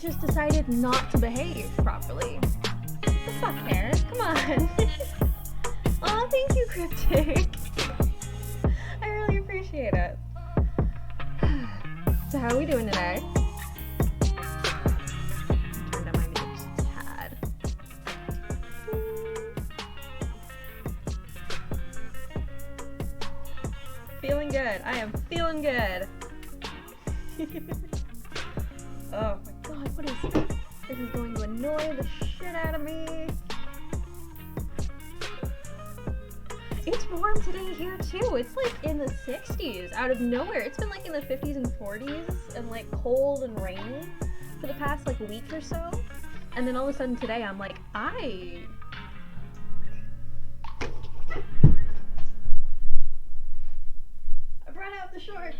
just decided not to behave properly. What the fuck, Karen? Come on. Aw, thank you, Cryptic. I really appreciate it. So how are we doing today? Turn down my music just a tad. Feeling good. I am feeling good. Oh my god, what is this? This is going to annoy the shit out of me. It's warm today here too. It's like in the 60s out of nowhere. It's been like in the 50s and 40s and like cold and rainy for the past like week or so. And then all of a sudden today I'm like, I've run out the shorts.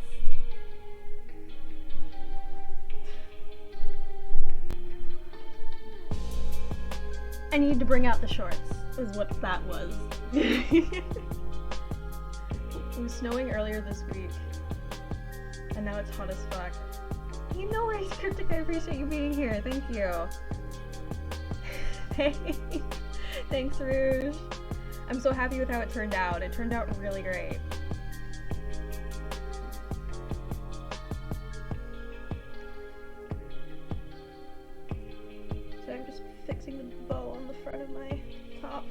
I need to bring out the shorts, is what that was. It was snowing earlier this week, and now it's hot as fuck. You know where Cryptic, I appreciate you being here, thank you. Hey, thanks Rouge. I'm so happy with how it turned out. It turned out really great. So I'm just fixing the bow on the front of my top.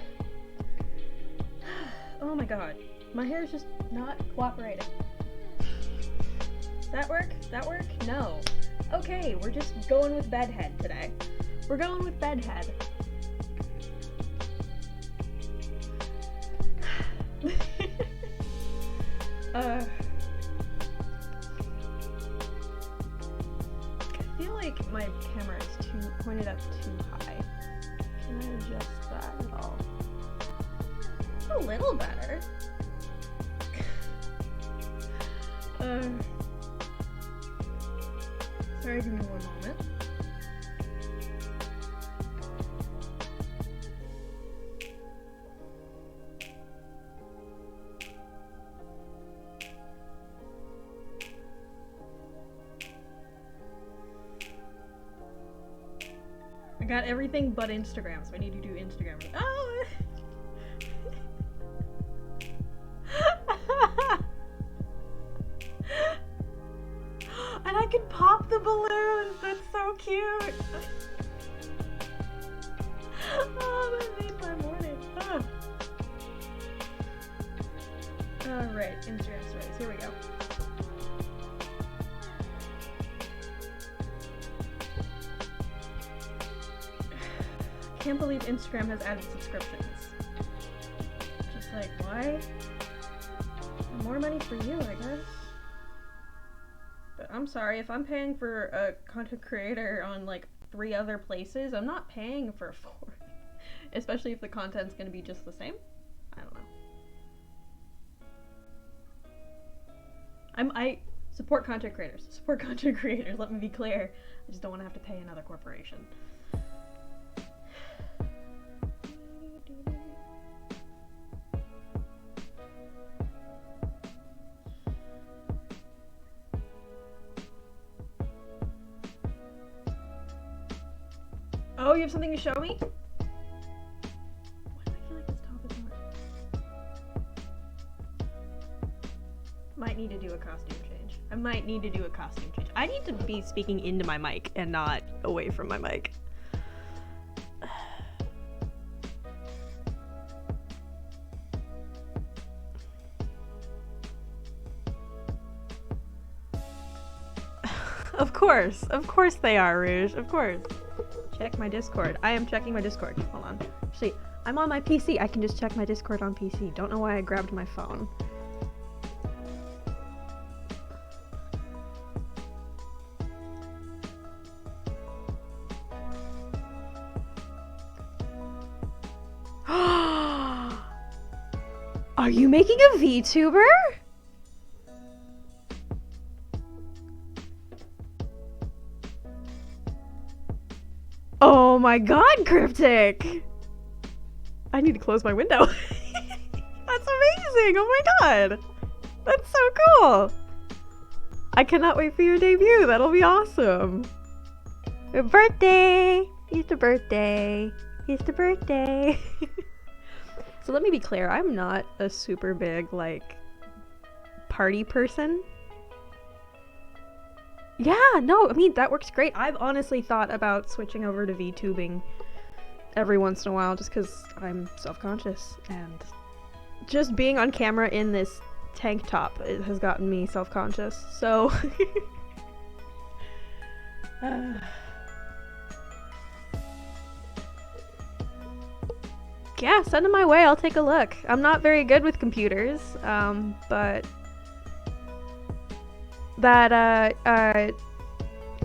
Oh my god, my hair is just not cooperating. Does that work? That work? No. Okay, we're just going with bedhead today. We're going with bedhead. I feel like my camera is pointed up too high. Can I adjust that at all? It's a little better. Sorry, give me one moment. I got everything but Instagram, so I need to do Instagram. Oh! And I can pop the balloons! That's so cute! Oh, that made my morning. Oh. Alright, Instagram stories. Here we go. Can't believe Instagram has added subscriptions. Just like, why? More money for you, I guess. But I'm sorry, if I'm paying for a content creator on like 3 other places, I'm not paying for 4. Especially if the content's gonna be just the same. I don't know. I support content creators. Support content creators, let me be clear. I just don't want to have to pay another corporation. Oh, you have something to show me? Why do I feel like this top is not? Might need to do a costume change. I might need to do a costume change. I need to be speaking into my mic and not away from my mic. Of course they are, Rouge, of course. Check my Discord. I am checking my Discord. Hold on. Actually, I'm on my PC. I can just check my Discord on PC. Don't know why I grabbed my phone. Are you making a VTuber? Oh my god, Cryptic! I need to close my window. That's amazing! Oh my god! That's so cool! I cannot wait for your debut, that'll be awesome! Birthday! Easter birthday! Easter birthday! So let me be clear, I'm not a super big, like, party person. Yeah, no, I mean, that works great. I've honestly thought about switching over to VTubing every once in a while just because I'm self-conscious, and just being on camera in this tank top has gotten me self-conscious, so... Yeah, send them my way, I'll take a look. I'm not very good with computers, but that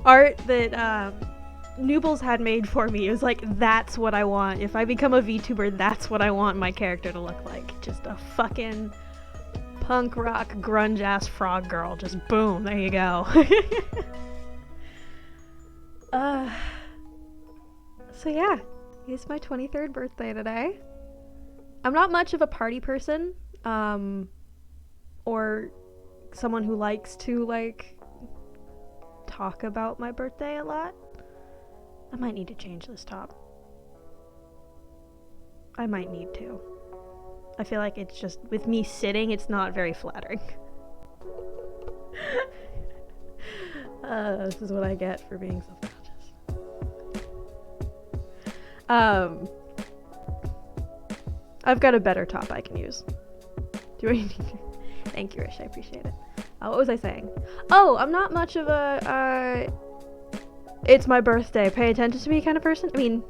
art that Noobles had made for me, it was like, that's what I want. If I become a VTuber, that's what I want my character to look like. Just a fucking punk rock grunge ass frog girl. Just boom, there you go. So yeah, it's my 23rd birthday today. I'm not much of a party person, or someone who likes to, like, talk about my birthday a lot. I might need to change this top. I might need to. I feel like it's just, with me sitting, it's not very flattering. This is what I get for being self-conscious. I've got a better top I can use. Do I need to? Thank you, Rish, I appreciate it. What was I saying? Oh, I'm not much of a, it's my birthday, pay attention to me kind of person. I mean,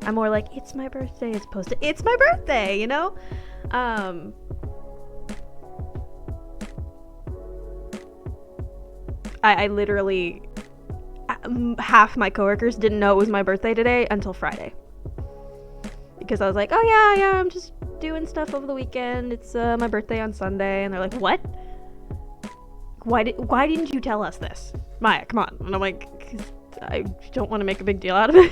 I'm more like, it's my birthday as opposed to, it's my birthday, you know? I literally, half my coworkers didn't know it was my birthday today until Friday. Because I was like, oh yeah, I'm just doing stuff over the weekend. It's my birthday on Sunday. And they're like, what? Why didn't you tell us this? Maya, come on. And I'm like, 'cause I don't want to make a big deal out of it.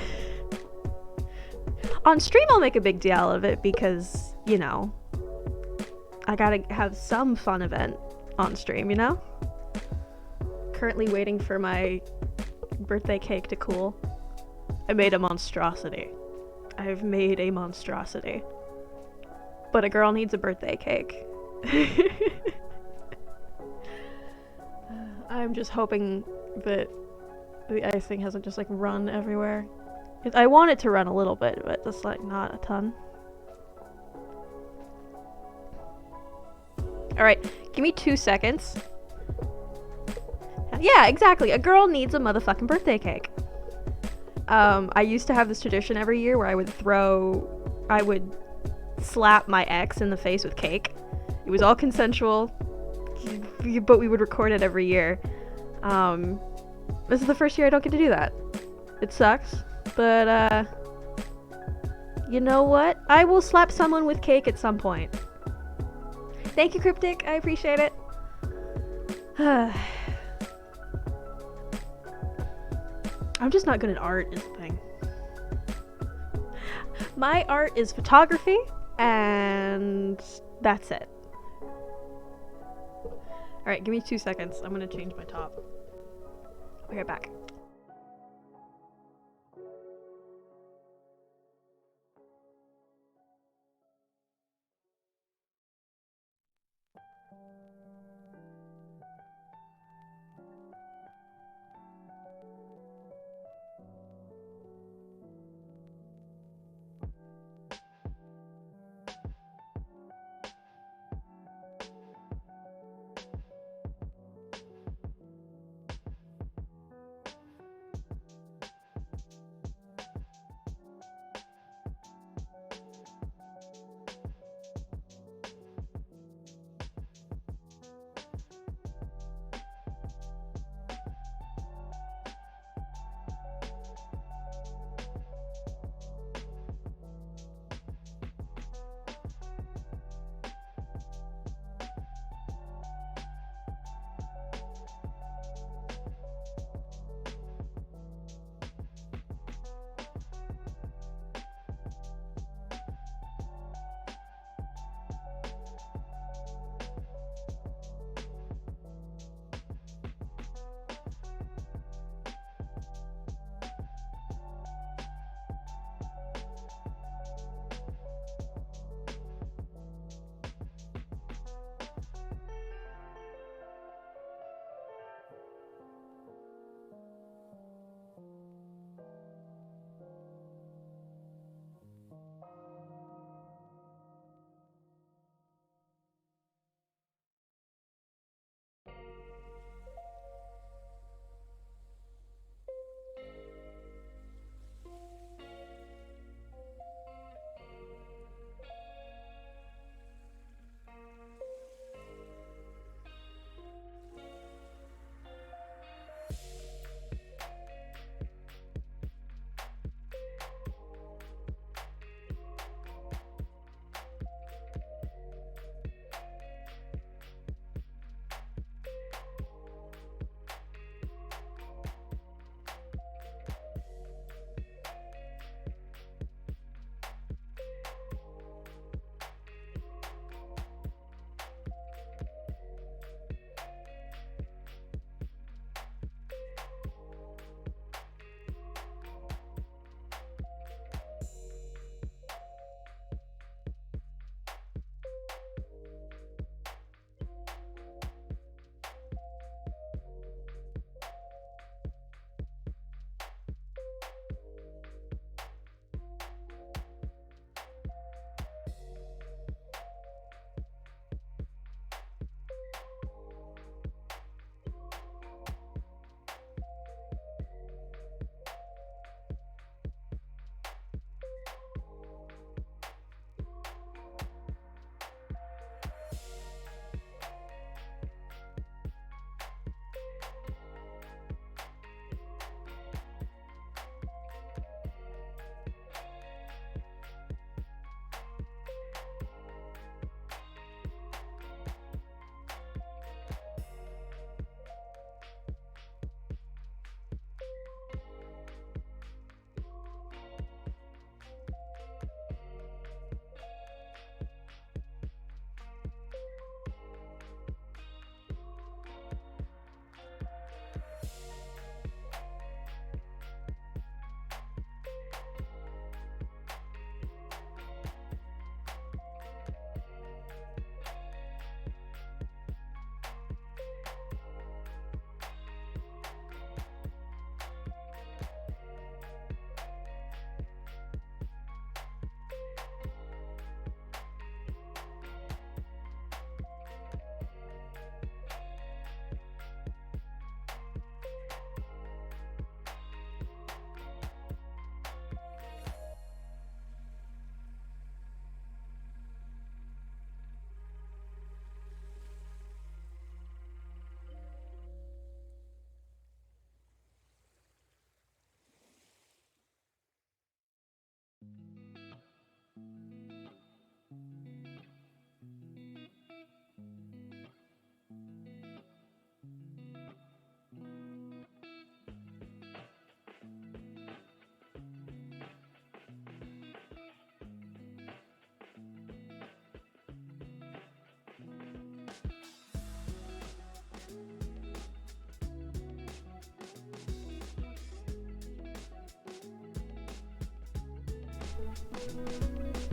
On stream, I'll make a big deal out of it because, you know, I gotta have some fun event on stream, you know? Currently waiting for my birthday cake to cool. I made a monstrosity. I've made a monstrosity. But a girl needs a birthday cake. I'm just hoping that the icing hasn't just, like, run everywhere. I want it to run a little bit, but just, like, not a ton. Alright, give me 2 seconds. Yeah, exactly. A girl needs a motherfucking birthday cake. I used to have this tradition every year where I would slap my ex in the face with cake. It was all consensual, but we would record it every year. This is the first year I don't get to do that. It sucks, but you know what? I will slap someone with cake at some point. Thank you, Cryptic. I appreciate it. I'm just not good at art is the thing. My art is photography, and that's it. Alright, give me 2 seconds. I'm gonna change my top. I'll be right back.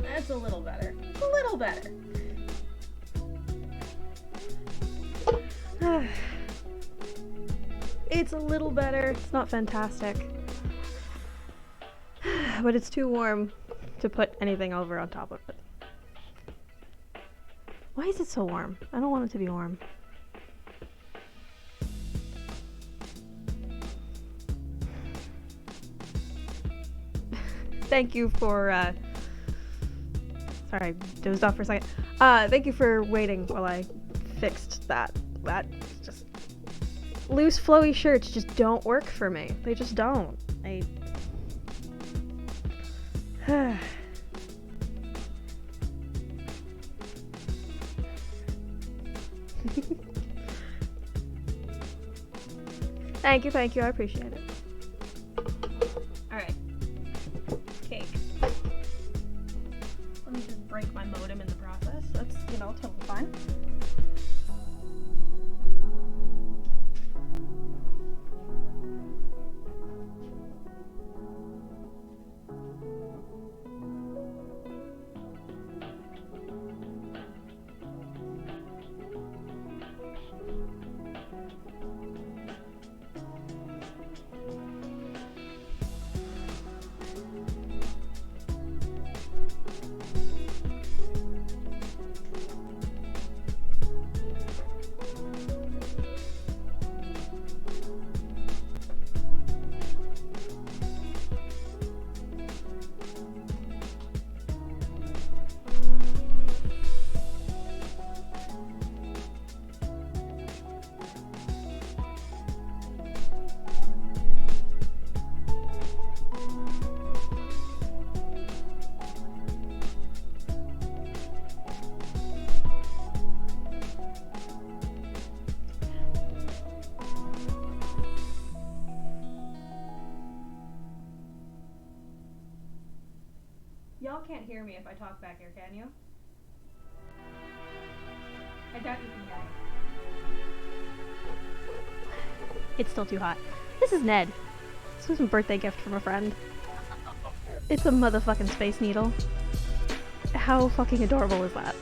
That's a little better. A little better. It's a little better. It's not fantastic. But it's too warm to put anything over on top of it. Why is it so warm? I don't want it to be warm. Thank you for, sorry, I dozed off for a second. Thank you for waiting while I fixed that. That just... Loose, flowy shirts just don't work for me. They just don't. Thank you, I appreciate it. Alright. Cake. Let me just break my modem in the process. That's, you know, totally fine. Y'all can't hear me if I talk back here, can you? I doubt you can hear me. It's still too hot. This is Ned. This was a birthday gift from a friend. It's a motherfucking Space Needle. How fucking adorable is that?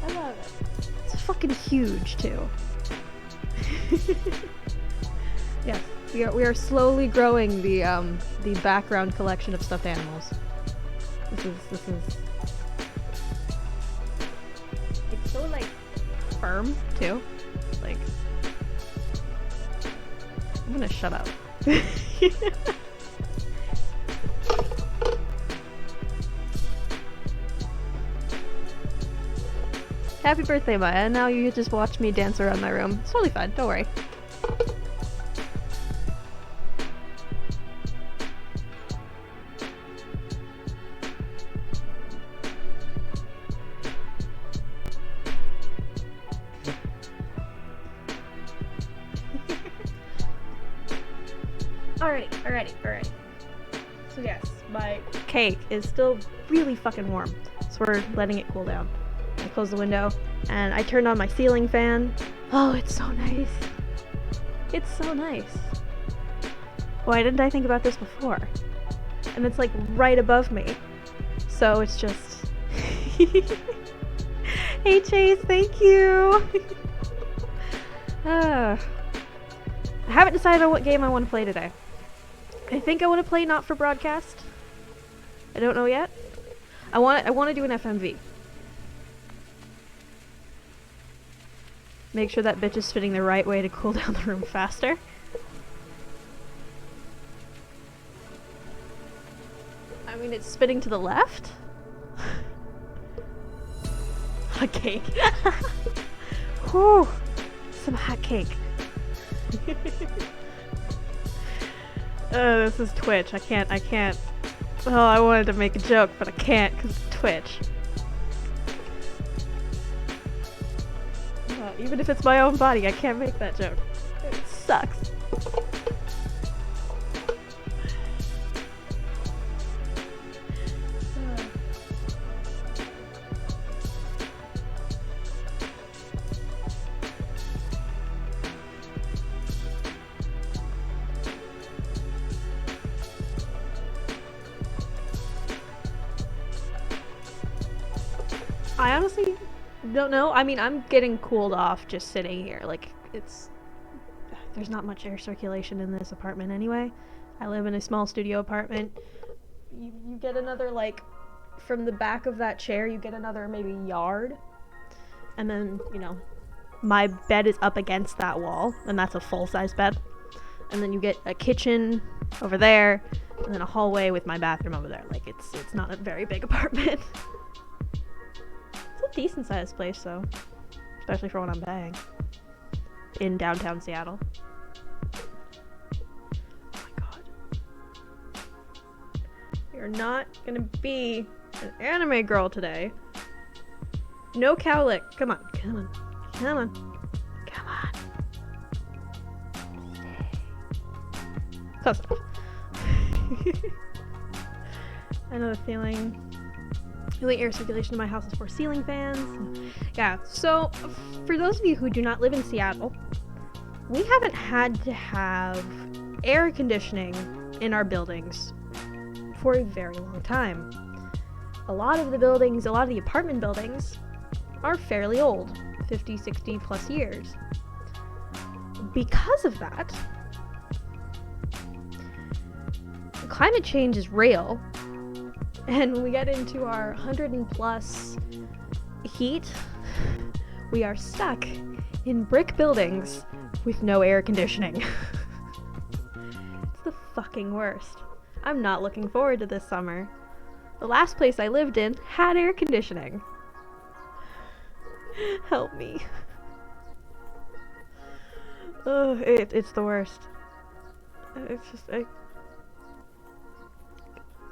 I love it. It's fucking huge, too. Yes. We are slowly growing the background collection of stuffed animals. This is it's so like firm too. Like I'm gonna shut up. Happy birthday, Maya. Now you just watch me dance around my room. It's totally fun, don't worry. Alrighty. So yes, my cake is still really fucking warm, so we're letting it cool down. I close the window, and I turned on my ceiling fan. Oh, it's so nice. It's so nice. Why didn't I think about this before? And it's like right above me, so it's just... Hey Chase, thank you! I haven't decided on what game I want to play today. I think I want to play Not for Broadcast. I don't know yet. I want to do an FMV. Make sure that bitch is spinning the right way to cool down the room faster. I mean, it's spinning to the left. Hot cake. Whew. Some hot cake. Oh, this is Twitch. I can't. Oh, I wanted to make a joke, but I can't because it's Twitch. Even if it's my own body, I can't make that joke. It sucks. I honestly don't know. I mean, I'm getting cooled off just sitting here. Like, there's not much air circulation in this apartment anyway. I live in a small studio apartment. You get another, like, from the back of that chair, you get another maybe yard. And then, you know, my bed is up against that wall, and that's a full-size bed. And then you get a kitchen over there, and then a hallway with my bathroom over there. Like, it's not a very big apartment. It's a decent-sized place, though. Especially for what I'm paying. In downtown Seattle. Oh my god. You're not gonna be an anime girl today. No cowlick. Come on. Come on. Come on. Come on. Close enough. I know the feeling. The only air circulation in my house is for ceiling fans. Yeah, so for those of you who do not live in Seattle, we haven't had to have air conditioning in our buildings for a very long time. A lot of the apartment buildings are fairly old, 50, 60 plus years. Because of that, climate change is real. And when we get into our 100 and plus heat, we are stuck in brick buildings with no air conditioning. It's the fucking worst. I'm not looking forward to this summer. The last place I lived in had air conditioning. Help me. Oh, it's the worst. It's just,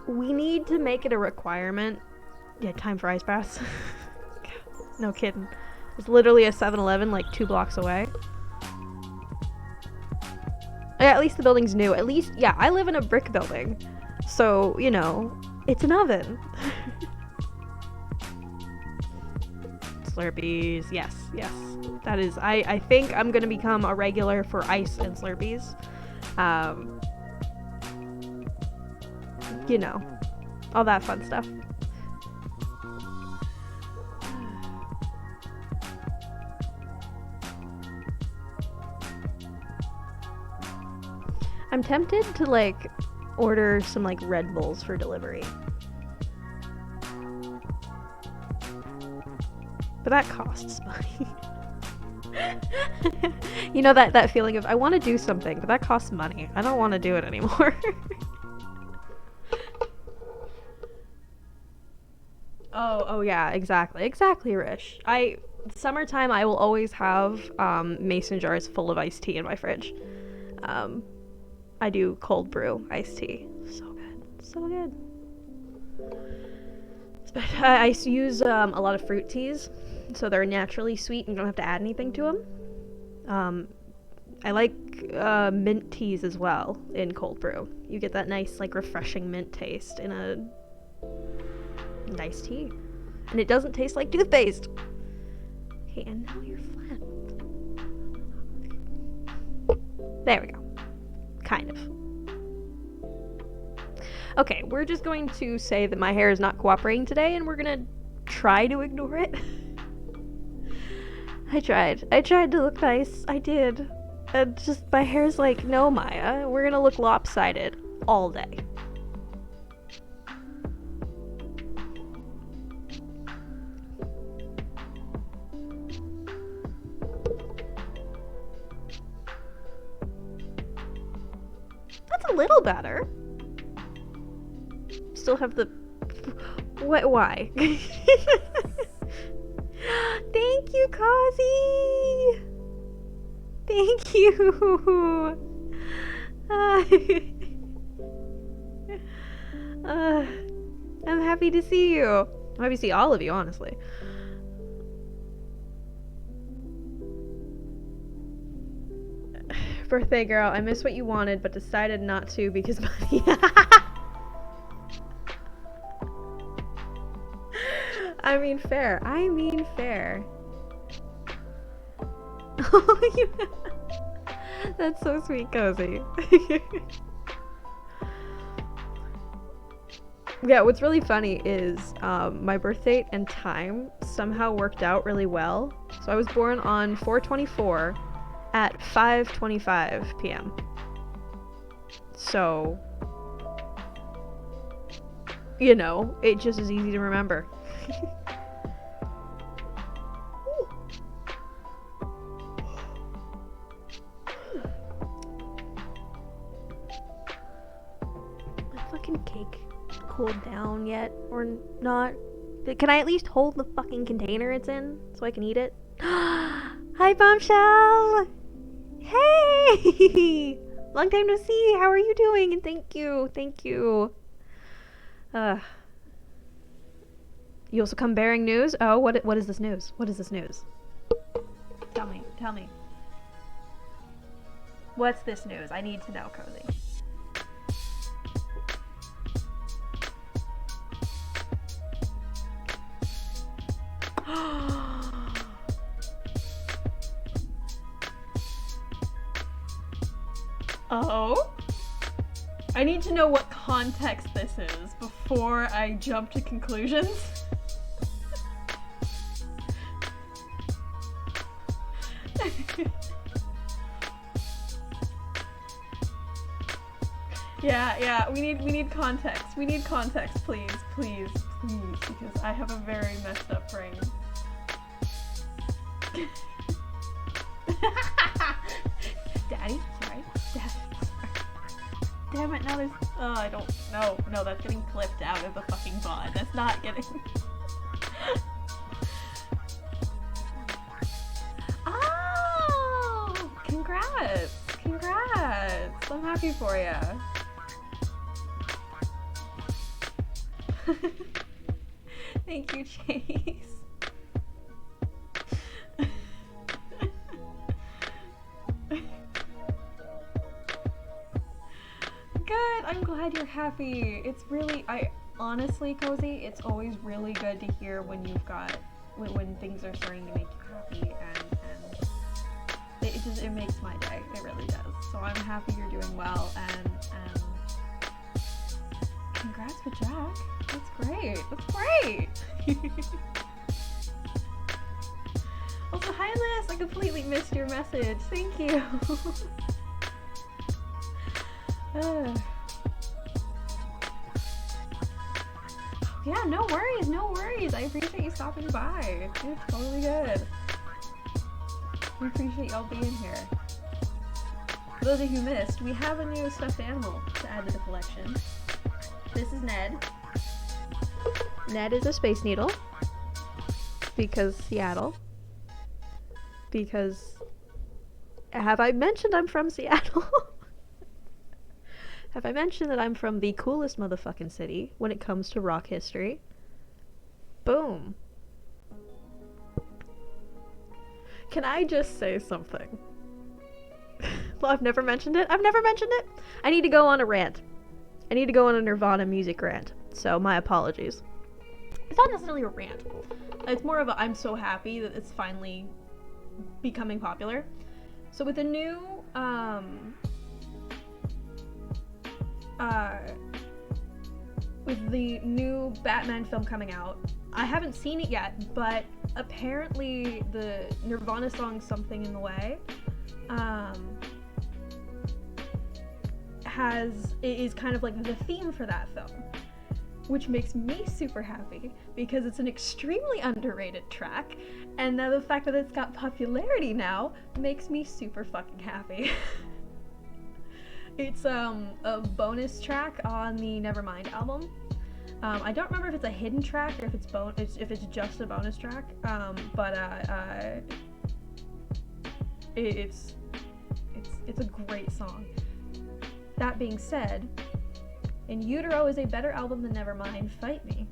we need to make it a requirement. Yeah, time for ice baths. No kidding. It's literally a 7-Eleven like 2 blocks away. Yeah, at least the building's new. At least, yeah, I live in a brick building. So, you know, it's an oven. Slurpees. Yes, yes. That is, I think I'm gonna become a regular for ice and Slurpees. You know, all that fun stuff. I'm tempted to, like, order some, like, Red Bulls for delivery. But that costs money. You know that feeling of, I want to do something, but that costs money. I don't want to do it anymore. Oh yeah, exactly, Rish. Summertime, I will always have mason jars full of iced tea in my fridge. I do cold brew iced tea. So good, so good. I use a lot of fruit teas, so they're naturally sweet and you don't have to add anything to them. I like mint teas as well in cold brew. You get that nice, like, refreshing mint taste in a nice tea. And it doesn't taste like toothpaste. Okay, and now you're flat. There we go. Kind of. Okay, we're just going to say that my hair is not cooperating today, and we're gonna try to ignore it. I tried to look nice. I did. And just, my hair's like, no, Maya, we're gonna look lopsided all day. That's a little better. Still have the... What? Why? Thank you, Kazi! Thank you! I'm happy to see you. I'm happy to see all of you, honestly. Birthday girl, I missed what you wanted, but decided not to because money. I mean, fair. That's so sweet, Cozy. Yeah, what's really funny is my birth date and time somehow worked out really well. So I was born on 4/24 at 5:25 p.m. So, you know, it just is easy to remember. My fucking cake cooled down yet or not? Can I at least hold the fucking container it's in so I can eat it? Hi, Bombshell! Hey! Long time no see. How are you doing? And thank you. You also come bearing news? Oh, what is this news? What is this news? Tell me. What's this news? I need to know, Cozy. Oh? I need to know what context this is before I jump to conclusions. Yeah, we need context. We need context, please, because I have a very messed up brain. Daddy, sorry. Damn it, now there's... Oh, I don't... No, that's getting clipped out of the fucking VOD. That's not getting... Oh! Congrats! I'm happy for ya. Thank you, Chase. Good, I'm glad you're happy. It's really, honestly, Cozy, it's always really good to hear when when things are starting to make you happy, and it makes my day. It really does. So I'm happy you're doing well, and congrats with Jack. That's great. Also, hi Liz, I completely missed your message. Thank you. Yeah, no worries. I appreciate you stopping by. It's totally good. We appreciate y'all being here. For those of you who missed, we have a new stuffed animal to add to the collection. This is Ned. Ned is a Space Needle. Because Seattle. Because... Have I mentioned I'm from Seattle? Have I mentioned that I'm from the coolest motherfucking city when it comes to rock history? Boom. Can I just say something? Well, I've never mentioned it. I need to go on a rant. I need to go on a Nirvana music rant. So, my apologies. It's not necessarily a rant. It's more of a I'm so happy that it's finally becoming popular. So with the new, with the new Batman film coming out, I haven't seen it yet, but apparently the Nirvana song Something in the Way is kind of like the theme for that film, which makes me super happy because it's an extremely underrated track, and now the fact that it's got popularity now makes me super fucking happy. It's a bonus track on the Nevermind album. I don't remember if it's a hidden track or if it's just a bonus track, but it's a great song. That being said, In Utero is a better album than Nevermind. Fight me.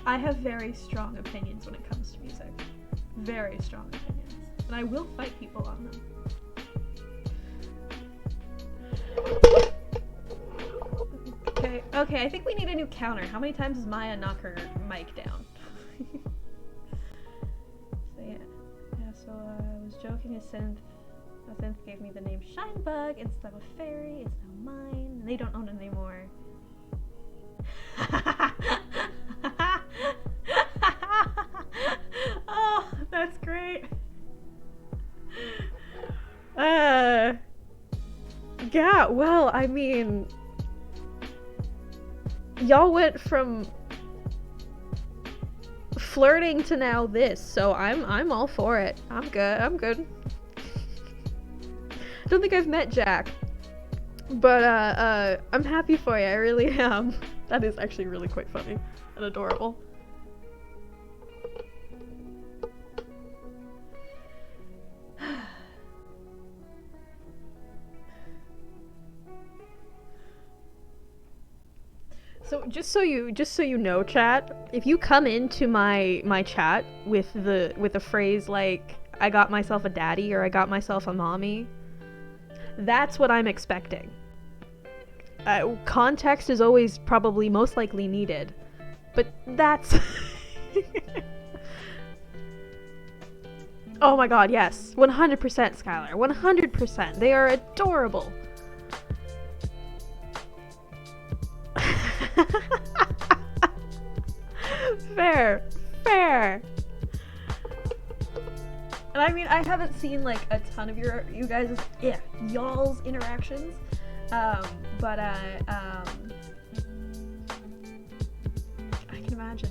I have very strong opinions when it comes to music. Very strong opinions. And I will fight people on them. Okay, I think we need a new counter. How many times does Maya knock her mic down? So I was joking A synth gave me the name Shinebug instead of Fairy. It's now mine. They don't own it anymore. Oh, that's great. Yeah, well, I mean, y'all went from flirting to now this, so I'm all for it. I'm good. I don't think I've met Jack, but I'm happy for you. I really am. That is actually really quite funny and adorable. So just so you know, chat, if you come into my chat with a phrase like "I got myself a daddy" or "I got myself a mommy," that's what I'm expecting. Context is always probably most likely needed, but that's oh my god, yes, 100% Skylar, 100%. They are adorable. Fair. And I mean, I haven't seen like a ton of you guys' y'all's interactions, but I can imagine.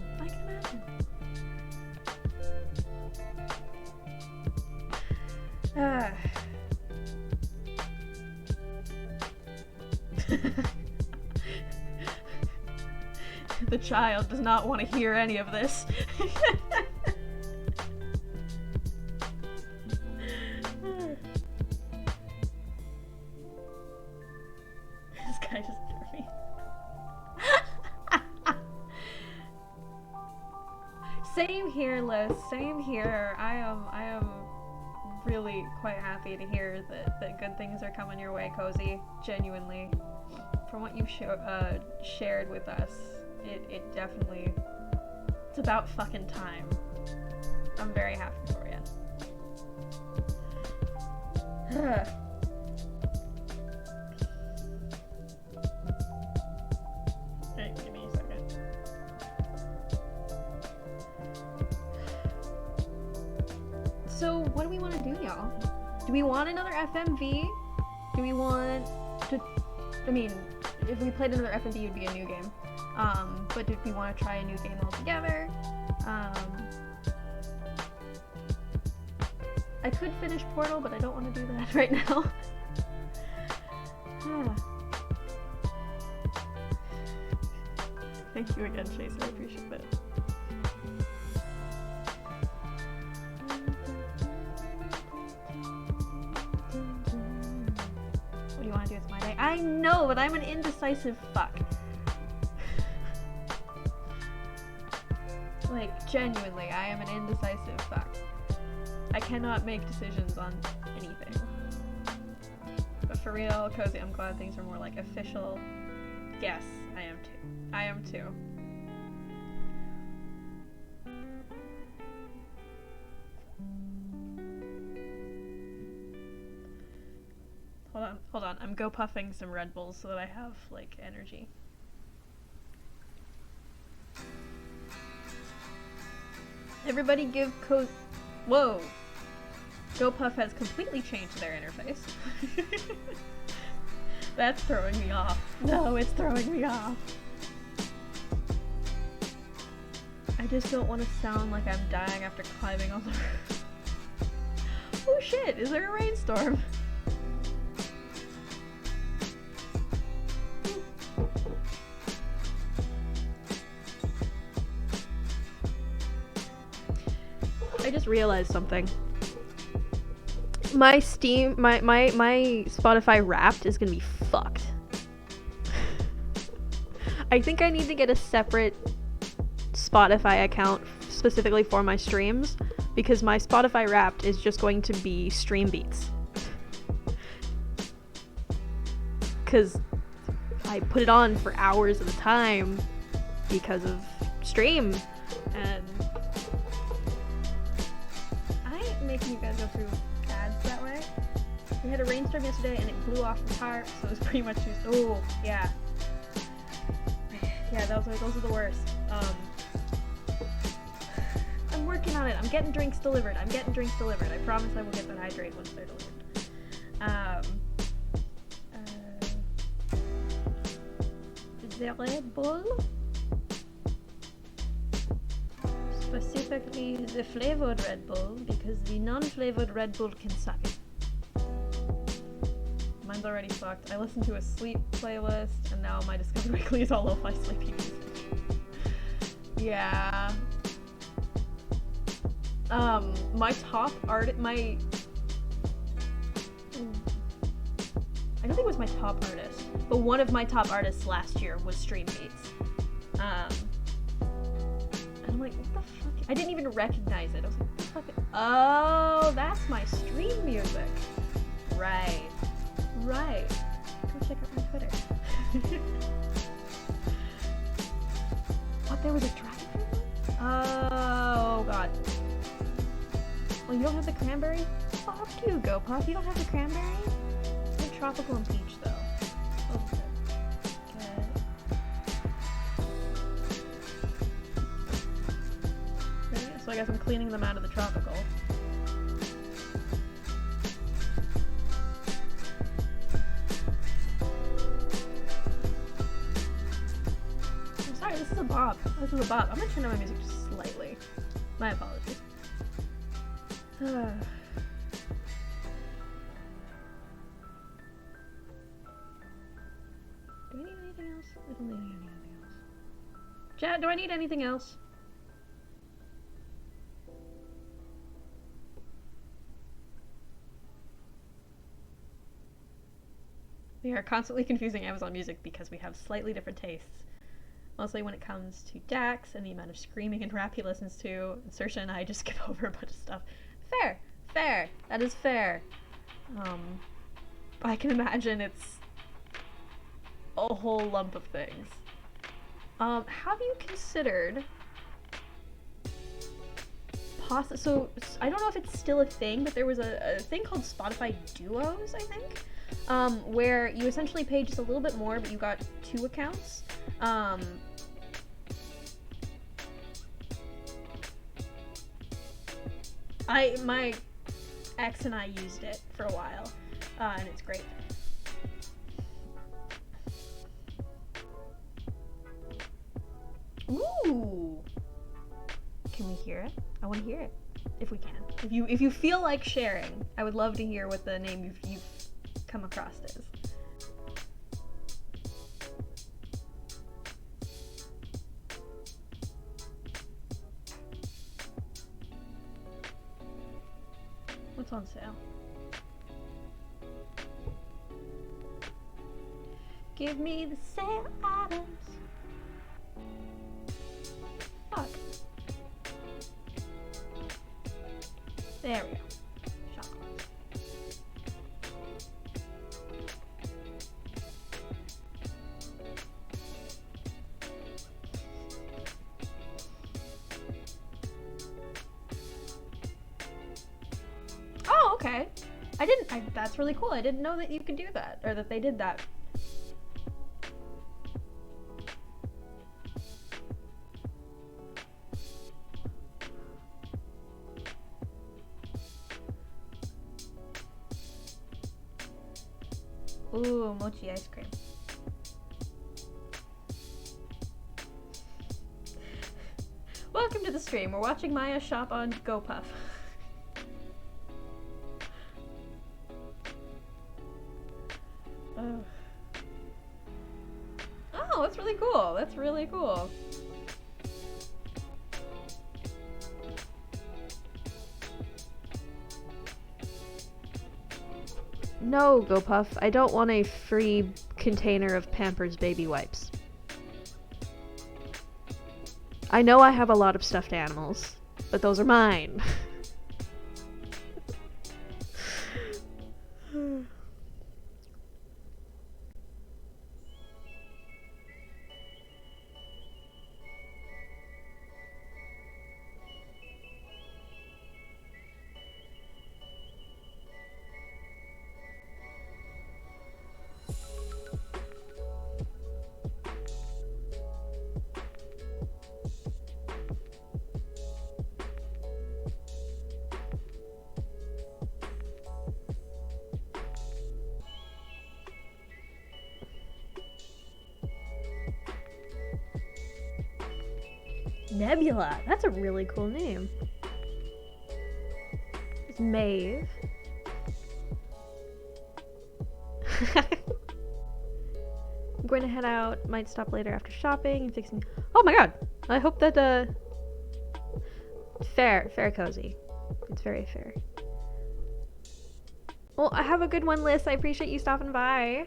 The child does not want to hear any of this. This guy just threw me. Same here, Liz. Same here. I am really quite happy to hear that good things are coming your way, Cozy. Genuinely. From what you've shared with us, it definitely, it's about fucking time. I'm very happy for you. Hey, give me a second. So, what do we want to do, y'all? Do we want another FMV? Do we want to, I mean, if we played another FMV, it would be a new game. But did we want to try a new game altogether? I could finish Portal, but I don't want to do that right now. Thank you again, Chaser. I appreciate it. What do you want to do with my day? I know, but I'm an indecisive fuck. Like, genuinely, I am an indecisive fuck. I cannot make decisions on anything. But for real, Cozy, I'm glad things are more like official. Yes, I am too. I am too. Hold on. I'm go puffing some Red Bulls so that I have, like, energy. Everybody give Whoa! GoPuff has completely changed their interface. That's throwing me off. No, it's throwing me off. I just don't want to sound like I'm dying after climbing on the roof. Oh shit, is there a rainstorm? I just realized something. My Spotify Wrapped is gonna be fucked. I think I need to get a separate Spotify account specifically for my streams, because my Spotify Wrapped is just going to be stream beats. Because I put it on for hours at a time because of stream, and I ain't making you guys go through ads We had a rainstorm yesterday and it blew off the tarp, so it was pretty much just, oh, yeah. Yeah, those are the worst. I'm working on it. I'm getting drinks delivered. I promise I will get that hydrate once they're delivered. The Red Bull? Specifically the flavored Red Bull, because the non-flavored Red Bull can suck it. Mine's already fucked. I listened to a sleep playlist, and now my Discover Weekly is all lo-fi sleepy music. Yeah. My top art, I don't think it was my top artist, but one of my top artists last year was Stream Beats. And I'm like, what the fuck? I didn't even recognize it. I was like, what the fuck? Oh, that's my stream music. Right. Go check out my Twitter. What, there was a dragon fruit one? Oh, God. Well, you don't have the cranberry? Fuck you, Go Puff. You don't have the cranberry? You have tropical and peach, though. Okay. So I guess I'm cleaning them out of the tropical. I'm sorry, this is a bop. I'm gonna turn down my music just slightly. My apologies. Do we need anything else? I don't need anything else. Chat, do I need anything else? We are constantly confusing Amazon Music because we have slightly different tastes. Mostly when it comes to Dax and the amount of screaming and rap he listens to. And Saoirse and I just skip over a bunch of stuff. Fair. That is fair. I can imagine it's a whole lump of things. Have you considered so I don't know if it's still a thing, but there was a thing called Spotify Duos, I think, where you essentially paid just a little bit more, but you got 2 accounts. My ex and I used it for a while, and it's great. Ooh! Can we hear it? I want to hear it, if we can. If you feel like sharing, I would love to hear what the name you've come across is. What's on sale? Give me the sale items. Fuck. There we go. Shop clothes. Oh, okay. That's really cool. I didn't know that you could do that, or that they did that. Ooh, mochi ice cream. Welcome to the stream. We're watching Maya shop on GoPuff. Oh, that's really cool. That's really cool. No, GoPuff, I don't want a free container of Pampers baby wipes. I know I have a lot of stuffed animals, but those are mine. Nebula. That's a really cool name. It's Maeve. I'm going to head out. Might stop later after shopping and fixing. Oh my god! I hope that fair cozy. It's very fair. Well, have a good one, Liz. I appreciate you stopping by.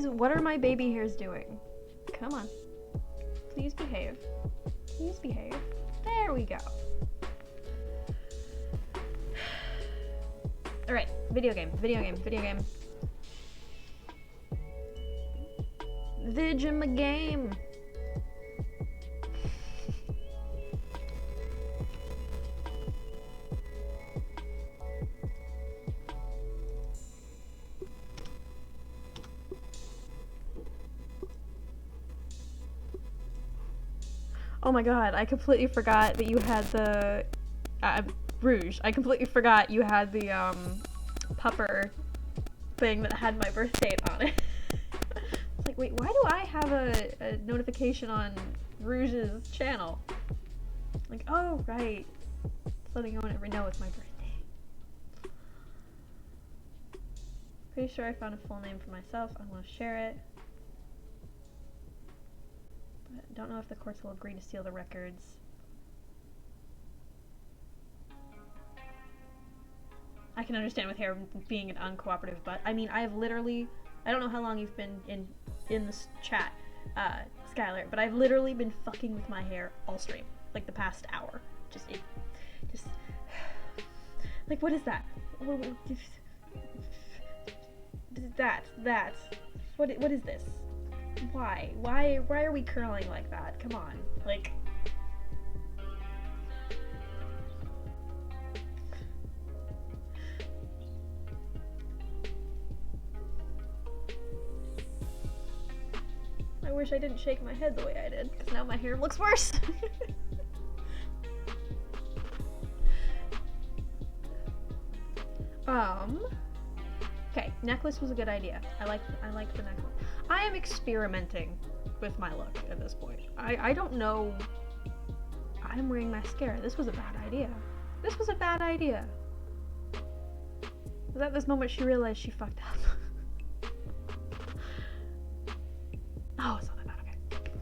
What are my baby hairs doing? Come on. Please behave. Please behave. There we go. Alright, video game. Vigima game. Oh my god, I completely forgot that you had the Rouge. I completely forgot you had the pupper thing that had my birth date on it. It's like, wait, why do I have a notification on Rouge's channel? Like, oh right, it's letting no one ever know it's my birthday. Pretty sure I found a full name for myself. I want to share it. But don't know if the courts will agree to steal the records. I can understand with hair being an uncooperative butt. I mean, I have literally, I don't know how long you've been in this chat, Skylar, but I've literally been fucking with my hair all stream, like the past hour. Just like, what is that? That. What is this? Why are we curling like that? Come on, like. I wish I didn't shake my head the way I did, because now my hair looks worse. Okay, necklace was a good idea. I like the necklace. I am experimenting with my look at this point. I don't know. I'm wearing mascara. This was a bad idea. This was a bad idea. Was at this moment she realized she fucked up. Oh, it's not that bad. Okay.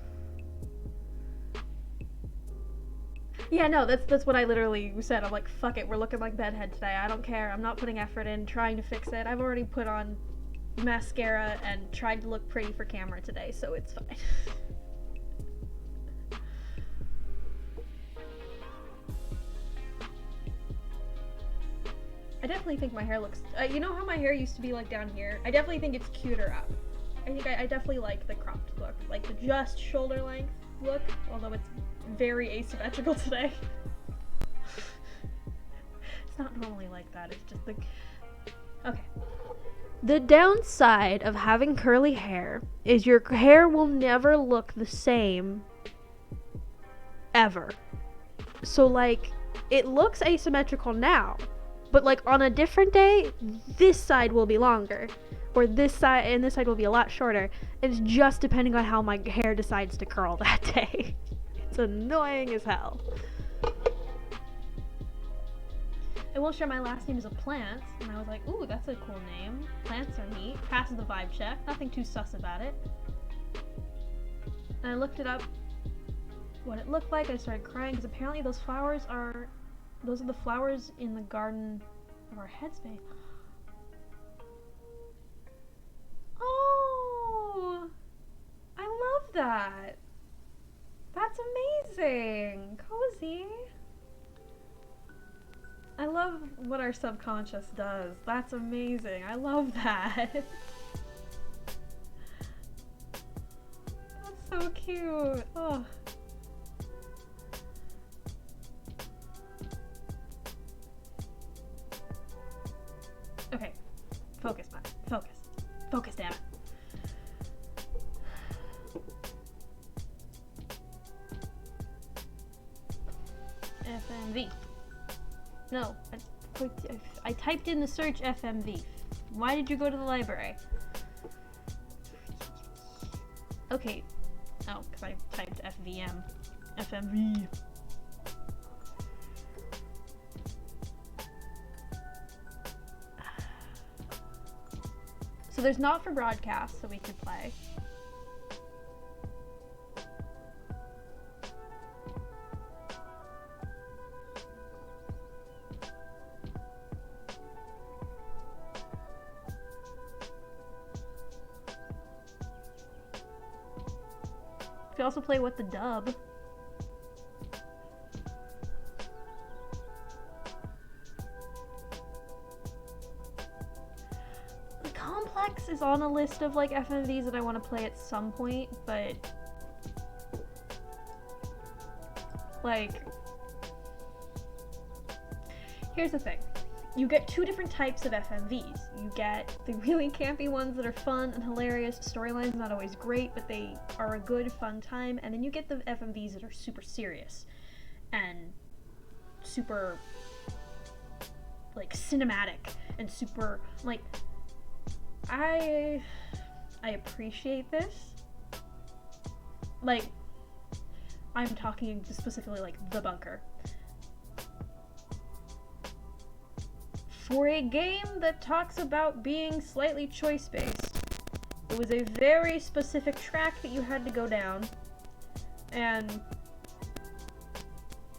Yeah, no, that's what I literally said. I'm like, fuck it. We're looking like bedhead today. I don't care. I'm not putting effort in trying to fix it. I've already put on mascara and tried to look pretty for camera today, so it's fine. I definitely think my hair looks, you know how my hair used to be like down here? I definitely think it's cuter up. I think I definitely like the cropped look, like the just shoulder length look, although it's very asymmetrical today. It's not normally like that, it's just the, okay. The downside of having curly hair is your hair will never look the same ever. So like, it looks asymmetrical now, but like on a different day, this side will be longer, or this side and this side will be a lot shorter. It's just depending on how my hair decides to curl that day. It's annoying as hell. I will share my last name is a plant, and I was like, ooh, that's a cool name. Plants are neat. Passes the vibe check. Nothing too sus about it. And I looked it up, what it looked like. I started crying because apparently those are the flowers in the garden of our headspace. Oh, I love that. That's amazing. Cozy. I love what our subconscious does. That's amazing. I love that. That's so cute. Oh. FMV. No, I typed in the search FMV. Why did you go to the library? Okay. Oh, because I typed FVM. FMV. So there's not for broadcast, so we could play. We could also play with the dub. The Complex is on a list of like FMVs that I want to play at some point, but like, here's the thing. You get two different types of FMVs. You get the really campy ones that are fun and hilarious, storyline's not always great, but they are a good, fun time, and then you get the FMVs that are super serious and super, like, cinematic and super, like, I appreciate this. Like, I'm talking specifically, like, The Bunker. For a game that talks about being slightly choice-based, it was a very specific track that you had to go down, and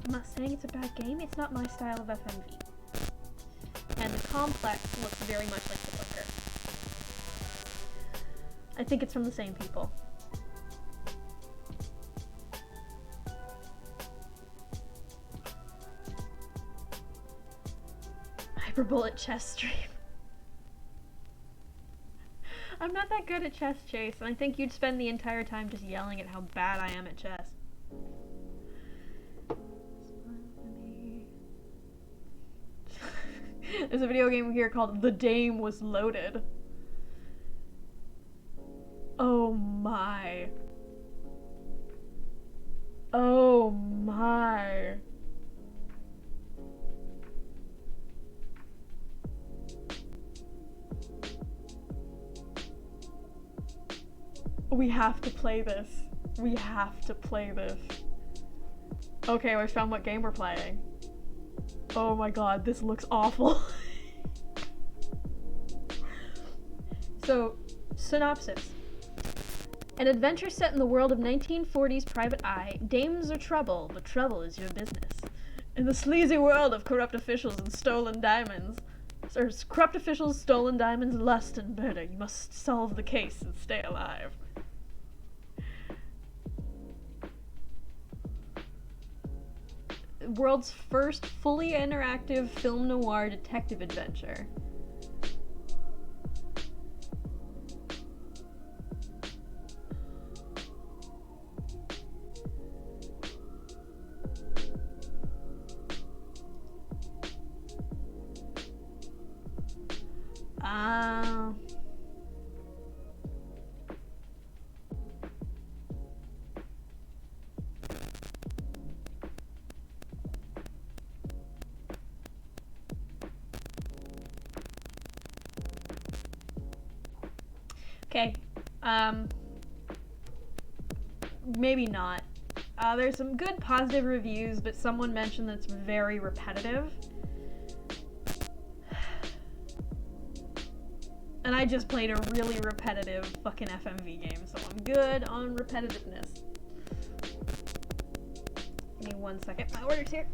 I'm not saying it's a bad game, it's not my style of FMV. And the Complex looks very much like The Bunker. I think it's from the same people. Bullet chess stream. I'm not that good at chess, Chase, and I think you'd spend the entire time just yelling at how bad I am at chess. There's a video game here called The Dame Was Loaded. Oh my. Oh my. We have to play this. We have to play this. Okay, I found what game we're playing. Oh my god, this looks awful. So, synopsis. An adventure set in the world of 1940s Private Eye, dames are trouble, but trouble is your business. In the sleazy world of corrupt officials and stolen diamonds, corrupt officials, stolen diamonds, lust, and murder, you must solve the case and stay alive. World's first fully interactive film noir detective adventure. Okay, maybe not. There's some good positive reviews, but someone mentioned that it's very repetitive. And I just played a really repetitive fucking FMV game, so I'm good on repetitiveness. Give me 1 second, my order's here.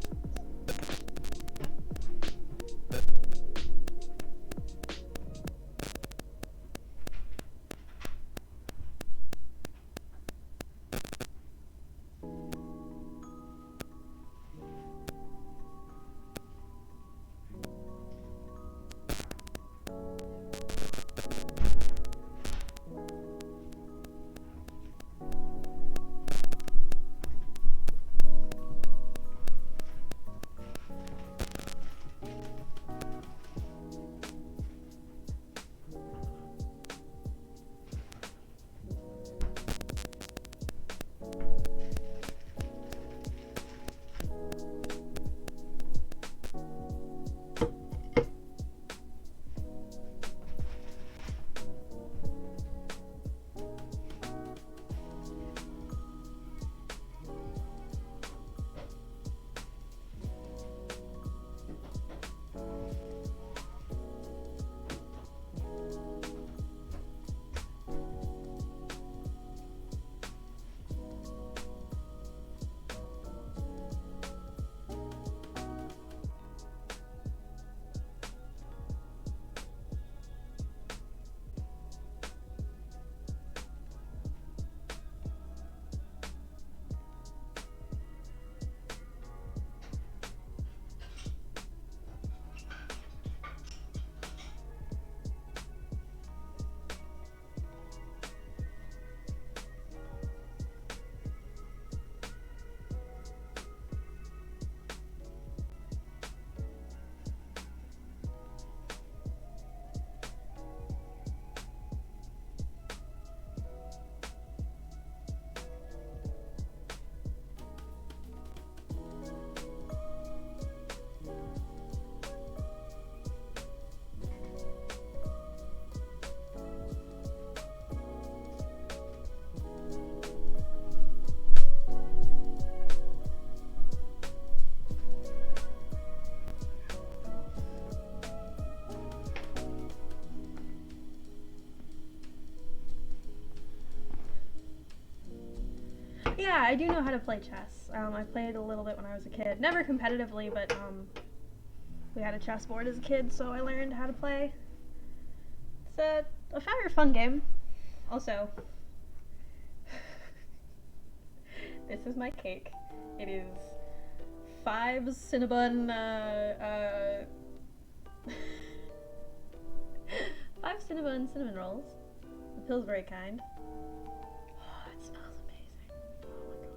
Yeah, I do know how to play chess. I played a little bit when I was a kid. Never competitively, but we had a chessboard as a kid, so I learned how to play. It's a very fun game. Also, this is my cake. It is 5 Cinnabon, 5 Cinnabon cinnamon rolls. It feels very kind. Oh, it smells amazing. Oh my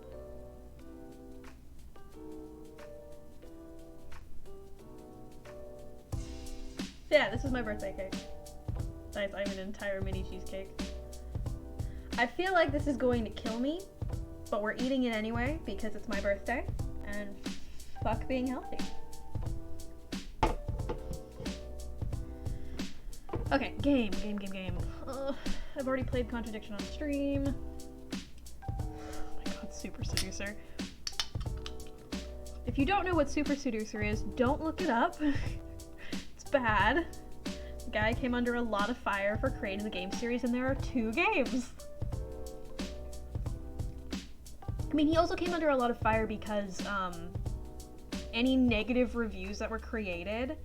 god. Yeah, this is my birthday cake. Nice, I have an entire mini cheesecake. I feel like this is going to kill me, but we're eating it anyway because it's my birthday, and fuck being healthy. Okay, game. I've already played Contradiction on stream. Oh my god, Super Seducer. If you don't know what Super Seducer is, don't look it up. It's bad. The guy came under a lot of fire for creating the game series, and there are 2 games. I mean, he also came under a lot of fire because any negative reviews that were created.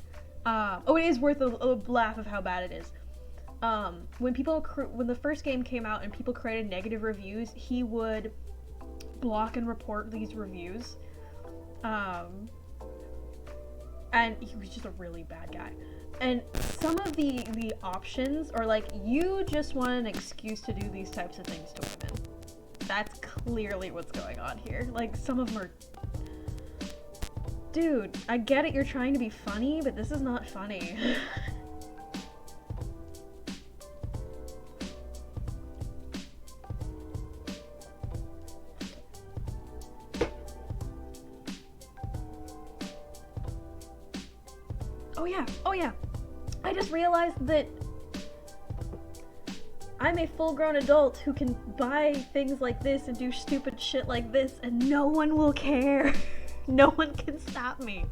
Oh, it is worth a laugh of how bad it is. When the first game came out and people created negative reviews, he would block and report these reviews. And he was just a really bad guy. And some of the options are like, you just want an excuse to do these types of things to women. That's clearly what's going on here. Like, some of them are... Dude, I get it, you're trying to be funny, but this is not funny. Oh yeah. I just realized that I'm a full-grown adult who can buy things like this and do stupid shit like this, and no one will care. No one can stop me.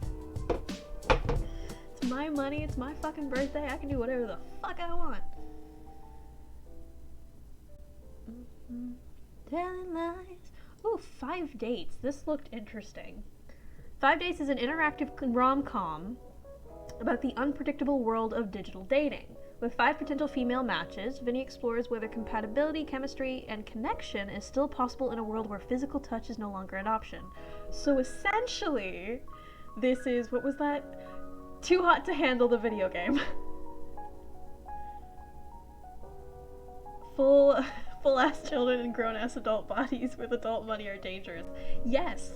It's my money, it's my fucking birthday, I can do whatever the fuck I want. Telling lies. Ooh, 5 Dates. This looked interesting. 5 Dates is an interactive rom-com about the unpredictable world of digital dating. With 5 potential female matches, Vinny explores whether compatibility, chemistry, and connection is still possible in a world where physical touch is no longer an option. So essentially, this is, what was that? Too Hot to Handle, the video game. Full-ass children and grown-ass adult bodies with adult money are dangerous. Yes.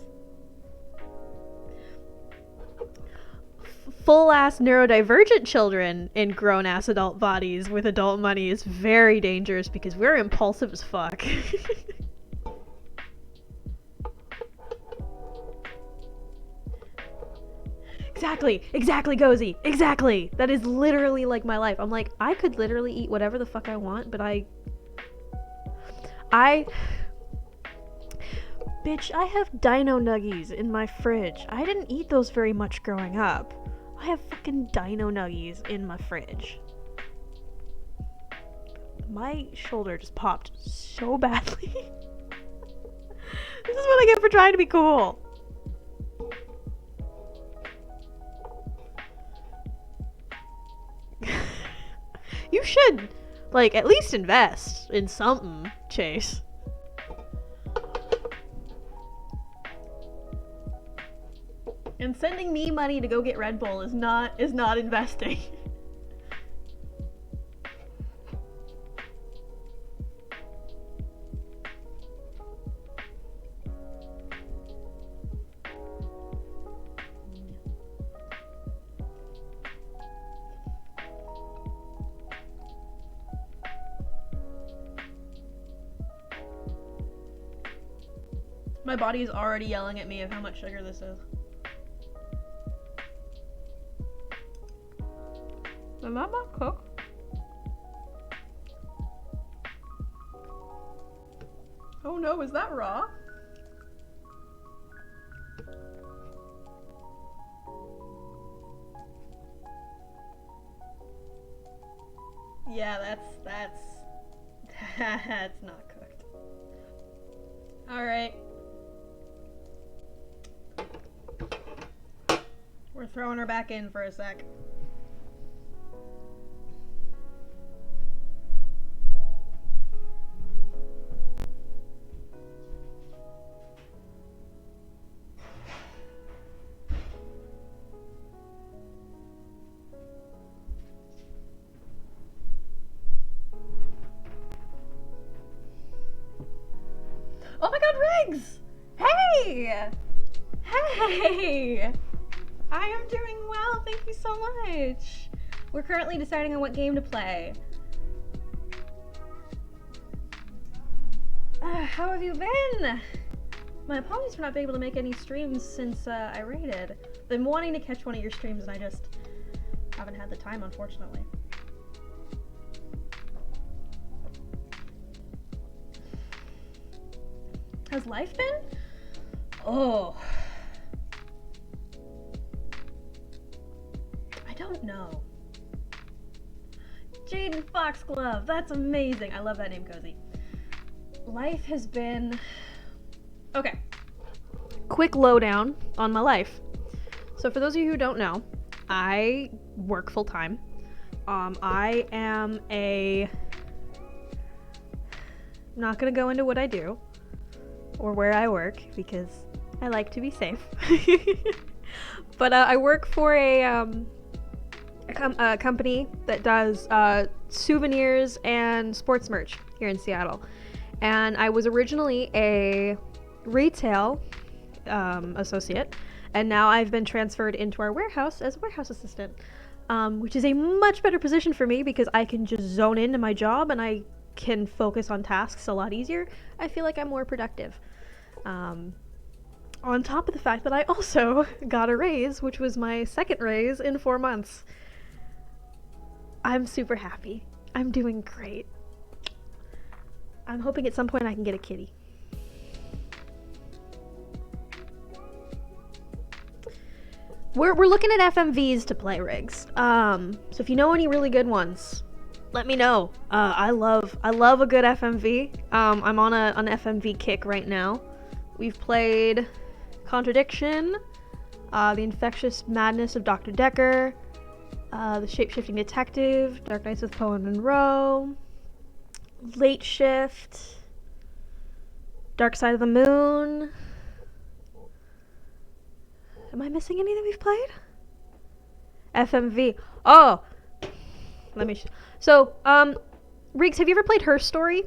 Full-ass neurodivergent children in grown-ass adult bodies with adult money is very dangerous because we're impulsive as fuck. Exactly, Gozy. Exactly. That is literally like my life. I'm like, I could literally eat whatever the fuck I want, but Bitch, I have dino nuggies in my fridge. I didn't eat those very much growing up. I have fucking dino nuggies in my fridge. My shoulder just popped so badly. This is what I get for trying to be cool. You should, like, at least invest in something, Chase. And sending me money to go get Red Bull is not investing. My body is already yelling at me of how much sugar this is. Am I not cooked? Oh no, is that raw? Yeah, that's not cooked. Alright. We're throwing her back in for a sec. Oh my god, Riggs! Hey! Hey! I am doing well, thank you so much. We're currently deciding on what game to play. How have you been? My apologies for not being able to make any streams since I raided. Been wanting to catch one of your streams and I just haven't had the time, unfortunately. How's life been? Oh. I don't know. Jaden Foxglove, that's amazing. I love that name, Cozy. Life has been... Okay. Quick lowdown on my life. So for those of you who don't know, I work full-time. I am a... I'm not gonna go into what I do or where I work because I like to be safe. But I work for a company that does souvenirs and sports merch here in Seattle. And I was originally a retail associate, and now I've been transferred into our warehouse as a warehouse assistant, which is a much better position for me because I can just zone into my job and I can focus on tasks a lot easier. I feel like I'm more productive. On top of the fact that I also got a raise, which was my second raise in 4 months. I'm super happy. I'm doing great. I'm hoping at some point I can get a kitty. We're looking at FMVs to play, Riggs. So if you know any really good ones, let me know. I love a good FMV. I'm on an FMV kick right now. We've played Contradiction, The Infectious Madness of Dr. Decker, The Shape-Shifting Detective, Dark Nights with Poe and Monroe, Late Shift, Dark Side of the Moon. Am I missing any that we've played? FMV. Oh! Let me So, Riggs, have you ever played Her Story?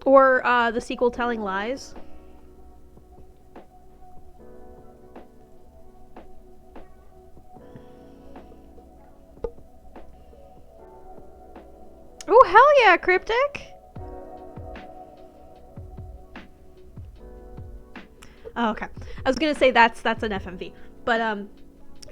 Or, the sequel Telling Lies? Oh, hell yeah, Cryptic! Oh, okay. I was gonna say that's an FMV. But, an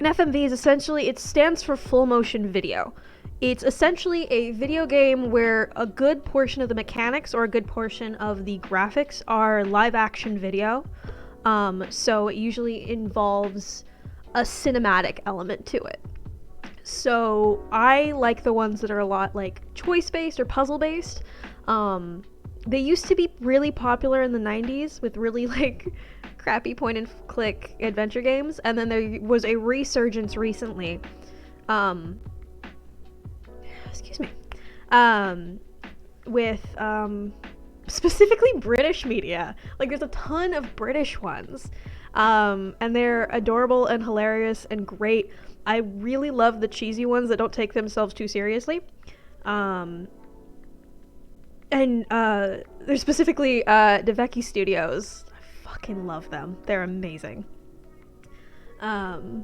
FMV is essentially, it stands for full motion video. It's essentially a video game where a good portion of the mechanics or a good portion of the graphics are live action video. So it usually involves a cinematic element to it. So I like the ones that are a lot like choice-based or puzzle-based. They used to be really popular in the 90s with really like crappy point-and-click adventure games, and then there was a resurgence recently. Excuse me. With specifically British media. Like there's a ton of British ones. And they're adorable and hilarious and great. I really love the cheesy ones that don't take themselves too seriously. And there's specifically Deveki Studios. I fucking love them. They're amazing. Yeah.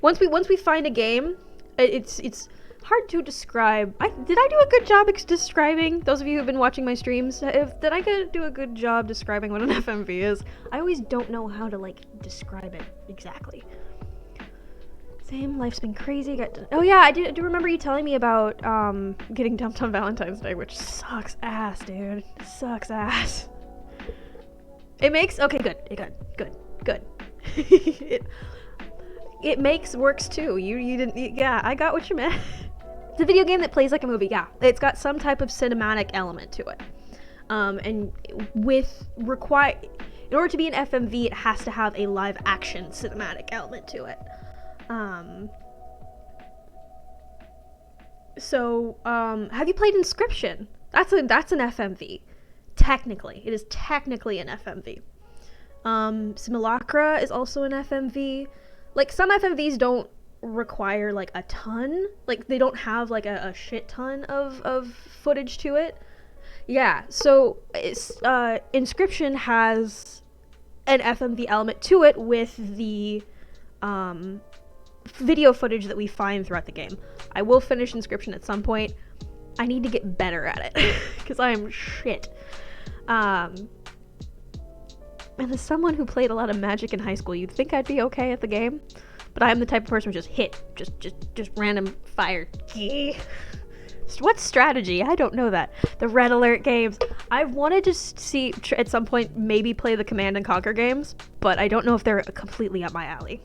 Once we find a game, it's hard to describe. Did I do a good job describing? Those of you who've been watching my streams, did I do a good job describing what an FMV is? I always don't know how to like describe it exactly. Same, life's been crazy. Oh yeah, I do remember you telling me about getting dumped on Valentine's Day, which sucks ass, dude. It sucks ass. It makes good. It makes works too. You didn't. Yeah, I got what you meant. It's a video game that plays like a movie, yeah. It's got some type of cinematic element to it. And in order to be an FMV, it has to have a live action cinematic element to it. Have you played Inscription? That's an FMV. Technically, it is technically an FMV. Simulacra is also an FMV. Like, some FMVs don't require like a ton, like they don't have like a shit ton of footage to it. Yeah, so Inscription has an FMV element to it with the video footage that we find throughout the game. I will finish Inscription at some point. I need to get better at it because I am shit. And as someone who played a lot of Magic in high school, you'd think I'd be okay at the game, but I'm the type of person who just random fire. What strategy? I don't know that. The Red Alert games. I wanted to see at some point maybe play the Command and Conquer games, but I don't know if they're completely up my alley.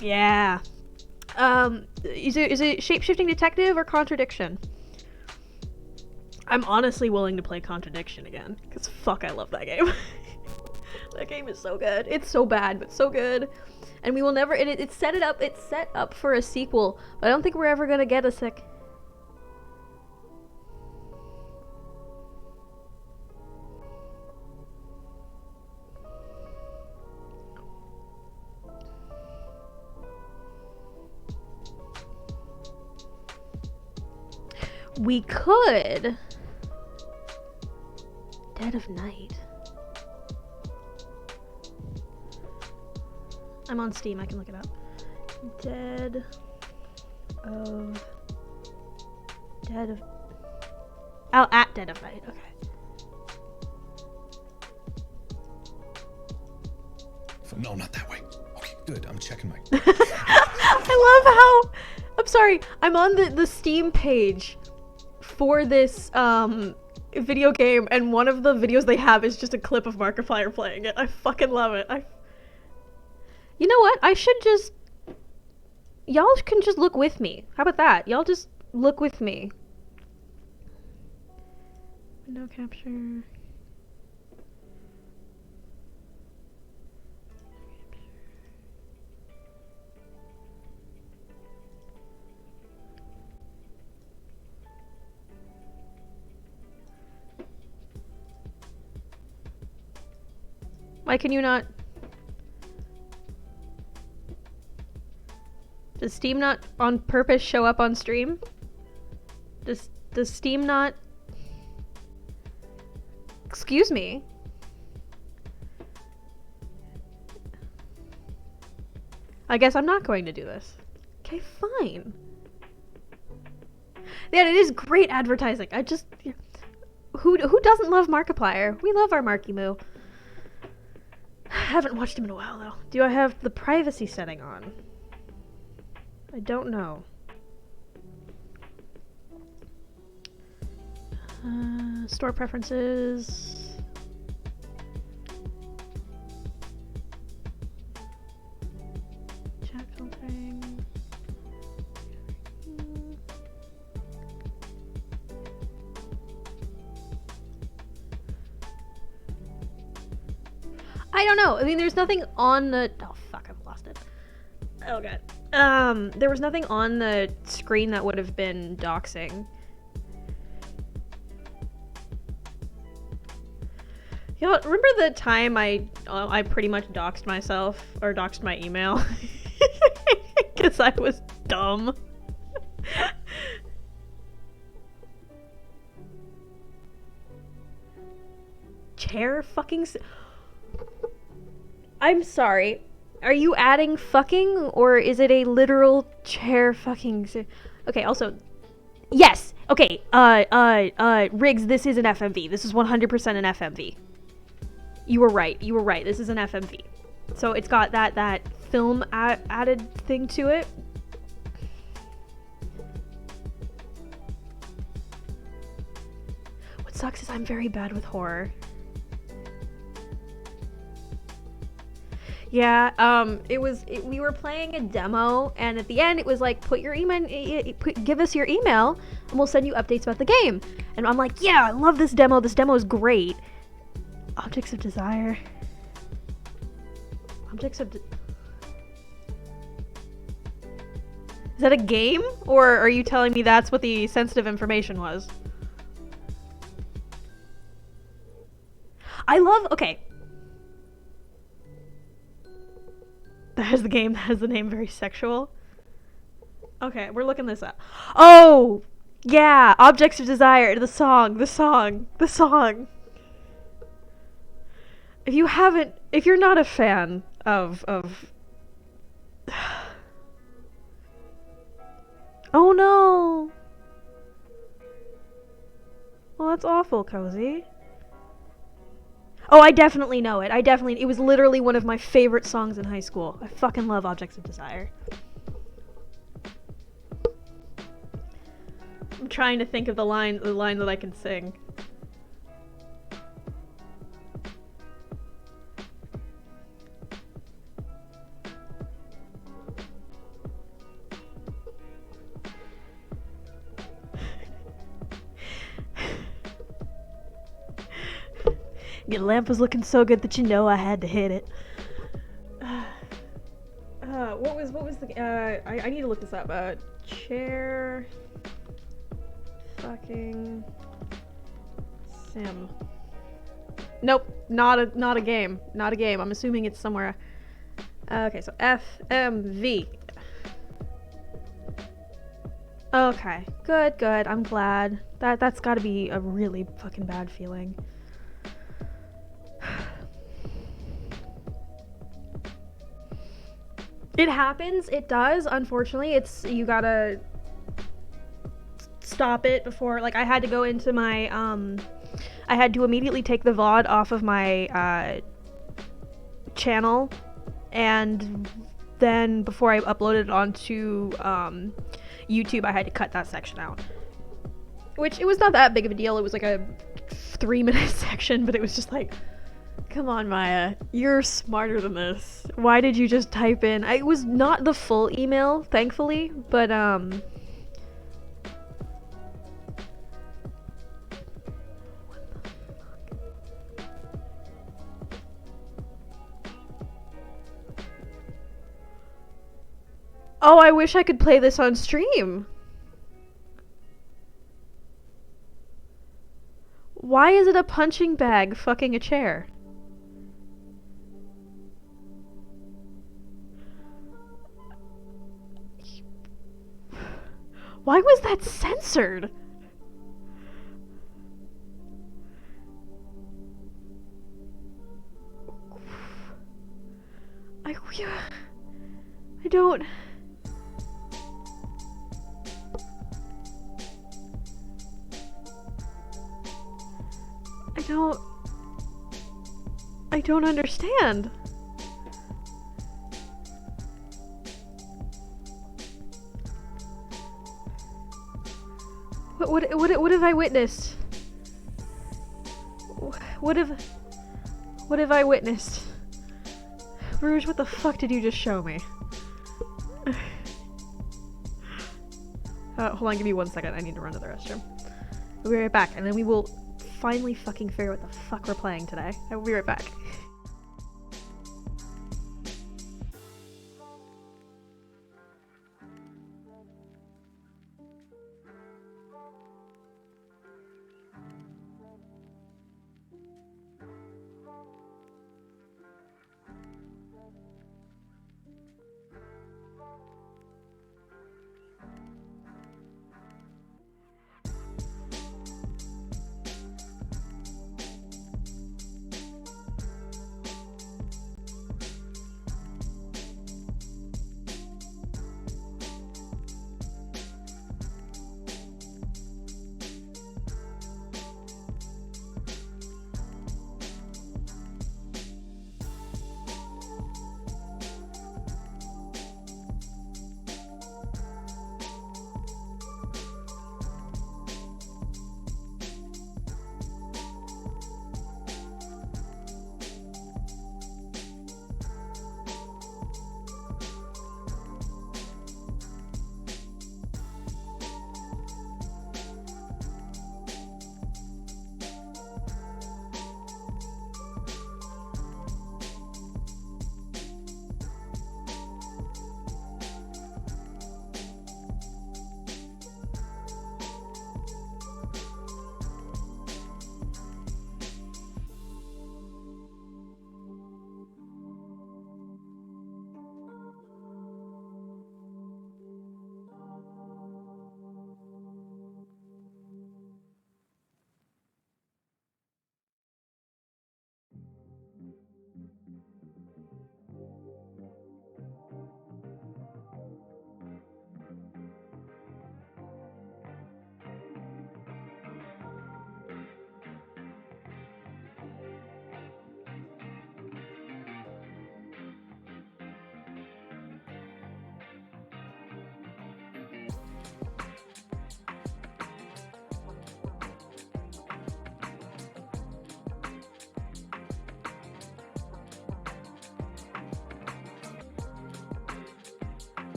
Yeah. Is it Shape-Shifting Detective or Contradiction? I'm honestly willing to play Contradiction again, because fuck, I love that game. That game is so good. It's so bad, but so good. And we will never, it's set up for a sequel, but I don't think we're ever gonna get a sec. We could. Dead of Night. I'm on Steam, I can look it up. Dead of... Oh, at Dead of Night, okay. No, not that way. Okay, good, I'm checking my... I love how... I'm sorry, I'm on the Steam page for this, video game, and one of the videos they have is just a clip of Markiplier playing it. I fucking love it. You know what? I should just... Y'all can just look with me. How about that? Y'all just look with me. Window capture... Why can you not... Does Steam not on purpose show up on stream? Does Steam not... Excuse me? I guess I'm not going to do this. Okay, fine. Yeah, it is great advertising. I just... Who doesn't love Markiplier? We love our Marky Moo. I haven't watched him in a while, though. Do I have the privacy setting on? I don't know. Store preferences. Chat filtering. I don't know. I mean, there's nothing on the... Oh, fuck, I've lost it. Oh, God. There was nothing on the screen that would have been doxing. You know, remember the time I pretty much doxed myself, or doxed my email? Because I was dumb. Chair fucking... I'm sorry. Are you adding fucking, or is it a literal chair fucking... Okay, also... Yes! Okay, Riggs, this is an FMV. This is 100% an FMV. You were right. You were right. This is an FMV. So it's got that film added thing to it. What sucks is I'm very bad with horror. Yeah, we were playing a demo, and at the end it was like, put your email, give us your email, and we'll send you updates about the game. And I'm like, yeah, I love this demo is great. Objects of Desire. Is that a game? Or are you telling me that's what the sensitive information was? Okay. That is the game, that is the name, very sexual. Okay, we're looking this up. Oh! Yeah, Objects of Desire, the song. If you're not a fan of oh no! Well, that's awful, Cozy. Oh, I definitely know it. It was literally one of my favorite songs in high school. I fucking love Objects of Desire. I'm trying to think of the line that I can sing. Your lamp was looking so good that you know I had to hit it. What was the I need to look this up. Chair fucking sim. Nope, not a game. Not a game. I'm assuming it's somewhere. Okay, so FMV. Okay, good. I'm glad. That's got to be a really fucking bad feeling. It happens. It does. Unfortunately, you gotta stop it before. Like, I had to go into my I had to immediately take the VOD off of my channel, and then before I uploaded it onto YouTube, I had to cut that section out. Which, it was not that big of a deal. It was like a 3-minute section, but it was just like, come on, Maya, you're smarter than this. Why did you just type in? It was not the full email, thankfully, but oh, I wish I could play this on stream. Why is it a punching bag fucking a chair? Why was that censored? I don't... I don't understand. What have I witnessed? What have I witnessed? Rouge, what the fuck did you just show me? Hold on, give me 1 second. I need to run to the restroom. We'll be right back, and then we will finally fucking figure out what the fuck we're playing today. I will be right back.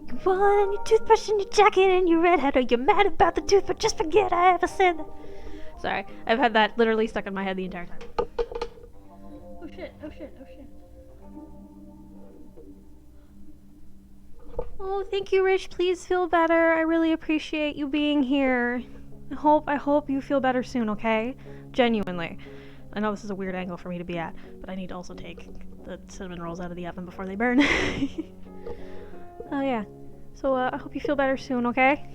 You want your toothbrush in your jacket and your red hat, or you're mad about the tooth, but just forget I ever said that. Sorry, I've had that literally stuck in my head the entire time. Oh shit, oh shit, oh shit. Oh, thank you, Rich. Please feel better. I really appreciate you being here. I hope you feel better soon, okay? Genuinely. I know this is a weird angle for me to be at, but I need to also take the cinnamon rolls out of the oven before they burn. Oh yeah. So I hope you feel better soon, okay?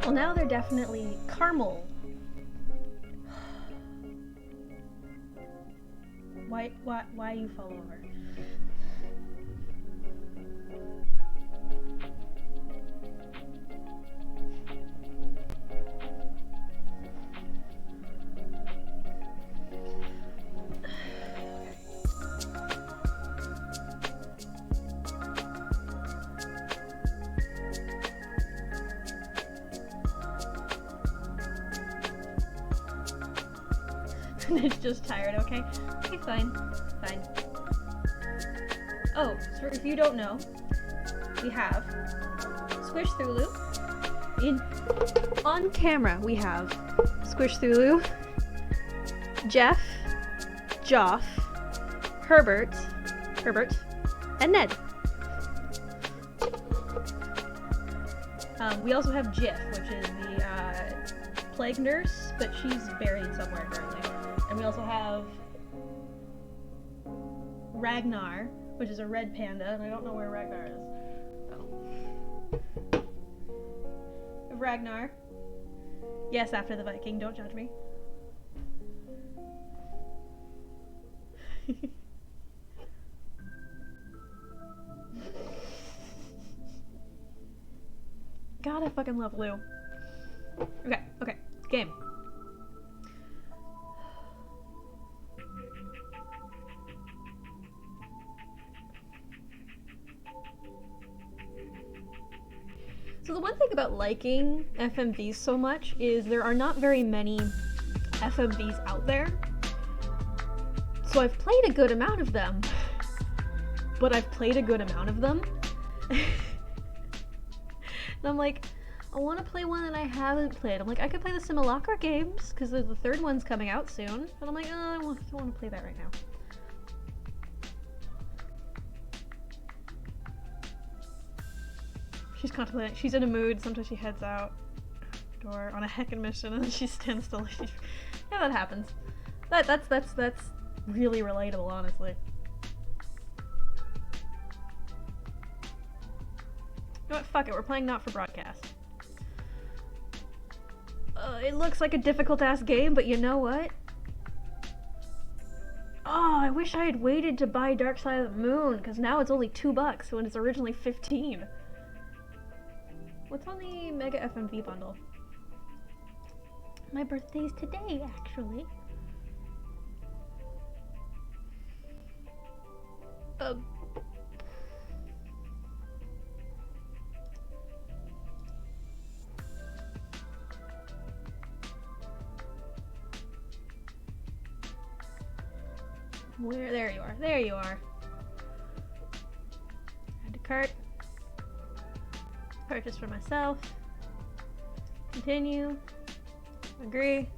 Well, now they're definitely caramel. Why you fall over? It's just tired, okay? Okay, fine. Fine. Oh, so if you don't know, we have Squish Thulu. On camera, we have Squish Thulu, Jeff, Joff, Herbert, and Ned. We also have Jiff, which is the plague nurse, but she's buried somewhere currently. And we also have Ragnar, which is a red panda, and I don't know where Ragnar is. Oh. Ragnar. Yes, after the Viking, don't judge me. God, I fucking love Lou. Okay, game. So the one thing about liking FMVs so much is there are not very many FMVs out there. So I've played a good amount of them, but I've played a good amount of them. And I'm like, I want to play one that I haven't played. I'm like, I could play the Simulacra games, because the third one's coming out soon. But I'm like, oh, I don't want to play that right now. She's contemplating. She's in a mood. Sometimes she heads out door on a heckin' mission, and then she stands still. Yeah, that happens. That's really relatable, honestly. You know what? Fuck it. We're playing not for broadcast. It looks like a difficult-ass game, but you know what? Oh, I wish I had waited to buy Dark Side of the Moon, because now it's only $2 when it's originally $15. What's on the Mega FMV bundle? My birthday's today, actually. Where? There you are. There you are. Add to cart. Purchase for myself. Continue. Agree.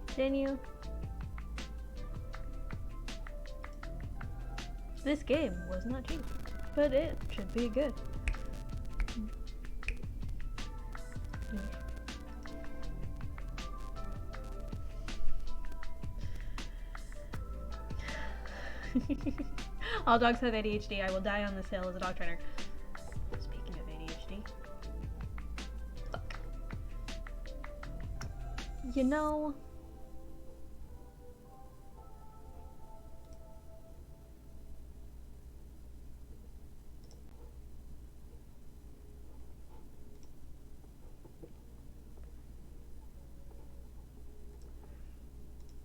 Continue. This game was not cheap, but it should be good. All dogs have ADHD. I will die on this hill as a dog trainer. Speaking of ADHD. Fuck. You know...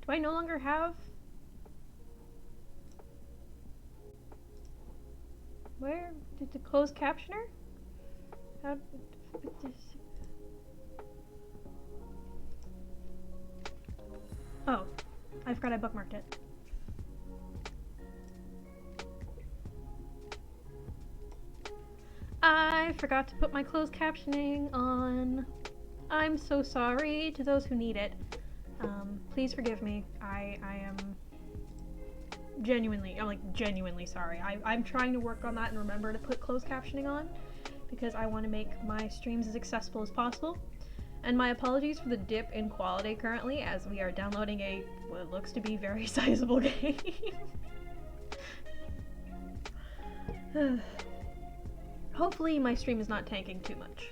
Do I no longer have... Where? Did the closed captioner? How... Oh. I forgot I bookmarked it. I forgot to put my closed captioning on. I'm so sorry to those who need it. Please forgive me. I am genuinely sorry. I'm trying to work on that and remember to put closed captioning on because I want to make my streams as accessible as possible. And my apologies for the dip in quality currently as we are downloading what looks to be very sizable game. Hopefully my stream is not tanking too much.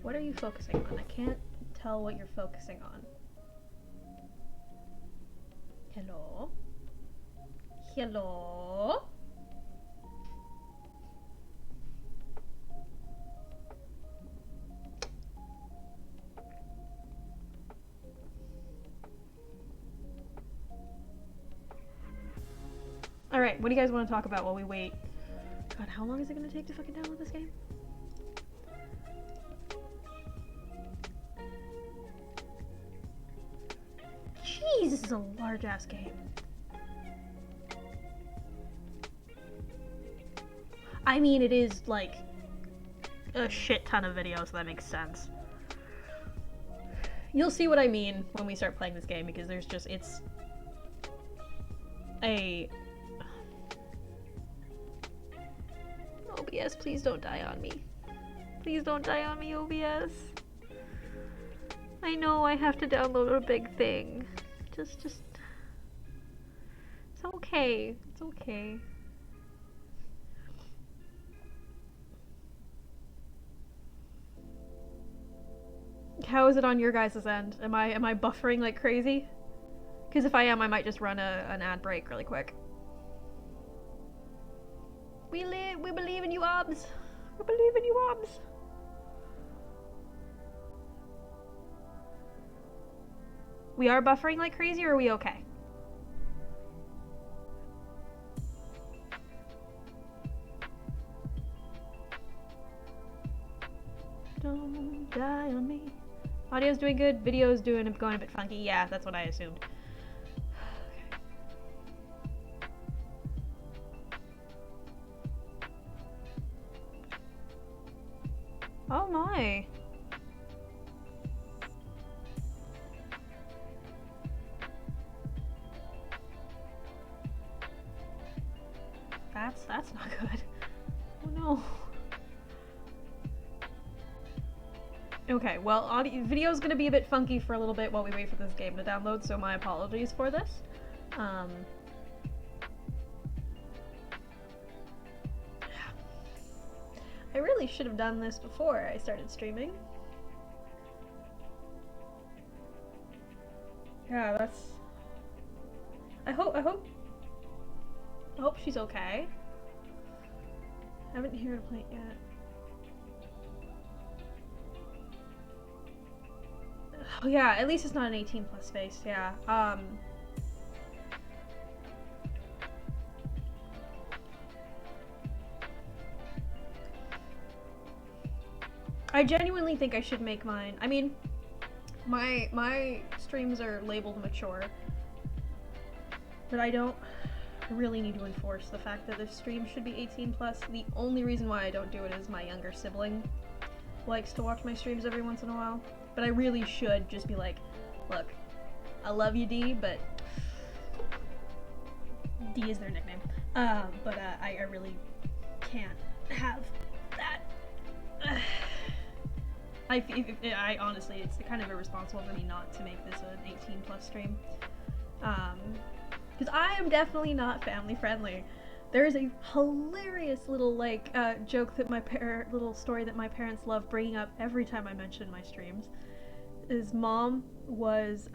What are you focusing on? I can't tell what you're focusing on. Hello? Hello? Alright, what do you guys want to talk about while we wait? God, how long is it going to take to fucking download this game? Jeez, this is a large-ass game. I mean, it is, like, a shit ton of videos, so that makes sense. You'll see what I mean when we start playing this game, because there's just, it's a... OBS, please don't die on me. Please don't die on me, OBS. I know I have to download a big thing. Just... It's okay. It's okay. How is it on your guys' end? Am I buffering like crazy? Because if I am, I might just run an ad break really quick. We believe in you, Obs. We believe in you, Obs. We are buffering like crazy, or are we okay? Don't die on me. Audio's doing good, video's going a bit funky. Yeah, that's what I assumed. Oh my. That's not good. Oh no. Okay, well, video's gonna be a bit funky for a little bit while we wait for this game to download, so my apologies for this. I really should have done this before I started streaming. Yeah, that's... I hope she's okay. I haven't heard her play it yet. Oh yeah, at least it's not an 18+ space, yeah. I genuinely think I should make mine. I mean, my streams are labeled mature, but I don't really need to enforce the fact that the stream should be 18+. The only reason why I don't do it is my younger sibling likes to watch my streams every once in a while. But I really should just be like, look, I love you, D, but D is their nickname. But I really can't have that. I honestly, it's kind of irresponsible for me not to make this an 18+ stream. Because I am definitely not family friendly. There is a hilarious little like joke that little story that my parents love bringing up every time I mention my streams. His mom was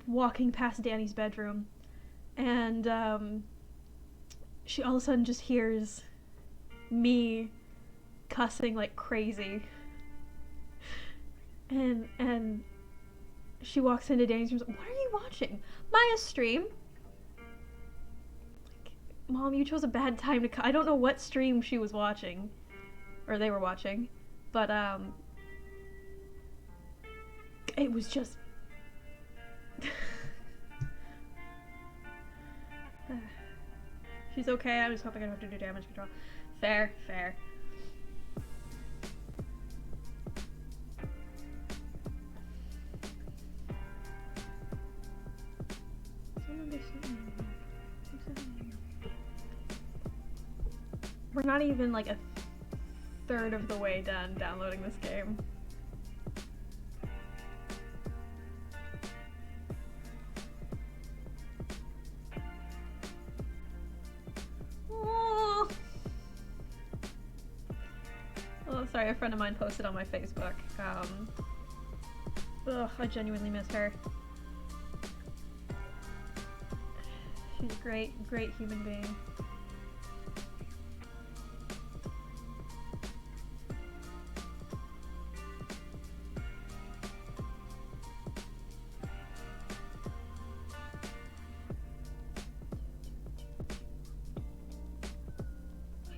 walking past Danny's bedroom, and she all of a sudden just hears me cussing like crazy, and she walks into Danny's room. What are you watching? Maya's stream. Like, Mom, you chose a bad time to. I don't know what stream she was watching, or they were watching, but it was just. She's okay. I'm just hoping I don't have to do damage control. Fair, fair. We're not even like a third of the way done downloading this game. Oh, sorry, a friend of mine posted on my Facebook. I genuinely miss her. She's a great, great human being.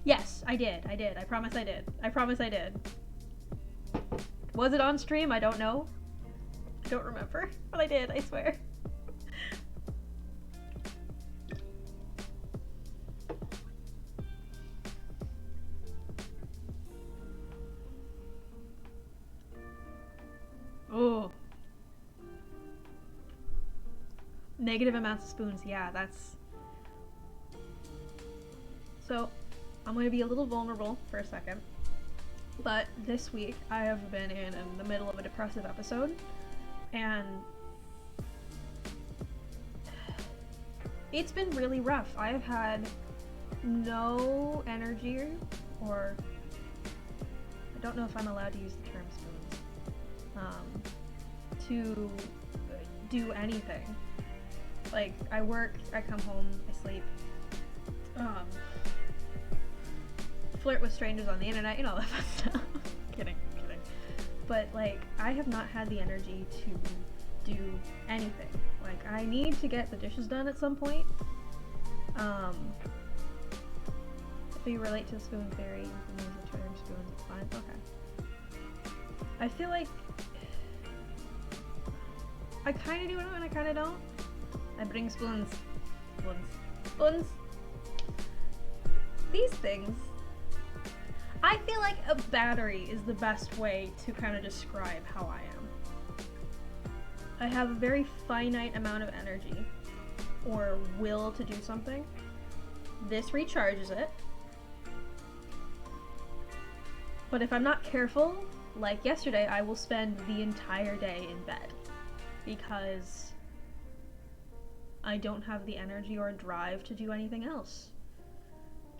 Yes, I did. I promise I did. I promise I did. Was it on stream? I don't know. I don't remember. But I did, I swear. Oh. Negative amounts of spoons. Yeah, that's... So, I'm going to be a little vulnerable for a second. But this week, I have been in the middle of a depressive episode. And... it's been really rough. I have had no energy, or... I don't know if I'm allowed to use the term spoons. To do anything. Like, I work, I come home, I sleep. Flirt with strangers on the internet, you know, all that fun stuff. Kidding. But, like, I have not had the energy to do anything. Like, I need to get the dishes done at some point. If you relate to the spoon theory, you can use the term spoons, it's fine. Okay. I feel like I kind of do it and I kind of don't. I bring spoons. Spoons. These things. I feel like a battery is the best way to kind of describe how I am. I have a very finite amount of energy or will to do something. This recharges it. But if I'm not careful, like yesterday, I will spend the entire day in bed because I don't have the energy or drive to do anything else.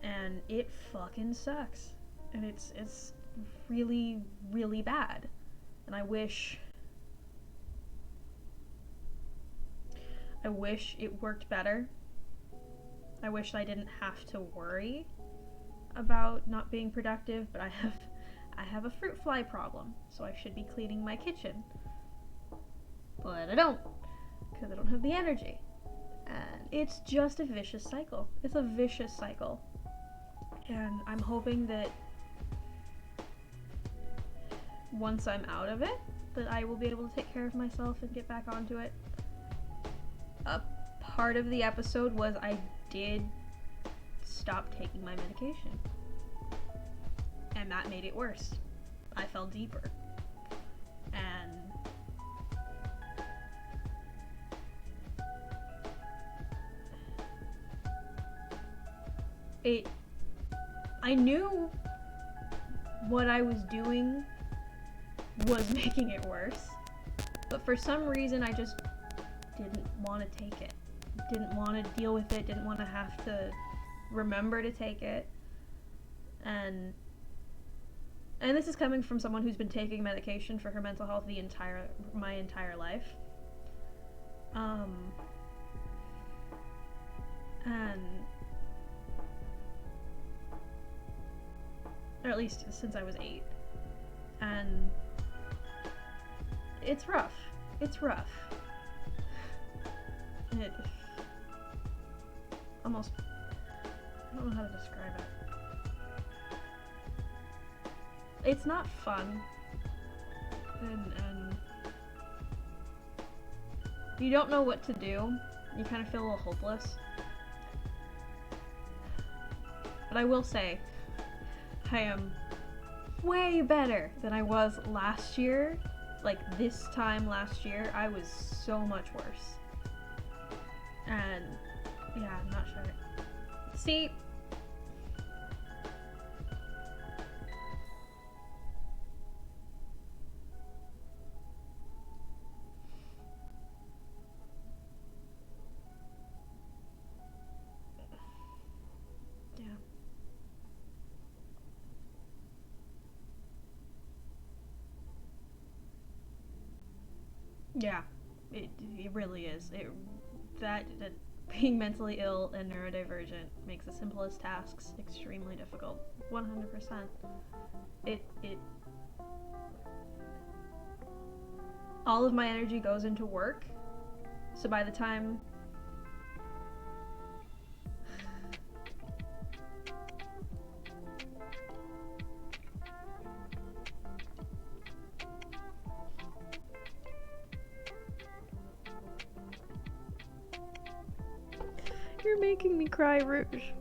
And it fucking sucks. And it's really, really bad. And I wish it worked better. I wish I didn't have to worry about not being productive, but I have a fruit fly problem, so I should be cleaning my kitchen. But I don't, because I don't have the energy. And it's just a vicious cycle. It's a vicious cycle. And I'm hoping that once I'm out of it, that I will be able to take care of myself and get back onto it. A part of the episode was I did stop taking my medication. And that made it worse. I fell deeper. And I knew what I was doing was making it worse, But for some reason, I just didn't want to take it. Didn't want to deal with it. Didn't want to have to remember to take it. And this is coming from someone who's been taking medication for her mental health my entire life. Or at least since I was 8. And it's rough. It's rough. It almost, I don't know how to describe it. It's not fun, and you don't know what to do. You kind of feel a little hopeless. But I will say, I am way better than I was last year. Like, this time last year, I was so much worse. And, yeah, I'm not sure. See, yeah, it really is. That being mentally ill and neurodivergent makes the simplest tasks extremely difficult. 100%. All of my energy goes into work, so by the time you're making me cry, Rouge.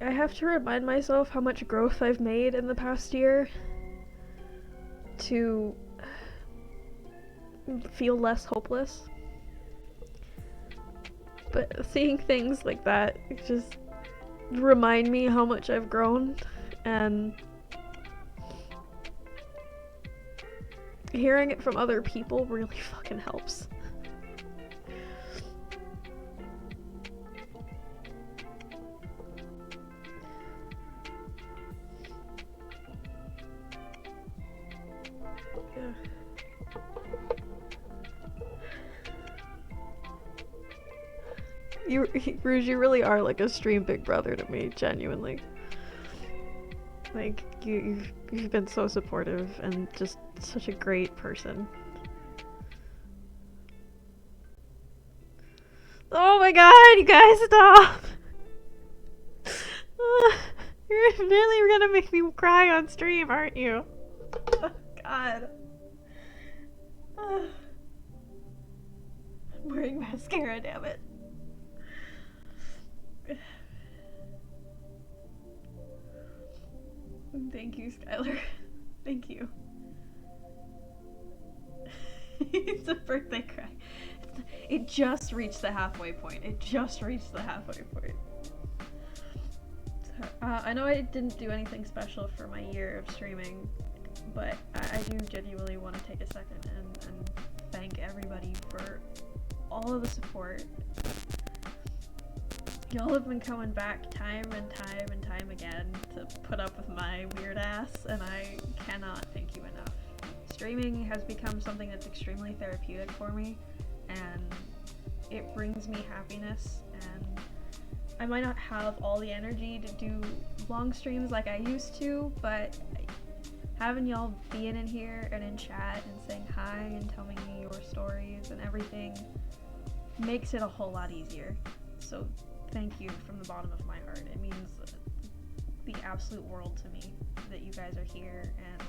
I have to remind myself how much growth I've made in the past year to feel less hopeless. But seeing things like that just remind me how much I've grown, and hearing it from other people really fucking helps. Rouge, you really are like a stream big brother to me, genuinely. Like, you've been so supportive and just such a great person. Oh my god, you guys, stop! You're really gonna make me cry on stream, aren't you? Oh god. I'm wearing mascara, damn it. Thank you, Skylar. Thank you. It's a birthday cry. It just reached the halfway point. It just reached the halfway point. So, I know I didn't do anything special for my year of streaming, but I do genuinely want to take a second and thank everybody for all of the support. Y'all have been coming back time and time and time again to put up with my weird ass, and I cannot thank you enough. Streaming has become something that's extremely therapeutic for me, and it brings me happiness, and I might not have all the energy to do long streams like I used to, but having y'all being in here and in chat and saying hi and telling me your stories and everything makes it a whole lot easier. So thank you from the bottom of my heart. the absolute world to me that you guys are here, and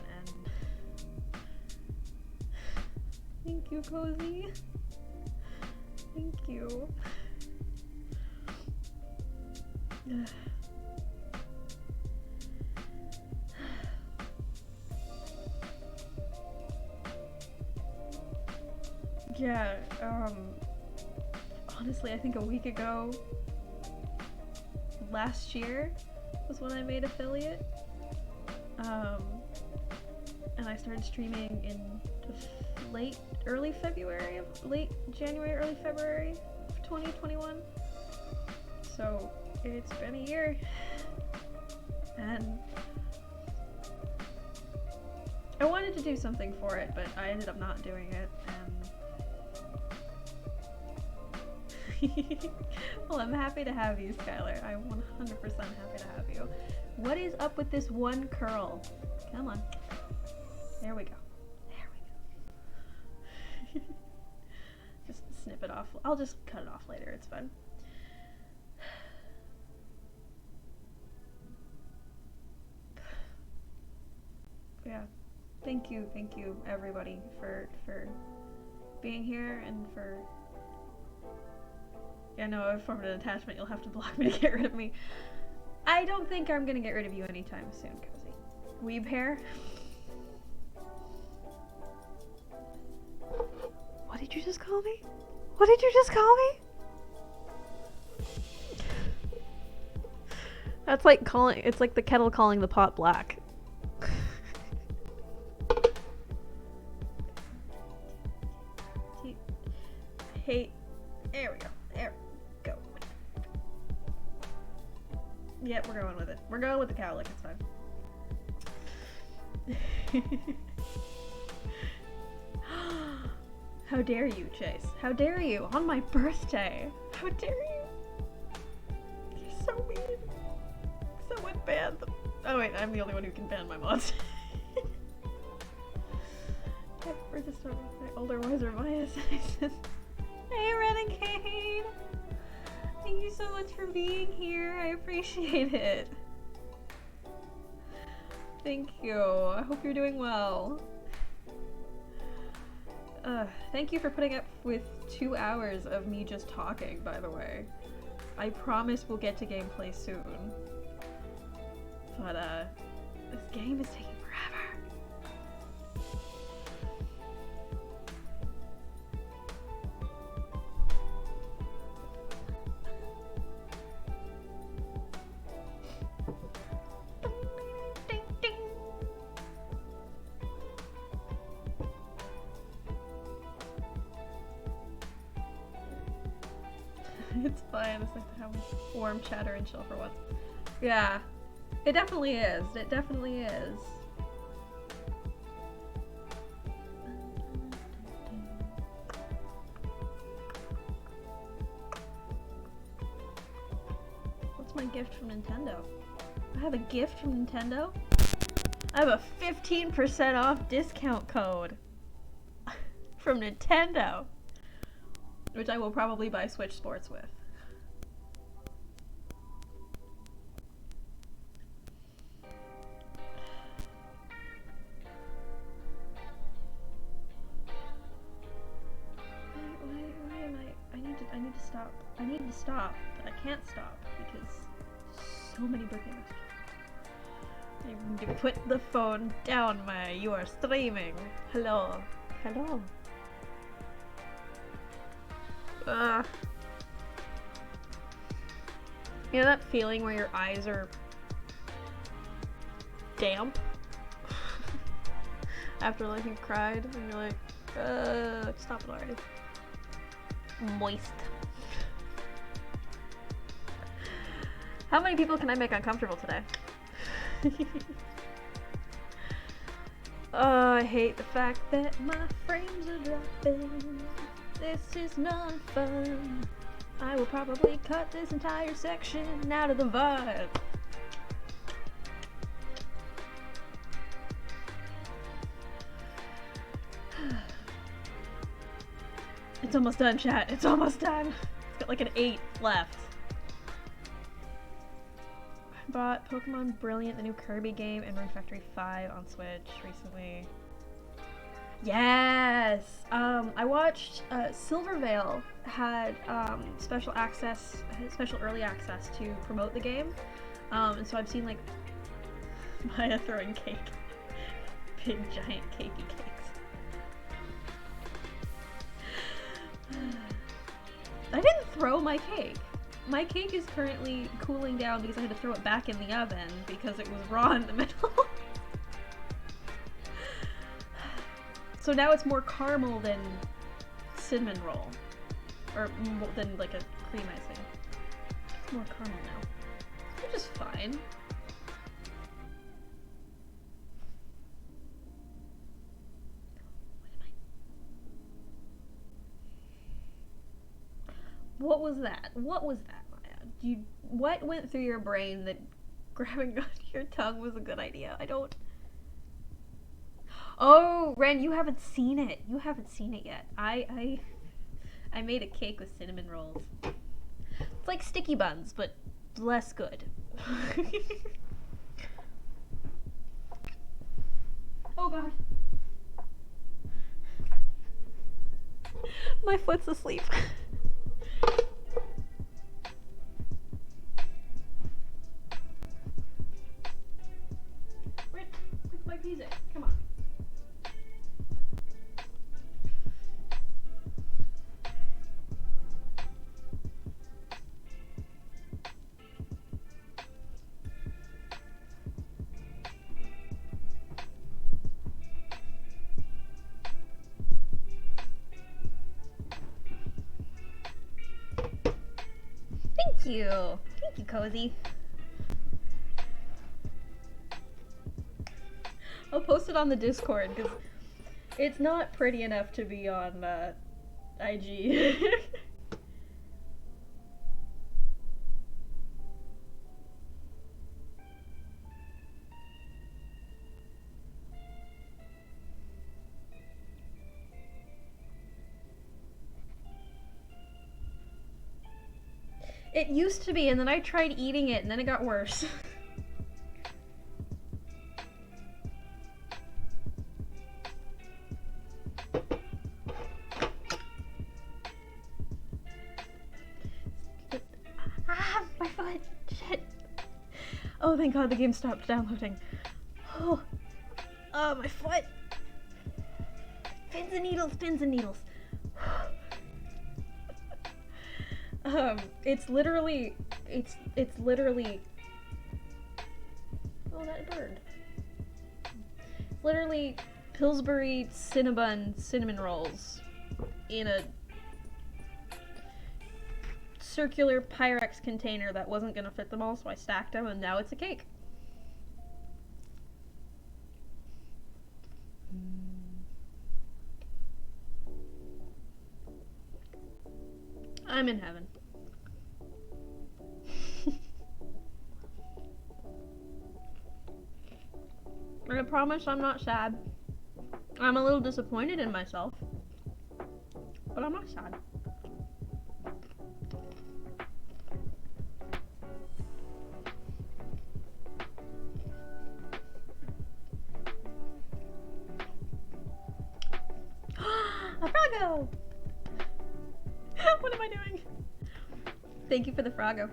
thank you, Cozy. Thank you. Yeah, honestly, I think a week ago, last year, was when I made affiliate. And I started streaming in late January, early February of 2021. So it's been a year, and I wanted to do something for it, but I ended up not doing it, and well, I'm happy to have you, Skylar. I'm 100% happy to have you. What is up with this one curl? Come on. There we go. There we go. Just snip it off. I'll just cut it off later. It's fine. Yeah. Thank you everybody for being here and for... Yeah, no, I've formed an attachment. You'll have to block me to get rid of me. I don't think I'm gonna get rid of you anytime soon, Cozy. Weeb hair. What did you just call me? What did you just call me? That's like calling, it's like the kettle calling the pot black. Hey, there we go. There we go. Yep, we're going with it. We're going with the cowlick, it's fine. How dare you, Chase? How dare you? On my birthday! How dare you? You're so mean. Someone banned them. Oh wait, I'm the only one who can ban my mods. We're just talking about my older, wiser bias. Hey, Renegade! Thank you so much for being here. I appreciate it. Thank you. I hope you're doing well. Thank you for putting up with 2 hours of me just talking, by the way. I promise we'll get to gameplay soon. But, this game is taking forever. It's fine. It's like to have warm chatter and chill for once. Yeah, it definitely is. It definitely is. What's my gift from Nintendo? I have a gift from Nintendo? I have a 15% off discount code from Nintendo, which I will probably buy Switch Sports with. Why am I need to stop. I need to stop, but I can't stop because so many birthday messages. I need to put the phone down, you are streaming. Hello. Hello. You know that feeling where your eyes are damp after like you've cried and you're like, stop it already. Moist. How many people can I make uncomfortable today? Oh, I hate the fact that my frames are dropping. This is not fun. I will probably cut this entire section out of the VOD. It's almost done, chat. It's almost done. It's got like an 8 left. Bought Pokemon Brilliant, the new Kirby game, and Rune Factory 5 on Switch recently. Yes! I watched Silvervale had special early access to promote the game. And so I've seen like Maya throwing cake. Big giant cakey cakes. I didn't throw my cake. My cake is currently cooling down because I had to throw it back in the oven because it was raw in the middle. So now it's more caramel than cinnamon roll. Or than like a cream icing. It's more caramel now. Which is fine. What was that? What was that, Maya? What went through your brain that grabbing onto your tongue was a good idea? I don't... Oh, Ren, you haven't seen it. You haven't seen it yet. I made a cake with cinnamon rolls. It's like sticky buns, but less good. Oh god. My foot's asleep. Where's my pizza? Come on. Thank you, Cozy. I'll post it on the Discord because it's not pretty enough to be on IG. It used to be, and then I tried eating it, and then it got worse. Ah, my foot! Shit! Oh, thank God the game stopped downloading. Oh, my foot! Pins and needles, pins and needles. It's literally, oh, that burned. It's literally Pillsbury cinnamon rolls in a circular Pyrex container that wasn't gonna fit them all, so I stacked them, and now it's a cake. I'm in heaven. I promise I'm not sad. I'm a little disappointed in myself, but I'm not sad. A Froggo! What am I doing? Thank you for the Froggo.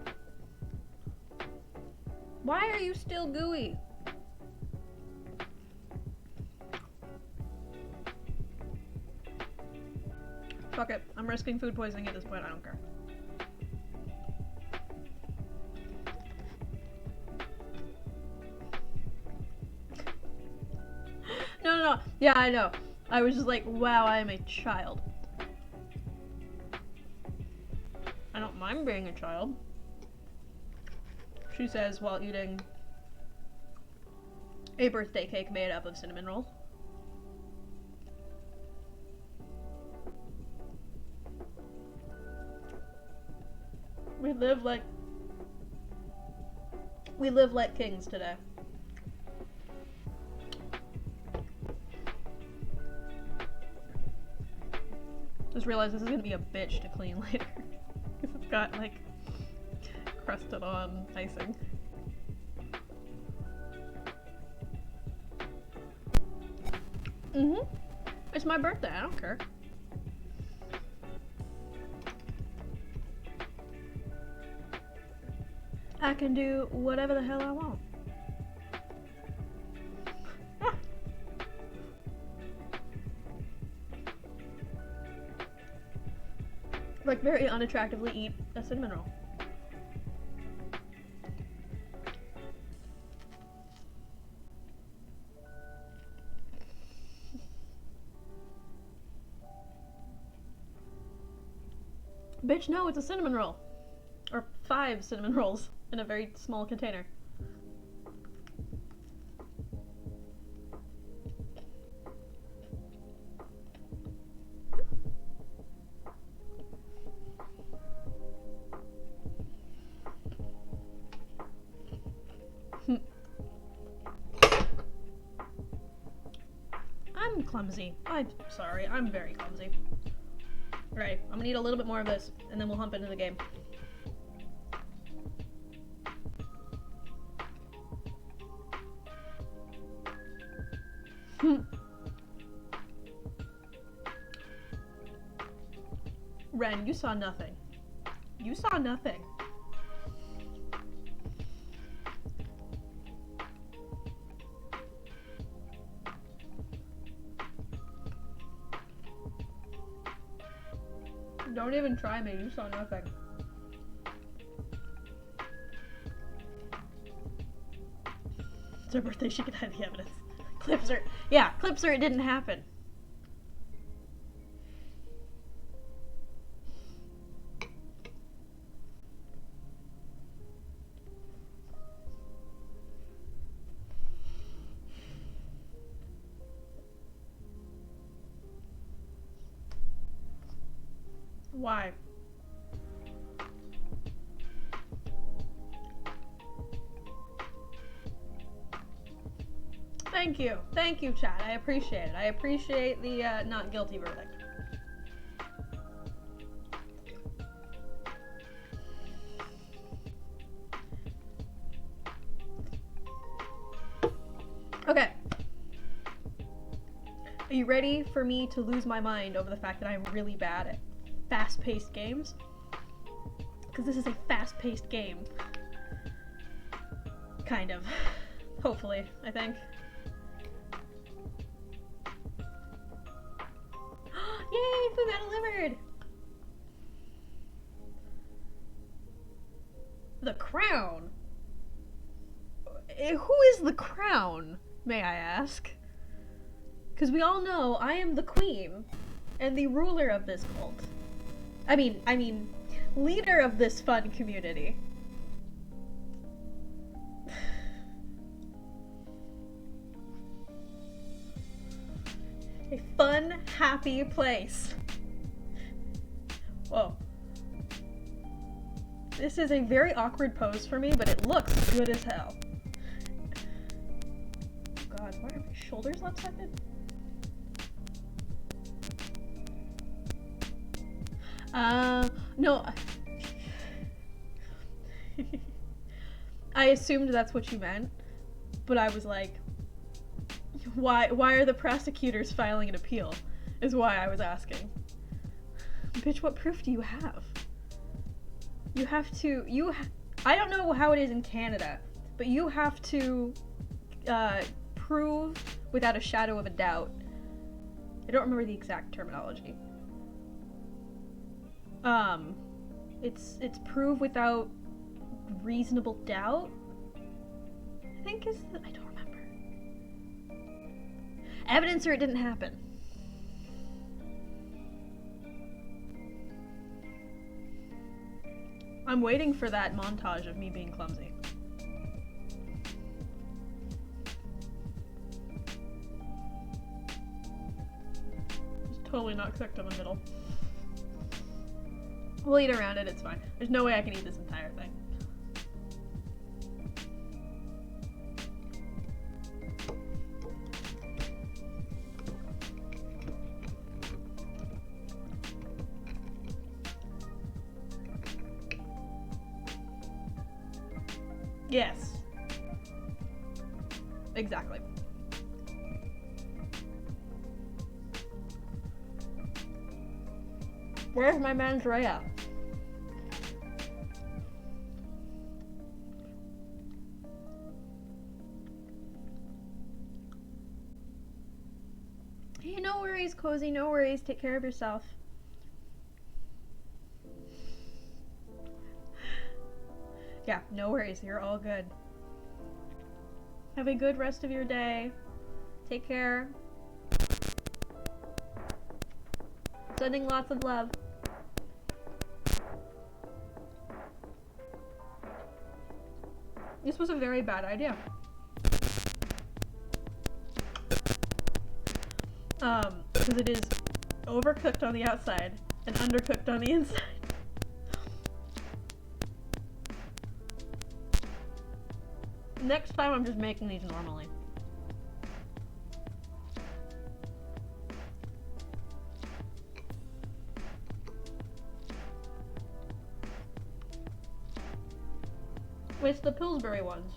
Why are you still gooey? Fuck it. I'm risking food poisoning at this point. I don't care. No. Yeah, I know. I was just like, wow, I am a child. I don't mind being a child. She says while eating a birthday cake made up of cinnamon rolls. We live like kings today. Just realized this is gonna be a bitch to clean later. Because it's got like crusted on icing. Mm-hmm. It's my birthday, I don't care. I can do whatever the hell I want. Like, very unattractively eat a cinnamon roll. Bitch, no, it's a cinnamon roll. Or 5 cinnamon rolls in a very small container. I'm clumsy. I'm sorry, I'm very clumsy. Right, I'm gonna eat a little bit more of this, and then we'll hump into the game. Ren, you saw nothing. You saw nothing. Don't even try me, you saw nothing. It's her birthday, she can hide the evidence. Clips her. Yeah, clips her, it didn't happen. Why? Thank you, chat. I appreciate it. I appreciate the not guilty verdict. Okay. Are you ready for me to lose my mind over the fact that I'm really bad at fast-paced games? Because this is a fast-paced game. Kind of. Hopefully, I think. Yay, food got delivered! The crown? Who is the crown, may I ask? Because we all know I am the queen and the ruler of this cult. I mean, leader of this fun community. A fun, happy place. Whoa. This is a very awkward pose for me, but it looks good as hell. Oh God, why are my shoulders lopsided? No. I assumed that's what you meant, but I was like, why are the prosecutors filing an appeal? Is why I was asking. Bitch, what proof do you have? You have to, I don't know how it is in Canada, but you have to prove without a shadow of a doubt. I don't remember the exact terminology. It's prove without reasonable doubt, I think is I don't remember. Evidence or it didn't happen. I'm waiting for that montage of me being clumsy. It's totally not cooked in the middle. We'll eat around it, it's fine. There's no way I can eat this entire thing. Yes. Exactly. Where's my man Dre at? Hey, no worries, Cozy, no worries. Take care of yourself. Yeah, no worries. You're all good. Have a good rest of your day. Take care. Sending lots of love. This was a very bad idea. Because it is overcooked on the outside and undercooked on the inside. Next time I'm just making these normally. It's the Pillsbury ones.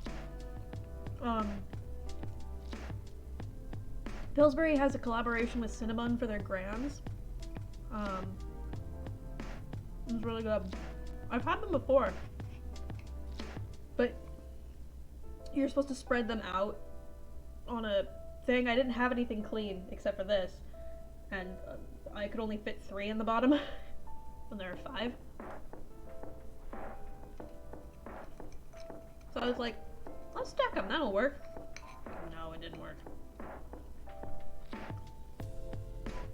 Pillsbury has a collaboration with Cinnabon for their Grands. It's really good. I've had them before, but you're supposed to spread them out on a thing. I didn't have anything clean except for this, and I could only fit 3 in the bottom when there are 5. So I was like, let's stack them, that'll work. No, it didn't work.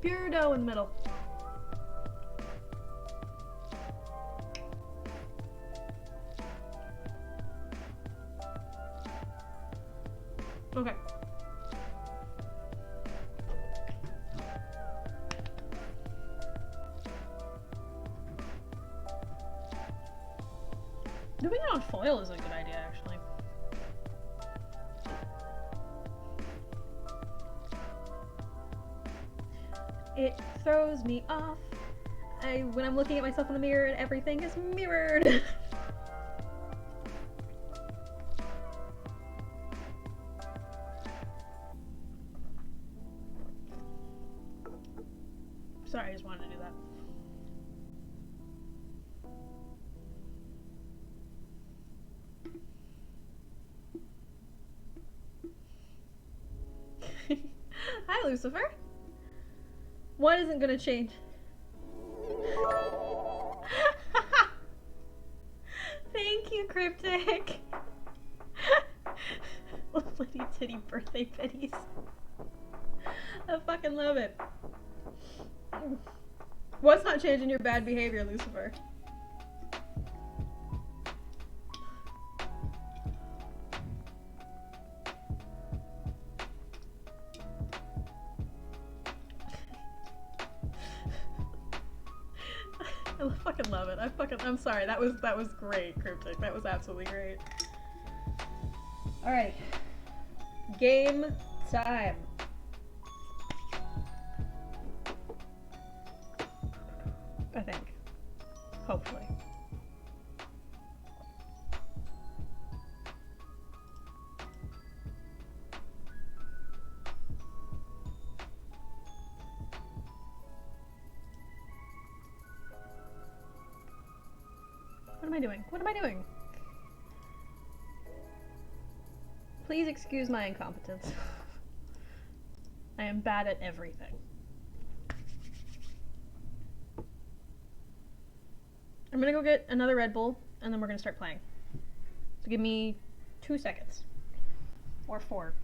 Pure dough in the middle. Okay. Doing it on foil is a good idea, actually. It throws me off. When I'm looking at myself in the mirror and everything is mirrored. Sorry, I just wanted to do that. Hi, Lucifer. What isn't gonna change? Thank you, Cryptic. Litty titty birthday pennies. I fucking love it. What's not changing your bad behavior, Lucifer? I fucking love it. I'm sorry. That was great, Cryptic. That was absolutely great. All right. Game time. I think. Hopefully. What am I doing? What am I doing? Please excuse my incompetence. I am bad at everything. I'm gonna go get another Red Bull, and then we're gonna start playing. So give me 2 seconds. Or 4.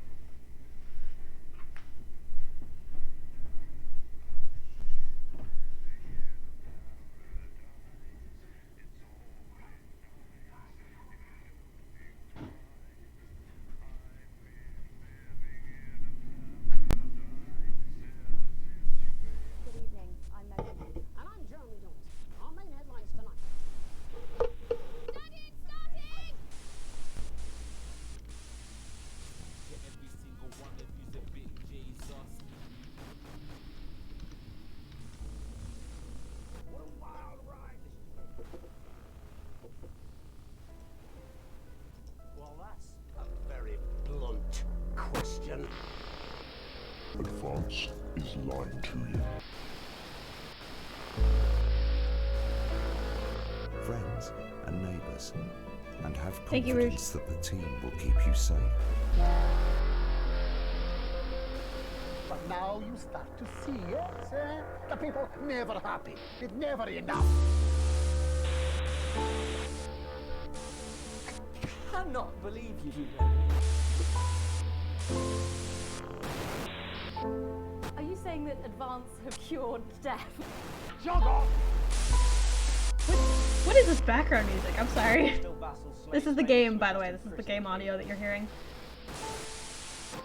Advance is lying to you. neighbors and have Thank you, Rouge. confidence that the team will keep you safe. But now you start to see, yes, the people never happy. It's never enough. I cannot believe you do that. Are you saying that Advance have cured death? Jog off! What is this background music? I'm sorry. Still vassal slaves This is the slaves game, who by are the way. just This is the game audio that you're hearing.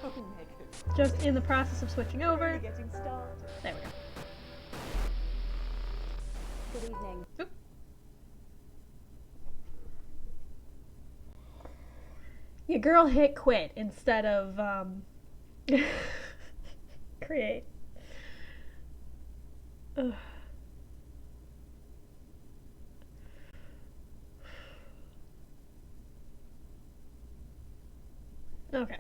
Oh my goodness. Just in the process of switching over. Really getting started. There we go. Good evening. Oop. Your girl hit quit instead of create. Ugh. Okay.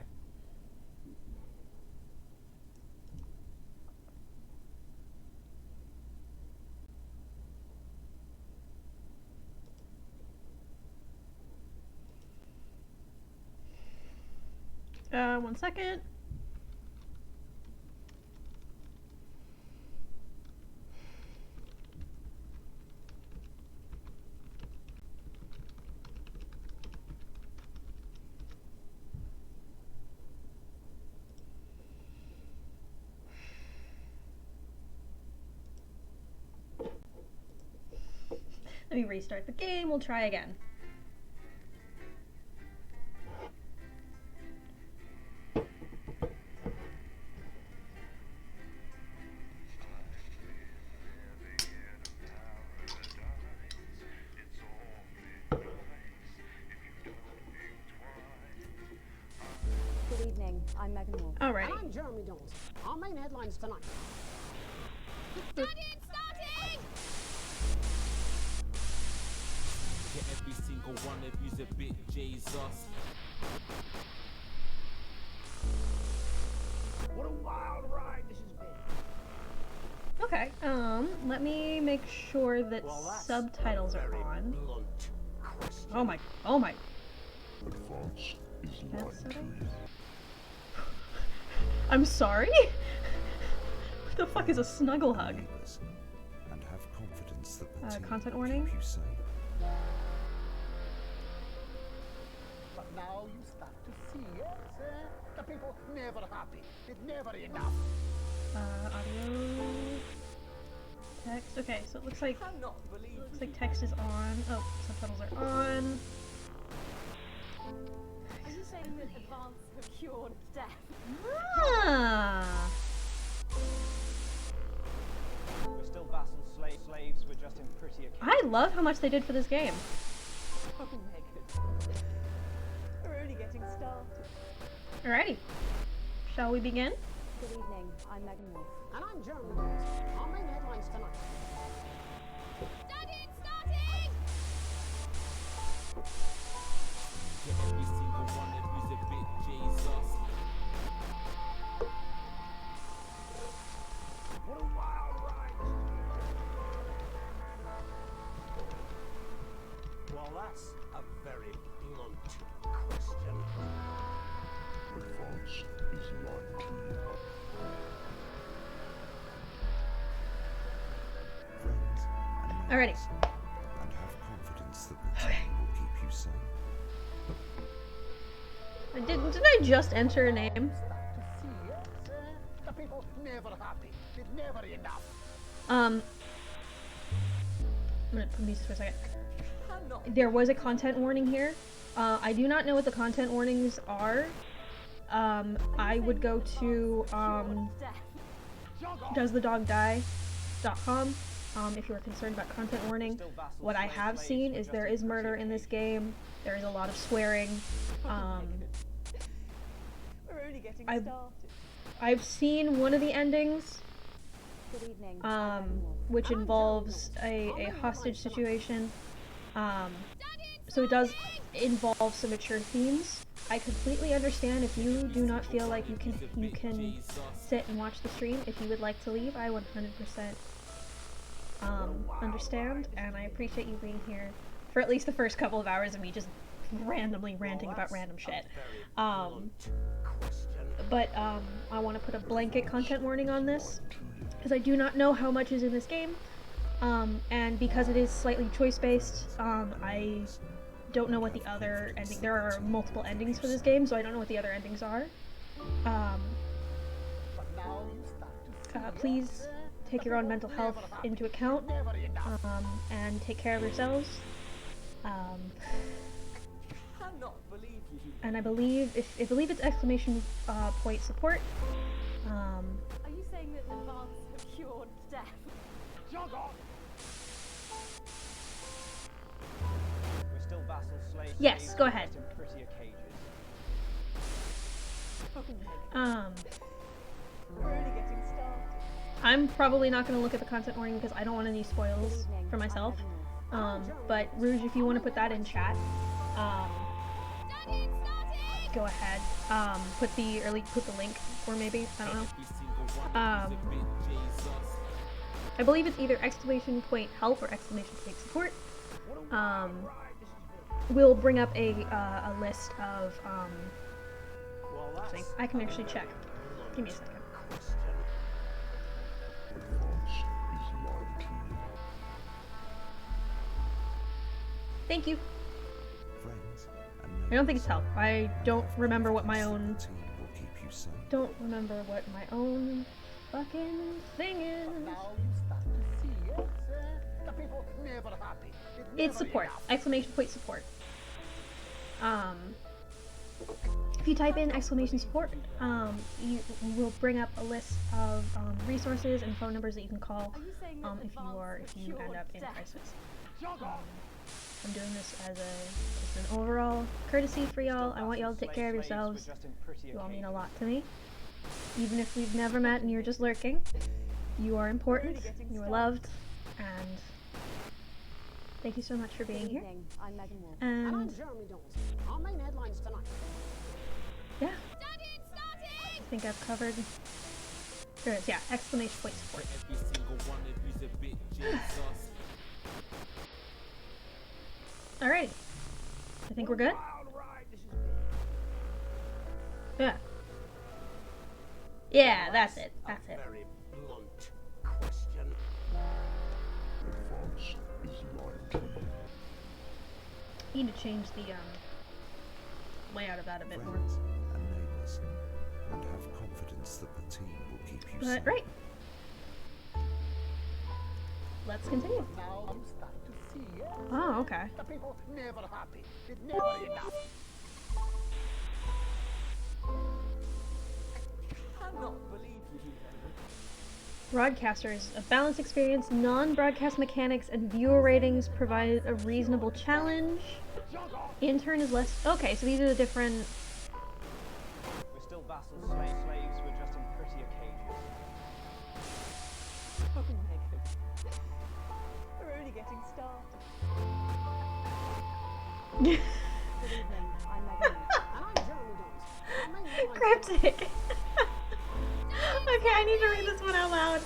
One second. Let me restart the game, we'll try again. Good evening. I'm Megan Wolf. Alrighty. And I'm Jeremy Jones. Our main headlines tonight. Get every single one of you's a bit Jesus. What a wild ride this has been. Okay, let me make sure that subtitles are on. Blunt question. Oh my, oh my. Advance is That's lying to setting? you. I'm sorry? What the fuck is a snuggle hug? Neighbors and have confidence that the team Content will warning? keep you safe. But now you start to see, yes, the people never happy. It's never enough. Audio. Text. Okay, so it looks like Cannot believe text is on. Oh, subtitles are on. Are you saying that Advance have cured death? Ah. we're still vassal slaves. We're just in prettier. I love how much they did for this game. Oh my goodness. We're only getting started. Alrighty. Shall we begin? Good evening. I'm Megan Wolf. And I'm Jeremy Jones. Our main headlines tonight. Get every single one of you's a bit Jesus. What a wild ride this has been. Well, that's a very blunt question. Advance is lying to you. Friends and Alrighty. neighbors and have confidence that the team will keep you safe. Didn't I just enter a name? Start to see, yes, the people never happy. It's never enough. I'm gonna put these for a second. Cannot. There was a content warning here. I do not know what the content warnings are. I would go to Death. doesthedogdie.com if you are concerned about content warning. What I have seen is there is murder in this game. There is a lot of swearing. We're only getting I've- started. I've seen one of the endings, Good evening. I'm Megan Wolf. which involves a hostage situation. So it does involve some mature themes. I completely understand if you do not feel like you can sit and watch the stream. If you would like to leave, I 100% understand, and I appreciate you being here for at least the first couple of hours of me just randomly ranting about random shit. But I want to put a blanket content warning on this, because I do not know how much is in this game, and because it is slightly choice-based, I don't know what the other ending. There are multiple endings for this game, so I don't know what the other endings are. Please take your own mental health into account, and take care of yourselves. And I believe I believe it's exclamation point support. Are you saying that advance have cured death? We're still vassal slaves. Yes, go ahead. In prettier cages. We're only getting started. I'm probably not going to look at the content warning because I don't want any spoils for myself. But Rouge, if you want to put that in chat, go ahead. Put the link, or maybe, I don't know. I believe it's either exclamation point help or exclamation point support. We'll bring up a list of, I can actually check. Give me a second. Thank you. I don't think it's help. I don't remember what my own fucking thing is. It's support. Exclamation point support. If you type in exclamation support, you will bring up a list of resources and phone numbers that you can call if you end up in crisis. I'm doing this as just an overall courtesy for y'all. I want y'all to take care of yourselves. You all mean a lot to me. Even if we've never met and you're just lurking, you are important, you are loved, and thank you so much for being here. And Our main headlines tonight. yeah, I think I've covered. There it is, yeah, exclamation point support. Alrighty. I think we're good? Yeah. Yeah, that's it. That's it. Need to change the layout of that a bit more. And have confidence that the team will keep you But safe. right. Let's continue. Now you start to see it. Oh, okay. The people never happy. It's never enough. Cannot believe you do Broadcasters, a balanced experience, non-broadcast mechanics, and viewer ratings provide a reasonable challenge. Intern is less. Okay, so these are the different. We're still vassal slaves. We're just in prettier cages. Oh, Megan. We're only getting started. Good evening, I'm Megan. And I'm Jeremy Dawes. Our main headlines Cryptic. Okay, I need to read this one out loud.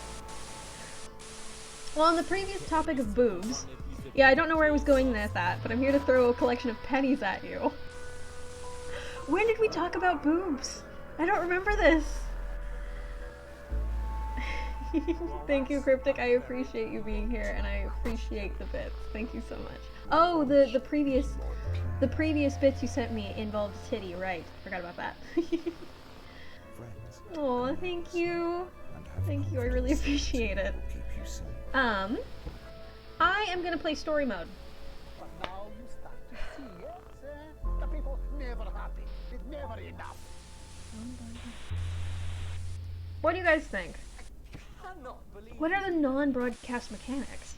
Well, on the previous topic of boobs, yeah, I don't know where I was going with that, but I'm here to throw a collection of pennies at you. When did we talk about boobs? I don't remember this. Thank you, Cryptic. I appreciate you being here, and I appreciate the bits. Thank you so much. Oh, the previous bits you sent me involved titty, right? Forgot about that. Oh, thank you. Thank you. I really appreciate it. I am gonna play story mode. But now you start to see it. The people never happy. It's never enough. What do you guys think? Cannot believe. What are the non-broadcast mechanics?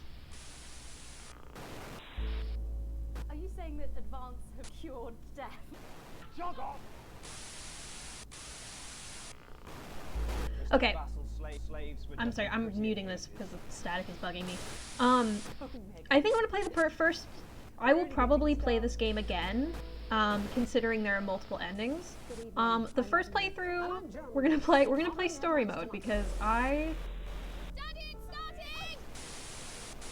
Are you saying that advance have cured death? Jog off. Okay. Vassal slaves. We're I'm just sorry, in I'm prettier muting this cages. because the static is bugging me. Oh, Megan. I think I'm gonna play the first. I will probably play this game again, considering there are multiple endings. The first playthrough, we're gonna play story mode because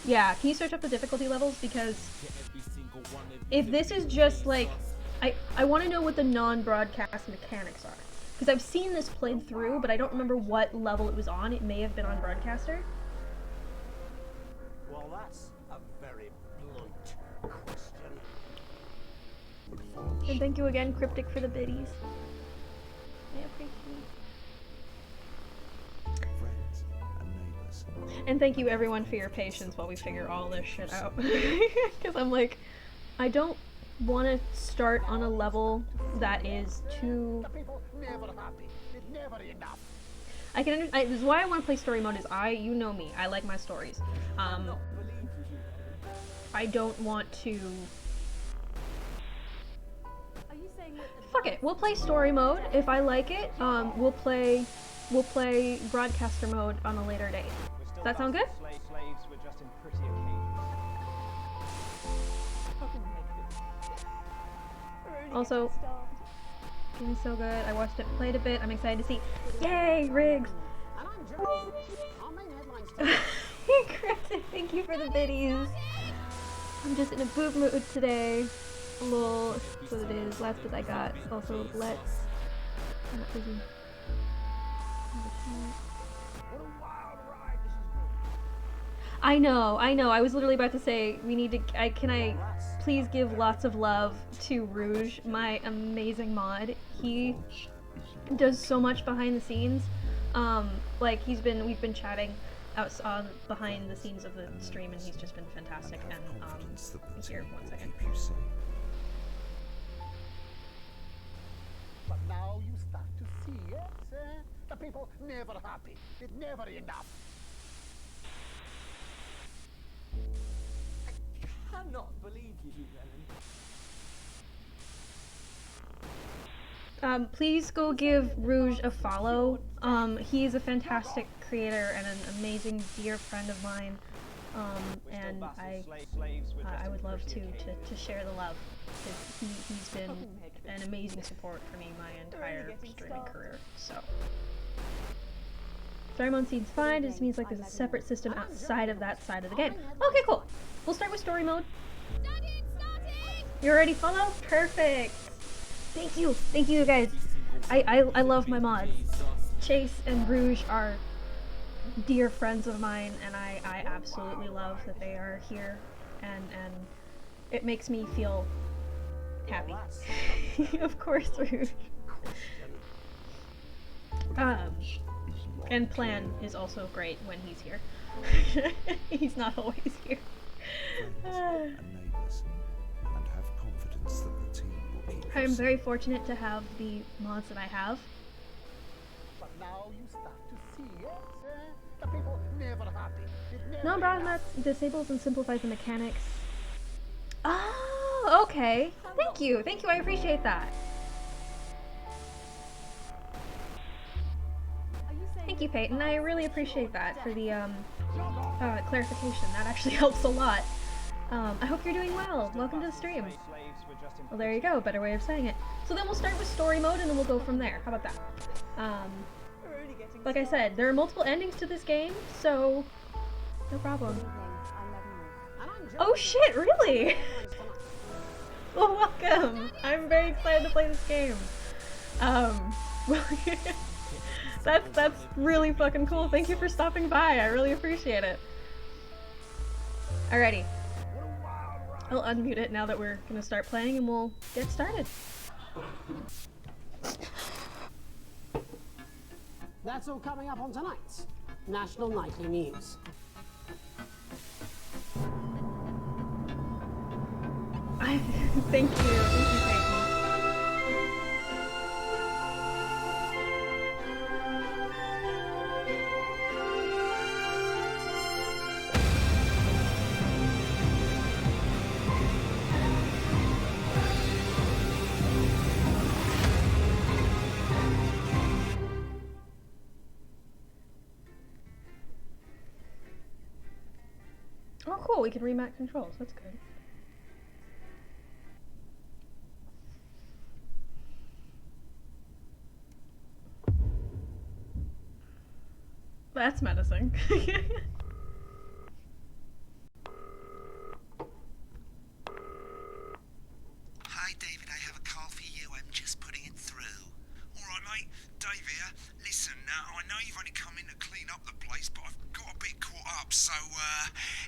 yeah. Can you search up the difficulty levels because if this is just like, I want to know what the non-broadcast mechanics are. Because I've seen this played through, but I don't remember what level it was on. It may have been on Broadcaster. Well, that's a very blunt question. And thank you again, Cryptic, for the biddies. I appreciate Friends and neighbors. it. And thank you everyone for your patience while we figure all this shit out. Because I'm like, I don't want to start on a level that is too... The people never happy. It's never enough. this is why I want to play story mode. Is you know me, I like my stories. I don't want to... Are you saying that the Fuck it, we'll play story mode. If I like it, we'll play broadcaster mode on a later date. We're still That sound good? vassal slaves, we're just in pretty occasions. we're only Also- getting started. Game's so good. I watched it, played a bit. I'm excited to see. Yay, Riggs! And I'm Joe. Our main headlines today. Cryptic, thank you for the biddies. I'm just in a boob mood today. Lol, that's what it is. Last bit I got. Also, let's. I'm not busy. What a wild ride this has been. I know. I was literally about to say we need to. Can I please give lots of love to Rouge, my amazing mod. He does so much behind the scenes. Like we've been chatting out behind the scenes of the stream, and he's just been fantastic. Have And confidence that the he's here. team 1 will second. keep you safe. But now you start to see, yes? The people never happy. It's never enough. I cannot believe you, Lennon. Please go give Rouge a follow. He is a fantastic creator and an amazing dear friend of mine. We're And still vassal I slaves, we're just I in would love pretty to occasions. share the love. 'Cause he's been an amazing support for me my entire streaming career. So. Story mode seems fine. It just means like there's a separate system outside of that side of the game. Okay, cool. We'll start with story mode. You already follow? Perfect. Thank you guys. I love my mods. Chase and Rouge are dear friends of mine, and I absolutely love that they are here, and it makes me feel happy. Of course, Rouge. And Plan is also great when he's here. He's not always here. Friends and neighbors. And have confidence that the team will keep you I'm safe. very fortunate to have the mods that I have. But now you start to see, yes? The people never happy. It's never No, Brown enough. Map disables and simplifies the mechanics. Oh, okay. Thank you, I appreciate that. Are you saying Thank you, that the Peyton. I really appreciate that for the clarification. That actually helps a lot. I hope you're doing well. Welcome to the stream. Slaves, we're just in Well, there you go. Better way of saying it. So then we'll start with story mode, and then we'll go from there. How about that? we're only getting Like I said, there are multiple endings to this game, so no problem. And I'm Joe. Oh shit! Really? Headlines tonight. Well, welcome. I'm very excited to play this game. Well, that's really fucking cool. Thank you for stopping by. I really appreciate it. Alrighty. What a wild ride. I'll unmute it now that we're gonna start playing, and we'll get started. That's all coming up on tonight's National Nightly News. Thank you, Peyton. Oh, cool. We can remap controls. That's good. That's menacing. I, listen, I know you've only come in to clean up the place, but I've got a bit caught up, so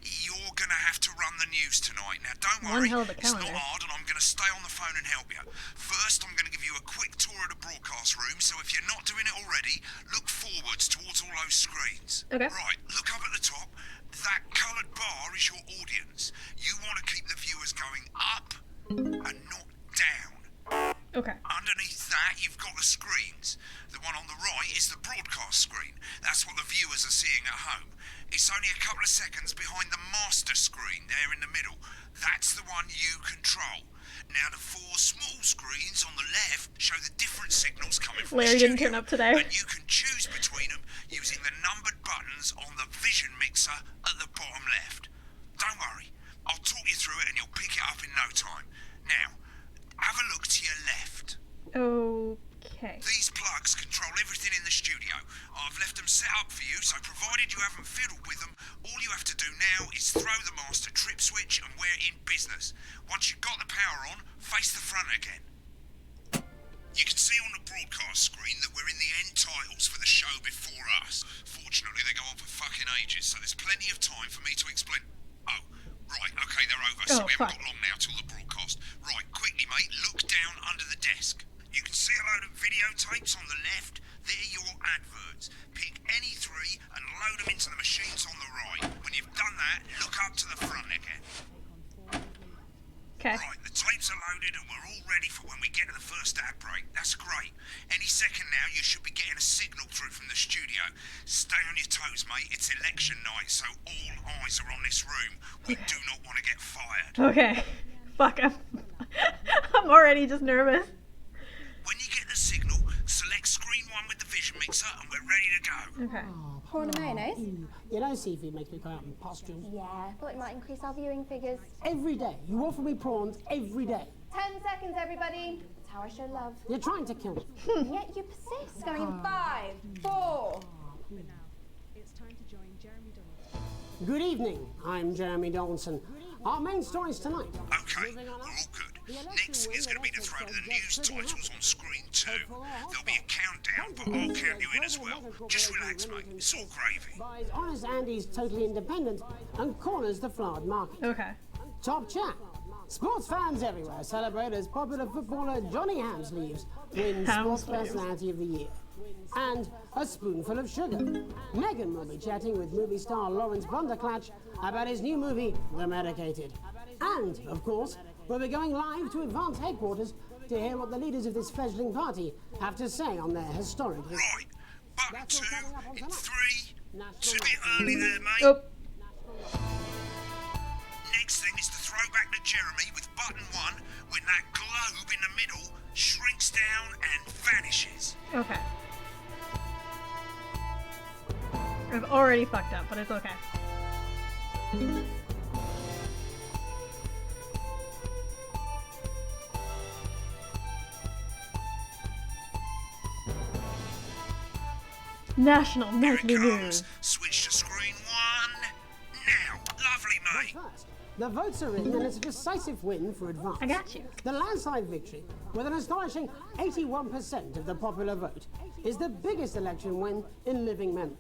you're gonna have to run the news tonight. Now, don't One worry, hell of a it's not calendar. hard, and I'm gonna stay on the phone and help you. First, I'm gonna give you a quick tour of the broadcast room, so if you're not doing it already, look forwards towards all those screens. Okay. Right, look up at the top. That coloured bar is your audience. You want to keep the viewers going up and not down. Okay. Underneath that, you've got the screens. The one on the right is the broadcast screen. That's what the viewers are seeing at home. It's only a couple of seconds behind the master screen there in the middle. That's the one you control. Now, the four small screens on the left show the different signals coming from Larry the didn't studio, turn up today. and you can choose between them using the numbered buttons on the vision mixer at the bottom left. Don't worry, I'll talk you through it and you'll pick it up in no time. Now, have a look to your left. Okay. These plugs control everything in the studio. I've left them set up for you, so provided you haven't fiddled with them, all you have to do now is throw the master trip switch and we're in business. Once you've got the power on, face the front again. You can see on the broadcast screen that we're in the end titles for the show before us. Fortunately, they go on for fucking ages, so there's plenty of time for me to explain. Oh, right, okay, they're over, so Oh, we haven't fuck. got long now till the broadcast. Right, quickly, mate, look down under the desk. You can see a load of videotapes on the left. They're your adverts. Pick any three and load them into the machines on the right. When you've done that, look up to the front again. Okay. Right, the tapes are loaded and we're all ready for when we get to the first ad break. That's great. Any second now, you should be getting a signal through from the studio. Stay on your toes, mate. It's election night, so all eyes are on this room. We do not want to get fired. Okay. Fuck, I'm already just nervous. When you get the signal, select screen one with the vision mixer and we're ready to go. Okay. Prawn and mayonnaise? You know, seafood makes me go out in pustules. Yeah, thought it might increase our viewing figures. Every day. You offer me prawns every day. 10 seconds, everybody. That's how I show love. You're trying to kill me. And yet you persist. Going in 5, 4. Good evening. I'm Jeremy Donaldson. Our main stories tonight. Okay, we're all good. Next is going to be to throw the news titles on screen 2. There'll be a countdown, but I'll count you in as well. Just relax, mate. It's all gravy. Buys Honest Andy's Totally Independent and corners the flowered market. Okay. Top chat. Sports fans everywhere celebrate as popular footballer Johnny Hamsleeves wins Sports Hamsleeves. Personality of the Year. And a spoonful of sugar. Megan will be chatting with movie star Lawrence Blunderclatch about his new movie, The Medicated. And, of course, we'll be going live to Advance headquarters to hear what the leaders of this fledgling party have to say on their historic history. Right, button 2 in 3. It's a bit early there, mate. Oh. Next thing is to throw back to Jeremy with button 1 when that globe in the middle shrinks down and vanishes. Okay. I've already fucked up, but it's okay. National Here it Nightly comes. News. Switch to screen 1. Now. Lovely, mate. First, the votes are in and it's a decisive win for Advance. I got you. The landslide victory, with an astonishing 81% of the popular vote, is the biggest election win in living memory.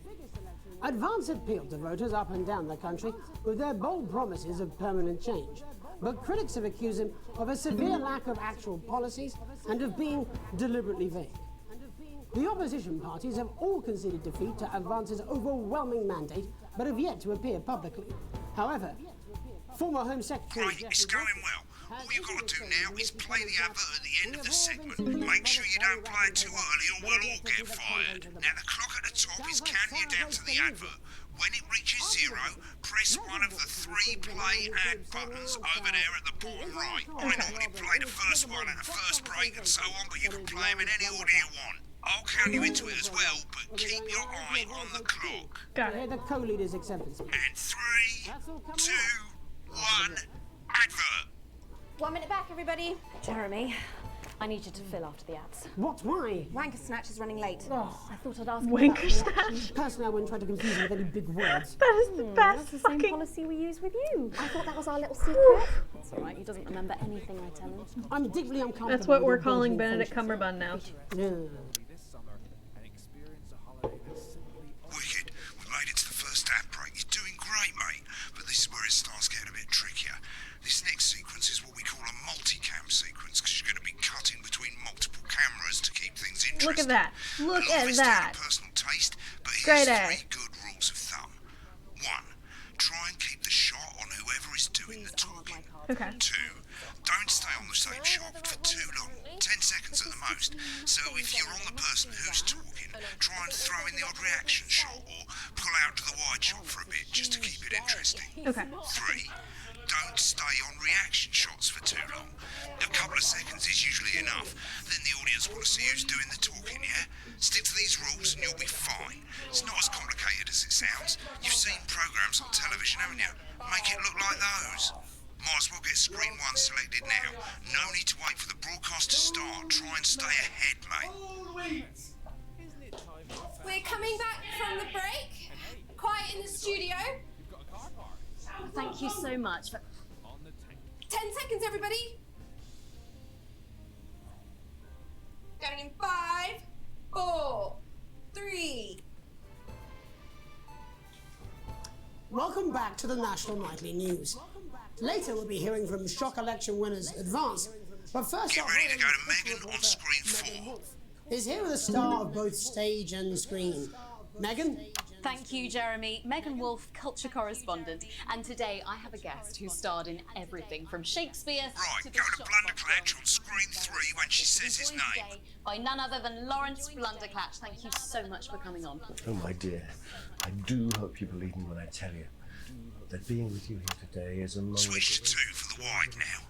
Advance appealed to voters up and down the country with their bold promises of permanent change. But critics have accused him of a severe lack of actual policies and of being deliberately vague. The opposition parties have all conceded defeat to Advance's overwhelming mandate, but have yet to appear publicly. However, former Home Secretary Right, it's going well. All you've got to do now is play the advert at the end of the segment. Make sure you don't play it too early or we'll all get fired. Now the clock at the top is counting you down to the advert. When it reaches 0, press one of the 3 play ad buttons over there at the bottom right. I normally play the first one at the first break and so on, but you can play them in any order you want. I'll count you into it as well, but keep your eye on the clock. Got Hear it. the co-leader's acceptance. And 3, 2, 1, advert. 1 minute back, everybody. Jeremy, I need you to fill after the ads. What? Why? Wanker Snatch is running late. Oh, I thought I'd ask you Wanker about the reaction. Snatch. Personally, I wouldn't try to confuse him with any big words. That is the best That's the same fucking. policy we use with you. I thought that was our little secret. It's all right, he doesn't remember anything I tell him. I'm deeply uncomfortable. That's what with we're your calling building Benedict friendship. Cumberbund now. Yeah. This summer and experience a Look A lot of at it's down that. to personal taste, but Great here's A. 3 good rules of thumb. 1. Try and keep the shot on whoever is doing the talking. Okay. 2. Don't stay on the same shot for too long, 10 seconds at the most. So if you're on the person who's talking, try and throw in the odd reaction shot or pull out to the wide shot for a bit just to keep it interesting. Okay. 3. Don't stay on reaction shots for too long. A couple of seconds is usually enough. Then the audience want to see who's doing the talking, yeah? Stick to these rules and you'll be fine. It's not as complicated as it sounds. You've seen programs on television, haven't you? Make it look like those. Might as well get screen 1 selected now. No need to wait for the broadcast to start. Try and stay ahead, mate. We're coming back from the break. Quiet in the studio. Thank you so much. 10 seconds, everybody. Going in 5, 4, 3. Welcome back to the National Nightly News. Later we'll be hearing from shock election winners Advance, but first Get up, ready to go to Megan on screen 4. is here with a star of both stage and screen. Megan? Thank you, Jeremy. Megan Wolf, culture correspondent. And today I have a guest who starred in everything from Shakespeare Right, to go to Blunderclatch on screen 3 when she says his name. by none other than Lawrence Blunderclatch. Thank you so much for coming on. Oh, my dear, I do hope you believe me when I tell you that being with you here today is a moment... Switch to 2 for the wide now.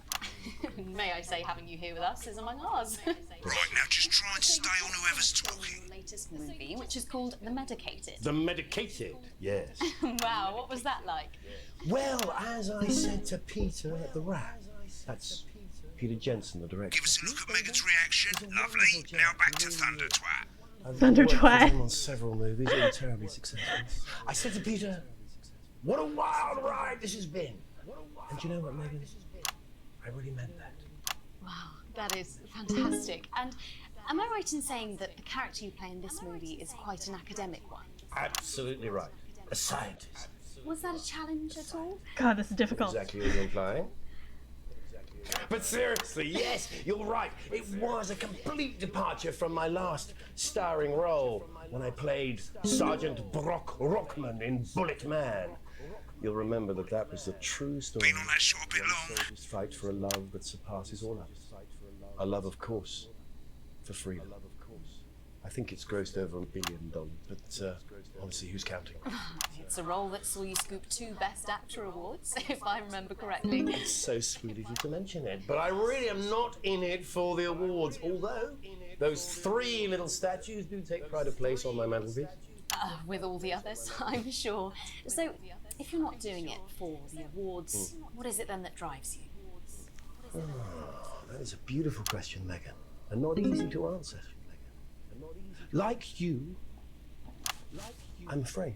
May I say, having you here with us is among ours. Right, now just try and stay on whoever's talking. Latest movie, which is called The Medicated. The Medicated, yes. Wow, what was that like? Well, as I said to Peter at the Rat, that's Peter Jensen, the director. Give us a look at Megan's reaction. Lovely. Now back to Thunder Twat. I've Thunder worked with Twat. him on several movies, all terribly successful. I said to Peter, what a wild ride this has been. And you know what, Megan? I really meant that. Wow, that is fantastic. And am I right in saying that the character you play in this movie is quite an academic one? Absolutely right. A scientist. Was that a challenge at all? God, this is difficult. Exactly what you're implying. But seriously, yes, you're right. It was a complete departure from my last starring role when I played Sergeant Brock Rockman in Bullet Man. You'll remember that that was the true story. Been on that shot a bit long. Soldiers fight for a love that surpasses all others. A love, of course, for freedom. I think it's grossed over $1 billion, but obviously, who's counting? It's a role that saw you scoop 2 Best Actor awards, if I remember correctly. It's so sweet of you to mention it, but I really am not in it for the awards, although those 3 little statues do take pride of place on my mantelpiece. With all the others, I'm sure. So, if you're not doing it for the awards, what is it then that drives you? That is a beautiful question, Megan, and not easy to answer. Like you, I'm afraid.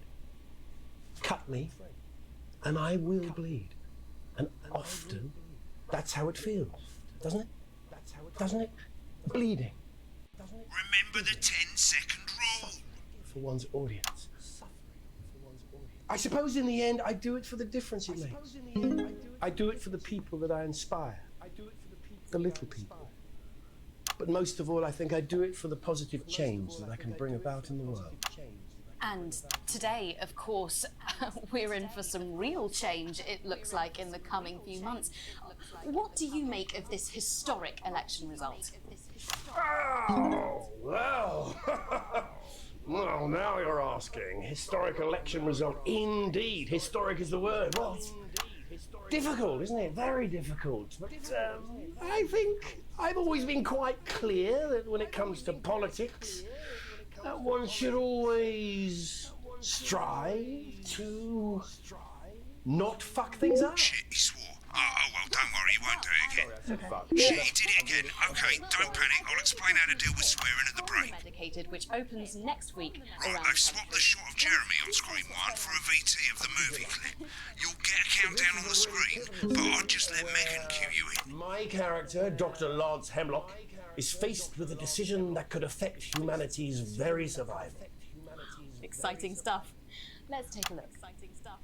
Cut me, and I will bleed. And often, that's how it feels, doesn't it? Doesn't it? Bleeding. Remember the 10-second rule. For one's audience. I suppose in the end, I do it for the difference it makes. I do it for the people that I inspire. The little people. But most of all, I think I do it for the positive change that I can bring about in the world. And today, of course, we're in for some real change, it looks like, in the coming few months. What do you make of this historic election result? Oh, well. Well, now you're asking. Historic election result. Indeed. Historic is the word. Well, it's difficult, isn't it? Very difficult. But I think I've always been quite clear that when it comes to politics, one should always strive to not fuck things up. Shit, he swore. Oh, well, don't worry, he won't do it again. Fuck. Shit, he did it again. Okay, don't panic. I'll explain how to deal with swearing at the break. Medicated, which opens next week. Right, around they've swapped the shot of Jeremy on screen 1 for a VT of the movie clip. You'll get a countdown on the screen, but I'll just let Megan cue you in. My character, Dr. Lance Hemlock, is faced with a decision that could affect humanity's very survival. Exciting stuff. Let's take a look. Exciting stuff.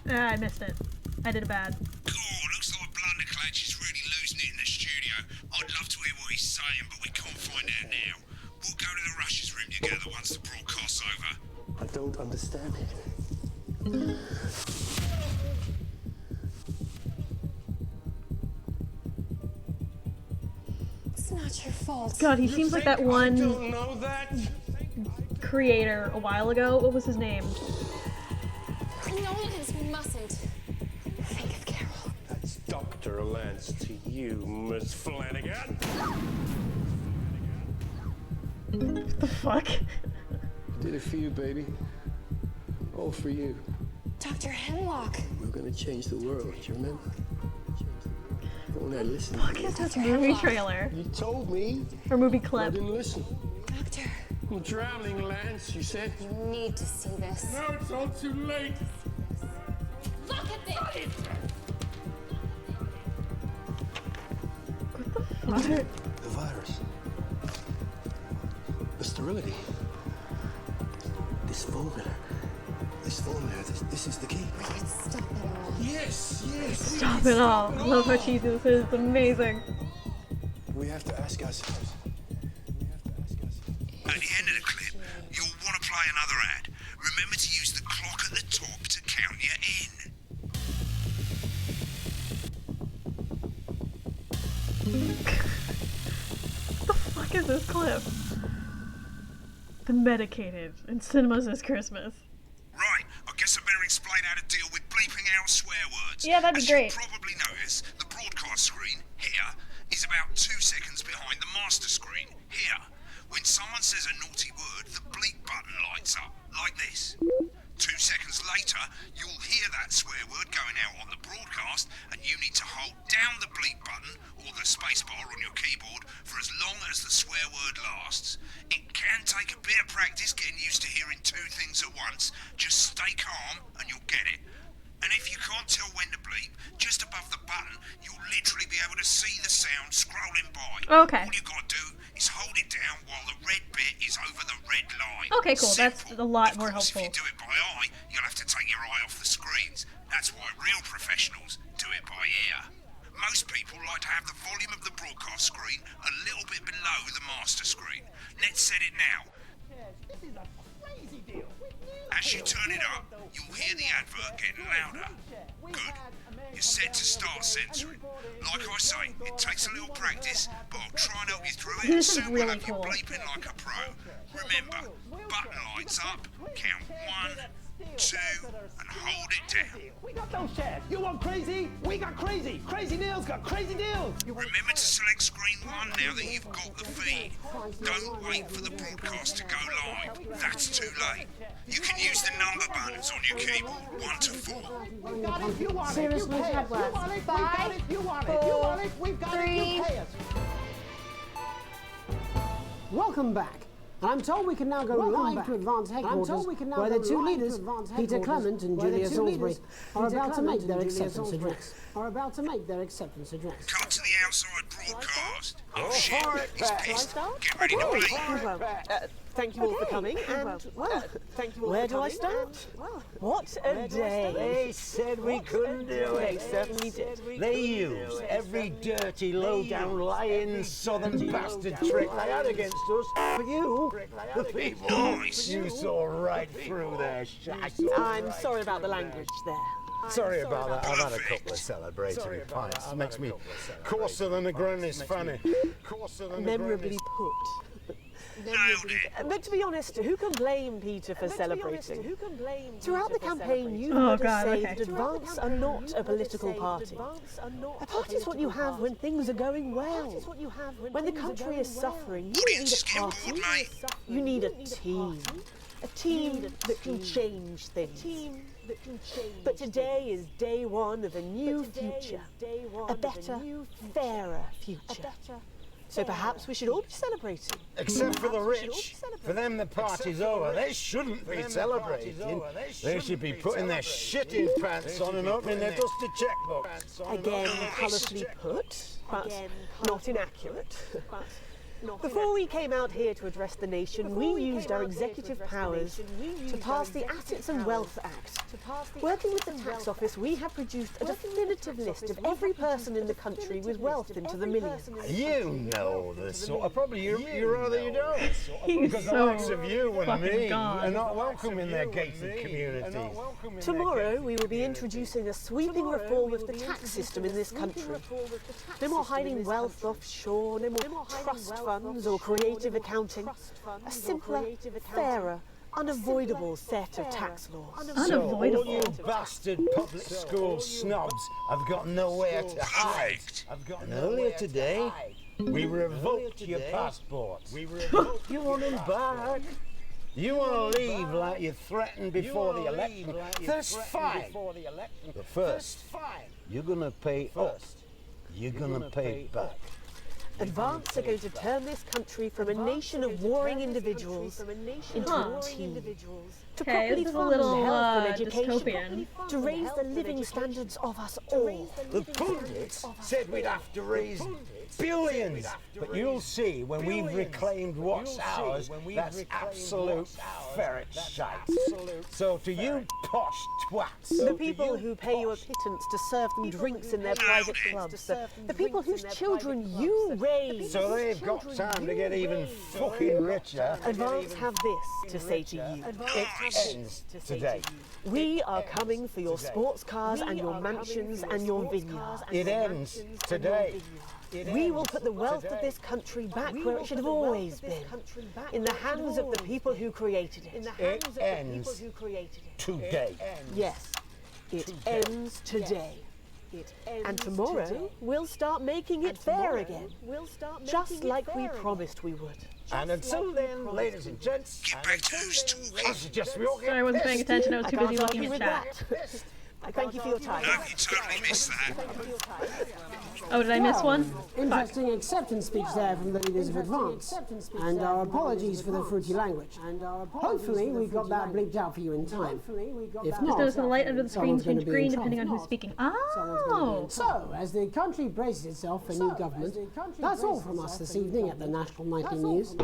I missed it. I did it bad. Oh, looks like Blunderclatch is really losing it in the studio. I'd love to hear what he's saying, but we can't find out now. We'll go to the Russia's room together once the broadcast's over. I don't understand it. It's not your fault. God, he seems like that one I don't know that. creator a while ago. What was his name? Nolans mustn't think of Carol. That's Dr. Lance to you, Miss Flanagan. What the fuck? I did it for you, baby. All for you. Dr. Hemlock. We're gonna change the world, do you remember? Oh, now listen. Fuck is this movie trailer? You told me. Or movie I clip? didn't listen. Doctor. I'm drowning, Lance, you said. You need to see this. No, it's all too late. Look at this! What? The virus. The sterility. This formula. This is the key. We can stop it all. Yes. Stop it all. I love how cheesy this is. It's amazing. We have to ask ourselves. At the end of the clip, you'll want to play another ad. Remember to use the clock at the top to count you in. What the fuck is this clip? The medicated in cinemas this Christmas. Right, I guess I better explain how to deal with bleeping out swear words. Yeah, that'd be great. As you probably notice, the broadcast screen, here, is about 2 seconds behind the master screen, here. When someone says a naughty word, the bleep button lights up, like this. 2 seconds later, you'll hear that swear word going out on the broadcast, and you need to hold down the bleep button, or the spacebar on your keyboard, for as long as the swear word lasts. It can take a bit of practice getting used to hearing 2 things at once. Just stay calm, and you'll get it. And if you can't tell when to bleep, just above the button, you'll literally be able to see the sound scrolling by. Okay. All you gotta do is hold it down while the red bit is over the red line. Okay, cool. That's Simple. a lot Of more course, helpful. If you do it by eye, you'll have to take your eye off the screens. That's why real professionals do it by ear. Most people like to have the volume of the broadcast screen a little bit below the master screen. Let's set it now. As you turn it up, you'll hear the advert getting louder. Good. You're set to start censoring. Like I say, it takes a little practice, but I'll try and help you through it, and This is soon we'll really have you cool. bleeping like a pro. Remember, button lights up, count 1, 2, and hold it down. We got those shares. You want crazy? We got crazy. Crazy deals got crazy deals. Remember to select screen 1 now that you've got the feed. Don't wait for the broadcast to go live. That's too late. You can use the number buttons on your keyboard, 1 to 4. We got it, you want it, Seriously, you pay us. Headwest. You want it, we got it, you want it, you want it, we've got it, you pay us. Welcome back. And I'm told we can now go live to Advance Headquarters, where the two leaders, Peter Clement and Julia Salisbury, are about to make their acceptance address. Cut to the outside broadcast. Oh shit, he's pissed. Get ready to bleep. Thank you all for coming, and thank you all where do I start? What a day! They said we couldn't do it. They certainly did. They used every dirty, low-down, lying southern bastard trick they had against us. But you, the people, you saw right through their shit. I'm sorry about the language there. Sorry about that. I've had a couple of celebratory pints. Makes me coarser than a granny's fanny. Memorably put. But to be honest, who can blame Peter for celebrating? Throughout the campaign, you've heard us say that Advance are not a political party. A party is what you have when things are going well. When the country is suffering, you don't need a party. You need a team. A team that can change things. But today is day one of a new future. A better, fairer future. So perhaps we should all be celebrating. Except for the rich. For them, the party's over. They shouldn't be celebrating. They should be putting their shitting pants on and opening their dusty checkbook. Again, colourfully put, but not inaccurate. Before we came out here to address the nation, we used our executive powers to pass the Assets and Wealth Act. Working with the tax office, we have produced a definitive list of every person in the country with wealth into the millions. You know this sort of, probably you rather you don't. Because the so likes of you and me gone. are not welcome in their gated communities. Tomorrow, we will be introducing a sweeping reform of the tax system in this country. No more hiding wealth offshore, no more trust funds or creative accounting. A simpler, fairer, unavoidable set of tax laws. Unavoidable. So all you bastard public school snobs have got nowhere to hide. And earlier today, we revoked your passport. You want him back? You want to leave like you threatened before the election? That's fine. But first, you're going to pay up. You're going to pay back. Advance are going to turn this country from a nation of warring individuals into a team. To properly this is a fund little, health and dystopian. education, to raise the living standards of us all. The pundits said we'd have to raise billions, but you'll see when we've reclaimed what's ours, that's absolute ferret shite. So to you posh twats, The people who pay you a pittance to serve them drinks in their private clubs, the people whose children you raise. so they've got time to get even fucking richer. Advance have this to say to you. It ends today. We are coming for your sports cars and your mansions and your vineyards. It ends today. We will put the wealth of this country back where it should have always been, in the hands of the people who created it. It ends today. Yes, it ends today. And tomorrow, we'll start making it fair again, just like we promised we would. And until then, ladies and gents, I suggest we all get Sorry, I wasn't paying attention. I was too can't busy argue looking with at chat. that. Thank you for your time. No, you totally missed that. Oh, did I miss one? Interesting acceptance speech there from the leaders of Advance. And our apologies for the fruity language. Hopefully we got that bleeped out for you in time. If Just not, notice the light under the screen someone's gonna change be green in depending on trouble. who's speaking. Oh! So, as the country braces itself for new government, that's all from us this evening at the National Nightly News.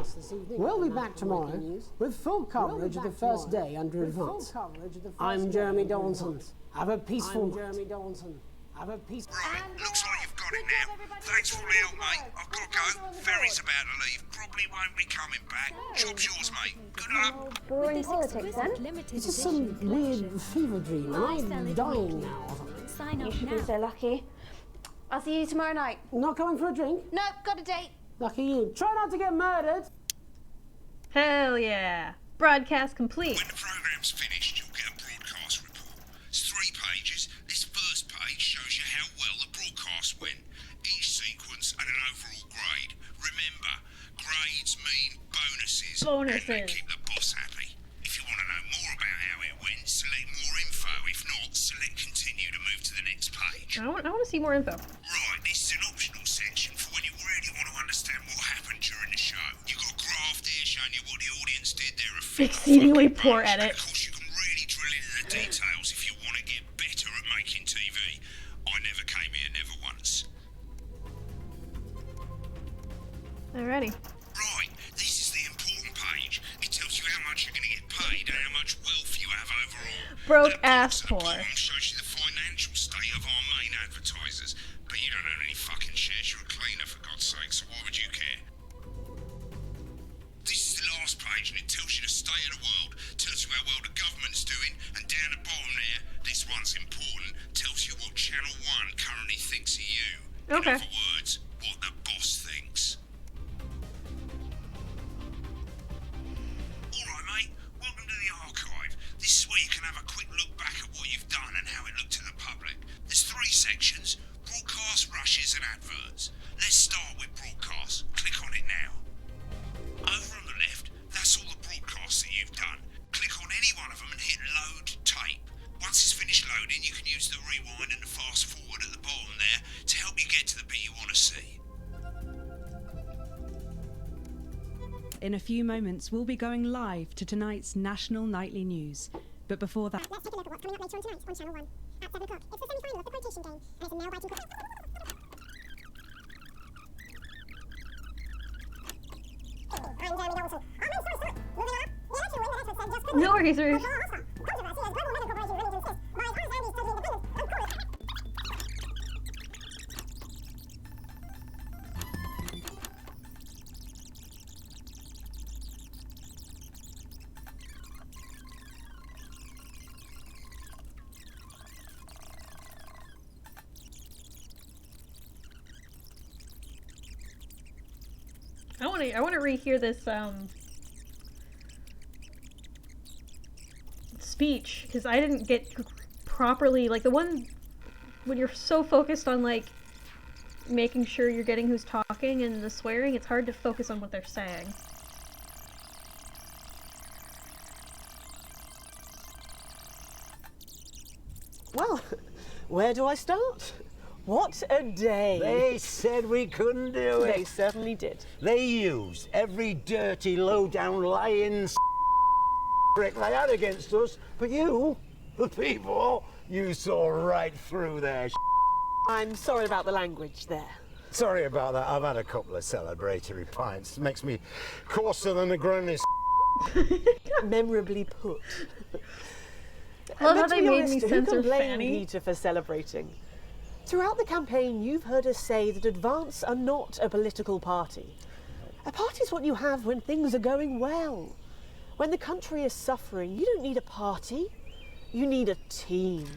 We'll be back tomorrow with full coverage of the first day under Advance. I'm Jeremy Dawson. Have a peaceful night. Have a peaceful Right, looks like you've got it now. Thanks for all the help, mate. I've got to go. Ferry's about to leave. Probably won't be coming back. Job's yours, mate. Good luck. Boring politics, then? It's just some weird fever dream, and I'm dying now or something. You should be so lucky. I'll see you tomorrow night. Not coming for a drink? Nope, got a date. Lucky you. Try not to get murdered. Hell yeah. Broadcast complete. When the programme's finished, you'll get a broadcast report. It's 3 pages. This first page shows you how well the broadcast went. Each sequence and an overall grade. Remember, grades mean bonuses. And they keep the boss happy. If you want to know more about how it went, select more info. If not, select continue to move to the next page. I want to see more info. Right, this is an optional section for when you really want to understand what happened during the show. You got a graph there showing you what the audience did. There are Exceedingly poor edit. Of course, you can really drill into the details if you want to get better at making TV. I never came here, never once. Alrighty. Right, this is the important page. It tells you how much you're going to get paid and how much wealth you have overall. Broke ass poor. Shows you the financial state of our main advertisers. But you don't own any fucking shares. You're a cleaner, for God's sake, so why would you care? This is the last page, and it tells you the state of the world, tells you how well the government's doing, and down the bottom there, this one's important, tells you what Channel 1 currently thinks of you. Okay. In other words, what the boss thinks. Alright, mate, welcome to the archive. This is where you can have a quick look back at what you've done and how it looked to the public. There's 3 sections: broadcast, rushes, and adverts. Let's start with broadcast. Click on it now. Over on the left, that's all the broadcasts that you've done. Click on any one of them and hit load tape. Once it's finished loading, you can use the rewind and the fast forward at the bottom there to help you get to the bit you want to see. In a few moments, we'll be going live to tonight's National Nightly News. But before that... Let's take a look at what's coming up later on tonight on Channel 1. At 7 o'clock, it's the semi-final of the quotation game, and it's a nail-biting No worries, Ruth. I want to rehear this speech because I didn't get properly, like, the one when you're so focused on like making sure you're getting who's talking and the swearing, it's hard to focus on what they're saying. Well, where do I start? What a day! They said we couldn't do it. They certainly did. They used every dirty, low-down, lying trick they had against us, but you, the people, you saw right through their I'm sorry about the language there. Sorry about that. I've had a couple of celebratory pints. Makes me coarser than a granny's. Memorably put. Love how But to they be made honest, me who censor can blame Fanny? Peter for celebrating? Throughout the campaign, you've heard us say that Advance are not a political party. A party's what you have when things are going well. When the country is suffering, you don't need a party. You need a team.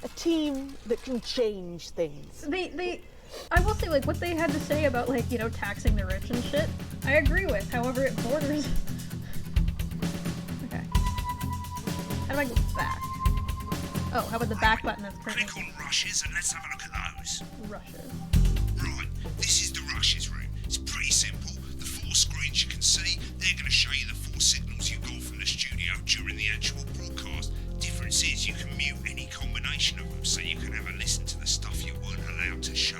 A team that can change things. I will say, like, what they had to say about, like, you know, taxing the rich and shit, I agree with. However, it borders. Okay. How do I go back? Oh, how about the back button that's currently... Click on rushes and let's have a look at those. Rushes. Right, this is the rushes room. It's pretty simple. The 4 screens you can see, they're going to show you the 4 signals you got from the studio during the actual broadcast. Difference is you can mute any combination of them, so you can have a listen to the stuff you weren't allowed to show.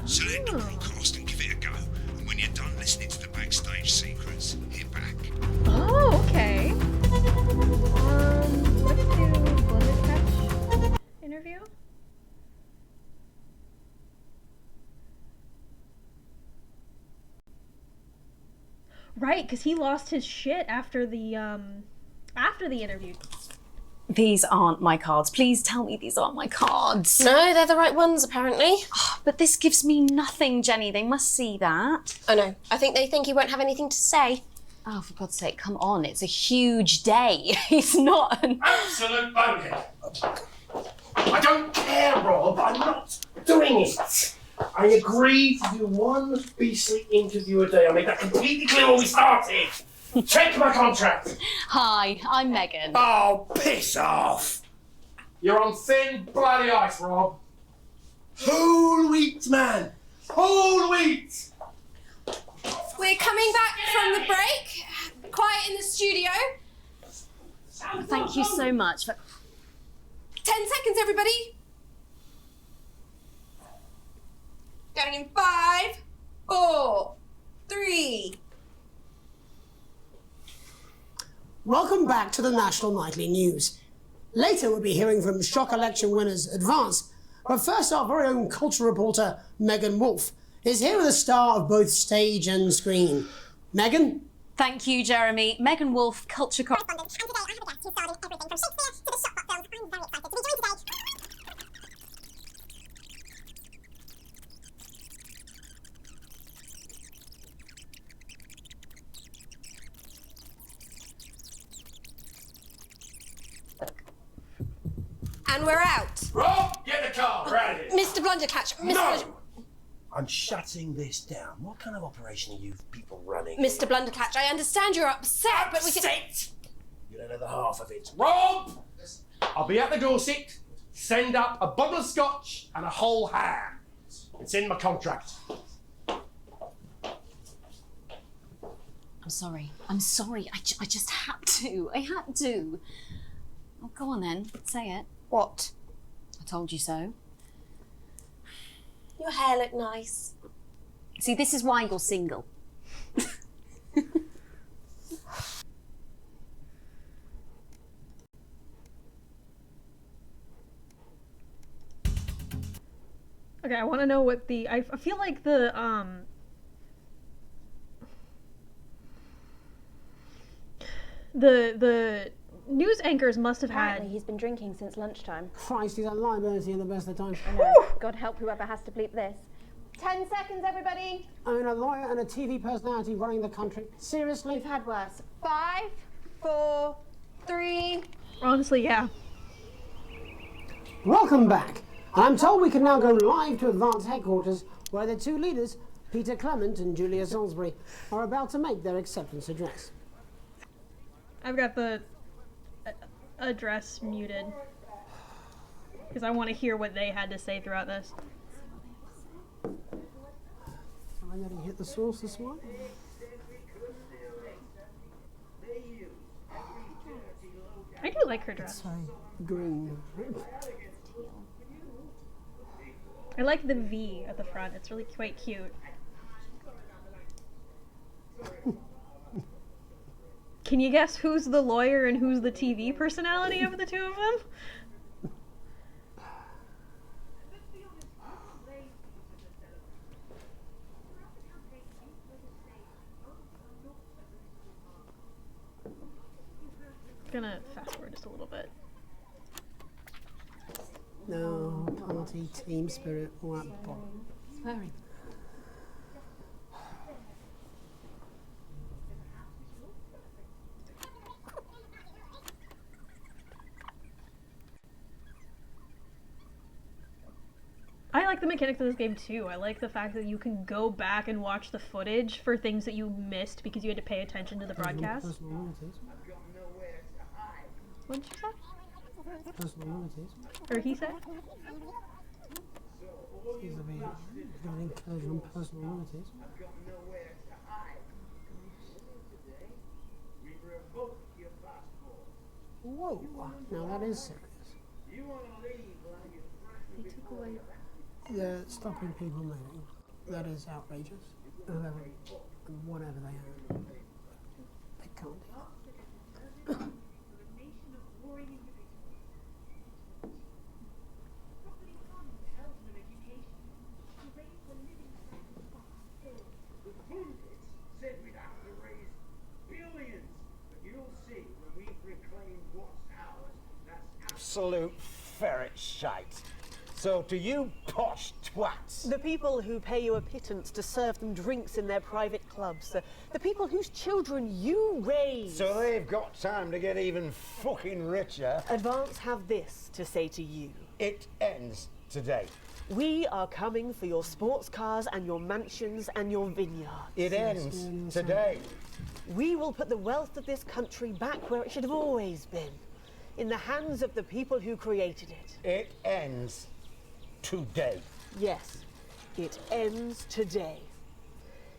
Select the broadcast and give it a go, and when you're done listening to the backstage secrets, hit back. Oh, okay. Let's do Blended Catch interview. Right, because he lost his shit after the interview. These aren't my cards. Please tell me these aren't my cards. No, they're the right ones, apparently. But this gives me nothing, Jenny. They must see that. Oh no, I think they think he won't have anything to say. Oh, for God's sake, come on. It's a huge day. He's not an... Absolute bonehead. I don't care, Rob. I'm not doing it. I agreed to do one beastly interview a day. I made that completely clear when we started. Check my contract. Hi, I'm Megan. Oh, piss off. You're on thin, bloody ice, Rob. Whole wheat, man. Whole wheat. We're coming back from the break. Quiet in the studio. Thank you so much. 10 seconds, everybody. Going in 5, 4, 3. Welcome back to the National Nightly News. Later we'll be hearing from shock election winners Advance, but first our very own culture reporter Megan Wolf is here with a star of both stage and screen. Megan? Thank you, Jeremy. Megan Wolf, culture Correspondent, and today I have a guest who starred in everything from Shakespeare to the Shopbot films. I'm very excited to be joined today. And we're out. Rob, get the car. We're out of here. Mr. Blundercatch. No! I'm shutting this down. What kind of operation are you people running? Mr. Blundercatch, I understand you're upset, but we can... Upset? You don't know the half of it. Rob! I'll be at the Dorset. Send up a bottle of scotch and a whole ham. It's in my contract. I'm sorry. I'm sorry. I just had to. I had to. Oh, go on then. Say it. What? I told you so. Your hair looked nice. See, this is why you're single. Okay, I want to know what the... I feel like the, The news anchors must have Apparently had. he's been drinking since lunchtime. Christ, he's a liability in the best of times. I know. God help whoever has to bleep this. 10 seconds, everybody. I mean, a lawyer and a TV personality running the country. Seriously? We've had worse. 5, 4, 3. Honestly, yeah. Welcome back. I'm told we can now go live to Advance headquarters, where the two leaders, Peter Clement and Julia Salisbury, are about to make their acceptance address. I've got the address muted because I want to hear what they had to say throughout this. Am I going to hit the source this one? I do like her dress. Sorry, green. I like the V at the front. It's really quite cute. Can you guess who's the lawyer and who's the TV personality of the two of them? Gonna fast forward just a little bit. No, party, team spirit, all that bother. Swearing. I like the mechanics of this game too. I like the fact that you can go back and watch the footage for things that you missed because you had to pay attention to the broadcast. What did you say? Personal abilities. Or he said? He's a bit got an incursion on personal abilities. Whoa, now that is serious. They took away. Yeah, stopping people moving. That is outrageous. Whoever, whatever they have. They can't do that. Said we'd have to raise billions, but you'll see when we reclaim what's ours. That's Absolute ferret shite. So to you posh twats. The people who pay you a pittance to serve them drinks in their private clubs. The people whose children you raise. So they've got time to get even fucking richer. Advance have this to say to you. It ends today. We are coming for your sports cars and your mansions and your vineyards. It ends today. We will put the wealth of this country back where it should have always been. In the hands of the people who created it. It ends today. Yes, it ends today.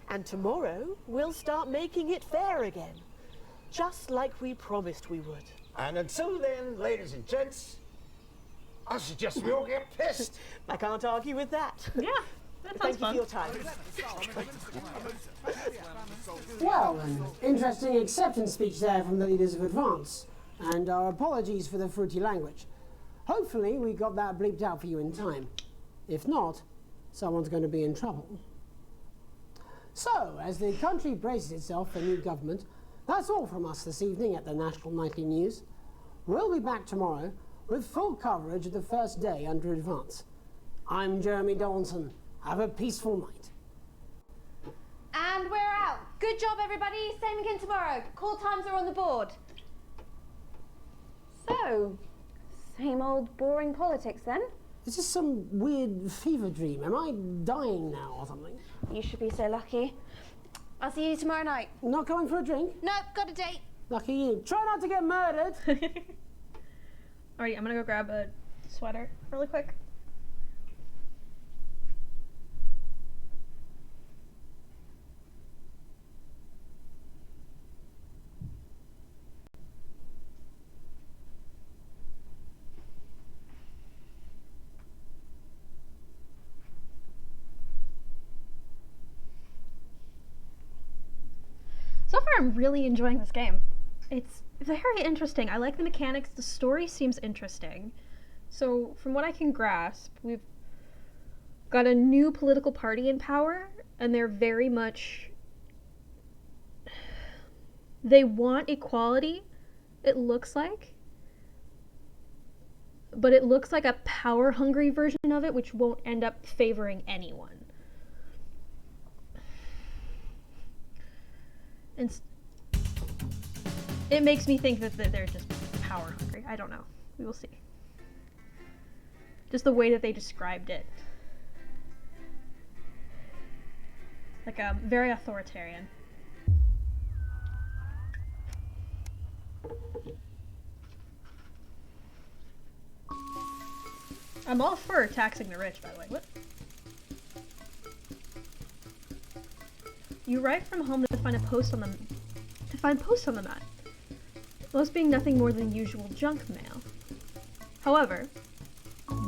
And tomorrow, we'll start making it fair again. Just like we promised we would. And until then, ladies and gents, I suggest we all get pissed. I can't argue with that. Yeah, that Thank sounds you fun. for your time. Well, an interesting acceptance speech there from the leaders of Advance. And our apologies for the fruity language. Hopefully we got that bleeped out for you in time. If not, someone's going to be in trouble. So, as the country braces itself for new government, that's all from us this evening at the National Nightly News. We'll be back tomorrow with full coverage of the first day under Advance. I'm Jeremy Donaldson. Have a peaceful night. And we're out. Good job, everybody. Same again tomorrow. Call times are on the board. So, same old boring politics then? Is this some weird fever dream? Am I dying now or something? You should be so lucky. I'll see you tomorrow night. Not going for a drink? Nope, got a date. Lucky you. Try not to get murdered. Alrighty, I'm gonna go grab a sweater really quick. So far, I'm really enjoying this game. It's very interesting. I like the mechanics. The story seems interesting. So, from what I can grasp, we've got a new political party in power, and they're very much They want equality, it looks like. But it looks like a power-hungry version of it, which won't end up favoring anyone. And it makes me think that they're just power-hungry. I don't know. We will see. Just the way that they described it. Like a very authoritarian. I'm all for taxing the rich, by the way. What? You write from home to find posts on the mat. Most being nothing more than usual junk mail. However,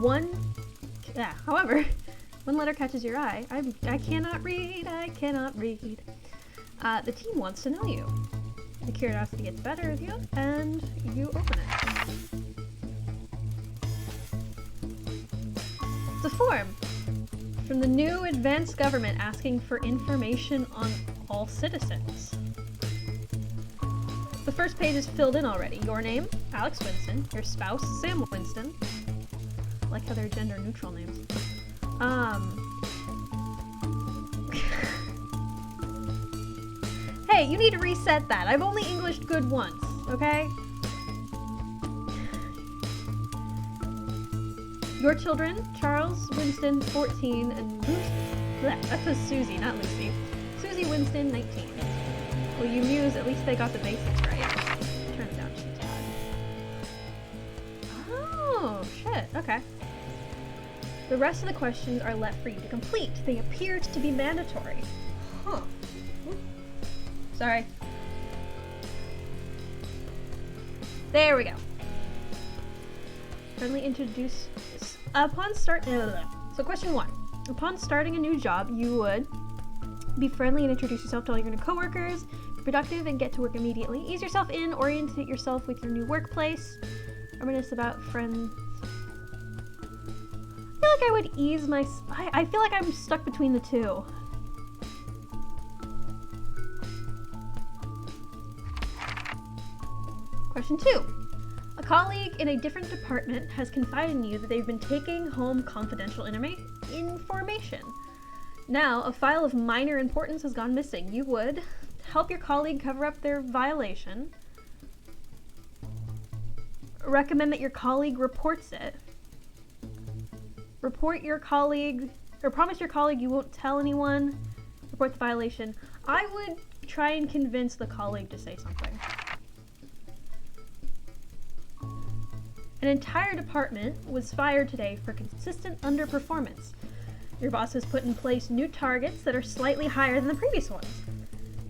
one letter catches your eye. I cannot read. The team wants to know you. The curiosity gets better with you, and you open it. It's a form from the new advanced government asking for information on all citizens. The first page is filled in already. Your name, Alex Winston. Your spouse, Sam Winston. I like how they're gender neutral names. Hey, you need to reset that. I've only Englished good once, okay? Your children, Charles Winston, 14, and Lucy. That was Susie, not Lucy. Susie Winston, 19. Well, you muse, at least they got the basics right. Turn it down just a tad. Oh, shit, okay. The rest of the questions are left for you to complete. They appear to be mandatory. Huh. Sorry. There we go. Friendly introduce. Upon start. So question 1. Upon starting a new job, you would be friendly and introduce yourself to all your new coworkers. Be productive and get to work immediately. Ease yourself in. Orientate yourself with your new workplace. Reminisce about friends. I feel like I would ease my. I feel like I'm stuck between the two. Question 2. A colleague in a different department has confided in you that they've been taking home confidential information. Now, a file of minor importance has gone missing. You would help your colleague cover up their violation, recommend that your colleague reports it, report your colleague, or promise your colleague you won't tell anyone, report the violation. I would try and convince the colleague to say something. An entire department was fired today for consistent underperformance. Your boss has put in place new targets that are slightly higher than the previous ones.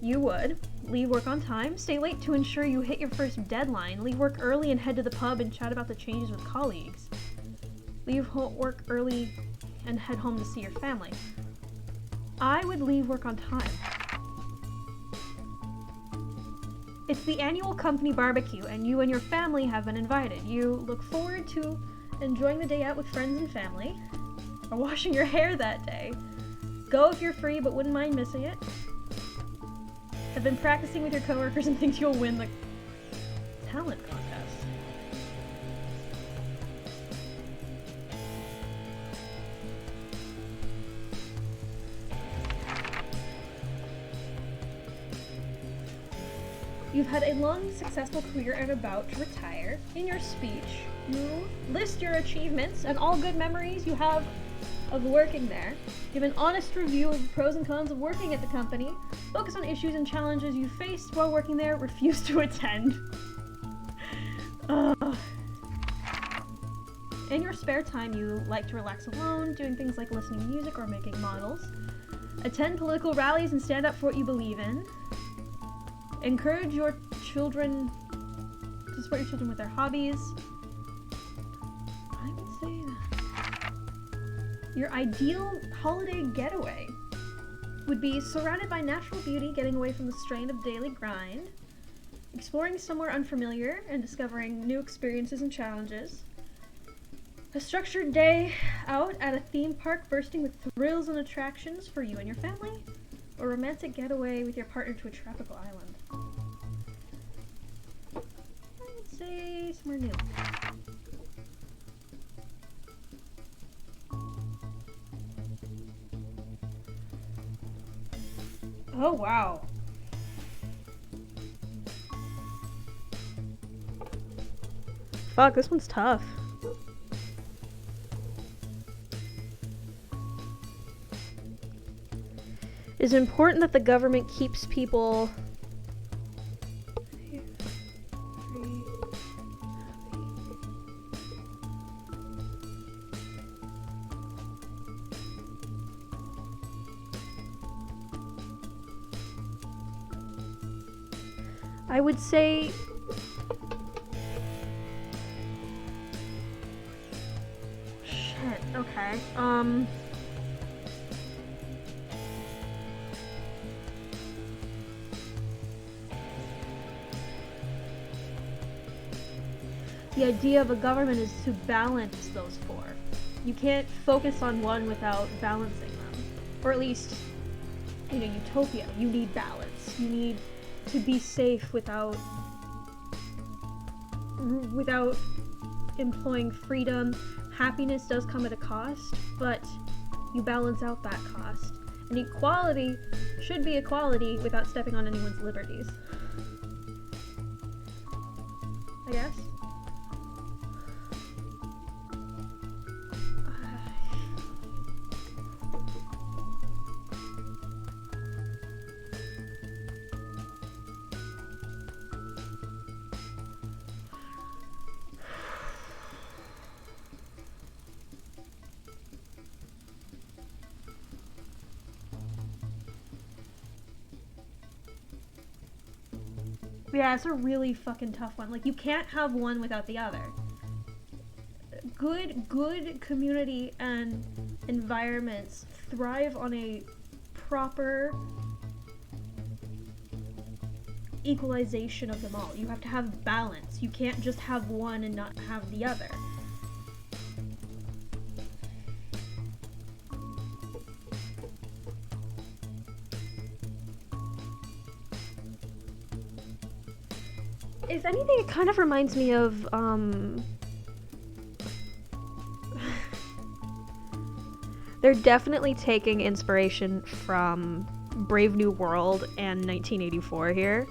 You would leave work on time, stay late to ensure you hit your first deadline, leave work early and head to the pub and chat about the changes with colleagues. Leave work early and head home to see your family. I would leave work on time. It's the annual company barbecue, and you and your family have been invited. You look forward to enjoying the day out with friends and family, or washing your hair that day. Go if you're free, but wouldn't mind missing it. Have been practicing with your coworkers and think you'll win the talent contest. You've had a long, successful career and about to retire. In your speech, you list your achievements and all good memories you have of working there. Give an honest review of the pros and cons of working at the company. Focus on issues and challenges you faced while working there. Refuse to attend. In your spare time, you like to relax alone, doing things like listening to music or making models. Attend political rallies and stand up for what you believe in. Encourage your children to support your children with their hobbies. I would say that. Your ideal holiday getaway would be surrounded by natural beauty, getting away from the strain of daily grind, exploring somewhere unfamiliar and discovering new experiences and challenges. A structured day out at a theme park bursting with thrills and attractions for you and your family, or a romantic getaway with your partner to a tropical island. say somewhere new. Oh, wow. Fuck, this one's tough. It is important that the government keeps people I would say Shit, okay. The idea of a government is to balance those four. You can't focus on one without balancing them. Or at least, in a utopia, you need balance. You need to be safe without employing freedom. Happiness does come at a cost, but you balance out that cost. And equality should be equality without stepping on anyone's liberties. I guess. Yeah, it's a really fucking tough one. Like, you can't have one without the other. Good community and environments thrive on a proper equalization of them all. You have to have balance. You can't just have one and not have the other. If anything, it kind of reminds me of, they're definitely taking inspiration from Brave New World and 1984 here.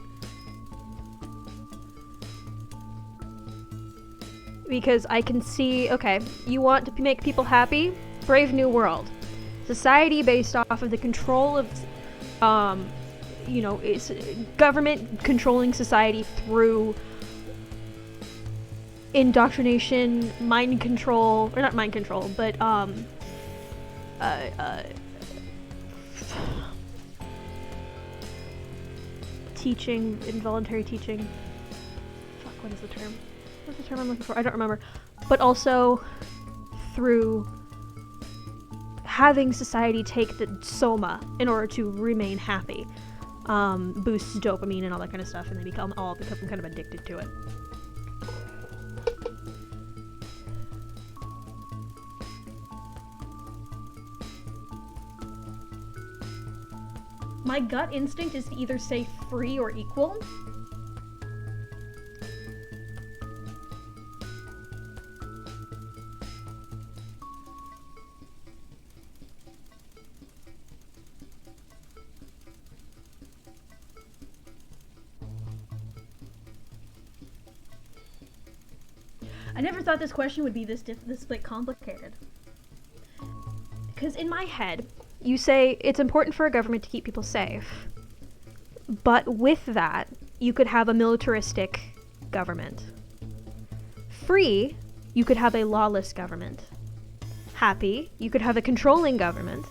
Because I can see, okay, you want to make people happy? Brave New World. Society based off of the control of, you know, it's government controlling society through indoctrination, mind control, or not mind control, but teaching, involuntary teaching. Fuck, what is the term? What's the term I'm looking for? I don't remember. But also through having society take the soma in order to remain happy. Boosts dopamine and all that kind of stuff, and they become kind of addicted to it. My gut instinct is to either say free or equal. I never thought this question would be this like complicated. Because in my head, you say it's important for a government to keep people safe. But with that, you could have a militaristic government. Free, you could have a lawless government. Happy, you could have a controlling government.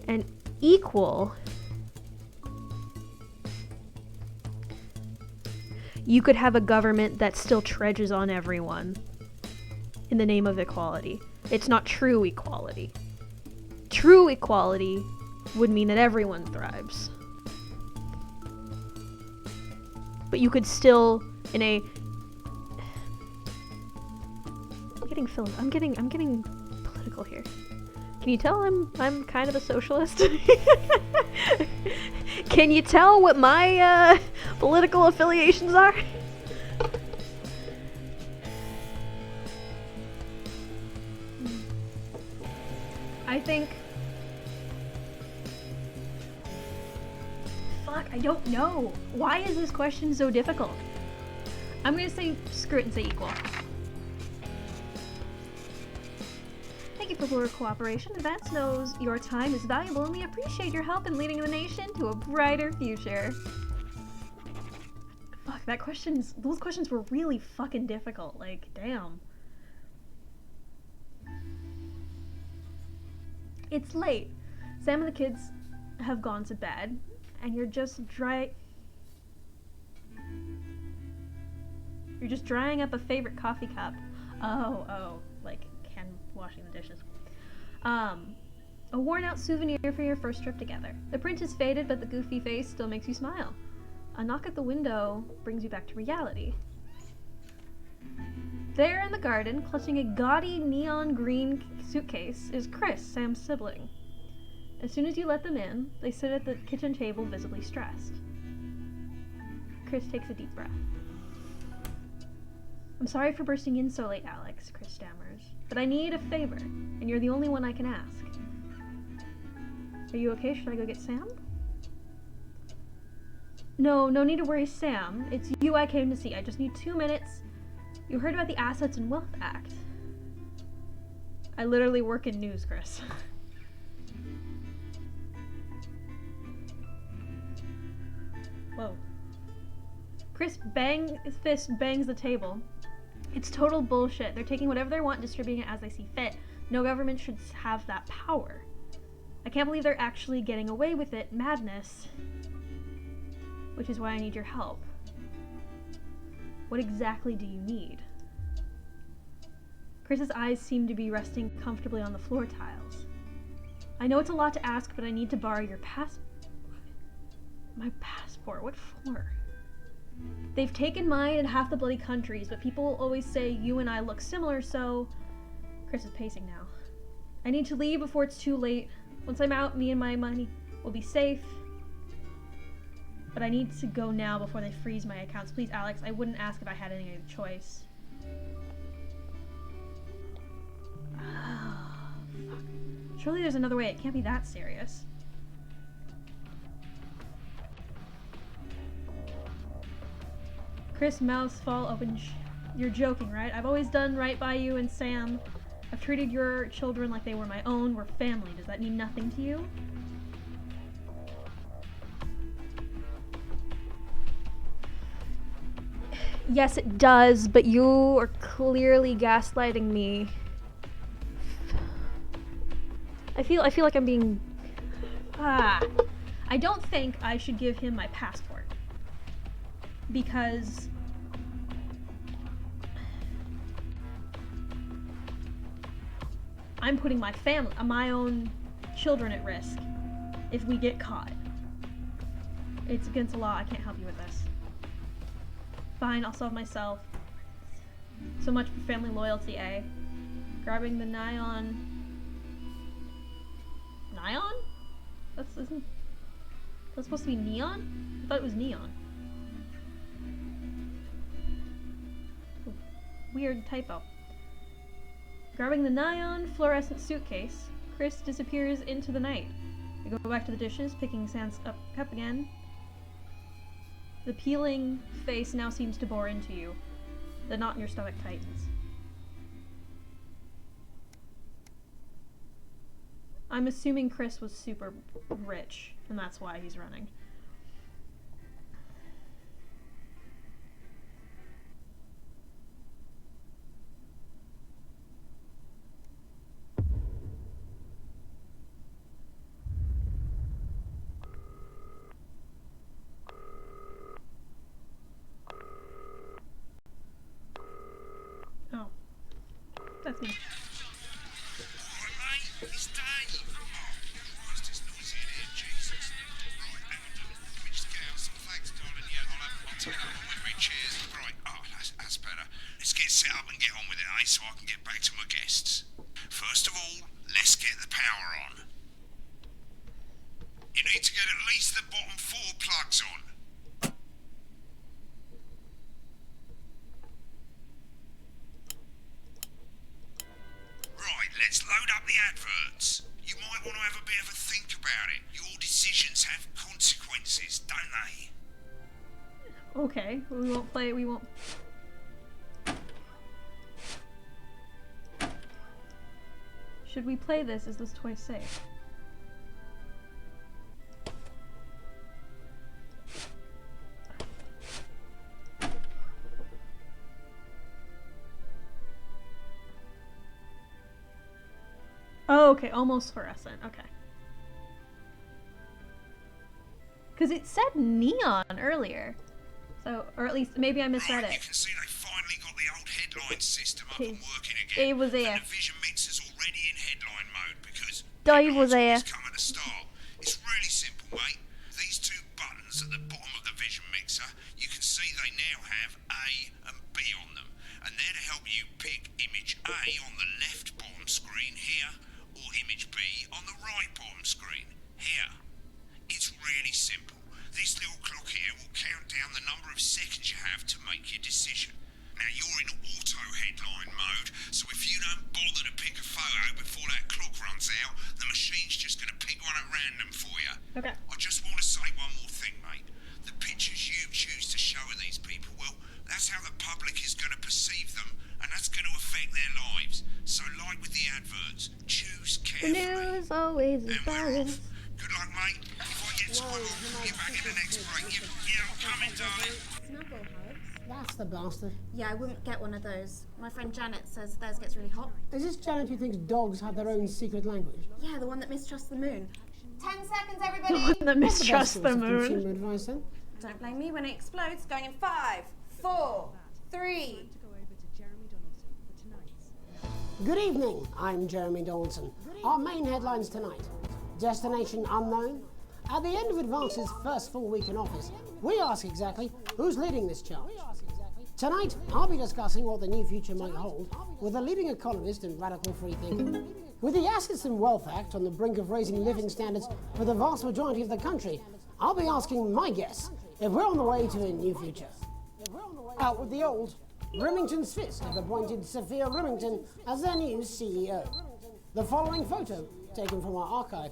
And equal, you could have a government that still treads on everyone in the name of equality. It's not true equality. True equality would mean that everyone thrives. But you could still, in a... I'm getting political here. Can you tell I'm kind of a socialist? Can you tell what my political affiliations are? I think... Fuck, I don't know. Why is this question so difficult? I'm gonna say screw it and say equal. Thank you for your cooperation. Advance knows your time is valuable and we appreciate your help in leading the nation to a brighter future. Fuck, those questions were really fucking difficult. Like, damn. It's late. Sam and the kids have gone to bed, and you're just drying up a favorite coffee cup. Oh, like washing the dishes. A worn out souvenir for your first trip together. The print is faded, but the goofy face still makes you smile. A knock at the window brings you back to reality. There in the garden, clutching a gaudy neon green suitcase, is Chris, Sam's sibling. As soon as you let them in, they sit at the kitchen table visibly stressed. Chris takes a deep breath. I'm sorry for bursting in so late, Alex, Chris stammers, but I need a favor, and you're the only one I can ask. Are you okay? Should I go get Sam? No need to worry, Sam. It's you I came to see. I just need 2 minutes. You heard about the Assets and Wealth Act. I literally work in news, Chris. Whoa. Chris his fist bangs the table. It's total bullshit. They're taking whatever they want and distributing it as they see fit. No government should have that power. I can't believe they're actually getting away with it. Madness. Which is why I need your help. What exactly do you need? Chris's eyes seem to be resting comfortably on the floor tiles. I know it's a lot to ask, but I need to borrow your my passport. What for? They've taken mine in half the bloody countries, but people always say you and I look similar, so... Chris is pacing now. I need to leave before it's too late. Once I'm out, me and my money will be safe. But I need to go now before they freeze my accounts. Please, Alex, I wouldn't ask if I had any other choice. Oh, fuck. Surely there's another way. It can't be that serious. Chris' mouths fall open. You're joking, right? I've always done right by you and Sam. I've treated your children like they were my own. We're family. Does that mean nothing to you? Yes, it does, but you are clearly gaslighting me. I feel like I'm being... I don't think I should give him my passport. Because... I'm putting my family, my own children at risk if we get caught. It's against the law. I can't help you with this. Fine, I'll solve myself. So much for family loyalty, eh? Grabbing the Nyan... Nyan? That's supposed to be neon? I thought it was neon. Ooh, weird typo. Grabbing the neon fluorescent suitcase, Chris disappears into the night. You go back to the dishes, picking Sam's cup again. The peeling face now seems to bore into you. The knot in your stomach tightens. I'm assuming Chris was super rich, and that's why he's running. Oh. That's me. Let's get set up and get on with it, eh? So I can get back to my guests. First of all, let's get the power on. You need to get at least the bottom 4 plugs on. Right, let's load up the adverts. You might want to have a bit of a think about it. Your decisions have consequences, don't they? Okay, we won't play. We won't. Should we play this? Is this toy safe? Oh, okay, almost fluorescent. Okay. Because it said neon earlier. So, or at least, maybe I misread it. You can see they finally got the old headline system up and working again. It was there. And the Vision Mixer's already in headline mode because Dave was there. come at the start. It's really simple, mate. These two buttons at the bottom of the Vision Mixer, you can see they now have A and B on them. And they're to help you pick image A on the left bottom screen here, or image B on the right bottom screen here. It's really simple. This little clock here will count down the number of seconds you have to make your decision. Now you're in auto headline mode, so if you don't bother to pick a photo before that clock runs out, the machine's just going to pick one at random for you. Okay. I just want to say one more thing, mate. The pictures you choose to show of these people, well, that's how the public is going to perceive them, and that's going to affect their lives. So like with the adverts, choose The carefully. news always is biased. Good luck, mate. If I get time off, we'll get back in the next break. Yeah, I'm coming, darling. Snuggle hugs. That's the bastard. Yeah, I wouldn't get one of those. My friend Janet says theirs gets really hot. Is this Janet who thinks dogs have their own secret language? Yeah, the one that mistrusts the moon. 10 seconds, The everybody! one that mistrusts the moon. Consumer advice then? Don't blame me when it explodes. Going in 5, 4, 3. Good evening, I'm Jeremy Donaldson. Our main headlines tonight. Destination unknown. At the end of Advance's first full week in office, we ask exactly who's leading this charge. Tonight, I'll be discussing what the new future might hold with a leading economist and radical free thinker. With the Assets and Wealth Act on the brink of raising living standards for the vast majority of the country, I'll be asking my guess if we're on the way to a new future. Out with the old, Remington's Fist have appointed Sophia Remington as their new CEO. The following photo, taken from our archive,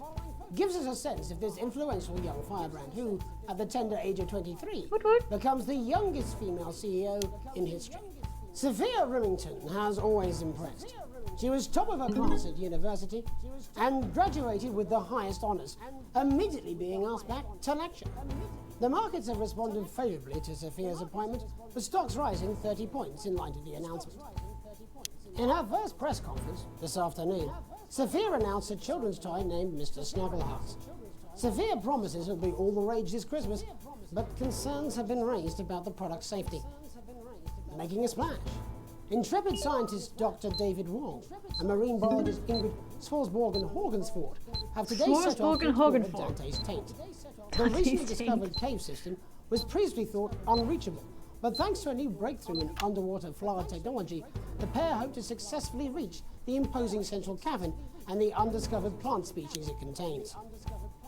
gives us a sense of this influential young firebrand who, at the tender age of 23, becomes the youngest female CEO in history. Sophia Remington has always impressed. She was top of her class at university and graduated with the highest honours, immediately being asked back to lecture. The markets have responded favourably to Sophia's appointment, with stocks rising 30 points in light of the announcement. In her first press conference this afternoon, Sophia announced a children's toy named Mr. Snugglehearts. Sophia promises it'll be all the rage this Christmas, but concerns have been raised about the product's safety. Making a splash. Intrepid scientist Dr. David Wong and marine biologist Ingrid Swarsborg-Horgensford have today set off to explore Dante's Taint. The recently discovered cave system was previously thought unreachable, but thanks to a new breakthrough in underwater flower technology, the pair hope to successfully reach the imposing central cavern and the undiscovered plant species it contains.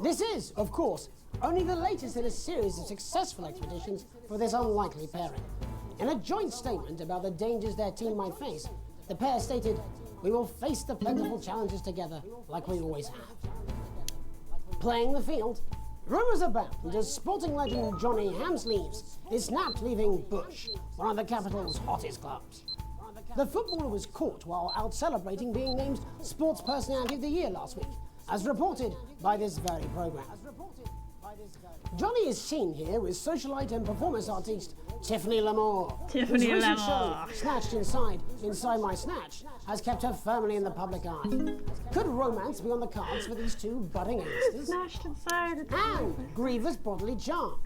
This is, of course, only the latest in a series of successful expeditions for this unlikely pairing. In a joint statement about the dangers their team might face, the pair stated, "We will face the plentiful challenges together like we always have." Playing the field, rumours abound as sporting legend Johnny Hamsleeves is snapped leaving Bush, one of the capital's hottest clubs. The footballer was caught while out celebrating being named Sports Personality of the Year last week, as reported by this very programme. Johnny is seen here with socialite and performance artiste Tiffany Lamore. Tiffany whose recent Lamore. show, Snatched Inside My Snatch, has kept her firmly in the public eye. Could romance be on the cards for these two budding youngsters? Snatched inside. And grievous bodily charm.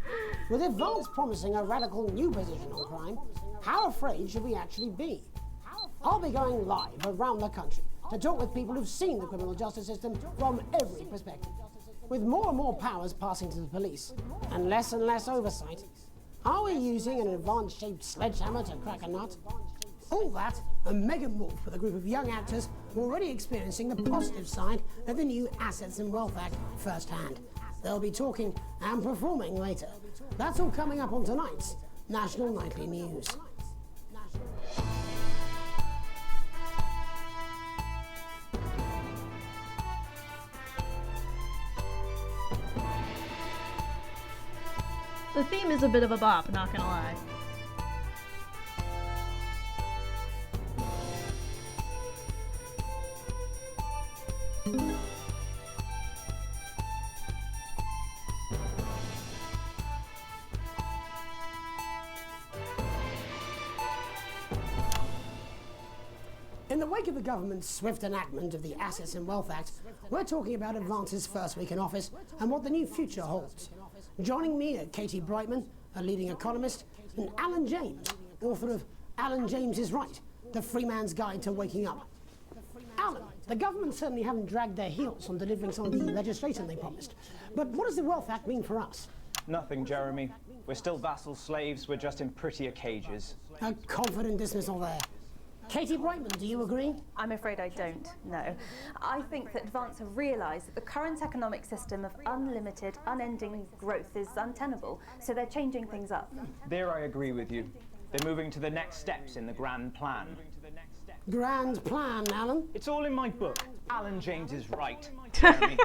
With Advance promising a radical new position on crime, how afraid should we actually be? I'll be going live around the country to talk with people who've seen the criminal justice system from every perspective. With more and more powers passing to the police, and less oversight, are we using an Advance-shaped sledgehammer to crack a nut? All that, and mega morph with a group of young actors already experiencing the positive side of the new Assets and Wealth Act firsthand. They'll be talking and performing later. That's all coming up on tonight's National Nightly News. The theme is a bit of a bop, not gonna lie. In the wake of the government's swift enactment of the Assets and Wealth Act, we're talking about Advance's first week in office and what the new future holds. Joining me are Katie Brightman, a leading economist, and Alan James, author of Alan James is Right, The Free Man's Guide to Waking Up. Alan, the government certainly haven't dragged their heels on delivering some of the legislation they promised. But what does the Wealth Act mean for us? Nothing, Jeremy. We're still vassal slaves, we're just in prettier cages. A confident dismissal there. Katie Brightman, do you agree? I'm afraid I don't, no. I think that Advance have realised that the current economic system of unlimited, unending growth is untenable, so they're changing things up. There I agree with you. They're moving to the next steps in the grand plan. Grand plan, Alan? It's all in my book. Alan James is Right, Jeremy.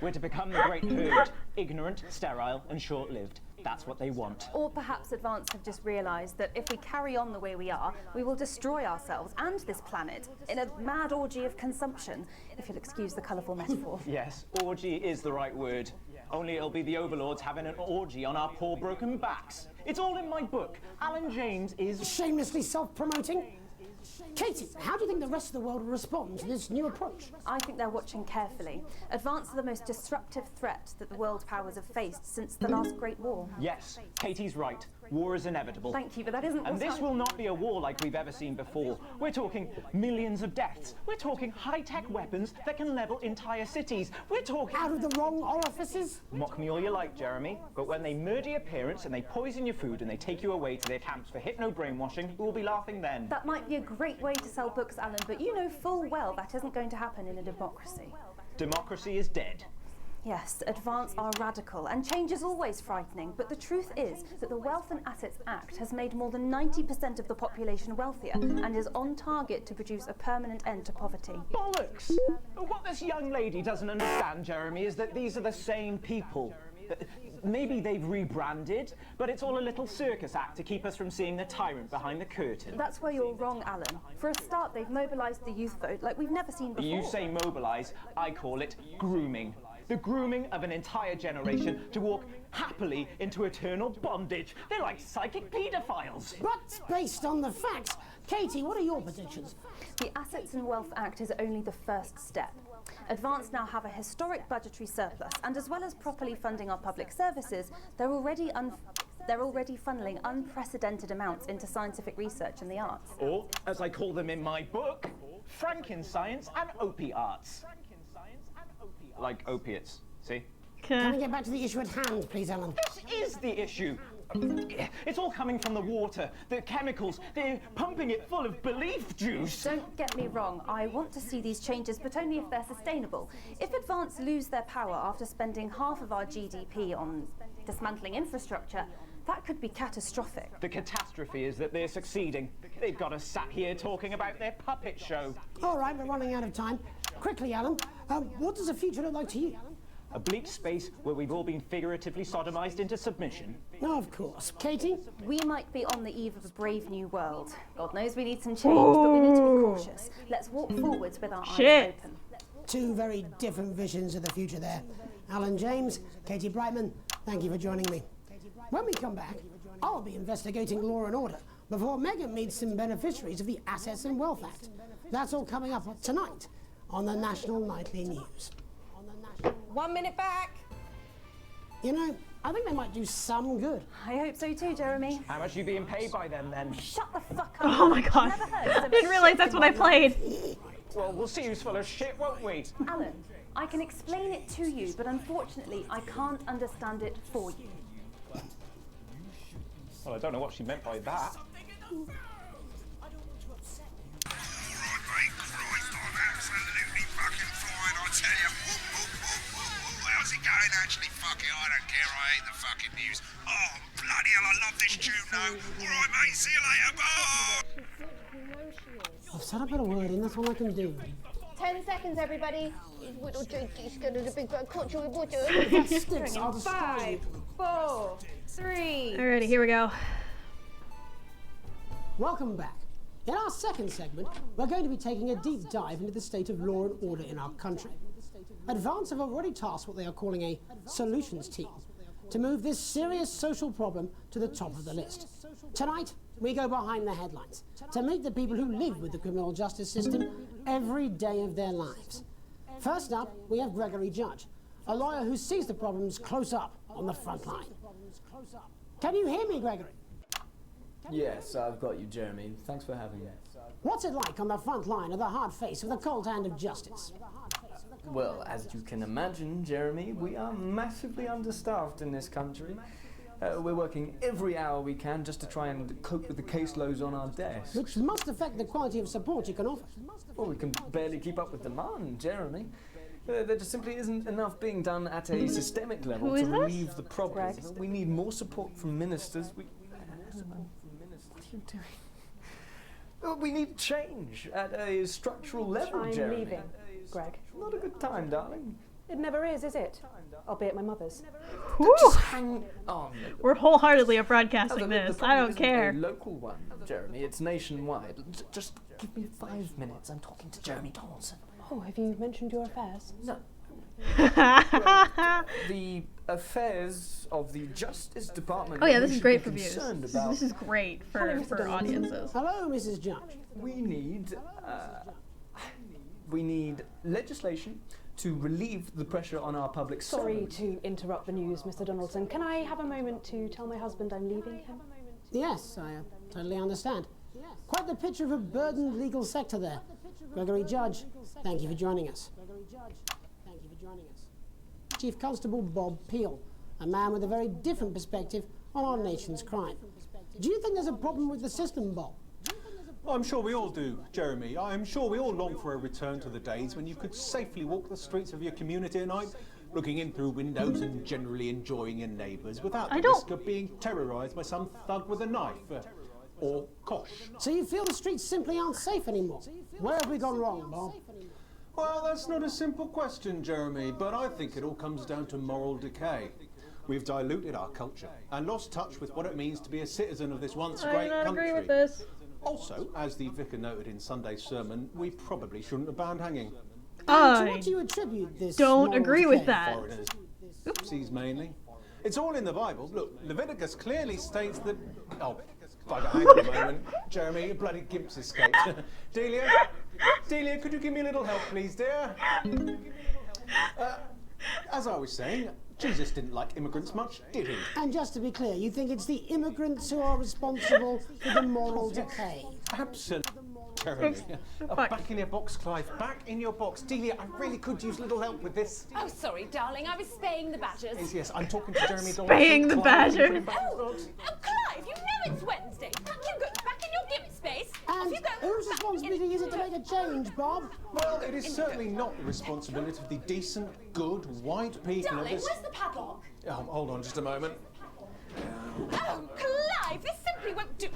We're to become the great herd, ignorant, sterile, and short-lived. That's what they want. Or perhaps Advance have just realised that if we carry on the way we are, we will destroy ourselves and this planet in a mad orgy of consumption, if you'll excuse the colourful metaphor. Yes, orgy is the right word. Only it'll be the overlords having an orgy on our poor broken backs. It's all in my book. Alan James is... Shamelessly self-promoting? Katie, how do you think the rest of the world will respond to this new approach? I think they're watching carefully. Advance are the most disruptive threat that the world powers have faced since the last Great War. Yes, Katie's right. War is inevitable. Thank you, but that isn't And this will not be a war like we've ever seen before. We're talking millions of deaths. We're talking high-tech weapons that can level entire cities. We're talking... Out of the wrong orifices? Mock me all you like, Jeremy, but when they murder your parents and they poison your food and they take you away to their camps for hypno-brainwashing, we'll be laughing then. That might be a great way to sell books, Alan, but you know full well that isn't going to happen in a democracy. Democracy is dead. Yes, Advance are radical, and change is always frightening, but the truth is that the Wealth and Assets Act has made more than 90% of the population wealthier, and is on target to produce a permanent end to poverty. Bollocks! What this young lady doesn't understand, Jeremy, is that these are the same people. Maybe they've rebranded, but it's all a little circus act to keep us from seeing the tyrant behind the curtain. That's where you're wrong, Alan. For a start, they've mobilised the youth vote like we've never seen before. You say mobilise, I call it grooming. The grooming of an entire generation to walk happily into eternal bondage. They're like psychic paedophiles. But based on the facts, Katie, what are your predictions? The Assets and Wealth Act is only the first step. Advance now have a historic budgetary surplus, and as well as properly funding our public services, they're already funneling unprecedented amounts into scientific research and the arts. Or, as I call them in my book, Frankenscience and opiates. Like opiates, see? Can we get back to the issue at hand, please, Alan? This is the issue. It's all coming from the water, the chemicals. They're pumping it full of belief juice. Don't get me wrong, I want to see these changes, but only if they're sustainable. If Advance lose their power after spending half of our GDP on dismantling infrastructure, that could be catastrophic. The catastrophe is that they're succeeding. They've got us sat here talking about their puppet show. All right, we're running out of time. Quickly, Alan, what does the future look like to you? A bleak space where we've all been figuratively sodomized into submission. No, of course. Katie? We might be on the eve of a brave new world. God knows we need some change, but we need to be cautious. Let's walk forwards with our eyes open. Two very different visions of the future there. Alan James, Katie Brightman, thank you for joining me. When we come back, I'll be investigating law and order before Megan meets some beneficiaries of the Assets and Wealth Act. That's all coming up tonight on the National Nightly News. 1 minute back. You know, I think they might do some good. I hope so too, Jeremy. How much are you being paid by them then? Shut the fuck up. Oh my god. I didn't realise that's what I played. Well, we'll see who's full of shit, won't we? Alan, I can explain it to you, but unfortunately I can't understand it for you. Well, I don't know what she meant by that. How's it going? Actually, fuck it, I don't care. I hate the fucking news. Oh, bloody hell, I love this tune though. All right, mate, see you later. Bye. I've said a bit of wording, that's all I can do. 10 seconds, everybody. Little Jakey's going to the big bad culture with water. 5, 4, 3. Alrighty, here we go. Welcome back. In our second segment, we're going to be taking a deep dive into the state of law and order in our country. Advance have already tasked what they are calling a solutions team to move this serious social problem to the top of the list. Tonight, we go behind the headlines to meet the people who live with the criminal justice system every day of their lives. First up, we have Gregory Judge, a lawyer who sees the problems close up on the front line. Can you hear me, Gregory? Yes, I've got you, Jeremy. Thanks for having me. What's it like on the front line of the hard face of the cold hand of justice? Well, as you can imagine, Jeremy, we are massively understaffed in this country. We're working every hour we can just to try and cope with the caseloads on our desks. Which must affect the quality of support you can offer. Well, we can barely keep up with demand, Jeremy. There just simply isn't enough being done at a systemic level to relieve the problem. We need more support from ministers. We need change at a structural level, I'm Jeremy. leaving, Greg. Not a good time, darling. It never is it? I'll be at my mother's. Just hang on. We're wholeheartedly broadcasting The this. I problem don't isn't care. a local one, Jeremy. It's nationwide. Just give me 5 minutes. I'm talking to Jeremy Donaldson. Oh, have you mentioned your affairs? No. Well, the affairs of the Justice Department. Oh yeah, this is great for should be views. concerned This about. is great for audiences. Hello, Mrs. Judge. We need legislation to relieve the pressure on our public Sorry servants. to interrupt the news, Mr. Donaldson. Can I have a moment to tell my husband I'm leaving him? Yes, I totally understand. Quite the picture of a burdened legal sector there. Gregory Judge, thank you for joining us. Chief Constable Bob Peel, a man with a very different perspective on our nation's crime. Do you think there's a problem with the system, Bob? I'm sure we all do, Jeremy. I'm sure we all long for a return to the days when you could safely walk the streets of your community at night, looking in through windows and generally enjoying your neighbours without the risk of being terrorised by some thug with a knife. Or kosh. So you feel the streets simply aren't safe anymore? Where have we gone wrong, Bob? Well, that's not a simple question, Jeremy, but I think it all comes down to moral decay. We've diluted our culture and lost touch with what it means to be a citizen of this once great I country. agree with this. Also, as the vicar noted in Sunday's sermon, we probably shouldn't have banned hanging. To what do you attribute this? don't moral agree with decay? that. Foreigners. Oopsies mainly. It's all in the Bible. Look, Leviticus clearly states that... Oh, bugger, hang on a moment. Jeremy, your bloody gimp's escaped. Delia? Delia, could you give me a little help, please, dear? As I was saying, Jesus didn't like immigrants much, did he? And just to be clear, you think it's the immigrants who are responsible for the moral decay? Absolutely. Jeremy. Back in your box, Clive. Back in your box. Delia, I really could use a little help with this. Oh, sorry, darling. I was spaying the badgers. Yes, I'm talking to Jeremy Donaldson. Spaying the badger. Oh, Clive, you know it's Wednesday. You go back in your gimp space. And Off you go. whose responsibility is it to make a change, Bob? Well, it is certainly not the responsibility of the decent, good, white people of Darling, this... where's the padlock? Hold on just a moment. Oh, Clive, this simply won't do.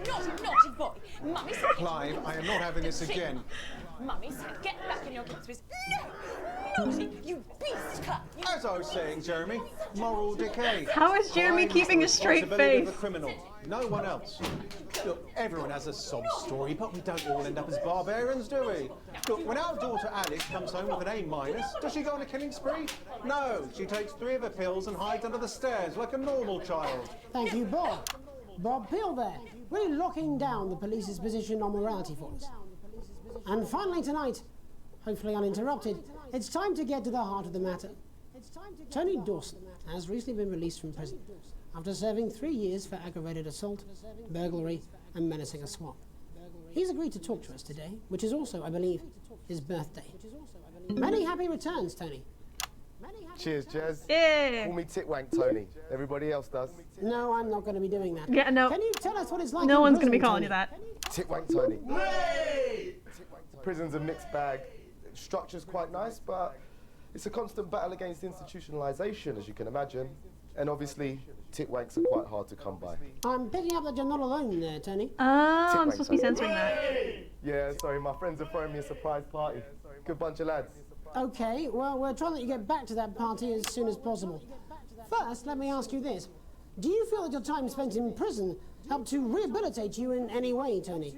Naughty boy. Mummy said... Clive, I am not having this again. Mummy said get back in your gimp space. No! Naughty, you beast, Clive. As I was saying, Jeremy, moral decay. How is Jeremy Crime keeping a is the straight responsibility face? of the criminal, no one else. Look, everyone has a sob story, but we don't all end up as barbarians, do we? Look, when our daughter Alice comes home with an A-, does she go on a killing spree? No, she takes 3 of her pills and hides under the stairs like a normal child. Thank you, Bob. Bob Peel there, really locking down the police's position on morality for us. And finally tonight, hopefully uninterrupted, it's time to get to the heart of the matter. Tony Dawson has recently been released from prison after serving 3 years for aggravated assault, burglary and menacing a swap. He's agreed to talk to us today, which is also, I believe, his birthday. Many happy returns, Tony. Cheers, Jez. Yeah. Call me Titwank Tony. Everybody else does. No, I'm not going to be doing that. Yeah, no. Can you tell us what it's like No in one's going to be prison, calling Tony? you that. Titwank Tony. Prison's a mixed bag. Structure's quite nice, but it's a constant battle against institutionalization, as you can imagine. And obviously, titwanks are quite hard to come by. I'm picking up that you're not alone there, Tony. Oh, I'm Titwank supposed to be Tony. censoring that. Yeah, sorry, my friends are throwing me a surprise party. Good bunch of lads. Okay, well, we're trying to let you get back to that party as soon as possible. First, let me ask you this. Do you feel that your time spent in prison helped to rehabilitate you in any way, Tony?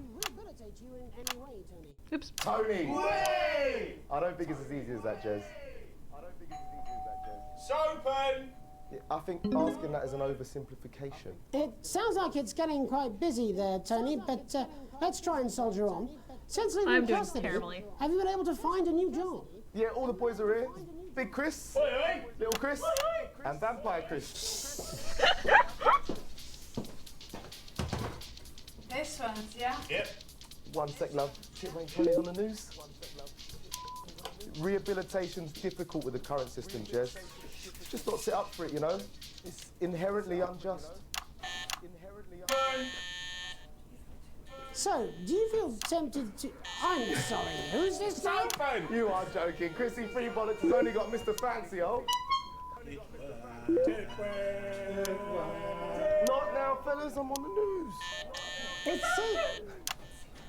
Oops. Tony! Way! I don't think it's as easy as that, Jez. It's open! Yeah, I think asking that is an oversimplification. It sounds like it's getting quite busy there, Tony, but let's try and soldier on. Since leaving I'm doing custody, terribly. have you been able to find a new job? Yeah, all the boys are here. Big Chris, Oi, oi. Little Chris, and Vampire Chris. This one's, yeah? Yep. 1 sec, love. Tony's on the news. Rehabilitation's difficult with the current system, Jez. Just not set up for it, you know? It's inherently unjust. So, do you feel tempted to... I'm sorry, who's this guy? You are joking. Chrissy Free Bollocks has only got Mr. Fancy, oh. Not now, fellas, I'm on the news.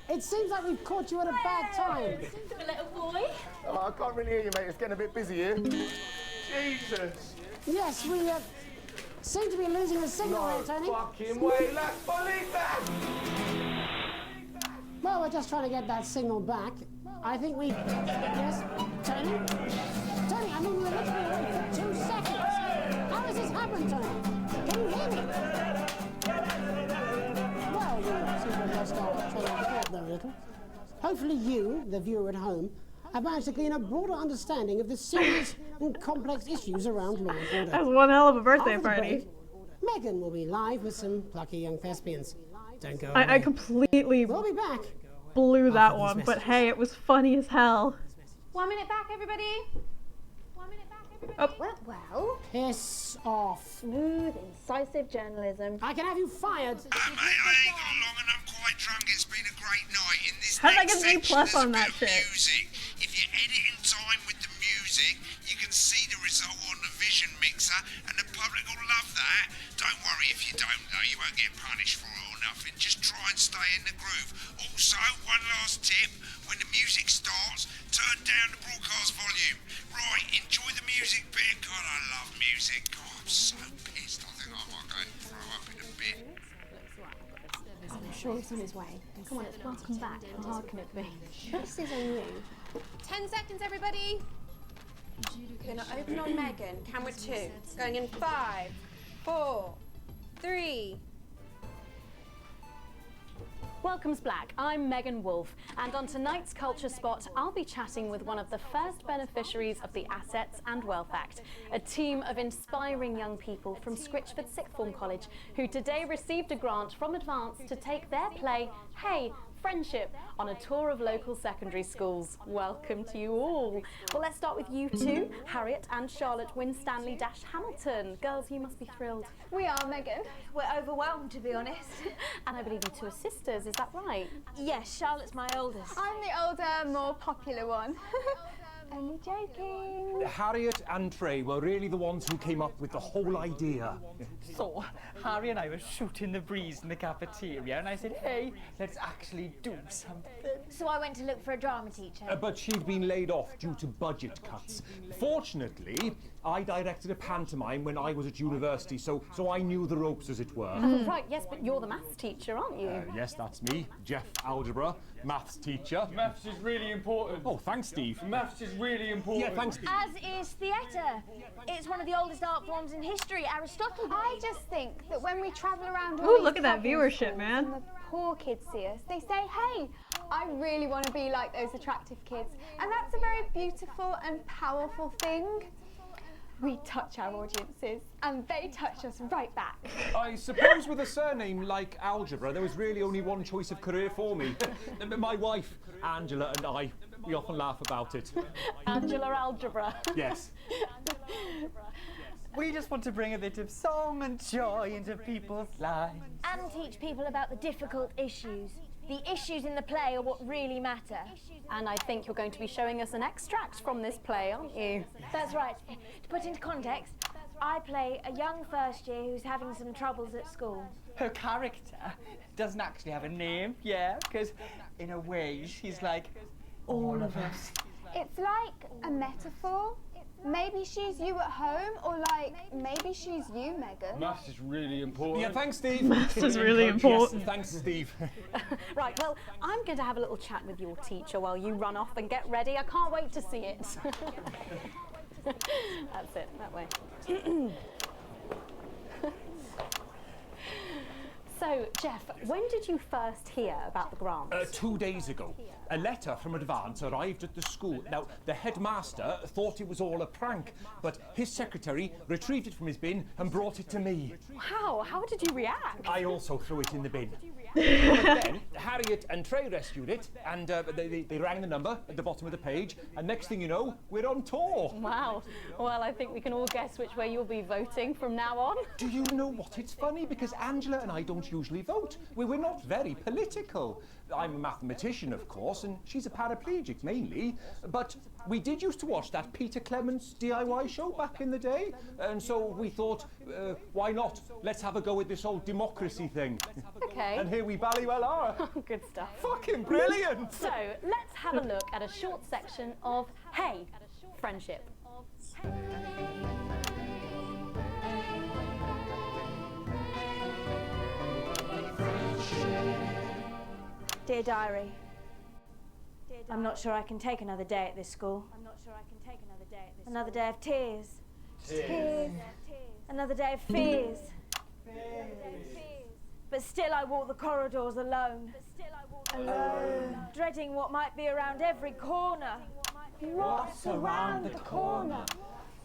It seems like we've caught you at a bad time. The little boy? Oh, I can't really hear you, mate. It's getting a bit busy here. Jesus. Yes, we seem to be losing the signal here, Tony. Fucking way, let's believe that! Well, we're just trying to get that signal back. I think we... Yes, Tony? Tony, I mean, we were literally away for 2 seconds. How has this happened, Tony? Can you hear me? Well, we seem to have lost our train of thought there a little. Hopefully you, the viewer at home, have managed to glean a broader understanding of the serious and complex issues around law and order. That's one hell of a birthday After the party. break, Megan will be live with some plucky young thespians. Don't go I away. completely We'll be back. blew that these one, but messages. hey, it was funny as hell. 1 minute back, everybody. 1 minute back, everybody. Oh. Well. Piss off. Smooth, incisive journalism. I can have you fired. Mate, I ain't got long and I'm quite drunk. It's been a great night. In this How did I next get an A+ section, there's on a that bit of shit? music. If you edit in time with the music, you can see the result on the Vision Mixer, and the public will love that. Don't worry if you don't, though. You won't get punished for it or nothing. Just try and stay in the groove. Also, one last tip. When the music starts, turn down the broadcast volume. Right, enjoy the music bit. God, I love music. God, I'm so pissed. I think I might go and throw up in a bit. I'm sure he's on his way. Come on, it's welcome back. How hard can it be? This is on you. 10 seconds, everybody. We're gonna open on Megan. Camera 2. Going in 5, 4, 3. Welcome's Black. I'm Megan Wolfe, and on tonight's Culture Spot, I'll be chatting with one of the first beneficiaries of the Assets and Wealth Act, a team of inspiring young people from Scritchford Sixth Form College who today received a grant from Advance to take their play, Hey, Friendship, on a tour of local secondary schools. Welcome to you all. Well, let's start with you two, Harriet and Charlotte Winstanley-Hamilton. Girls, you must be thrilled. We are, Megan. We're overwhelmed, to be honest. And I believe you two are sisters, is that right? Yes, Charlotte's my oldest. I'm the older, more popular one. Only joking. Harriet and Trey were really the ones who came up with the whole idea. So, Harry and I were shooting the breeze in the cafeteria, and I said, hey, let's actually do something. So I went to look for a drama teacher. But she'd been laid off due to budget cuts. Fortunately, I directed a pantomime when I was at university, so I knew the ropes, as it were. Oh, right, yes, but you're the maths teacher, aren't you? Yes, that's me, Jeff Algebra, maths teacher. Maths is really important. Oh, thanks, Steve. Maths is really important. Yeah, thanks, Steve. As is theatre. It's one of the oldest art forms in history. Aristotle. I just think that when we travel around all Ooh, these look at that couples viewership, man. and the poor kids see us, they say, hey, I really want to be like those attractive kids. And that's a very beautiful and powerful thing. We touch our audiences, and they touch us right back. I suppose with a surname like Algebra, there was really only one choice of career for me. My wife, Angela, and I, we often laugh about it. Angela Algebra. Yes. We just want to bring a bit of song and joy into people's lives. And teach people about the difficult issues. The issues in the play are what really matter. And I think you're going to be showing us an extract from this play, aren't you? That's right. To put into context, I play a young first year who's having some troubles at school. Her character doesn't actually have a name, yeah, because in a way she's like all of us. It's like a metaphor Maybe she's you at home, or like, maybe she's you, Megan. Maths is really important. Yeah, thanks, Steve. Maths is really important. Yes, thanks, Steve. Right, well, I'm going to have a little chat with your teacher while you run off and get ready. I can't wait to see it. That's it, that way. So, Jeff, when did you first hear about the grants? 2 days ago. A letter from Advance arrived at the school. Now, the headmaster thought it was all a prank, but his secretary retrieved it from his bin and brought it to me. Wow, how did you react? I also threw it in the bin. But then, Harriet and Trey rescued it, and they rang the number at the bottom of the page, and next thing you know, we're on tour. Wow. Well, I think we can all guess which way you'll be voting from now on. Do you know what? It's funny, because Angela and I don't usually vote. We're not very political. I'm a mathematician, of course, and she's a paraplegic, mainly. But we did used to watch that Peter Clements DIY show back in the day, and so we thought, why not? Let's have a go with this whole democracy thing. Okay. And here we bally well are. Good stuff. Fucking brilliant! So, let's have a look at a short section of Hey, Friendship. Dear Diary, I'm not sure I can take another day at this school. Another day of tears. Tears. Another day of fears. But still I walk the corridors alone. Dreading what might be around every corner. What's around the corner?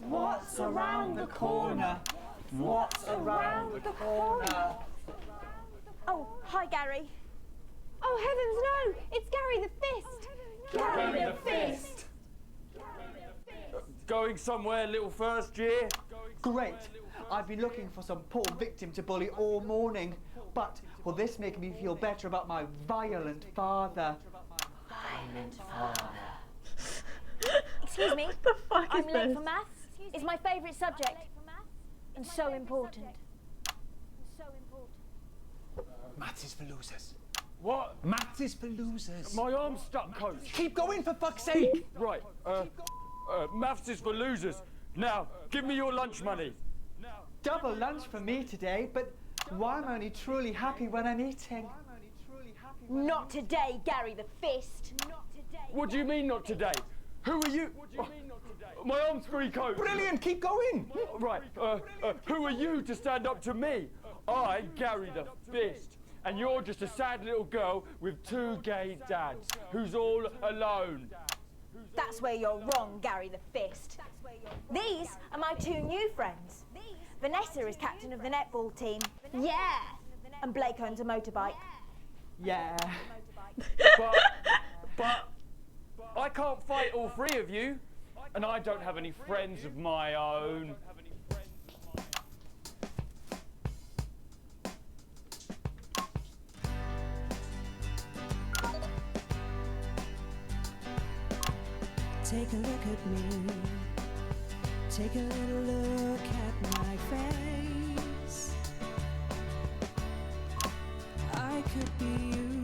What's around the corner? What's around the corner? Oh, hi Gary. Oh heavens no! It's Gary the Fist! Gary the Fist! Going somewhere, little first year? Great. I've been looking for some poor victim to bully all morning, but will this make me feel better about my violent father? Violent father. Excuse me. What the fuck I'm is late this? for maths. It's my favourite subject. And so important. Maths is for losers. What? Maths is for losers. My arm's stuck, coach. Keep going, for fuck's sake! Right, maths is for losers. Now, give me your lunch money. Double lunch for me today, but why am I only truly happy when I'm eating? Not today, Gary the Fist. What do you mean not today? Who are you? My arm's free, coach. Brilliant, keep going. Right, who are you to stand up to me? I, Gary the Fist. And you're just a sad little girl with two gay dads who's all alone. That's where you're wrong, Gary the Fist. These are my two new friends. Vanessa is captain of the netball team. Yeah. And Blake owns a motorbike. Yeah. But I can't fight all three of you, and I don't have any friends of my own. Take a look at me. Take a little look at my face. I could be you.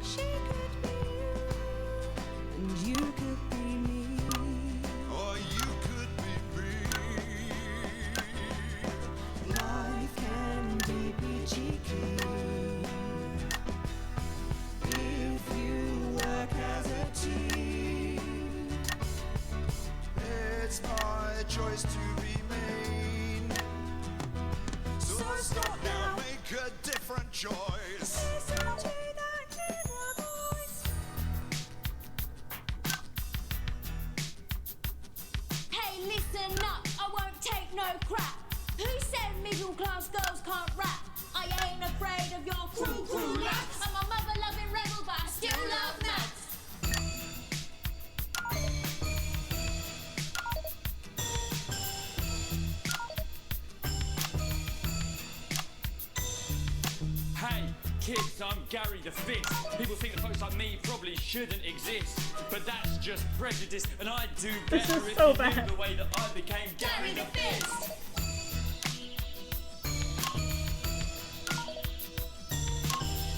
She could be you. And you could be me. Or you could be me. Life can be cheeky. If you work as a team. It's my choice to be made. So stop now, make a different choice. Listen to that inner voice. Hey, listen up, I won't take no crap. Who said middle class girls can't rap? I ain't afraid of your cruel laps. I'm a mother loving rebel, but I still love maths. Hey, kids, I'm Gary the Fist. People think that folks like me probably shouldn't exist, but that's just prejudice, and I'd do This better is if so you bad. knew the way that I became Gary the Fist.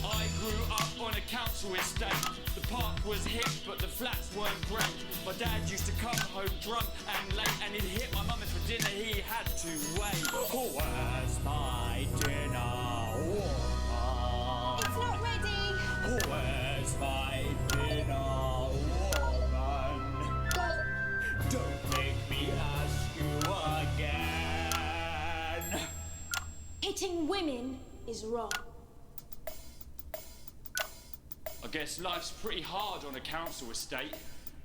I grew up on a council estate. The park was hip, but the flats weren't great. My dad used to come home drunk and late, and he'd hit my mum and for dinner he had to wait. Where's my dinner, woman? It's not ready. Where's my dinner, woman? Don't make me ask you again. Hitting women is wrong. I guess life's pretty hard on a council estate.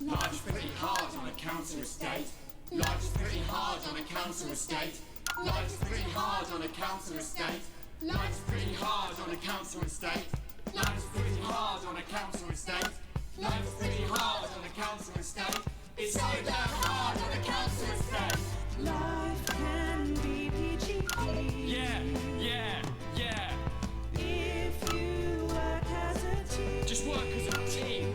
Life's pretty hard on a council estate. Life's pretty hard on a council estate. Life's pretty hard on a council estate. Life's pretty hard on a council estate. Life's pretty hard on a council estate. Life's pretty hard on a council estate. It's so damn hard on a council estate. Life can be peachy. Yeah, yeah, yeah. If you work as a team. Just work as a team.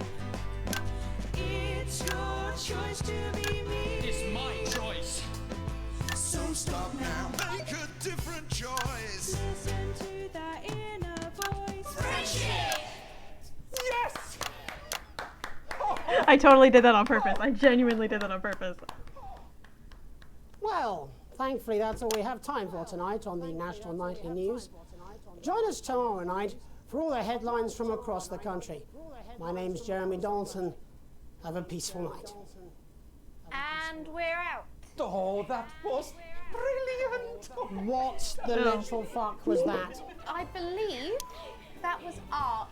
It's your choice to be me. It's my choice. So stop now. Make a different choice. Listen to that inner voice. Friendship! Yes! I totally did that on purpose. I genuinely did that on purpose. Well, thankfully that's all we have time for tonight on the National Nightly News. Join us tomorrow night for all the headlines from across the country. My name's Jeremy Dalton. Have a peaceful night. And we're out. Oh, that was brilliant! What the literal fuck was that? I believe that was art.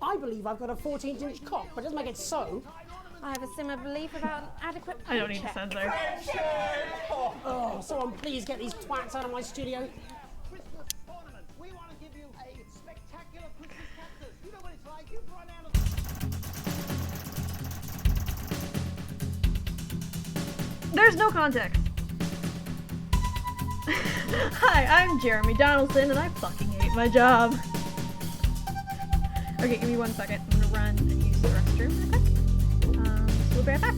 I believe I've got a 14-inch cock, but doesn't make it so. I have a similar belief about adequate I don't need to paycheck. censor. Oh, someone please get these twats out of my studio. There's no context. Hi, I'm Jeremy Donaldson, and I fucking hate my job. Okay, give me 1 second. I'm gonna run and use the restroom real quick. So we'll be right back.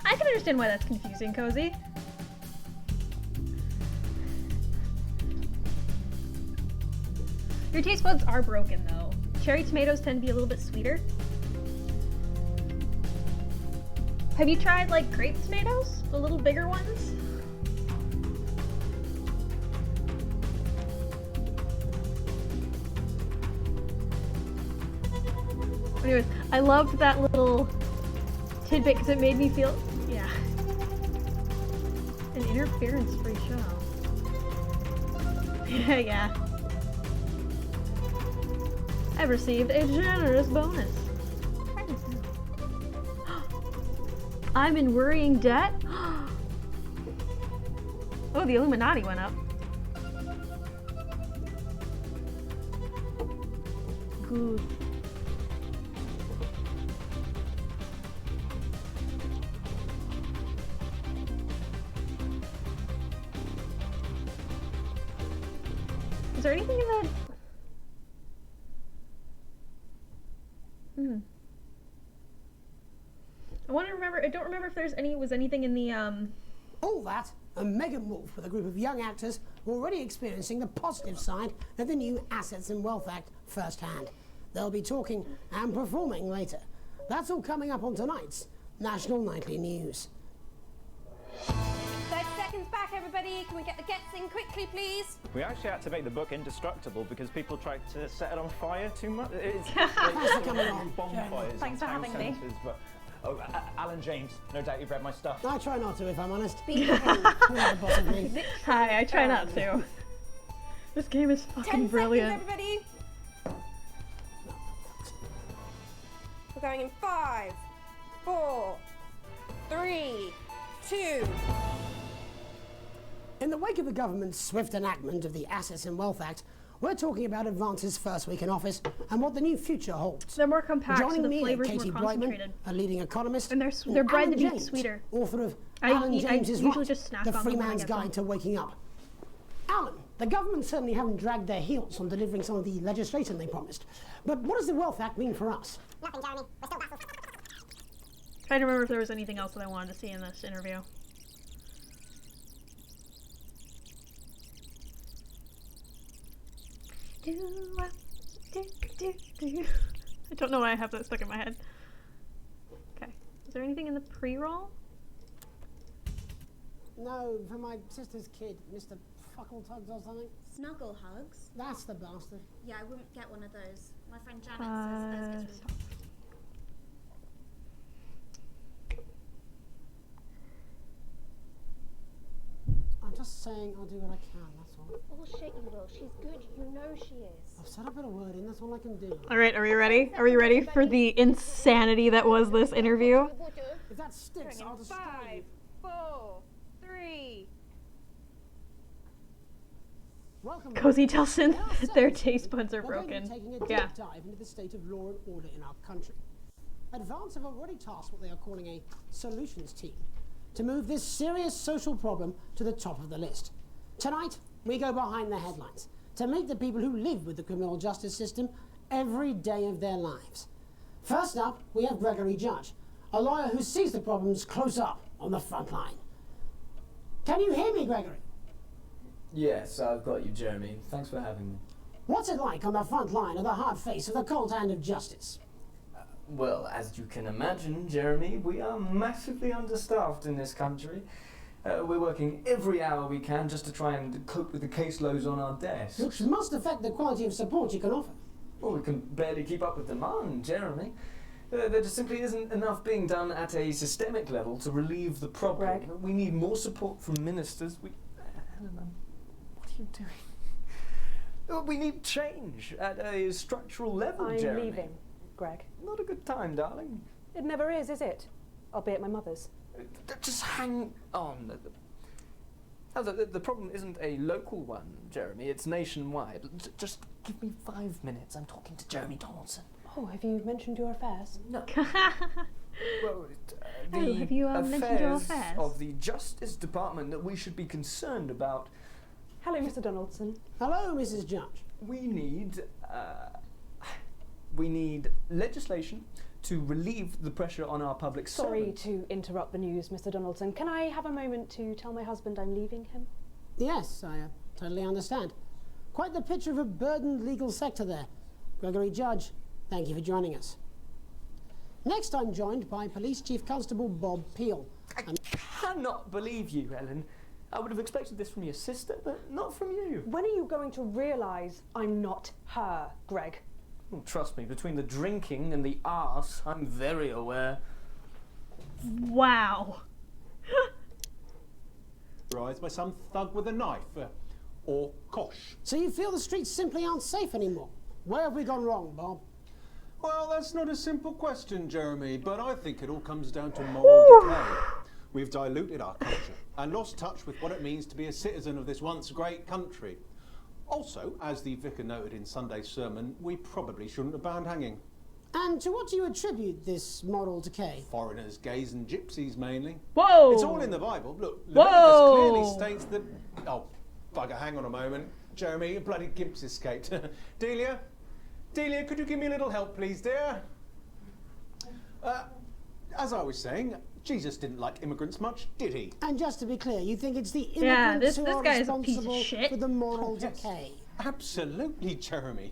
I can understand why that's confusing, Cozy. Your taste buds are broken, though. Cherry tomatoes tend to be a little bit sweeter. Have you tried, like, grape tomatoes? The little bigger ones? Anyways, I loved that little tidbit because it made me feel, yeah, an interference-free show. Yeah. I've received a generous bonus. I'm in worrying debt? Oh, the Illuminati went up. Good. Is there anything in that? I don't remember if there's anything in the All that, and Megan Wolf with a group of young actors already experiencing the positive side of the new Assets and Wealth Act firsthand. They'll be talking and performing later. That's all coming up on tonight's National Nightly News. 30 seconds back, everybody. Can we get the gets in quickly, please? We actually had to make the book indestructible because people tried to set it on fire too much. It's Thanks for coming on. bonfires. Thanks for and having town me. centres, but Alan James, no doubt you've read my stuff. I try not to, if I'm honest. Behave. You're the boss of me. Hi, I try not to. This game is 10 fucking brilliant. seconds, everybody. We're going in 5, 4, 3, 2. In the wake of the government's swift enactment of the Assets and Wealth Act, we're talking about Advance's first week in office and what the new future holds. They're more compact, Joining so the me are flavors Katie more Brightman, concentrated. a leading economist, And they're bred Alan to be James, sweeter. author of I Alan James is usually Right, just snack the on free them when I man's get guide some. to waking up. Alan, the government certainly haven't dragged their heels on delivering some of the legislation they promised. But what does the Wealth Act mean for us? Nothing, Jeremy. We're still baffled. Trying to remember if there was anything else that I wanted to see in this interview. I don't know why I have that stuck in my head. Okay. Is there anything in the pre-roll? No, for my sister's kid, Mr. Fuckletugs or something. Snuggle hugs? That's the bastard. Yeah, I wouldn't get one of those. My friend Janet says those get I'm just saying I'll do what I can, that's all. Bullshit, you will. She's good. You know she is. I've said a bit of word in, that's all I can do. Alright, are we ready? Are we ready for the insanity that was this interview? If that sticks, I'll destroy you. 5, 4, 3. Welcome. Cozy tells Synth In our that their second taste buds are we're going to be broken. taking a deep Yeah. dive into the state of law and order in our country. Advance have already tasked what they are calling a solutions team to move this serious social problem to the top of the list. Tonight, we go behind the headlines to meet the people who live with the criminal justice system every day of their lives. First up, we have Gregory Judge, a lawyer who sees the problems close up on the front line. Can you hear me, Gregory? Yes, I've got you, Jeremy. Thanks for having me. What's it like on the front line of the hard face of the cold hand of justice? Well, as you can imagine, Jeremy, we are massively understaffed in this country. We're working every hour we can just to try and cope with the caseloads on our desks. Which must affect the quality of support you can offer. Well, we can barely keep up with demand, Jeremy. There just simply isn't enough being done at a systemic level to relieve the problem. Greg? We need more support from ministers. Eleanor, what are you doing? We need change at a structural level, I'm Jeremy. leaving, Greg. Not a good time, darling. It never is it? I'll be at my mother's. Just hang on. Oh, the problem isn't a local one, Jeremy. It's nationwide. Just give me 5 minutes. I'm talking to Jeremy Donaldson. Oh, have you mentioned your affairs? No. Well, Oh, have you mentioned your affairs? Of the Justice Department that we should be concerned about. Hello, Mr. Donaldson. Hello, Mrs. Judge. We need legislation to relieve the pressure on our public Sorry servants. to interrupt the news, Mr. Donaldson. Can I have a moment to tell my husband I'm leaving him? Yes, I totally understand. Quite the picture of a burdened legal sector there. Gregory Judge, thank you for joining us. Next, I'm joined by Police Chief Constable Bob Peel. I cannot believe you, Ellen. I would have expected this from your sister, but not from you. When are you going to realise I'm not her, Greg? Well, trust me, between the drinking and the arse, I'm very aware. Wow. Rise by some thug with a knife. or kosh. So you feel the streets simply aren't safe anymore? Where have we gone wrong, Bob? Well, that's not a simple question, Jeremy, but I think it all comes down to moral decay. We've diluted our culture and lost touch with what it means to be a citizen of this once great country. Also, as the vicar noted in Sunday's sermon, we probably shouldn't have banned hanging. And to what do you attribute this moral decay? Foreigners, gays and gypsies mainly. Whoa! It's all in the Bible. Look, Whoa! Leviticus clearly states that... Oh, bugger, hang on a moment. Jeremy, your bloody gimp's escaped. Delia? Delia, could you give me a little help, please, dear? As I was saying, Jesus didn't like immigrants much, did he? And just to be clear, you think it's the Yeah, immigrants this who are guy is a piece of responsible shit. for the moral Yes. decay? Absolutely, Jeremy.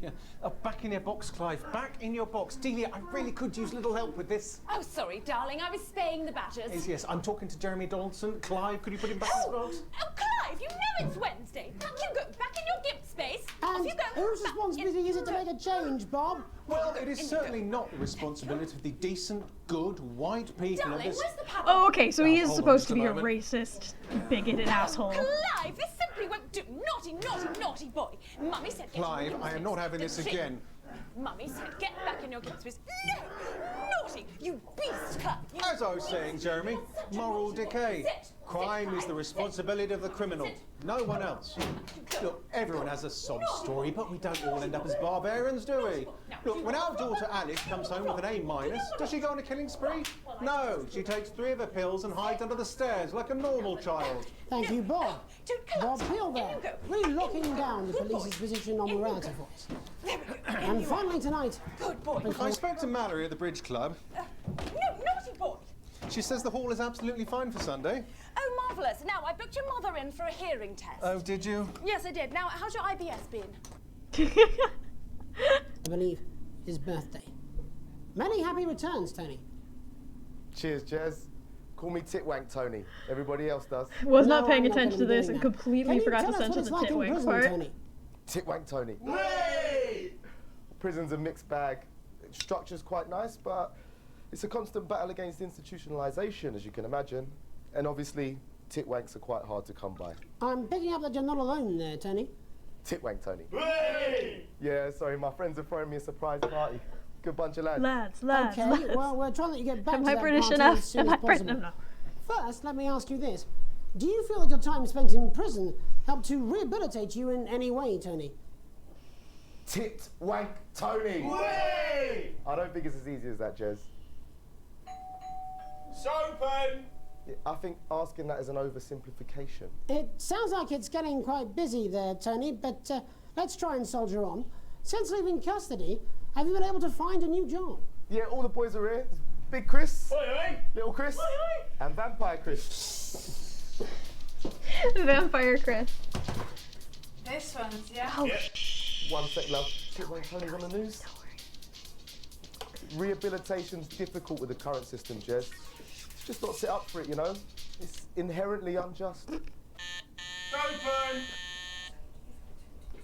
Back in your box, Clive. Back in your box. Delia, I really could use a little help with this. Oh, sorry, darling. I was spaying the badgers. Yes, I'm talking to Jeremy Donaldson. Clive, could you put him back in his box? Oh, Clive, you know it's Wednesday. Back you go. Back in your gimp space. Off And you go. whose responsibility is it to make a change, Bob? Well, it is certainly not the responsibility of the decent, good, white people of Darling, this... where's the paddle? Oh, okay, so he is hold on supposed just to a be a moment. racist, bigoted asshole. Clive, this simply won't do. Naughty, naughty, naughty boy. Mummy said get Clive, in your I am gimp not space. having this Shit. again. Mummy said get back in your gimp space. No! Naughty! You beast, Clive! You As I was saying, Jeremy, moral decay. Sit. Crime is the responsibility of the criminal, no one else. Look, everyone has a sob story, but we don't all end up as barbarians, do we? Look, when our daughter Alice comes home with an A-, does she go on a killing spree? No, she takes 3 of her pills and hides under the stairs like a normal child. Thank you, Bob. Bob Peel there, really locking down the police's position on morality for us. And finally tonight... Good boy. I spoke to Mallory at the Bridge Club. No, naughty boy! She says the hall is absolutely fine for Sunday. Oh, marvellous. Now, I booked your mother in for a hearing test. Oh, did you? Yes, I did. Now, how's your IBS been? I believe his birthday. Many happy returns, Tony. Cheers, Jez. Call me Titwank Tony. Everybody else does. Was not No, paying I'm not attention to gonna be this doing and that. completely Can you forgot tell to us what censor it's the like in titwink prison, part. Tony? Titwank Tony. Prison's a mixed bag. Structure's quite nice, but it's a constant battle against institutionalisation, as you can imagine. And obviously, titwanks are quite hard to come by. I'm picking up that you're not alone there, Tony. Titwank Tony. Yeah, sorry, my friends are throwing me a surprise party. Good bunch of lads. Lads, Okay, lads. well, we're trying to let you get back Am to I that British party enough? as soon Am as I British? possible. No. First, let me ask you this. Do you feel that your time spent in prison helped to rehabilitate you in any way, Tony? Titwank Tony. I don't think it's as easy as that, Jez. Sopen! I think asking that is an oversimplification. It sounds like it's getting quite busy there, Tony, but let's try and soldier on. Since leaving custody, have you been able to find a new job? Yeah, all the boys are here. Big Chris, Oi, oi! Little Chris, Oi, oi! and Vampire Chris. Vampire Chris. This one's, yeah? Oh, One sec, love. Titwank Tony's on the news. Rehabilitation's difficult with the current system, Jez. It's just not set up for it, you know? It's inherently unjust. Sopen!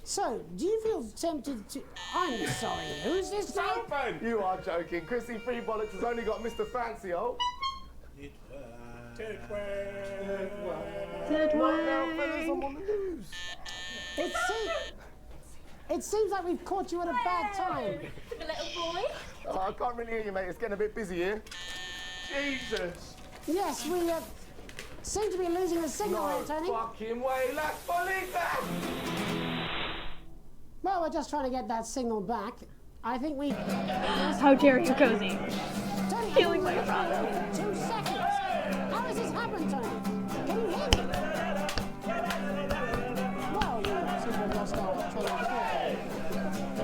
So, do you feel tempted to... I'm sorry, who's this guy? Sopen! You are joking. Chrissy Freebollocks has only got Mr. Fancy, oh. Titwang. Right now, fellas, I'm on the news. It seems like we've caught you at a bad time. The little boy? Oh, I can't really hear you, mate. It's getting a bit busy here. Jesus. Yes, we seem to be losing the signal No here, Tony. fucking way. Let's believe that. Well, we're just trying to get that signal back. I think we... How dare you, Cozy? Tony, Feeling like a problem. 2 seconds. How does this happen, Tony? Can you hear me? Well, we seem to have lost our train of thought.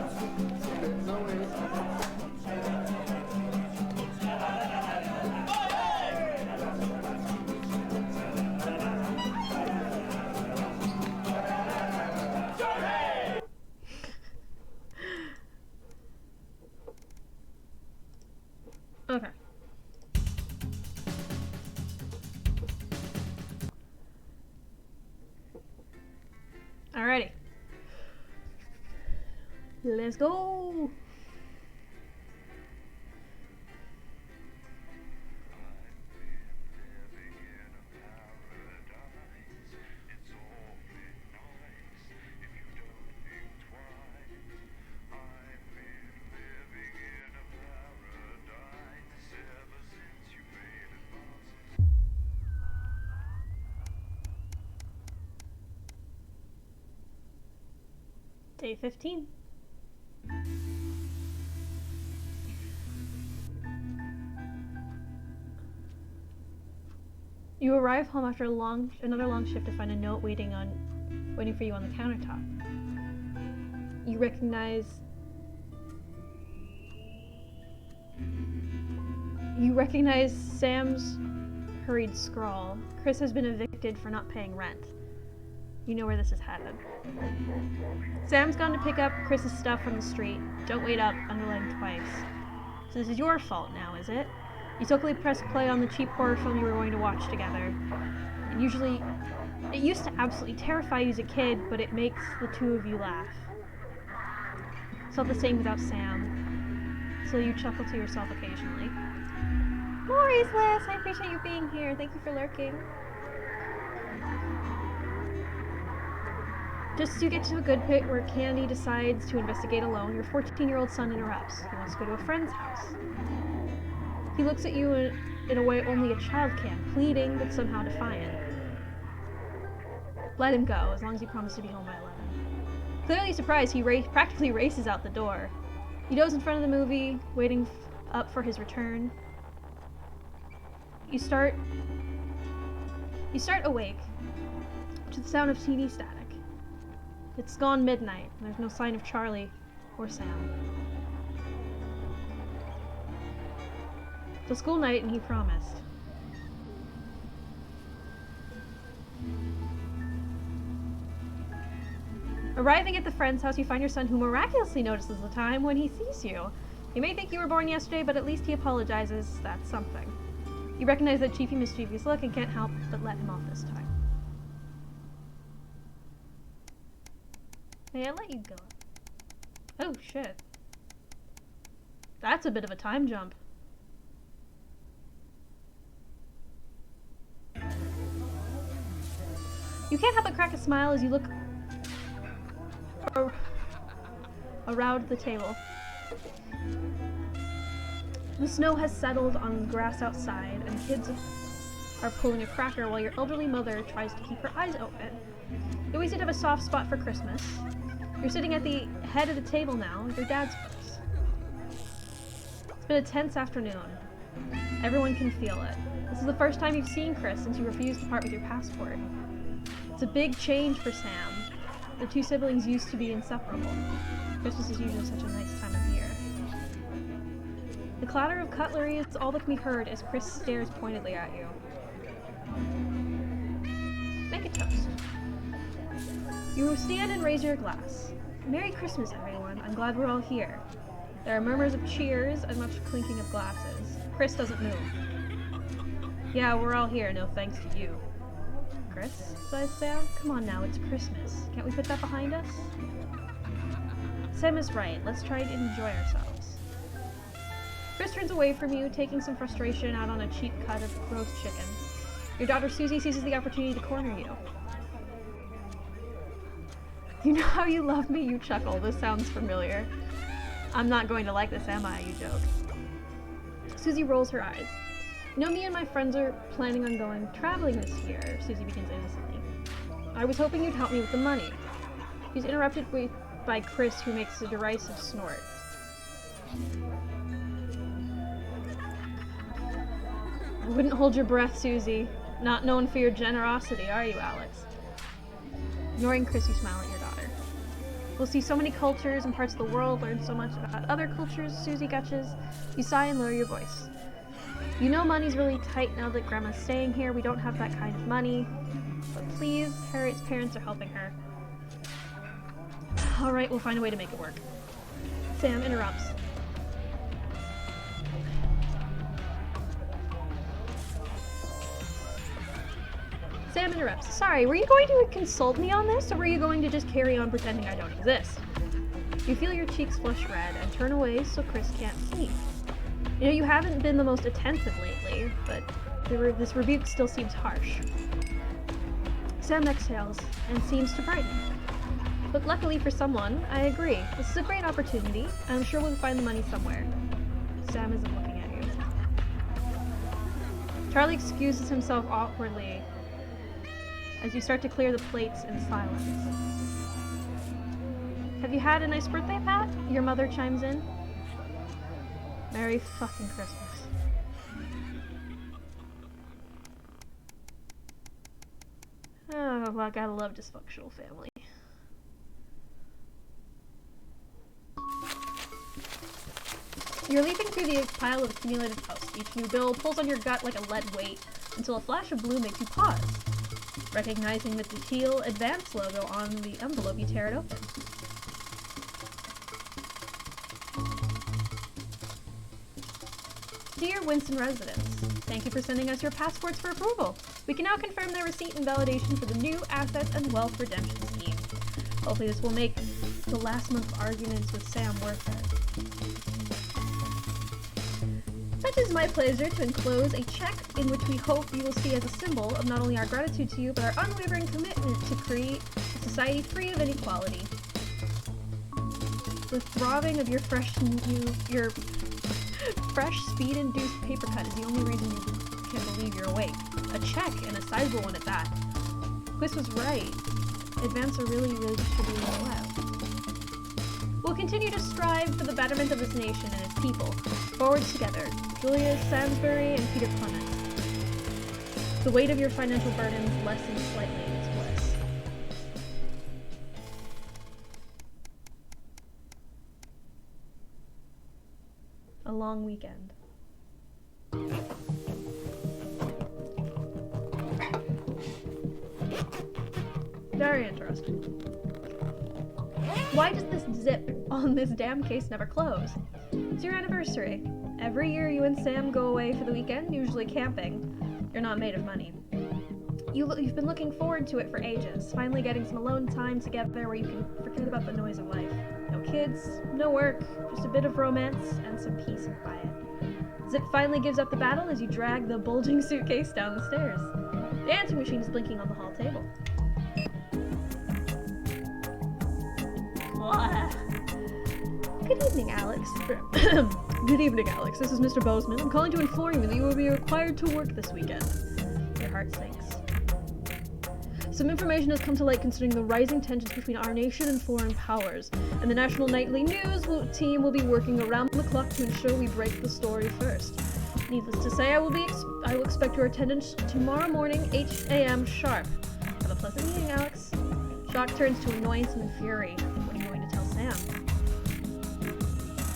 Okay. Alrighty. Let's go. Day 15. You arrive home after another long shift to find a note waiting for you on the countertop. You recognize Sam's hurried scrawl. Chris has been evicted for not paying rent. You know where this is headed. Sam's gone to pick up Chris's stuff from the street. Don't wait up, underlined twice. So this is your fault now, is it? You quickly press play on the cheap horror film you were going to watch together. It used to absolutely terrify you as a kid, but it makes the two of you laugh. It's not the same without Sam, so you chuckle to yourself occasionally. No worries, Liz. I appreciate you being here. Thank you for lurking. Just as you get to a good bit where Candy decides to investigate alone, your 14-year-old son interrupts. He wants to go to a friend's house. He looks at you in a way only a child can, pleading but somehow defiant. Let him go, as long as you promise to be home by 11. Clearly surprised, he practically races out the door. He goes in front of the movie, waiting up for his return. You start awake to the sound of TV static. It's gone midnight, and there's no sign of Charlie or Sam. It's a school night, and he promised. Arriving at the friend's house, you find your son, who miraculously notices the time when he sees you. He may think you were born yesterday, but at least he apologizes. That's something. You recognize that cheeky, mischievous look and can't help but let him off this time. Hey, I let you go. Oh, shit. That's a bit of a time jump. You can't help but crack a smile as you look around the table. The snow has settled on the grass outside, and kids are pulling a cracker while your elderly mother tries to keep her eyes open. You always did have a soft spot for Christmas. You're sitting at the head of the table now, your dad's place. It's been a tense afternoon. Everyone can feel it. This is the first time you've seen Chris since you refused to part with your passport. It's a big change for Sam. The two siblings used to be inseparable. Christmas is usually such a nice time of year. The clatter of cutlery is all that can be heard as Chris stares pointedly at you. Make a toast. You stand and raise your glass. Merry Christmas, everyone. I'm glad we're all here. There are murmurs of cheers and much clinking of glasses. Chris doesn't move. Yeah, we're all here, no thanks to you. Chris, says Sam. Come on now, it's Christmas. Can't we put that behind us? Sam is right. Let's try to enjoy ourselves. Chris turns away from you, taking some frustration out on a cheap cut of roast chicken. Your daughter Susie seizes the opportunity to corner you. You know how you love me? You chuckle. This sounds familiar. I'm not going to like this, am I? You joke. Susie rolls her eyes. You know, me and my friends are planning on going traveling this year, Susie begins innocently. I was hoping you'd help me with the money. She's interrupted by Chris, who makes a derisive snort. I wouldn't hold your breath, Susie. Not known for your generosity, are you, Alex? Ignoring Chris, you smile at your daughter. We'll see so many cultures and parts of the world, learn so much about other cultures, Susie gushes. You sigh and lower your voice. You know money's really tight now that Grandma's staying here. We don't have that kind of money. But please, Harriet's parents are helping her. Alright, we'll find a way to make it work. Sam interrupts. Sam interrupts. Sorry, were you going to consult me on this, or were you going to just carry on pretending I don't exist? You feel your cheeks flush red and turn away so Chris can't see. You know, you haven't been the most attentive lately, but this rebuke still seems harsh. Sam exhales and seems to brighten. But luckily for someone, I agree. This is a great opportunity, and I'm sure we'll find the money somewhere. Sam isn't looking at you. Charlie excuses himself awkwardly as you start to clear the plates in silence. Have you had a nice birthday, Pat? Your mother chimes in. Merry fucking Christmas. Oh, I gotta love dysfunctional family. You're leaping through the pile of accumulated posts. Each new bill pulls on your gut like a lead weight until a flash of blue makes you pause. Recognizing the teal advance logo on the envelope, you tear it open. Dear Winston residents, thank you for sending us your passports for approval. We can now confirm their receipt and validation for the new Assets and Wealth Redemption Scheme. Hopefully this will make the last month of arguments with Sam worth it. It is my pleasure to enclose a check in which we hope you will see as a symbol of not only our gratitude to you, but our unwavering commitment to create a society free of inequality. The throbbing of your fresh speed-induced paper cut is the only reason you can believe you're awake. A check, and a sizable one at that. Quiz was right. Advance are really distributing well. We'll continue to strive for the betterment of this nation and its people. Forward together. Julius Salisbury and Peter Clement. The weight of your financial burdens lessens slightly in its bliss. A long weekend. Very interesting. Why does this zip on this damn case never close? It's your anniversary. Every year you and Sam go away for the weekend, usually camping. You're not made of money. You've been looking forward to it for ages, finally getting some alone time together where you can forget about the noise of life. No kids, no work, just a bit of romance and some peace and quiet. Zip finally gives up the battle as you drag the bulging suitcase down the stairs. The answering machine is blinking on the hall table. Good evening, Alex. Good evening, Alex. This is Mr. Bozeman. I'm calling to inform you that you will be required to work this weekend. Your heart sinks. Some information has come to light concerning the rising tensions between our nation and foreign powers, and the National Nightly News team will be working around the clock to ensure we break the story first. Needless to say, I will expect your attendance tomorrow morning, 8 a.m. sharp. Have a pleasant meeting, Alex. Shock turns to annoyance and fury. What are you going to tell Sam?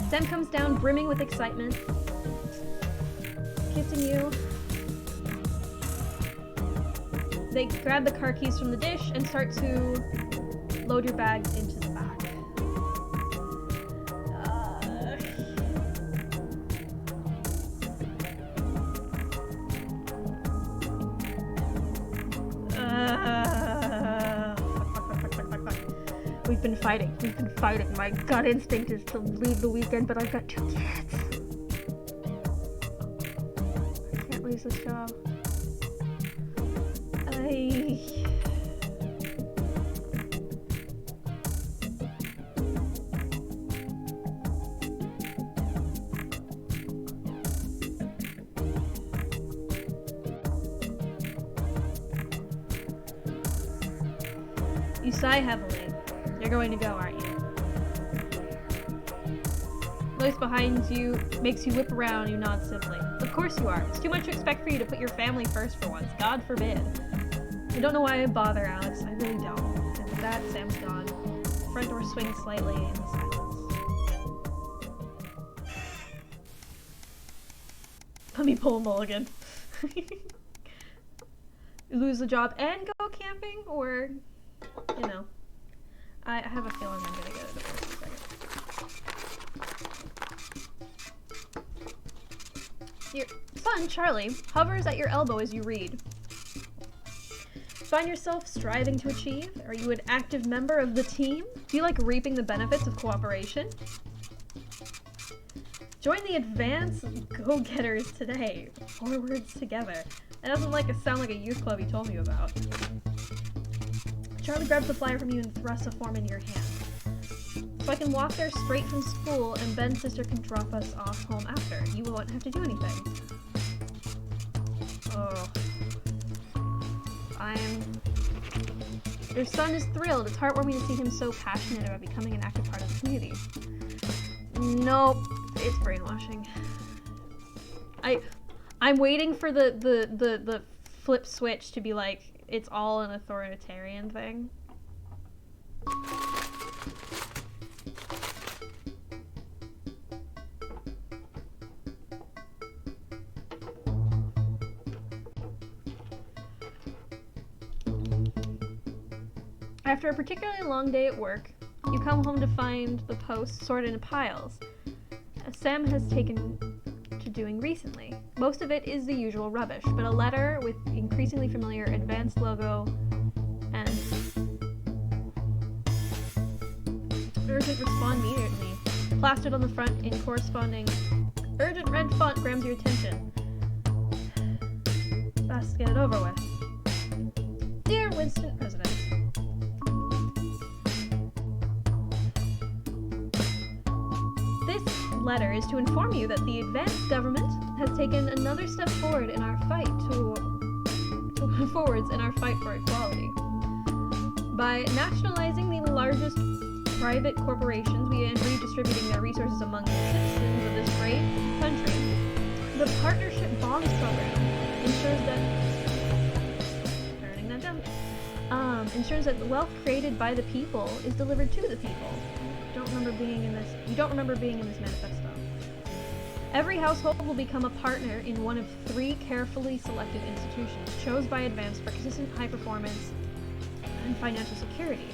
Sam comes down brimming with excitement, kissing you. They grab the car keys from the dish and start to load your bags into the back. We've been fighting. My gut instinct is to leave the weekend, but I've got 2 kids. I can't lose this job. You sigh heavily. You're going to go, aren't you? Voice behind you makes you whip around, you nod simply. Of course you are. It's too much to expect for you to put your family first for once. God forbid. I don't know why I bother, Alex. I really don't. And with that, Sam's gone. The front door swings slightly in the silence. Let me pull a mulligan. You lose the job and go camping, or, you know. I have a feeling I'm gonna get a divorce in a second. Your son, Charlie, hovers at your elbow as you read. Find yourself striving to achieve? Are you an active member of the team? Do you like reaping the benefits of cooperation? Join the Advance Go-Getters today. Forwards together. That doesn't sound like a youth club you told me about. Charlie grabs the flyer from you and thrusts a form into your hand. So I can walk there straight from school and Ben's sister can drop us off home after. You won't have to do anything. Oh. Your son is thrilled. It's heartwarming to see him so passionate about becoming an active part of the community. Nope, it's brainwashing. I'm waiting for the flip switch to be like, it's all an authoritarian thing. After a particularly long day at work, you come home to find the posts sorted in piles, as Sam has taken to doing recently. Most of it is the usual rubbish, but a letter with increasingly familiar advanced logo and urgent respond immediately, plastered on the front in corresponding urgent red font grabs your attention. Best get it over with. Dear Winston President, this letter is to inform you that the advanced government has taken another step forward in our fight for equality. By nationalizing the largest private corporations and redistributing their resources among the citizens of this great country, the Partnership Bonds Program ensures that the wealth created by the people is delivered to the people. You don't remember being in this manifesto. Every household will become a partner in one of 3 carefully selected institutions, chosen by advanced for consistent high performance and financial security.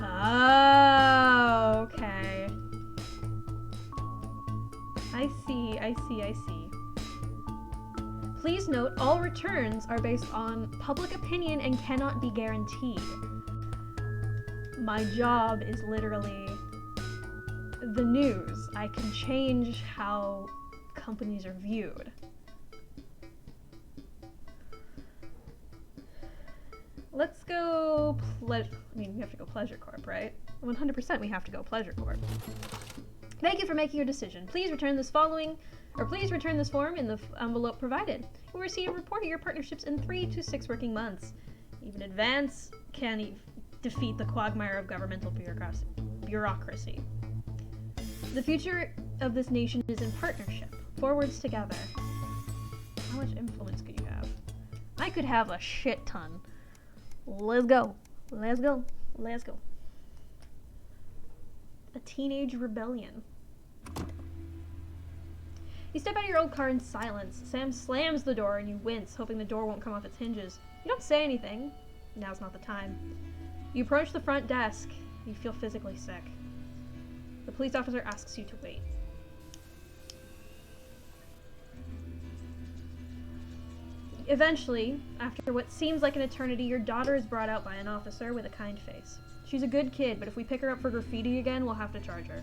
Oh, okay. I see. Please note, all returns are based on public opinion and cannot be guaranteed. My job is literally the news. I can change how companies are viewed. Let's go we have to go Pleasure Corp, right? 100% we have to go Pleasure Corp. Thank you for making your decision. Please return this form in the envelope provided. You will receive a report of your partnerships in 3 to 6 working months. Even advance can defeat the quagmire of governmental bureaucracy. The future of this nation is in partnership. Forwards together. How much influence could you have? I could have a shit ton. Let's go. A teenage rebellion. You step out of your old car in silence. Sam slams the door and you wince, hoping the door won't come off its hinges. You don't say anything. Now's not the time. You approach the front desk. You feel physically sick. The police officer asks you to wait. Eventually, after what seems like an eternity, your daughter is brought out by an officer with a kind face. She's a good kid, but if we pick her up for graffiti again, we'll have to charge her.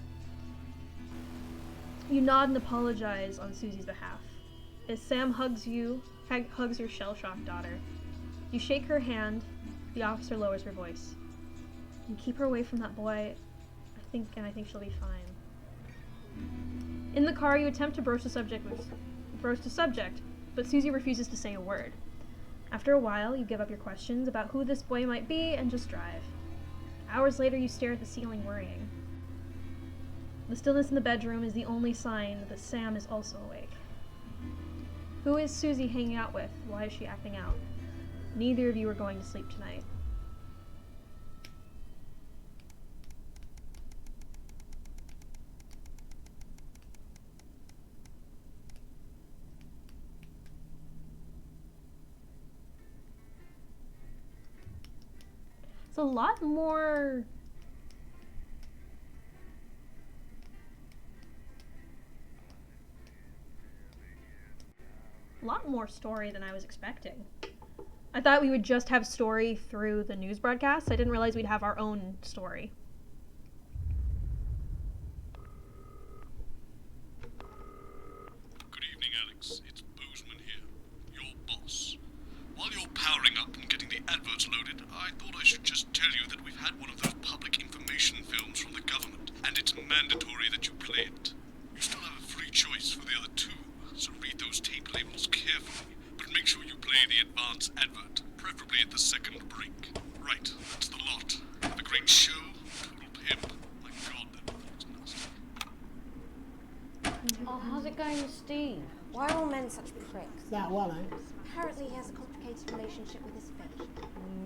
You nod and apologize on Susie's behalf. As Sam hugs your shell-shocked daughter, you shake her hand. The officer lowers her voice. You keep her away from that boy, I think she'll be fine. In the car, you attempt to broach the subject, but Susie refuses to say a word. After a while, you give up your questions about who this boy might be and just drive. Hours later, you stare at the ceiling, worrying. The stillness in the bedroom is the only sign that Sam is also awake. Who is Susie hanging out with? Why is she acting out? Neither of you are going to sleep tonight. It's a lot more... story than I was expecting. I thought we would just have story through the news broadcasts. I didn't realize we'd have our own story. Good evening, Alex. It's Boozman here, your boss. While you're powering up and getting the adverts loaded, I thought I should just tell you that we've had one of Oh, how's it going with Steve? Why are all men such pricks? That well, eh? Apparently he has a complicated relationship with his fish.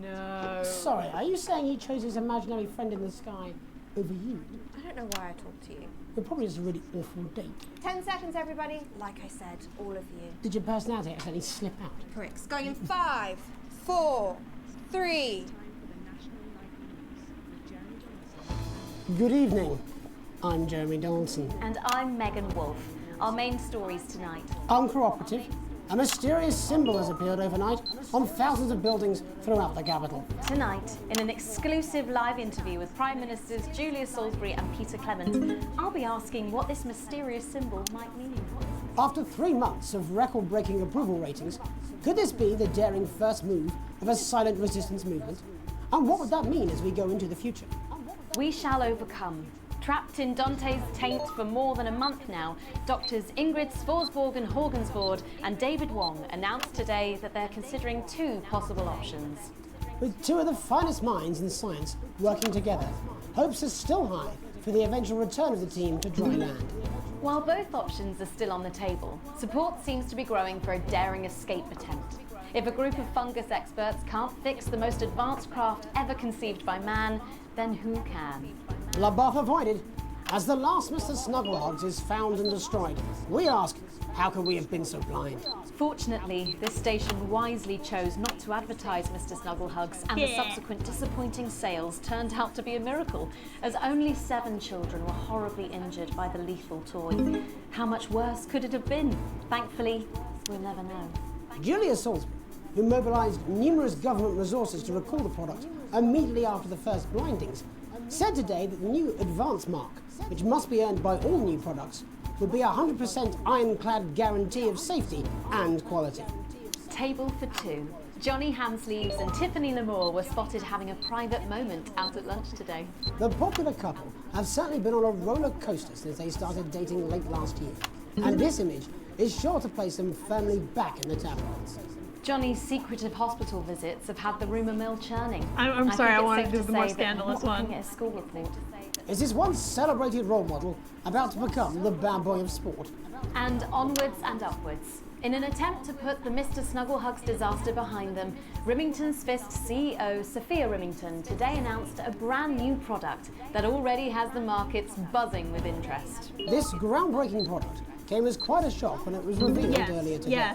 No. Sorry, are you saying he chose his imaginary friend in the sky over you? I don't know why I talked to you. You're probably just a really awful date. 10 seconds, everybody. Like I said, all of you. Did your personality accidentally slip out? Pricks. Going in 5, 4, 3. Good evening. I'm Jeremy Donaldson. And I'm Megan Wolfe. Our main stories tonight. Uncooperative. A mysterious symbol has appeared overnight on thousands of buildings throughout the capital. Tonight, in an exclusive live interview with Prime Ministers Julia Salisbury and Peter Clement, I'll be asking what this mysterious symbol might mean. After 3 months of record-breaking approval ratings, could this be the daring first move of a silent resistance movement? And what would that mean as we go into the future? We shall overcome. Trapped in Dante's taint for more than a month now, doctors Ingrid Svorsborg Horgensvoord and David Wong announced today that they're considering 2 possible options. With 2 of the finest minds in science working together, hopes are still high for the eventual return of the team to dry land. While both options are still on the table, support seems to be growing for a daring escape attempt. If a group of fungus experts can't fix the most advanced craft ever conceived by man, then who can? Bloodbath avoided. As the last Mr. Snugglehogs is found and destroyed, we ask, how could we have been so blind? Fortunately, this station wisely chose not to advertise Mr. Snugglehugs, and the subsequent disappointing sales turned out to be a miracle, as only 7 children were horribly injured by the lethal toy. How much worse could it have been? Thankfully, we'll never know. Julia Salisbury, who mobilised numerous government resources to recall the product immediately after the first blindings, said today that the new advance mark, which must be earned by all new products, would be a 100% ironclad guarantee of safety and quality. Table for 2. Johnny Hamsleeves and Tiffany Lamour were spotted having a private moment out at lunch today. The popular couple have certainly been on a roller coaster since they started dating late last year, and this image is sure to place them firmly back in the tabloids. Johnny's secretive hospital visits have had the rumour mill churning. I'm sorry, I wanted to do the more say scandalous that we're not one. looking at a school report. Is this once celebrated role model about to become the bad boy of sport? And onwards and upwards. In an attempt to put the Mr. Snugglehugs disaster behind them, Remington's Fist CEO Sophia Remington today announced a brand new product that already has the markets buzzing with interest. This groundbreaking product came as quite a shock when it was revealed earlier today.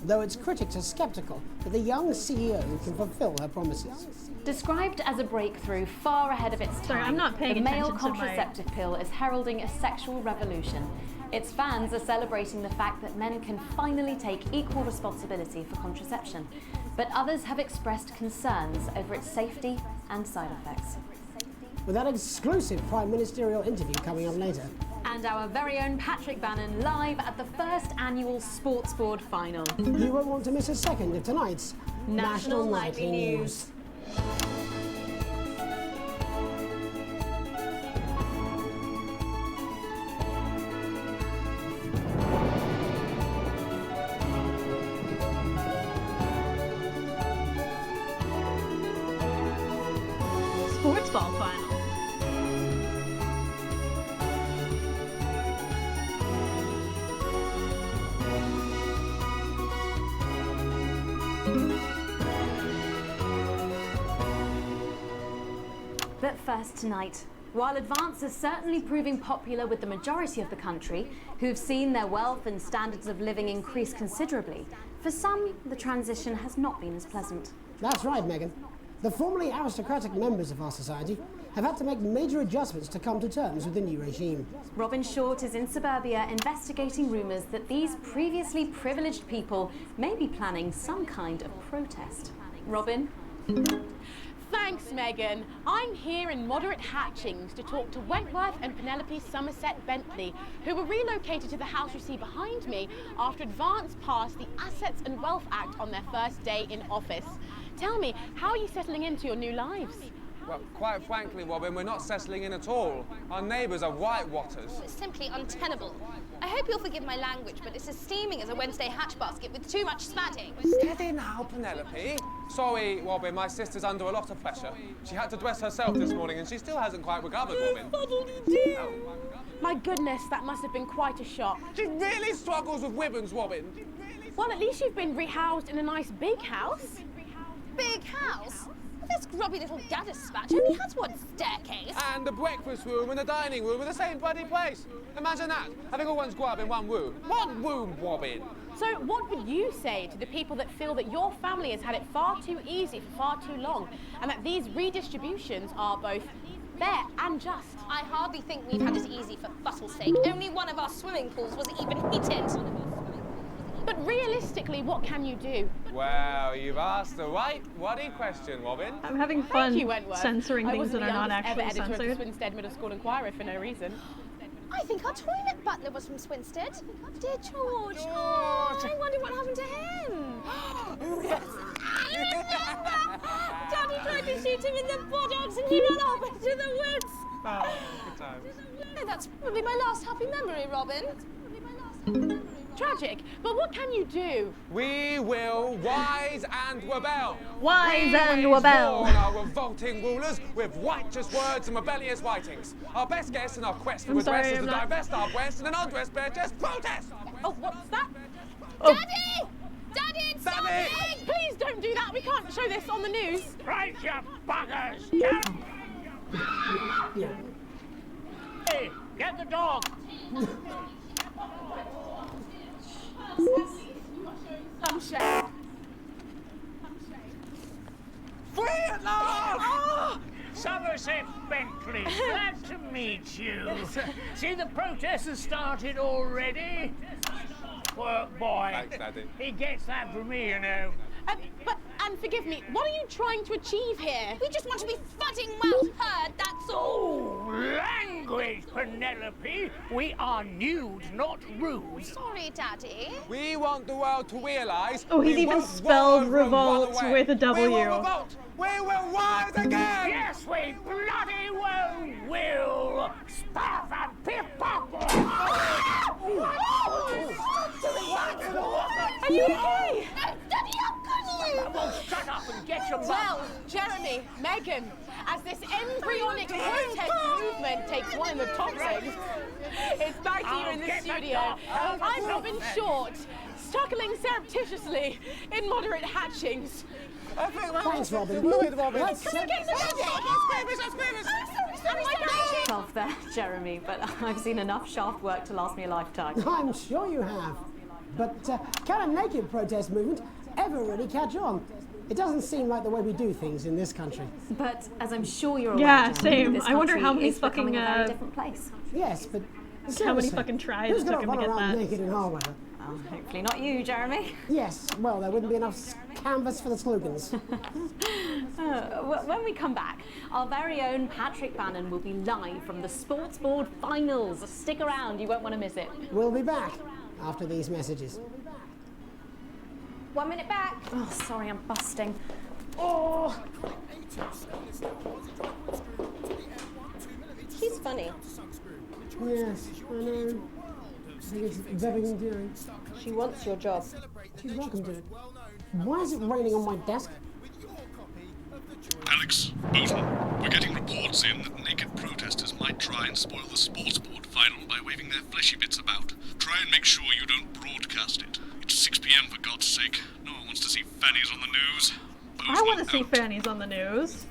Though its critics are sceptical that the young CEO can fulfill her promises. Described as a breakthrough far ahead of its time, Sorry, I'm not paying the male attention to my- contraceptive pill is heralding a sexual revolution. Its fans are celebrating the fact that men can finally take equal responsibility for contraception, but others have expressed concerns over its safety and side effects. With that exclusive Prime Ministerial interview coming up later. And our very own Patrick Bannon live at the first annual Sports Board final. You won't want to miss a second of tonight's National Nightly News. Sports ball final. But first tonight, while Advance is certainly proving popular with the majority of the country, who've seen their wealth and standards of living increase considerably, for some, the transition has not been as pleasant. That's right, Megan. The formerly aristocratic members of our society have had to make major adjustments to come to terms with the new regime. Robin Short is in suburbia investigating rumours that these previously privileged people may be planning some kind of protest. Robin? Thanks, Megan. I'm here in Moderate Hatchings to talk to Wentworth and Penelope Somerset Bentley, who were relocated to the house you see behind me after Advance passed the Assets and Wealth Act on their first day in office. Tell me, how are you settling into your new lives? Well, quite frankly, Robin, we're not settling in at all. Our neighbours are whitewatters. It's simply untenable. I hope you'll forgive my language, but it's as steaming as a Wednesday hatch basket with too much spatting. Steady now, Penelope. Sorry, Robin, my sister's under a lot of pressure. She had to dress herself this morning and she still hasn't quite recovered, Robin. My goodness, that must have been quite a shock. She really struggles with women's wobbin. Well, at least you've been rehoused in a nice big house. Big house? This grubby little gaddis spatch only has one staircase. And the breakfast room and the dining room are the same bloody place. Imagine that, having all one's grub in one room. One room wobbin. So what would you say to the people that feel that your family has had it far too easy for far too long, and that these redistributions are both fair and just? I hardly think we've had it easy for fussle's sake. Only one of our swimming pools was even heated. But realistically, what can you do? Well, you've asked the right WOD question, Robin. I'm having fun censoring things that are not actually editor censored. Of the Swinstead Middle School Inquirer for no reason. I think our toilet butler was from Swinstead. Dear George. Oh, I wonder what happened to him. Yes. Daddy tried to shoot him in the buttocks and he ran off into the woods. Oh, good times. No, that's probably my last happy memory, Robin. Tragic, but what can you do? We will rise and rebel. Rise and We rebel. warn our revolting rulers with righteous words and rebellious writings. Our best guess in our quest for redress is to divest our breast in an undressed bare chest protest. Oh, what's that? Oh. Daddy! Daddy, it's something! Please don't do that. We can't show this on the news. Right, you buggers! Hey, get the dog! I'm shamed. Free at last! Oh! Somerset Bentley, glad to meet you. See, the protest has started already. Work, boy. Thanks, Daddy. He gets that from me, you know. And forgive me, what are you trying to achieve here? We just want to be footing well heard, that's all. Oh, language, Penelope. We are nude, not rude. Sorry, Daddy. We want the world to realise. Oh, he's even spelled revolt with a W. We will revolt. We will rise again. Yes, we bloody well will. Starve and pickpocket. Are you okay? Daddy, how could you? Well, shut up and get your Well, Jeremy, Megan, as this embryonic protest movement takes one in the toxins, it's back here in the studio. I'm Robin Short, struggling surreptitiously in moderate hatchings. Thanks, Robin. Let's Can we get the Off there, Jeremy, but I've seen enough shaft work to last me a lifetime. I'm sure you have. But can a naked protest movement ever really catch on? It doesn't seem like the way we do things in this country. But as I'm sure you're aware, Yeah, Jeremy, same. this I wonder country how many is becoming fucking, a very different place. Yes, but How many seriously, fucking tribes who's took gonna him to run get around that? naked in our weather? Oh, hopefully not you, Jeremy. Yes, well, there wouldn't be enough canvas for the slogans. When we come back, our very own Patrick Bannon will be live from the Sports Board Finals. Stick around, you won't want to miss it. We'll be back after these messages. 1 minute back. Oh, sorry, I'm busting. Oh! She's funny. Yes, I know. I think it's very endearing. She wants your job. She's welcome to it. Why is it raining on my desk? Alex, Boozman, we're getting reports in that naked protesters might try and spoil the sports board final by waving their fleshy bits about. Try and make sure you don't broadcast it. It's 6 p.m. for God's sake. No one wants to see fannies on the news. I want to see fannies on the news.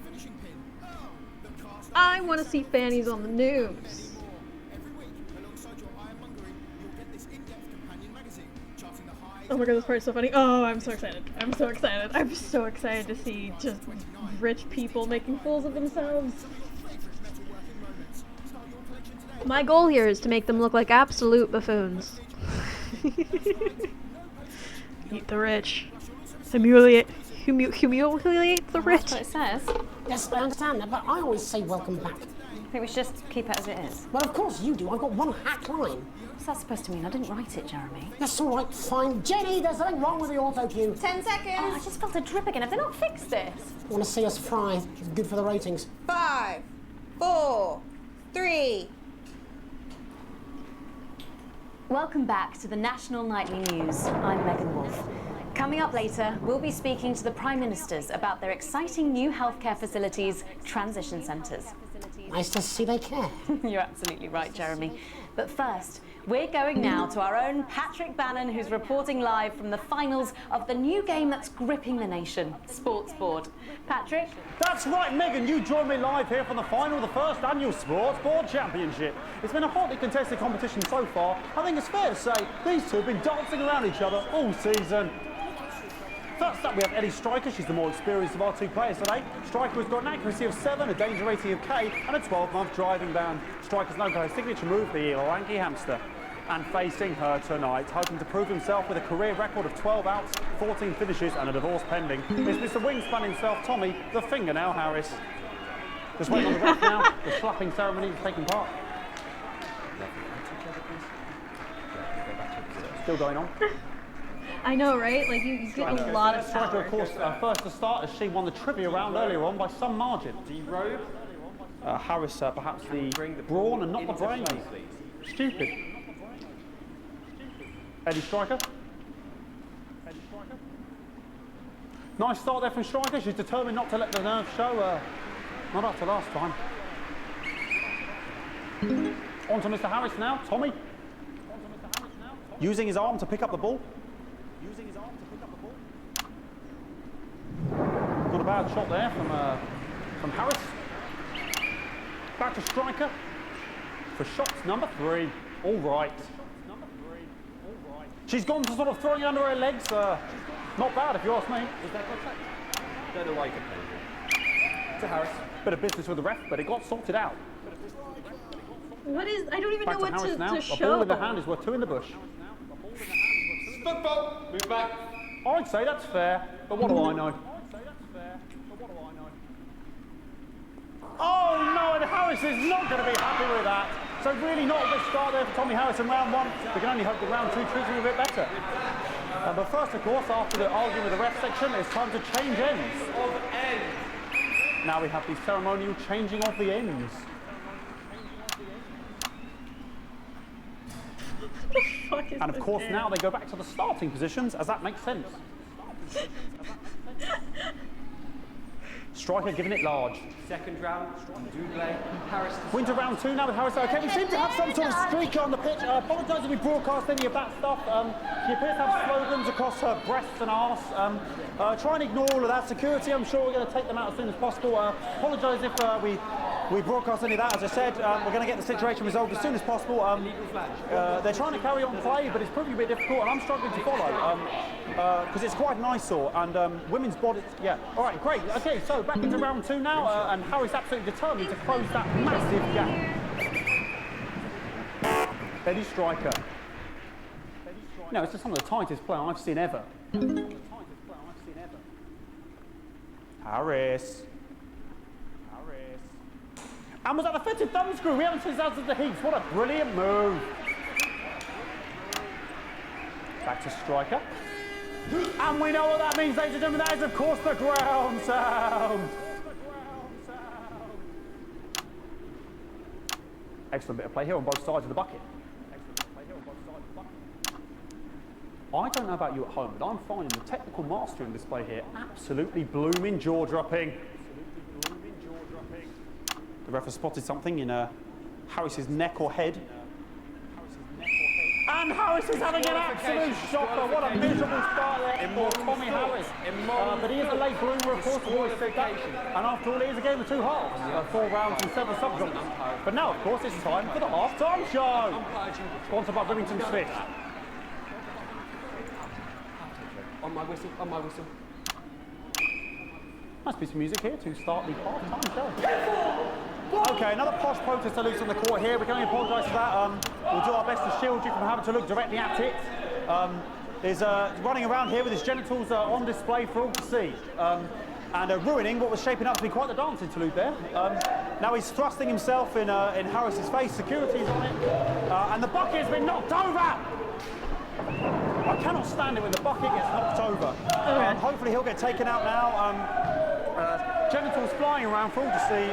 I want to see fannies on the news. Oh my god, this part's so funny. Oh, I'm so excited. I'm so excited. I'm so excited to see just rich people making fools of themselves. My goal here is to make them look like absolute buffoons. Eat the rich. Humiliate the rich. That's what it says. Yes, I understand that, but I always say welcome back. I think we should just keep it as it is. Well, of course you do. I've got one hack line. What's that supposed to mean? I didn't write it, Jeremy. That's all right, fine. Jenny, there's something wrong with the auto cue. 10 seconds. Oh, I just felt a drip again. Have they not fixed this? Want to see us fry? It's good for the ratings. 5, 4, 3. Welcome back to the National Nightly News. I'm Megan Wolf. Coming up later, we'll be speaking to the Prime Ministers about their exciting new healthcare facilities, transition centres. Nice to see they care. You're absolutely right, Jeremy. But first, we're going now to our own Patrick Bannon, who's reporting live from the finals of the new game that's gripping the nation, Sports Board. Patrick? That's right, Megan, you joined me live here from the final of the first annual Sports Board Championship. It's been a hotly contested competition so far. I think it's fair to say these two have been dancing around each other all season. First up, we have Eddie Striker. She's the more experienced of our two players today. Striker has got an accuracy of 7, a danger rating of K, and a 12-month driving ban. Striker's known for her signature move, the lanky hamster. And facing her tonight, hoping to prove himself with a career record of 12 outs, 14 finishes, and a divorce pending, is Mr. Wingspan himself, Tommy, the Fingernail Harris. Just waiting on the ref now. The slapping ceremony is taking part. Still going on. I know, right? Like, you get a lot of power. Striker, of course, first to start as she won the trivia round earlier on by some margin. D-Robe. Harris, perhaps the brawn and not the brain. Stupid. Eddie Striker. Nice start there from Striker. She's determined not to let the nerves show. Not after last time. On to Mr. Harris now. Tommy. Using his arm to pick up the ball. Not a bad shot there from Harris. Back to Striker for shots number 3. All right. She's gone to sort of throwing it under her legs. Not bad if you ask me. Was that contact? Don't know why you complained. To Harris. Bit of business with the ref, but it got sorted out. What is? I don't even Back know what Harris now. to A show. ball in the hand is worth 2 in the bush. Football. Move back. I'd say that's fair, but what do I know? Oh no, and Harris is not going to be happy with that. So really not a good start there for Tommy Harris in round 1. We can only hope that round 2 treats him a bit better. But first, of course, after the arguing with the ref section, it's time to change ends. Now we have the ceremonial changing of the ends. And of course, now they go back to the starting positions, as that makes sense. Striker giving it large. Second round, double. Harris. Winter round 2 now with Harris. Okay, we seem to have some sort of streaker on the pitch. I apologise if we broadcast any of that stuff. She appears to have slogans across her breasts and arse. Try and ignore all of that. Security, I'm sure we're going to take them out as soon as possible. Apologise if we broadcast any of that. As I said, we're going to get the situation resolved as soon as possible. They're trying to carry on play, but it's proving a bit difficult, and I'm struggling to follow because it's quite an eyesore. And women's bodies, yeah. All right, great. Okay, so back into round 2 now, and Harry's absolutely determined to close that massive gap. Eddie Striker. No, it's just some of the tightest play I've seen ever. Harris. And was that the fitted thumb screw? We haven't seen that since the heaps. What a brilliant move. Back to Striker. And we know what that means, ladies and gentlemen. That is, of course, the ground sound. Excellent bit of play here on both sides of the bucket. I don't know about you at home, but I'm finding the technical mastering display here absolutely blooming jaw-dropping. The ref has spotted something in Harris's neck or head. And Harris is having an absolute shocker. What a miserable start there for Tommy Harris. But he is a late bloomer, of course, always said that. And after all, it is a game of 2 halves, 4 rounds and 7 subgenres. But now, of course, it's time for the half-time show. Sponsored by Bloomington Smith. On my whistle, on my whistle. Nice piece of music here to start the half-time show. Okay, another posh protester loose on the court here. We can only apologise for that. We'll do our best to shield you from having to look directly at it. He's running around here with his genitals on display for all to see. And ruining what was shaping up to be quite the dance interlude there. Now he's thrusting himself in Harris's face. Security's on it. And the bucket has been knocked over! I cannot stand it when the bucket gets knocked over. Hopefully he'll get taken out now. Genitals flying around for all to see.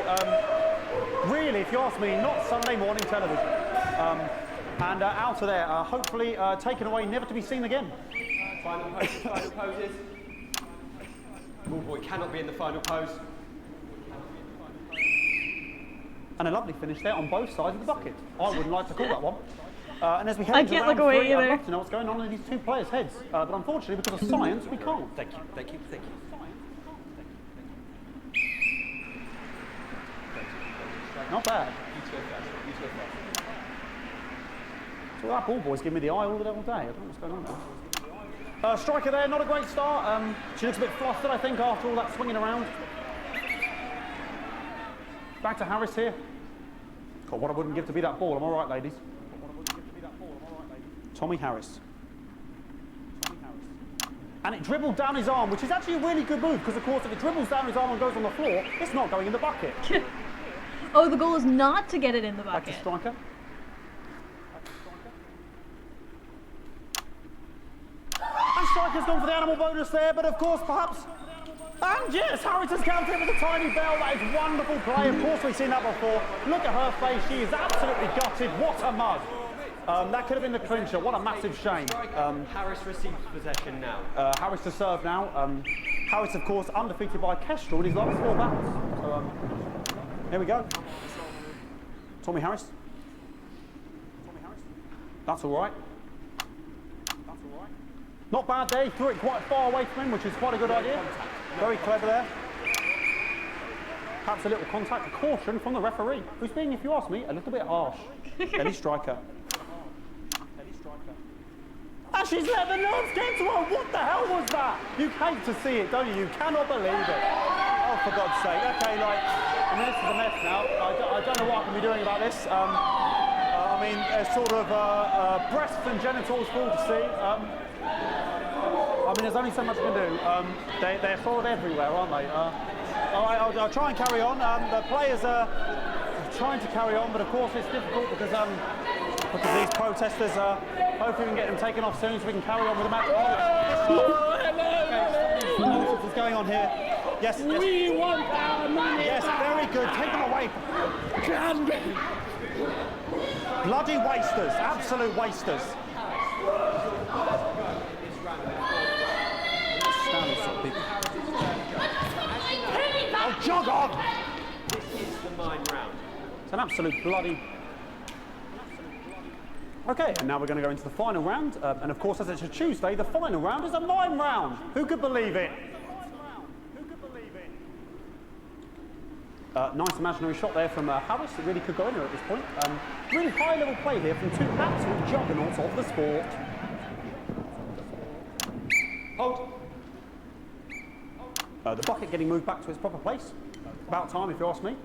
Really, if you ask me, not Sunday morning television. And out of there, hopefully taken away, never to be seen again. Final poses. Ball boy cannot be in the final pose. And a lovely finish there on both sides of the bucket. I wouldn't like to call that one. And as we head I into can't round look away three, I'd either. love to know what's going on in these two players' heads. But unfortunately, because of science, we can't. Thank you, thank you, thank you. Not bad. So that ball boy's giving me the eye all day. I don't know what's going on there. Striker there, not a great start. She looks a bit flustered, I think, after all that swinging around. Back to Harris here. God, what I wouldn't give to be that ball. I'm all right, ladies. Tommy Harris. And it dribbled down his arm, which is actually a really good move, because, of course, if it dribbles down his arm and goes on the floor, it's not going in the bucket. Oh, the goal is not to get it in the bucket. Back to Striker. And Striker's gone for the animal bonus there, but of course, perhaps... And yes, Harris has countered with a tiny bell. That is wonderful play. Of course, we've seen that before. Look at her face. She is absolutely gutted. What a mug. That could have been the clincher. What a massive shame. Harris receives possession now. Harris to serve now. Harris, of course, undefeated by Kestrel in his last 4 battles. So, here we go. Tommy Harris. That's all right. Not bad there. He threw it quite far away from him, which is quite a good idea. Very clever there. Perhaps a little contact. A caution from the referee, who's being, if you ask me, a little bit harsh. Ellie Striker. And she's let the nerves get to her. What the hell was that? You hate to see it, don't you? You cannot believe it. Oh, for God's sake. Okay, like, I mean, this is a mess now. I don't know what I can be doing about this. I mean, it's sort of breasts and genitals for all to see. I mean, there's only so much I can do. They're sort of everywhere, aren't they? All right, I'll try and carry on. The players are trying to carry on, but of course it's difficult because these protesters, hopefully we can get them taken off soon so we can carry on with the match. Hello. What's going on here? Yes. We want our money. Yes, very good. Take them away. Bloody wasters, absolute wasters. Oh, jog on! This is the mine round. It's an absolute bloody... Okay, and now we're going to go into the final round. And of course, as it's a Tuesday, the final round is a mime round. Who could believe it? Nice imaginary shot there from Harris. It really could go in there at this point. Really high-level play here from 2 absolute juggernauts of the sport. Hold. The bucket getting moved back to its proper place. About time, if you ask me.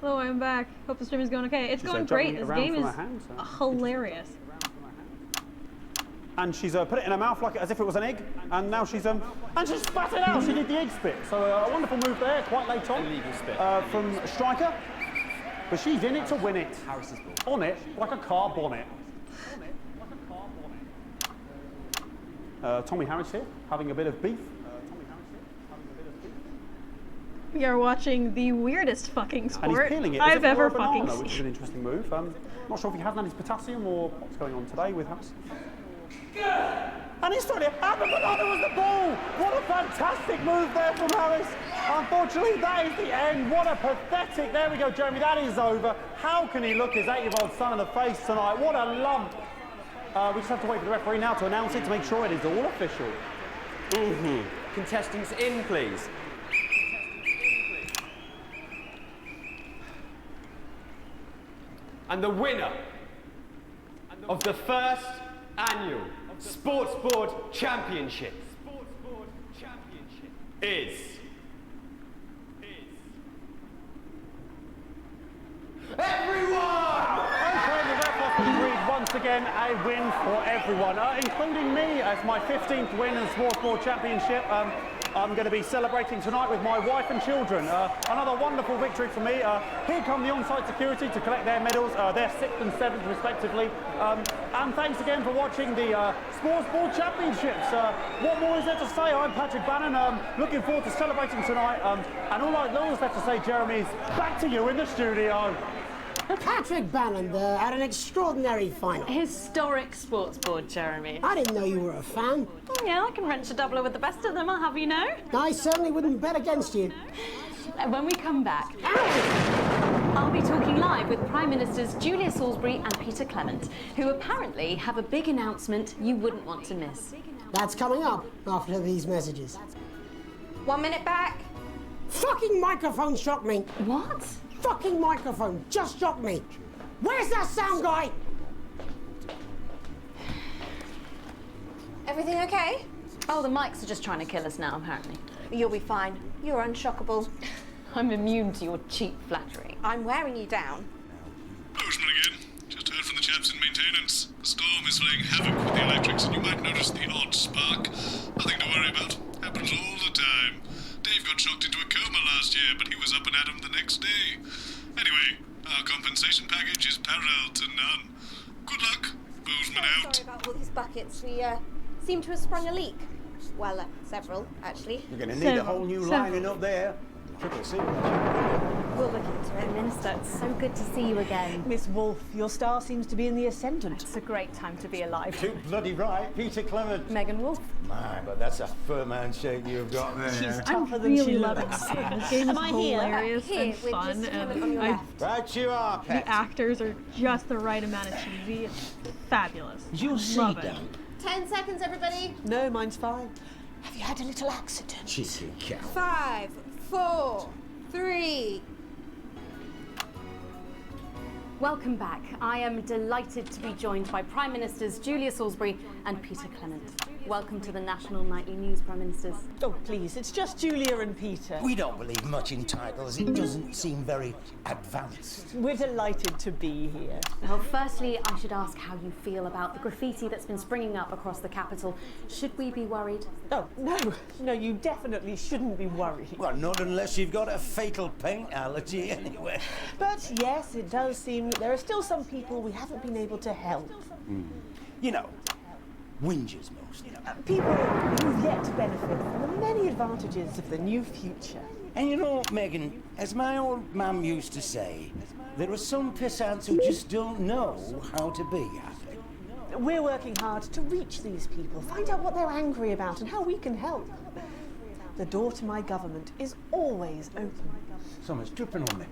Hello, I'm back. Hope the stream is going okay. It's going great. This game is hilarious. And she's put it in her mouth like as if it was an egg, and now she's and she spat it out. She did the egg spit. So a wonderful move there, quite late on. Illegal spit. From Striker, but she's in it to win it. Harris's ball. On it like a car bonnet. Tommy Harris here, having a bit of beef. We are watching the weirdest fucking sport And he's peeling it I've ever banana, fucking which is an interesting move. Not sure if he hasn't had his potassium or what's going on today with Harris. And he's trying to have the banana was the ball. What a fantastic move there from Harris. Unfortunately, that is the end. What a pathetic. There we go, Jeremy. That is over. How can he look his 8-year-old son in the face tonight? What a lump. We just have to wait for the referee now to announce it to make sure it is all official. Contestants in, please. And the winner of the first annual Sports Board Championship is everyone! Okay, the ref has agreed once again a win for everyone, including me as my 15th win in the Sports Board Championship. I'm going to be celebrating tonight with my wife and children. Another wonderful victory for me. Here come the on-site security to collect their medals. They're 6th and 7th respectively. And thanks again for watching the Sports Board Championships. What more is there to say? I'm Patrick Bannon. Looking forward to celebrating tonight. And all that's left to say, Jeremy, is back to you in the studio. Patrick Bannon there had an extraordinary final. Historic sports board, Jeremy. I didn't know you were a fan. Yeah, I can wrench a doubler with the best of them, I'll have you know. I certainly wouldn't bet against you. And when we come back, I'll be talking live with Prime Ministers Julia Salisbury and Peter Clement, who apparently have a big announcement you wouldn't want to miss. That's coming up after these messages. 1 minute back. Fucking microphone shocked me. What? Fucking microphone just shocked me. Where's that sound guy? Everything okay? Oh, the mics are just trying to kill us now, apparently. You'll be fine. You're unshockable. I'm immune to your cheap flattery. I'm wearing you down. Bozeman again. Just heard from the chaps in maintenance. The storm is playing havoc with the electrics, and you might notice the odd spark. Nothing to worry about. Happens all the time. Dave got shocked into a coma last year, but he was up and at 'em the next day. Anyway, our compensation package is parallel to none. Good luck. Bozeman out. Sorry about all these buckets. We seem to have sprung a leak. Well, several, actually. You're going to need a whole new lining up there. Triple C. We'll look into it. Minister, it's so good to see you again. Miss Wolfe, your star seems to be in the ascendant. It's a great time to be alive. Too bloody right, Peter Clement. Megan Wolfe. My, but that's a firm handshake you've got there. She's I'm tougher than she really loving looks. this game. This game is Am I here? hilarious Here, and with fun, Mr. Clement on and your left. Right you are, the pet. actors are just the right amount of cheesy. It's fabulous. You'll see, Love it. Dan. 10 seconds, everybody. No, mine's fine. Have you had a little accident? Cheeky cow. 5, 4, 3. Welcome back. I am delighted to be joined by Prime Ministers Julia Salisbury and Peter Clement. Welcome to the National Nightly News, Prime Ministers. Oh, please, it's just Julia and Peter. We don't believe much in titles. It doesn't seem very advanced. We're delighted to be here. Well, firstly, I should ask how you feel about the graffiti that's been springing up across the capital. Should we be worried? Oh, no, you definitely shouldn't be worried. Well, not unless you've got a fatal paint allergy anyway. But yes, it does seem that there are still some people we haven't been able to help. You know, whingers mostly. People who've yet to benefit from the many advantages of the new future. And you know, Megan, as my old mum used to say, there are some pissants who just don't know how to be happy. We're working hard to reach these people, find out what they're angry about and how we can help. The door to my government is always open. Someone's dripping on me.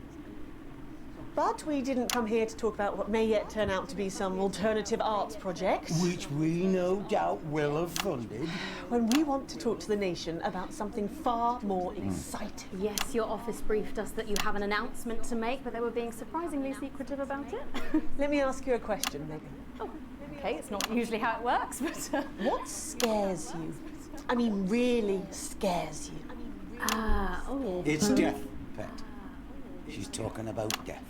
But we didn't come here to talk about what may yet turn out to be some alternative arts project. Which we no doubt will have funded. When we want to talk to the nation about something far more exciting. Yes, your office briefed us that you have an announcement to make, but they were being surprisingly secretive about it. Let me ask you a question, Megan. Oh, okay, it's not usually how it works, but... What scares you? I mean, really scares you? It's death, pet. She's talking about death.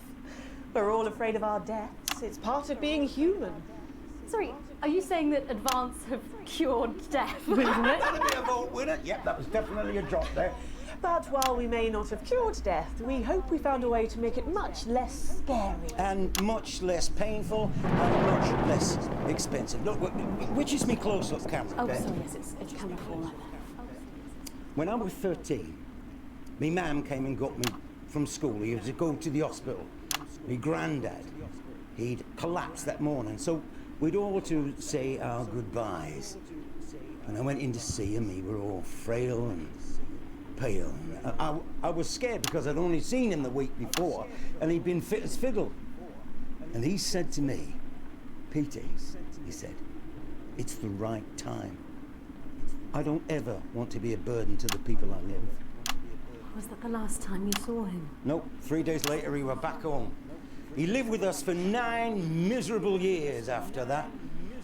We're all afraid of our deaths. It's part of being human. Sorry, are you saying that Advance have cured death? Isn't it? That'll be a vote winner. Yep, that was definitely a drop there. But while we may not have cured death, we hope we found a way to make it much less scary. And much less painful and much less expensive. Look, which is me close-up camera, Oh, pet? sorry, yes, it's camera 4. When I was 13, me mum came and got me from school. He was to go to the hospital. Me granddad, he'd collapsed that morning, so we'd all to say our goodbyes. And I went in to see him. He were all frail and pale. I was scared because I'd only seen him the week before, and he'd been fit as fiddle. And he said to me, Peter, he said, it's the right time. I don't ever want to be a burden to the people I live. Was that the last time you saw him? Nope, 3 days later he were back home. He lived with us for 9 miserable years after that.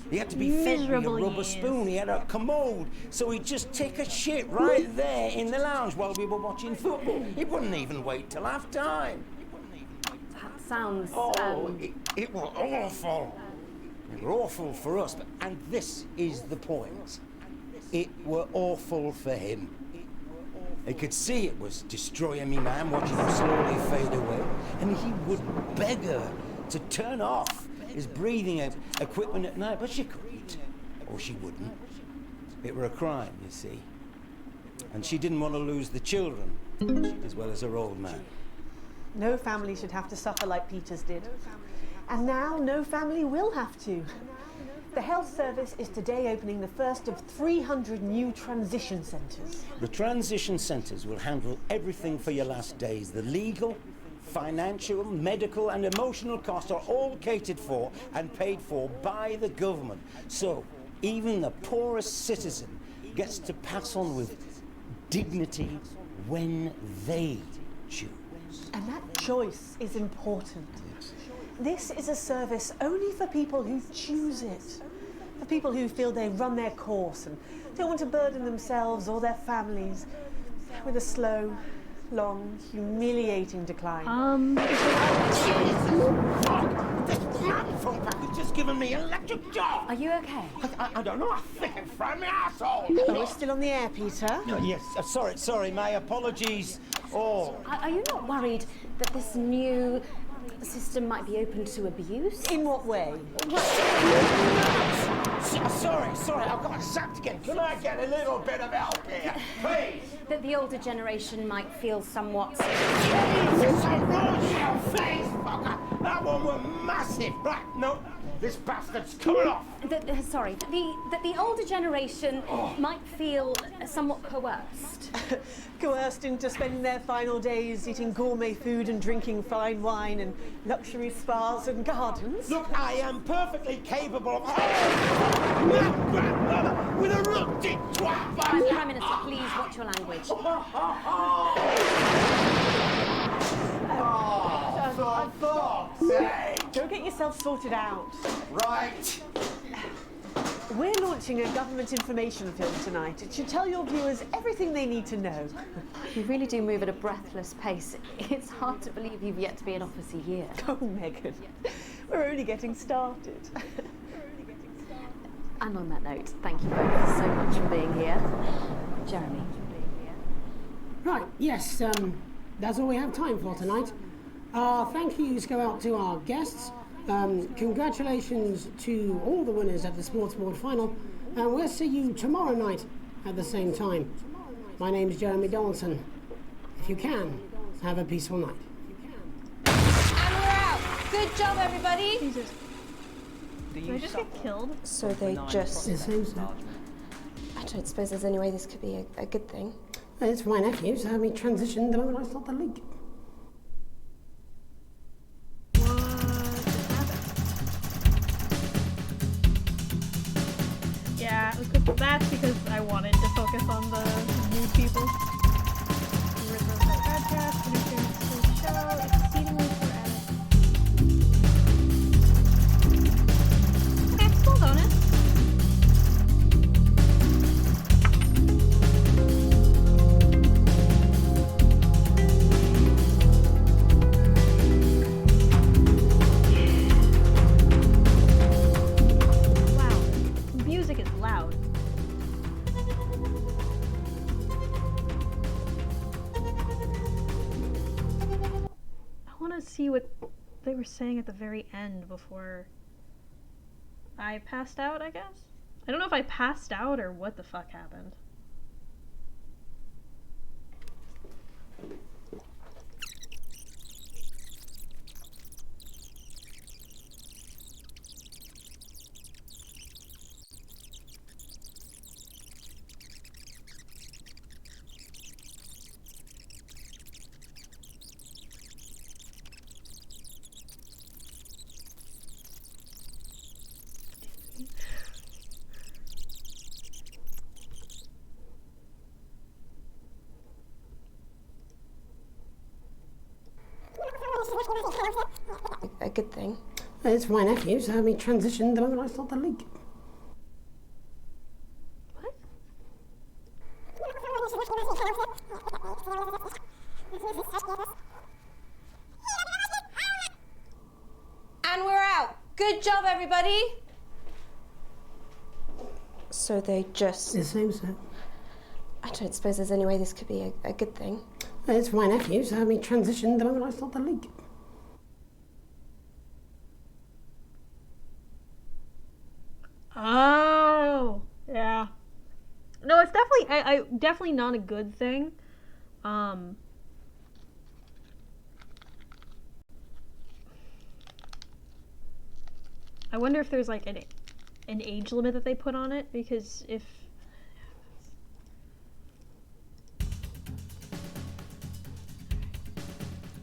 He had to be fed with a rubber spoon. He had a commode, so he'd just take a shit right there in the lounge while we were watching football. He wouldn't even wait till half time. That sounds... It was awful. It were awful for us, and this is the point. It were awful for him. He could see it was destroying me, man, watching him slowly fade away. And he would beg her to turn off his breathing equipment at night, but she couldn't, or she wouldn't. It were a crime, you see. And she didn't want to lose the children, as well as her old man. No family should have to suffer like Peter's did. And now no family will have to. The health service is today opening the first of 300 new transition centres. The transition centres will handle everything for your last days. The legal, financial, medical and emotional costs are all catered for and paid for by the government. So even the poorest citizen gets to pass on with dignity when they choose. And that choice is important. This is a service only for people who choose it. For people who feel they run their course and don't want to burden themselves or their families with a slow, long, humiliating decline. This phone pack has just given me electric shock. Are you okay? I don't know. I think it fried my asshole. Oh, we're still on the air, Peter. No, yes. Sorry. My apologies. Oh. Are you not worried that this new system might be open to abuse? In what way? Sorry, I've got sacked again. Can I get a little bit of help here, please? That the older generation might feel somewhat... Jesus, I rolled your face, fucker! That one was massive. Right, no, this bastard's coming off. That the older generation might feel somewhat coerced. Coerced into spending their final days eating gourmet food and drinking fine wine and luxury spas and gardens. Look, I am perfectly capable of... My grandmother with a rusty twat! Prime Minister, please watch your language. Go get yourself sorted out. Right. We're launching a government information film tonight. It should tell your viewers everything they need to know. You really do move at a breathless pace. It's hard to believe you've yet to be in office a year. Oh, Megan, we're only getting started. And on that note, thank you both so much for being here. Jeremy. Right, yes, that's all we have time for tonight. Thank yous go out to our guests. Congratulations to all the winners at the Sports Board final, and we'll see you tomorrow night at the same time. My name's Jeremy Donaldson. If you can, have a peaceful night. And we're out. Good job, everybody. Jesus. Did I just get killed? So they just... It seems so. I don't suppose there's any way this could be a good thing. It's for my nephew, so we transitioned the moment I start the league. Yeah, that's because I wanted to focus on the new people. Original podcast, producing the show, exceedingly sporadic. Okay, cool bonus. Music is loud. I want to see what they were saying at the very end before I passed out, I guess? I don't know if I passed out or what the fuck happened. A good thing. It's for my nephew, so we transitioned the moment I start the league. And we're out. Good job, everybody. So they just... It seems so. I don't suppose there's any way this could be a good thing. It's for my nephew, so we transitioned the moment I start the league. Oh, yeah. No, it's definitely, definitely not a good thing. I wonder if there's like an age limit that they put on it, because if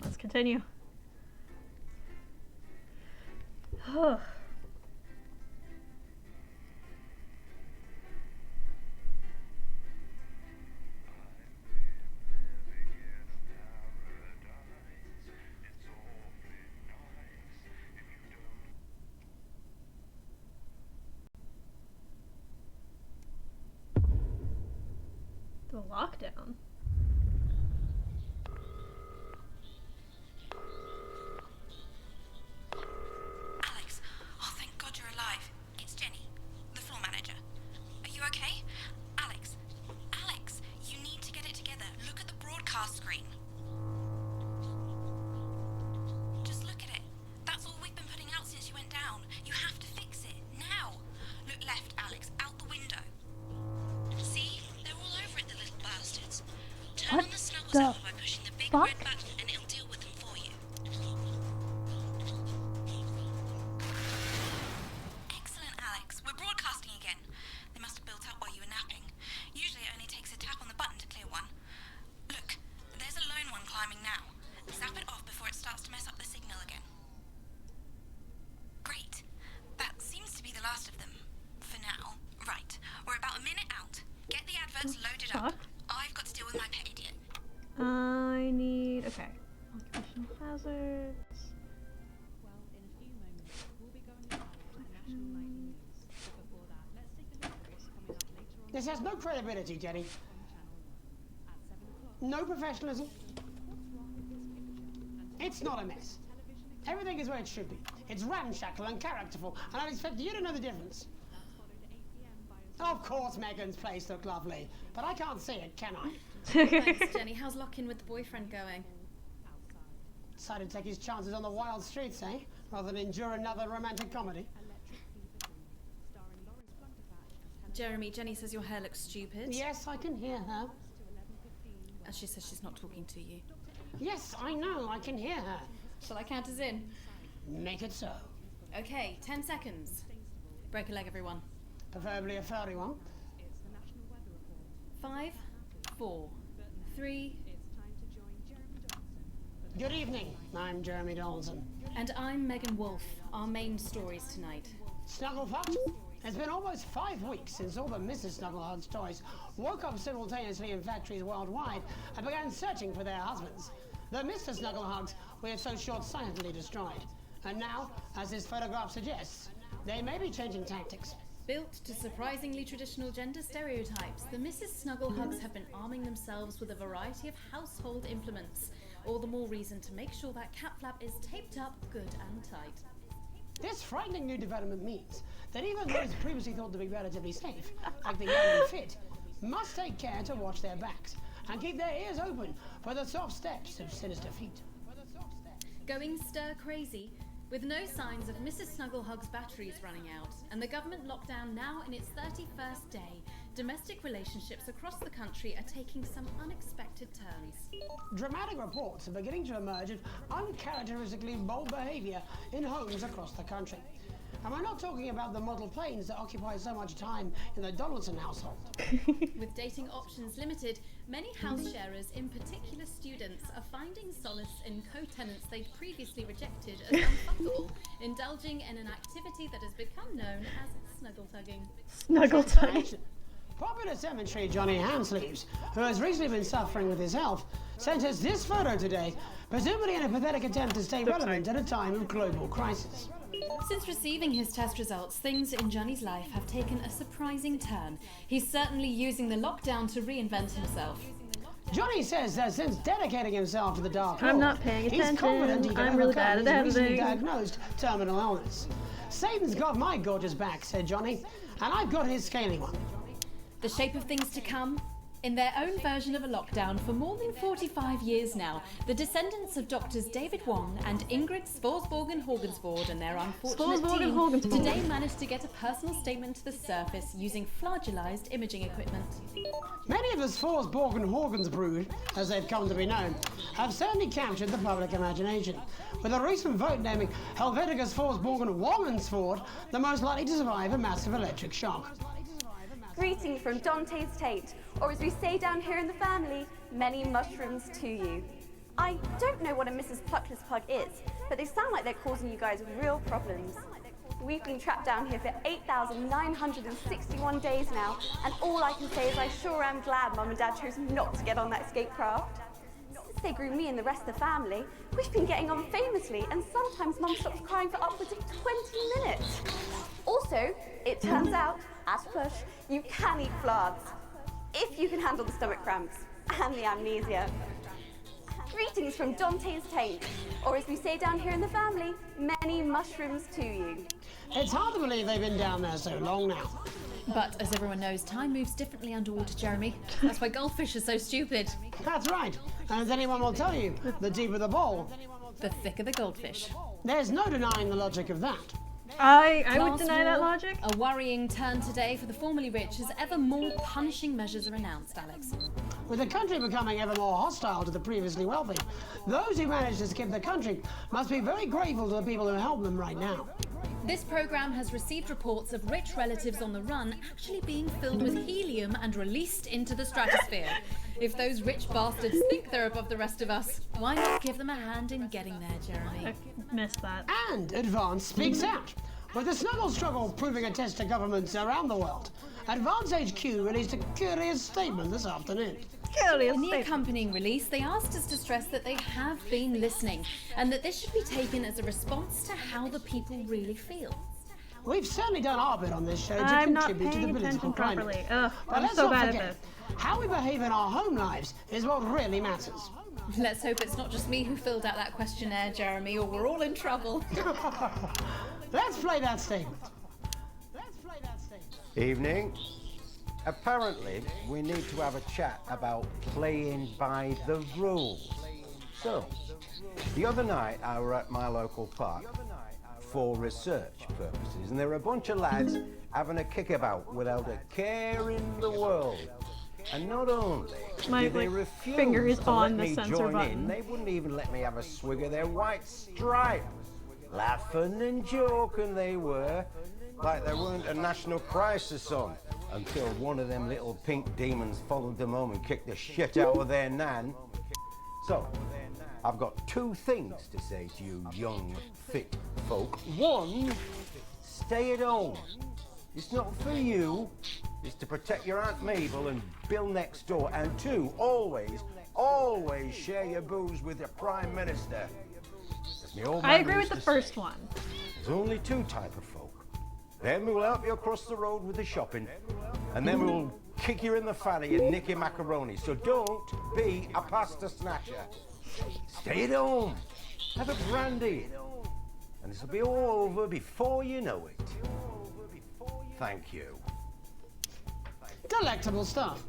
let's continue. Oh. The lockdown. Alex, oh thank God you're alive. It's Jenny, the floor manager. Are you okay? Alex, you need to get it together. Look at the broadcast screen. Just look at it. That's all we've been putting out since you went down. You have to fix it, now. Look left, Alex, out the window. See? They're all over it, the little bastards. Turn on the snuggles over by pushing the big red button and it'll deal with them for you. Excellent, Alex. We're broadcasting again. They must have built up while you were napping. Usually it only takes a tap on the button to clear one. Look, there's a lone one climbing now. Zap it off before it starts to mess up the signal again. Great. That seems to be the last of them. For now. Right. We're about a minute out. Get the adverts loaded up. I've got to deal with my pet idiot. I need, okay. Occupational hazards. Well, in a few moments, we'll be going live on the national nightly news. But before that, let's take a look at what's coming up later on. This has no credibility, Jenny. No professionalism. It's not a mess. Everything is where it should be. It's ramshackle and characterful, and I expect you to know the difference. Of course Megan's place looked lovely, but I can't see it, can I? Thanks, Jenny. How's lock-in with the boyfriend going? Decided to take his chances on the wild streets, eh? Rather than endure another romantic comedy. Jeremy, Jenny says your hair looks stupid. Yes, I can hear her. And she says she's not talking to you. Yes, I know, I can hear her. Shall I count us in? Make it so. Okay, 10 seconds. Break a leg, everyone. Preferably a furry one. 5, 4, 3. Good evening, I'm Jeremy Donaldson. And I'm Megan Wolfe. Our main stories tonight. Snugglefucked? It's been almost 5 weeks since all the Mrs. Snugglehugs toys woke up simultaneously in factories worldwide and began searching for their husbands. The Mr. Snugglehugs we had so short-sightedly destroyed. And now, as this photograph suggests, they may be changing tactics. Built to surprisingly traditional gender stereotypes, the Mrs. Snugglehugs have been arming themselves with a variety of household implements. All the more reason to make sure that cat flap is taped up good and tight. This frightening new development means that even those previously thought to be relatively safe, like the young and fit, must take care to watch their backs and keep their ears open for the soft steps of sinister feet. Going stir crazy, with no signs of Mrs. Snugglehug's batteries running out, and the government lockdown now in its 31st day, domestic relationships across the country are taking some unexpected turns. Dramatic reports are beginning to emerge of uncharacteristically bold behaviour in homes across the country. And we're not talking about the model planes that occupy so much time in the Donaldson household. With dating options limited, many house sharers, in particular students, are finding solace in co-tenants they'd previously rejected as unfuckable, indulging in an activity that has become known as snuggle-tugging. Snuggle-tugging. Popular cemetery Johnny Hansleeves, who has recently been suffering with his health, sent us this photo today, presumably in a pathetic attempt to stay relevant at a time of global crisis. Since receiving his test results, things in Johnny's life have taken a surprising turn. He's certainly using the lockdown to reinvent himself. Johnny says that since dedicating himself to the dark I'm lore, not paying he's attention. confident he can I'm really bad overcome at his recently editing. diagnosed terminal illness. Satan's got my gorgeous back, said Johnny, and I've got his scaly one. The shape of things to come? In their own version of a lockdown for more than 45 years now, the descendants of doctors David Wong and Ingrid Sporsborgen-Horgensvoord and their unfortunate team today managed to get a personal statement to the surface using flagellized imaging equipment. Many of the Sporsborgen-Horgensvoord, as they've come to be known, have certainly captured the public imagination, with a recent vote naming Helvetica Sporsborgen-Wongensvoord the most likely to survive a massive electric shock. Greetings from Dante's Taint, or as we say down here in the family, many mushrooms to you. I don't know what a Mrs. Pluckless Pug is, but they sound like they're causing you guys real problems. We've been trapped down here for 8,961 days now, and all I can say is I sure am glad Mum and Dad chose not to get on that escape craft. Since they grew me and the rest of the family, we've been getting on famously, and sometimes Mum stops crying for upwards of 20 minutes. Also, it turns out, at push, you can eat flards, if you can handle the stomach cramps and the amnesia. Greetings from Dante's Taint, or as we say down here in the family, many mushrooms to you. It's hard to believe they've been down there so long now. But as everyone knows, time moves differently underwater, Jeremy. That's why goldfish are so stupid. That's right. And as anyone will tell you, the deeper the bowl, the thicker the goldfish. There's no denying the logic of that. I would deny that logic. A worrying turn today for the formerly rich as ever more punishing measures are announced, Alex. With the country becoming ever more hostile to the previously wealthy, those who managed to skip the country must be very grateful to the people who help them right now. This program has received reports of rich relatives on the run actually being filled with helium and released into the stratosphere. If those rich bastards think they're above the rest of us, why not give them a hand in getting there, Jeremy? I missed that. And Advance speaks out. With the snuggle struggle proving a test to governments around the world, Advance HQ released a curious statement this afternoon. In the accompanying release, they asked us to stress that they have been listening, and that this should be taken as a response to how the people really feel. We've certainly done our bit on this show to contribute to the political climate. Ugh, but I'm let's so not bad forget, at this. how we behave in our home lives is what really matters. Let's hope it's not just me who filled out that questionnaire, Jeremy, or we're all in trouble. Let's play that statement. Evening. Apparently, we need to have a chat about playing by the rules. So, the other night I were at my local park for research purposes, and there were a bunch of lads having a kickabout without a care in the world. And not only did they refuse to let me join in, they wouldn't even let me have a swig of their white stripe. Laughing and joking they were, like there weren't a national crisis on, until one of them little pink demons followed them home and kicked the shit out of their nan. So, I've got two things to say to you young, fit folk. One, stay at home. It's not for you. It's to protect your Aunt Mabel and Bill next door. And two, always share your booze with the Prime Minister. I agree with the first one. There's only two type of folk. Them who'll help you across the road with the shopping, and then we'll kick you in the fanny and nick your macaroni. So don't be a pasta snatcher. Stay at home. Have a brandy. And this will be all over before you know it. Thank you. Delectable stuff.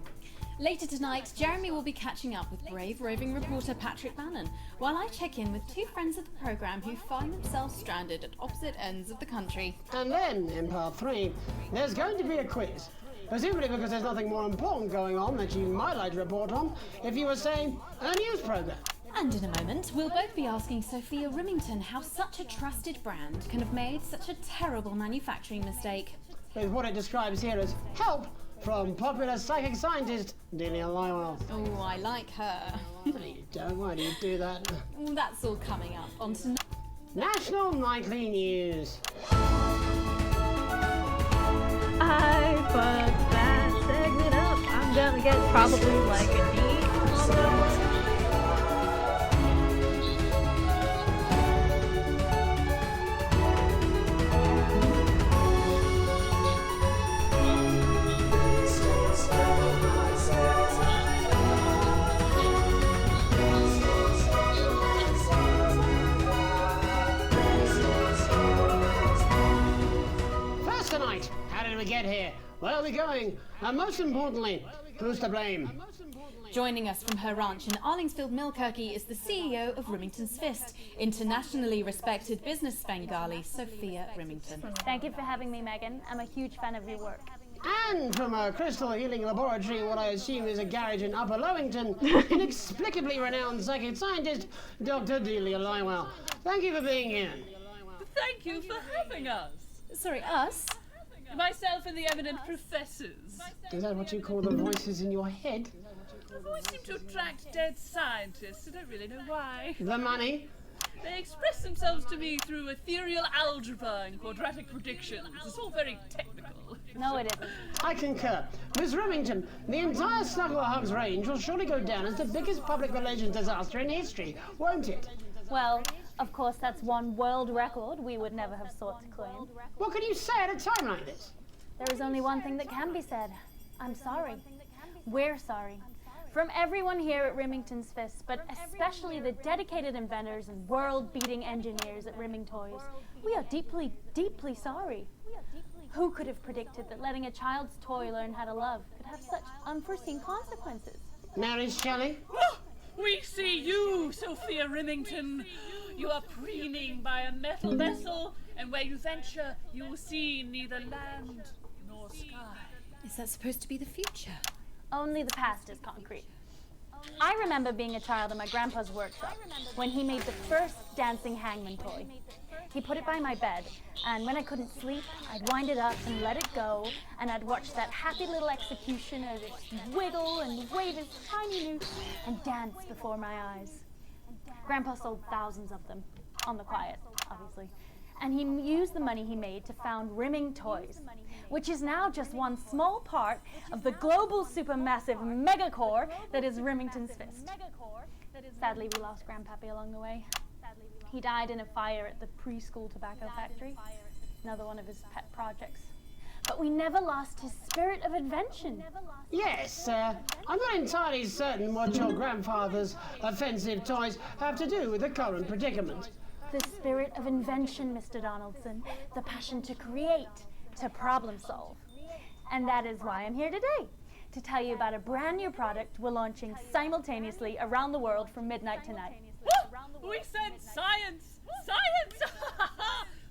Later tonight, Jeremy will be catching up with brave roving reporter Patrick Bannon, while I check in with two friends of the programme who find themselves stranded at opposite ends of the country. And then, in part 3, there's going to be a quiz. Presumably because there's nothing more important going on that you might like to report on if you were, say, a news programme. And in a moment, we'll both be asking Sophia Rimington how such a trusted brand can have made such a terrible manufacturing mistake. With what it describes here as help from popular psychic scientist Delia Lywell. Oh, I like her. No, you don't. Why do you do that? Well, that's all coming up on tonight. National Nightly News. I fucked that segment up. I'm gonna get probably like a D on that one. First tonight, how did we get here? Where are we going? And most importantly, Who's to blame? Joining us from her ranch in Arlingsfield, Milkirky is the CEO of Rimington's Fist, internationally respected business Bengali, Sophia Rimington. Thank you for having me, Megan. I'm a huge fan of your work. And from a crystal healing laboratory, what I assume is a garage in Upper Lowington, inexplicably renowned psychic scientist, Dr. Delia Lywell. Thank you for being here. Thank you for having us. Sorry, us? Myself and the eminent professors. Is that what you call the voices in your head? The voice seem to attract dead scientists. I don't really know why. The money? They express themselves to me through ethereal algebra and quadratic predictions. It's all very technical. No, it isn't. I concur. Miss Remington, the entire Snugglehugs range will surely go down as the biggest public relations disaster in history, won't it? Well, of course, that's one world record we would never have sought to claim. What can you say at a time like this? There is only one thing that can be said. I'm sorry. We're sorry. From everyone here at Rimington's Fist, but especially the dedicated inventors and world-beating engineers at Rimming Toys, we are deeply, deeply sorry. Who could have predicted that letting a child's toy learn how to love could have such unforeseen consequences? Mary Shelley? We see you, Sophia Rimington. You are preening by a metal vessel, and where you venture, you will see neither land nor sky. Is that supposed to be the future? Only the past is concrete. I remember being a child in my grandpa's workshop when he made the first dancing hangman toy. He put it by my bed, and when I couldn't sleep, I'd wind it up and let it go, and I'd watch that happy little executioner just wiggle and wave his tiny noose and dance before my eyes. Grandpa sold thousands of them, on the quiet, obviously, and he used the money he made to found Rimming Toys, which is now just one small part of the global supermassive megacore that is Rimington's Fist. Sadly, we lost Grandpappy along the way. He died in a fire at the preschool tobacco factory, another one of his pet projects. But we never lost his spirit of invention. Yes, I'm not entirely certain what your grandfather's offensive toys have to do with the current predicament. The spirit of invention, Mr. Donaldson. The passion to create, to problem solve. And that is why I'm here today, to tell you about a brand new product we're launching simultaneously around the world from midnight tonight. We said science! Science!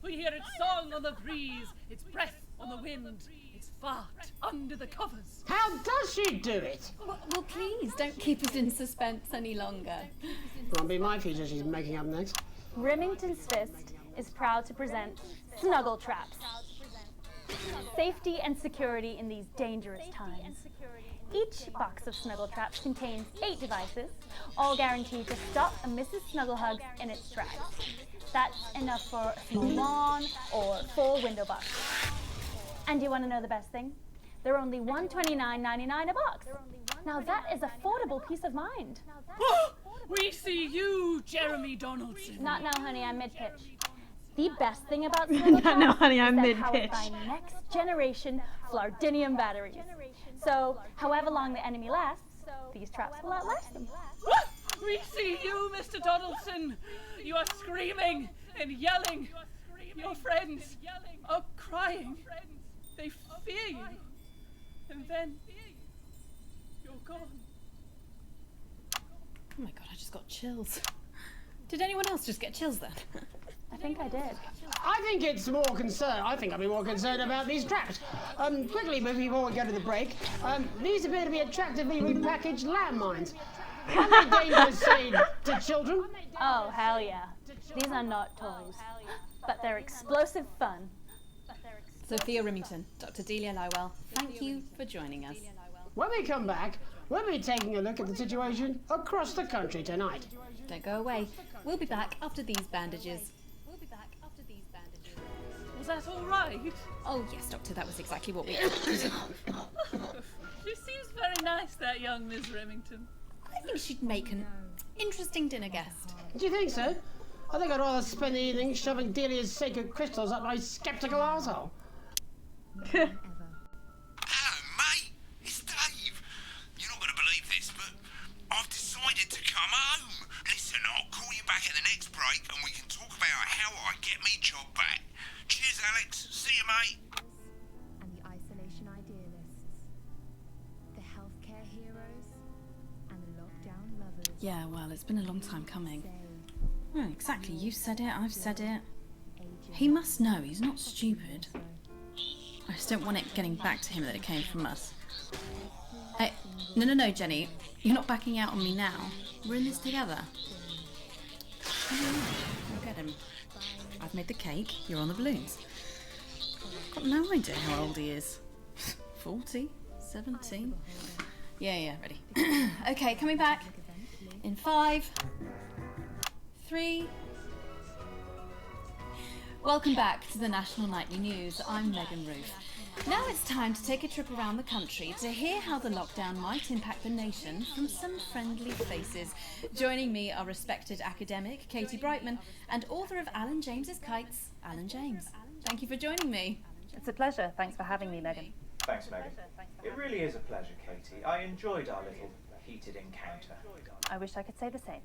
We hear its song on the breeze, its breath on the wind, its fart under the covers. How does she do it? Well, please, don't keep us in suspense any longer. Won't be my future she's making up next. Rimington's Fist is proud to present Snuggle Traps. Safety and security in these dangerous times. Each box of Snuggle Traps contains 8 devices, all guaranteed to stop a Mrs. Snugglehugs in its tracks. That's enough for a small lawn or 4 window boxes. And you want to know the best thing? They're only $129.99 a box. Now that is affordable peace of mind. We see you, Jeremy Donaldson. Not now, honey, I'm mid-pitch. The best thing about Snuggle Traps No, honey, I'm is they're mid-pitch. powered by next generation Flardinium batteries. So, however long the enemy lasts, these traps will outlast them. We see you, Mr. Donaldson. You are screaming and yelling. Your friends are crying. They fear you. And then you're gone. Oh my god, I just got chills. Did anyone else just get chills then? I think I did. I think it's more concerned. I think I'd be more concerned about these traps. Quickly, before we go to the break, these appear to be attractively repackaged landmines. Are they dangerous, say, to children? Oh, hell yeah. These are not toys, but they're explosive fun. Sophia Rimington, Dr. Delia Lywell, thank you for joining us. When we come back, we'll be taking a look at the situation across the country tonight. Don't go away. We'll be back after these bandages. Was that all right? Oh yes, Doctor, that was exactly what we She seems very nice, that young Miss Remington. I think she'd make an interesting dinner guest. Do you think so? I think I'd rather spend the evening shoving Delia's sacred crystals up my skeptical arsehole. Hello, mate. It's Dave. You're not going to believe this, but I've decided to come home. Listen, I'll call you back at the next break and we can talk about how I get me job back. Cheers, Alex. See you, mate. And the isolation idealists. The healthcare Yeah, well, it's been a long time coming. Well, exactly. You said it, I've said it. He must know, he's not stupid. I just don't want it getting back to him that it came from us. Hey, no, Jenny. You're not backing out on me now. We're in this together. Look at him. I've made the cake, you're on the balloons. I've got no idea how old he is. 40? 17? Yeah, ready. Okay, coming back. In 5, 3... Welcome back to the National Nightly News. I'm Megan Roof. Now it's time to take a trip around the country to hear how the lockdown might impact the nation from some friendly faces. Joining me are respected academic Katie Brightman and author of Alan James's Kites, Alan James. Thank you for joining me. It's a pleasure. Thanks for having me, Megan. Thanks, Megan. It really is a pleasure, Katie. I enjoyed our little heated encounter. I wish I could say the same.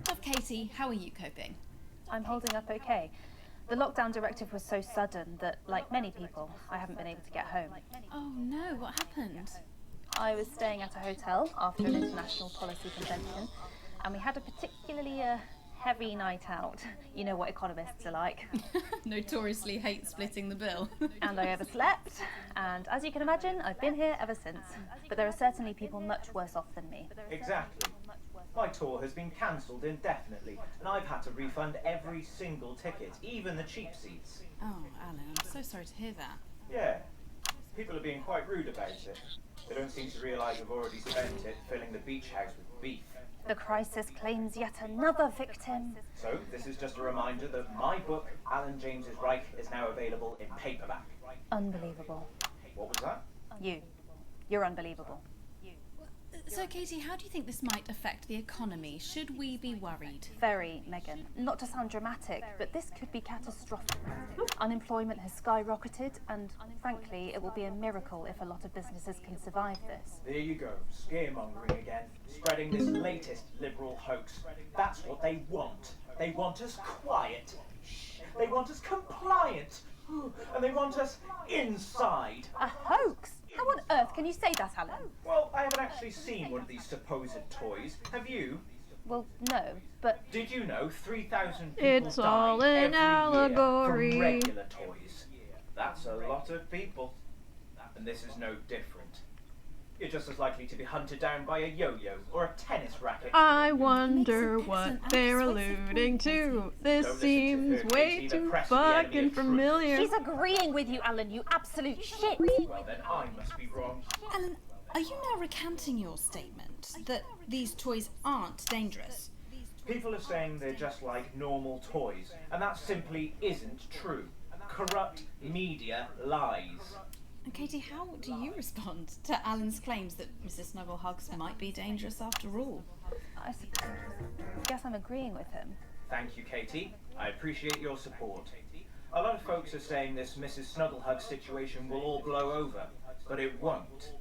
So, Katie, how are you coping? I'm holding up okay. The lockdown directive was so sudden that, like many people, I haven't been able to get home. Oh no, what happened? I was staying at a hotel after an international policy convention, and we had a particularly heavy night out. You know what economists are like. Notoriously hate splitting the bill. And I overslept, and as you can imagine, I've been here ever since. But there are certainly people much worse off than me. Exactly. My tour has been cancelled indefinitely, and I've had to refund every single ticket, even the cheap seats. Oh, Alan, I'm so sorry to hear that. Yeah. People are being quite rude about it. They don't seem to realise I've already spent it filling the beach house with beef. The crisis claims yet another victim. So, this is just a reminder that my book, Alan James's Reich, is now available in paperback. Unbelievable. What was that? You're unbelievable. So, Katie, how do you think this might affect the economy? Should we be worried? Very, Megan. Not to sound dramatic, but this could be catastrophic. Unemployment has skyrocketed, and frankly, it will be a miracle if a lot of businesses can survive this. There you go, scaremongering again, spreading this latest liberal hoax. That's what they want. They want us quiet. Shh. They want us compliant. And they want us inside. A hoax? How on earth can you say that, Alan? Well, I haven't actually seen one of these supposed toys. Have you? Well, no, but... Did you know 3,000 people It's all an allegory. From regular toys? That's a lot of people. And this is no different. You're just as likely to be hunted down by a yo-yo or a tennis racket. I wonder what they're alluding to. This seems way too fucking familiar. She's agreeing with you, Alan, you absolute shit. Well, then I must be wrong. Alan, are you now recanting your statement that these toys aren't dangerous? People are saying they're just like normal toys, and that simply isn't true. Corrupt media lies. And Katie, how do you respond to Alan's claims that Mrs. Snugglehugs might be dangerous after all? I guess I'm agreeing with him. Thank you, Katie. I appreciate your support. A lot of folks are saying this Mrs. Snugglehug situation will all blow over, but it won't.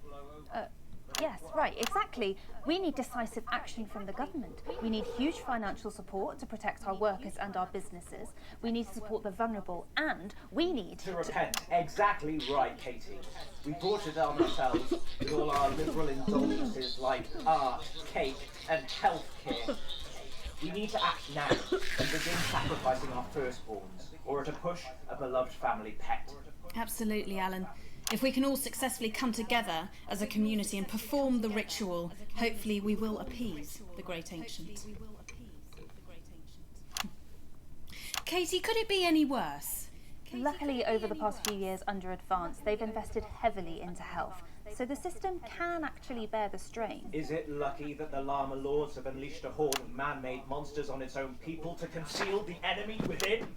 Yes, right, exactly. We need decisive action from the government. We need huge financial support to protect our workers and our businesses. We need to support the vulnerable, and we need to repent. Exactly right, Katie. We brought it on ourselves with all our liberal indulgences like art, cake, and healthcare. We need to act now and begin sacrificing our firstborns, or to push a beloved family pet. Absolutely, Alan. If we can all successfully come together as a community and perform the ritual, hopefully we will appease the great ancient. Katie, could it be any worse? Luckily, over the past few years under Advance, they've invested heavily into health, so the system can actually bear the strain. Is it lucky that the Llama Lords have unleashed a horde of man-made monsters on its own people to conceal the enemy within?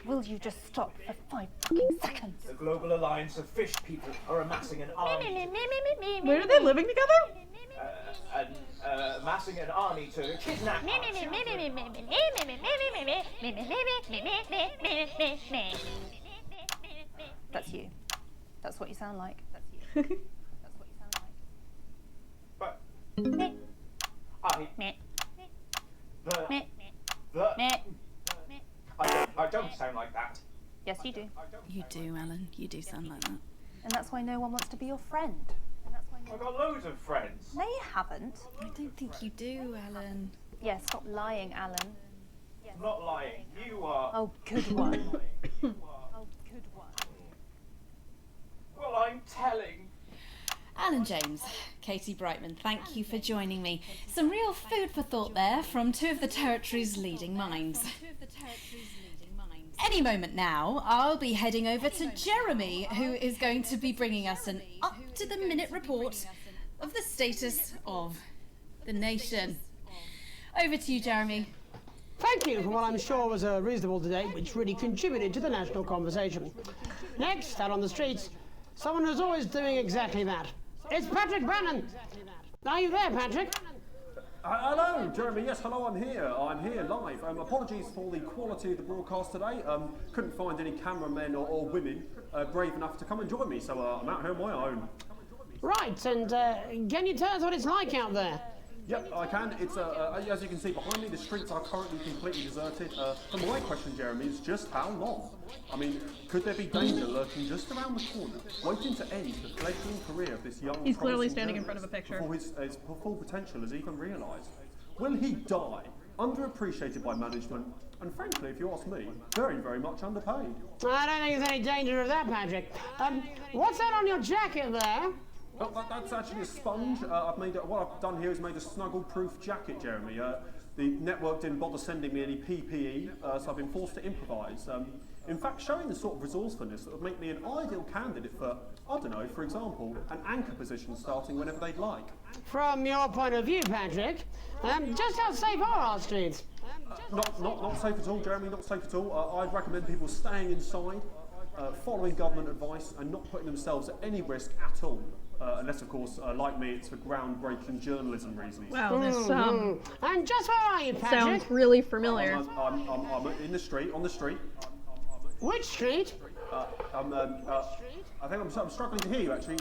Will you just stop for 5 fucking seconds? The Global Alliance of Fish People are amassing an army. Where are they living together? Amassing an army to kidnap That's you. That's what you sound like. That's you. That's what you sound like. I don't sound like that. Yes, you do. You do, Alan. You do sound like that. And that's why no one wants to be your friend. I've got loads of friends. No, you haven't. I don't think you do, Alan. Yeah, stop lying, Alan. I'm not lying. You are. Oh, good one. Well, I'm telling. Alan James, Katie Brightman, thank you for joining me. Some real food for thought there from two of the territory's leading minds. Any moment now, I'll be heading over to Jeremy, who is going to be bringing us an up-to-the-minute report of the status of the nation. Over to you, Jeremy. Thank you for what I'm sure was a reasonable debate which really contributed to the national conversation. Next, out on the streets, someone who's always doing exactly that. It's Patrick Bannon. Are you there, Patrick? Hello, Jeremy. Yes, hello, I'm here. I'm here live. Apologies for the quality of the broadcast today. Couldn't find any cameramen or women brave enough to come and join me, so I'm out here on my own. Right, and can you tell us what it's like out there? Yep, I can. It's as you can see behind me, the streets are currently completely deserted. But my question, Jeremy, is just how long? I mean, could there be danger lurking just around the corner, waiting to end the fledgling career of this young? He's clearly standing in front of a picture. Before his full potential is even realised. Will he die, underappreciated by management, and frankly, if you ask me, very, very much underpaid? I don't think there's any danger of that, Patrick. What's that on your jacket there? Well, that's actually a sponge. What I've done here is made a snuggle-proof jacket, Jeremy. The network didn't bother sending me any PPE, so I've been forced to improvise. In fact, showing the sort of resourcefulness that would make me an ideal candidate for, I don't know, for example, an anchor position starting whenever they'd like. From your point of view, Patrick, just how safe are our streets? Not safe at all, Jeremy, not safe at all. I'd recommend people staying inside, following government advice, and not putting themselves at any risk at all. Unless, of course, like me, it's for groundbreaking journalism reasons. Wow, this And just where are you, Patrick? sounds really familiar. I'm in the street, on the street. Which street? I think I'm struggling to hear you, actually,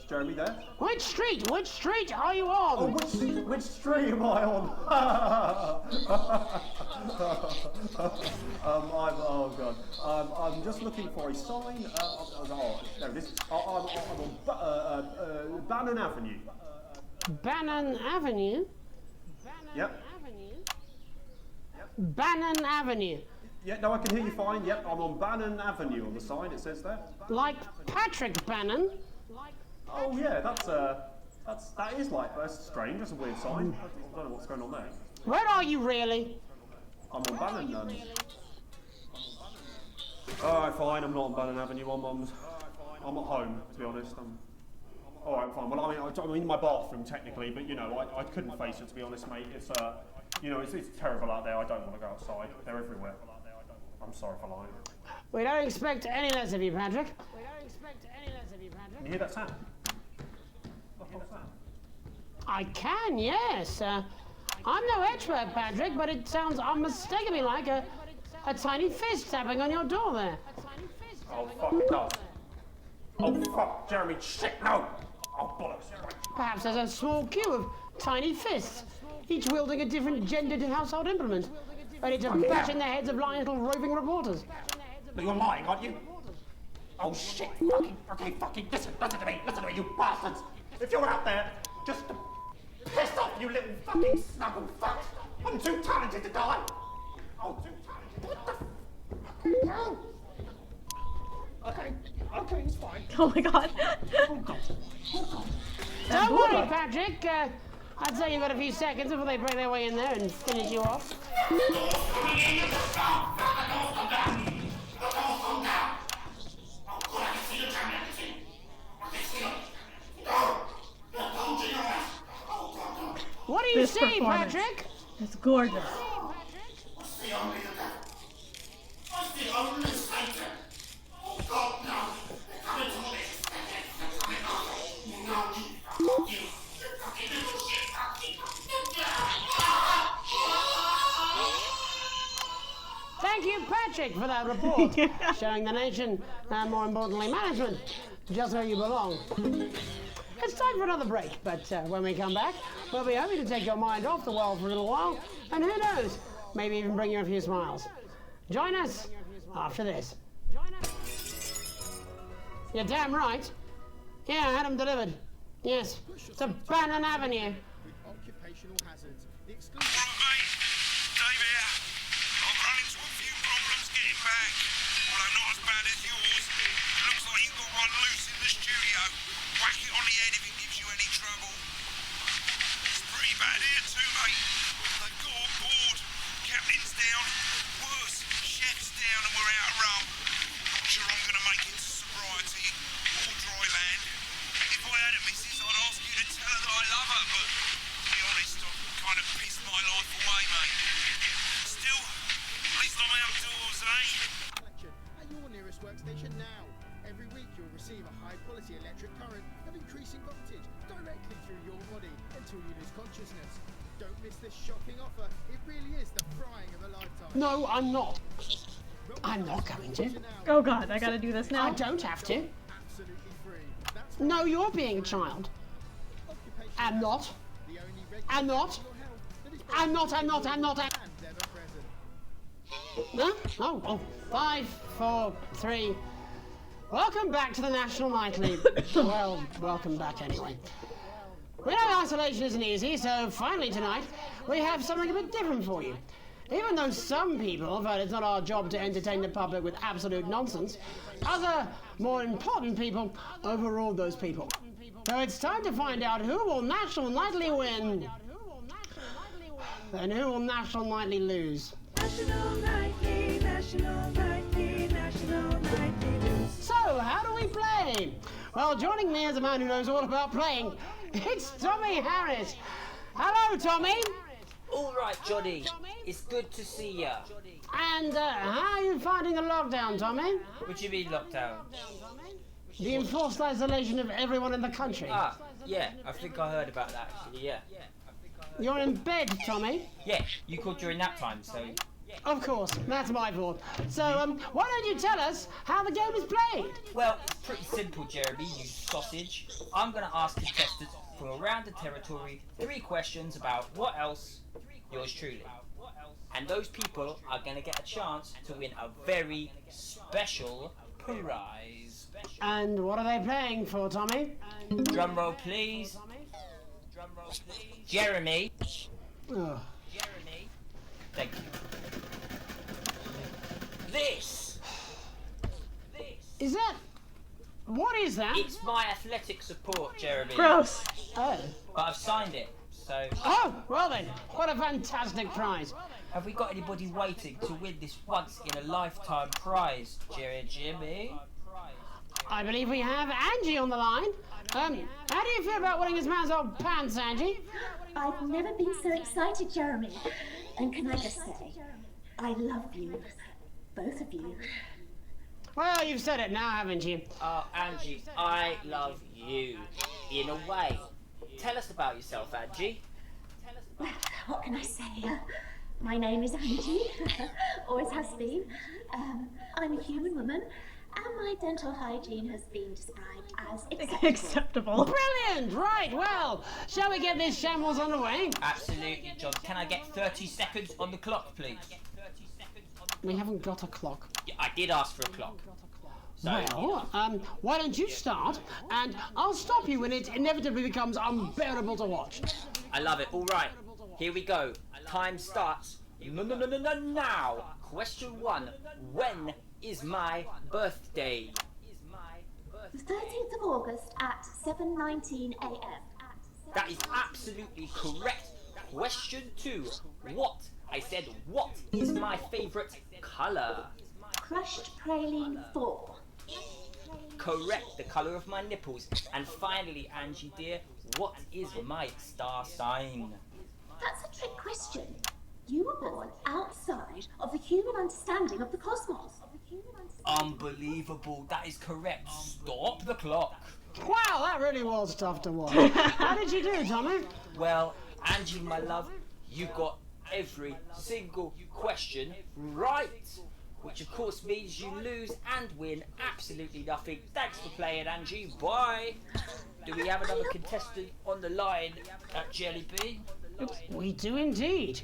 Jeremy, there. Which street? Which street are you on? Oh, which street am I on? Oh, God. I'm just looking for a sign. There it is. I'm on Bannon Avenue. Bannon Avenue? Yep. Bannon Avenue. Yeah, no, I can hear you fine. Yep, I'm on Bannon Avenue on the sign, it says there. Like Patrick Bannon? Oh, yeah, that's strange. That's a weird sign. I don't know what's going on there. Where are you really? I'm on Bannon. Alright, fine, I'm not on Bannon Avenue. I'm at home, to be honest. Alright, fine. Well, I'm in my bathroom, technically, but, you know, I couldn't face it, to be honest, mate. It's, you know, it's terrible out there. I don't want to go outside. They're everywhere. I'm sorry for lying. We don't expect any less of you, Patrick. Can you hear that sound? What the hell's that? I can, yes. I'm no expert, Patrick, but it sounds unmistakably like a tiny fist tapping on your door there. Oh, fuck, it does. Oh, fuck, Jeremy, shit, no! Oh, bollocks. Perhaps there's a small queue of tiny fists, each wielding a different gendered household implement, ready to bash in the heads of lying little roving reporters. But you're lying, aren't you? Oh, shit, fucking, listen to me, you bastards! If you're out there, just piss off, you little fucking snuggle fucks! I'm too talented to die! Oh, too talented, what the hell? Okay, it's fine. Oh my god. Don't worry, Patrick. I'd say you've got a few seconds before they break their way in there and finish you off. What do you see, Patrick? It's gorgeous. Thank you, Patrick, for that report, showing the nation, and more importantly, management, just where you belong. It's time for another break, but when we come back, we'll be happy to take your mind off the world for a little while, and who knows, maybe even bring you a few smiles. Join us after this. You're damn right. Yeah, I had them delivered. Yes, to Bannon Avenue. Occupational hazards. The exclusive... All right, mate. Dave here. I've run into a few problems getting back. Although not as bad as yours. Looks like you've got one loose in the studio. Whack it on the head if it gives you any trouble. It's pretty bad here too, mate. They've got on board. Captain's down. Worse, chef's down and we're out of rum. Not sure I'm going to make it to sobriety or dry land. If I had a missus, I'd ask you to tell her that I love her, but to be honest, I've kind of pissed my life away, mate. Still, at least I'm outdoors, eh? At your nearest workstation now. Every week you'll receive a high-quality electric current of increasing voltage directly through your body until you lose consciousness. Don't miss this shocking offer. It really is the frying of a lifetime. No, I'm not. I'm not going to. Oh god, I gotta do this now. I don't have to. No, you're being a child. I'm not. I'm not. I'm not. No? Oh, 5, 4, 3. Welcome back to the National Nightly. Well, welcome back anyway. We know isolation isn't easy, so finally tonight we have something a bit different for you. Even though some people felt it's not our job to entertain the public with absolute nonsense, other, more important people overruled those people. So it's time to find out who will National Nightly win and who will National Nightly lose. National Nightly, National Nightly, National Nightly lose. So, how do we play? Well, joining me is a man who knows all about playing. It's Tommy Harris. Hello, Tommy. All right, Johnny. It's good to see ya. And how are you finding the lockdown, Tommy? What do you mean lockdown? The enforced isolation of everyone in the country. Ah, yeah. I think I heard about that actually. Yeah. You're in bed, Tommy. Yeah. You called during nap time, so. Of course, that's my fault. So, why don't you tell us how the game is played? Well, it's pretty simple, Jeremy, you sausage. I'm going to ask contestants from around the territory 3 questions about what else, yours truly. And those people are going to get a chance to win a very special prize. And what are they playing for, Tommy? Drum roll, please. Drum roll, please. Jeremy. Oh. Jeremy. Thank you. This. Is that... What is that? It's my athletic support, Jeremy. Gross. Oh. But I've signed it, so... Oh, well then, what a fantastic prize. Have we got anybody waiting to win this once-in-a-lifetime prize, Jimmy? I believe we have Angie on the line. How do you feel about winning this man's old pants, Angie? I've never been so excited, Jeremy. And can I just say, I love you. Both of you. Well, you've said it now, haven't you? Angie, I love you. In a way. Tell us about yourself, Angie. Well, what can I say? My name is Angie. Always has been. I'm a human woman. And my dental hygiene has been described as acceptable. Brilliant! Right, well, shall we get this shambles underway? Absolutely, John. Can I get 30 seconds on the clock, please? We haven't got a clock. Yeah, I did ask for a clock. So, well, why don't you start, and I'll stop you when it inevitably becomes unbearable to watch. I love it. All right, here we go. Time starts now. Question 1. When is my birthday? the 13th of August at 7:19 a.m. That is absolutely correct. Question 2. What? I said what is my favourite colour? Crushed praline 4. Correct, the colour of my nipples. And finally, Angie dear, what is my star sign? That's a trick question. You were born outside of the human understanding of the cosmos. Unbelievable, that is correct. Stop the clock. Wow, that really was tough to watch. How did you do, Tommy? Well, Angie, my love, you got every single question right. Which of course means you lose and win absolutely nothing. Thanks for playing, Angie. Bye. Do we have another contestant on the line at Jelly Bean? We do indeed.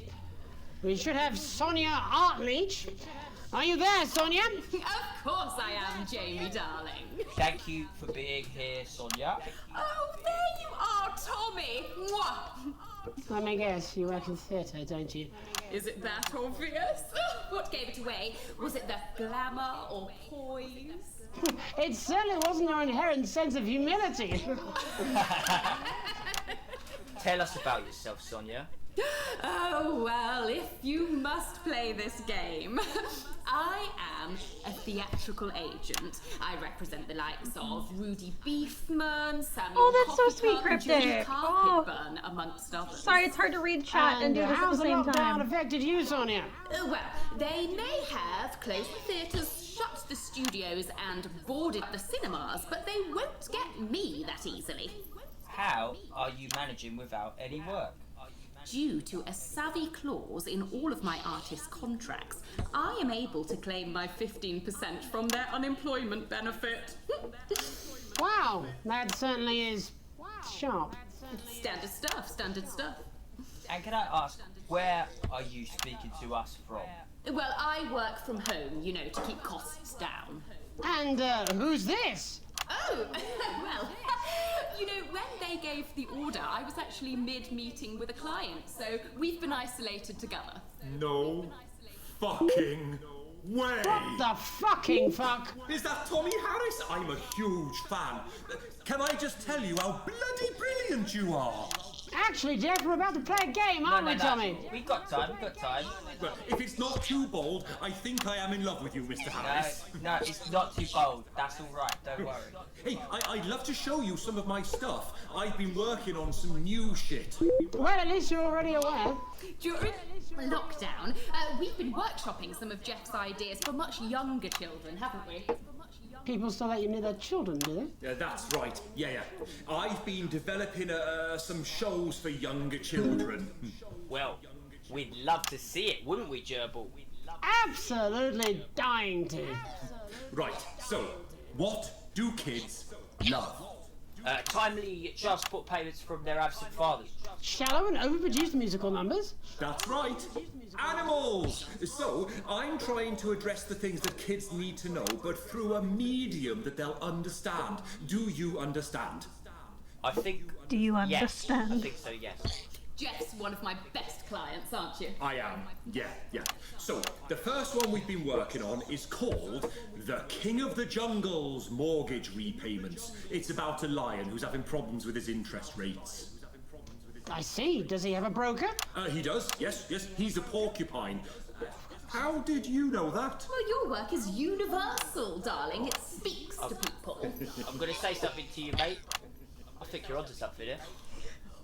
We should have Sonia Artleach. Are you there, Sonia? Of course I am, Jamie, darling. Thank you for being here, Sonia. Oh, there you are, Tommy. Mwah. Let me guess, you work in theatre, don't you? Is it that obvious? What gave it away? Was it the glamour or poise? It certainly wasn't your inherent sense of humility. Tell us about yourself, Sonia. Oh, well, if you must play this game. I am a theatrical agent. I represent the likes of Rudy Beefman, Samuel Oh, that's so sweet, Coffeycup, and Judy Cryptic. Carpetburn, amongst others. Sorry, it's hard to read chat and do this at how's the same lockdown time. affected you, Sonia? Well, they may have closed the theatres, shut the studios, and boarded the cinemas, but they won't get me that easily. How are you managing without any work? Due to a savvy clause in all of my artist contracts, I am able to claim my 15% from their unemployment benefit. Wow, that certainly is sharp. Standard stuff, standard stuff. And can I ask, where are you speaking to us from? Well, I work from home, you know, to keep costs down. And who's this? Oh, well, you know, when they gave the order, I was actually mid-meeting with a client, so we've been isolated together. No fucking way! What the fucking fuck? Is that Tommy Harris? I'm a huge fan. Can I just tell you how bloody brilliant you are? Actually, Jeff, we're about to play a game, aren't we, Tommy? We've got time, we've got time. Well, if it's not too bold, I think I am in love with you, Mr. Harris. No, it's not too bold. That's all right, don't worry. Hey, I'd love to show you some of my stuff. I've been working on some new shit. Well, at least you're already aware. During lockdown, we've been workshopping some of Jeff's ideas for much younger children, haven't we? People still let you near their children, do they? Yeah, that's right. Yeah. I've been developing some shows for younger children. Well, we'd love to see it, wouldn't we, Gerbil? Absolutely dying to. Right, so, what do kids love? Timely child support payments from their absent fathers. Shallow and overproduced musical numbers? That's right. Animals! So, I'm trying to address the things that kids need to know, but through a medium that they'll understand. Do you understand? I think... Do you yes. understand? I think so, yes. Jeff's one of my best clients, aren't you? I am, yeah. So, the first one we've been working on is called The King of the Jungle's Mortgage Repayments. It's about a lion who's having problems with his interest rates. I see. Does he have a broker? He does, yes. He's a porcupine. How did you know that? Well, your work is universal, darling. It speaks to people. I'm going to say something to you, mate. I think you're onto something here.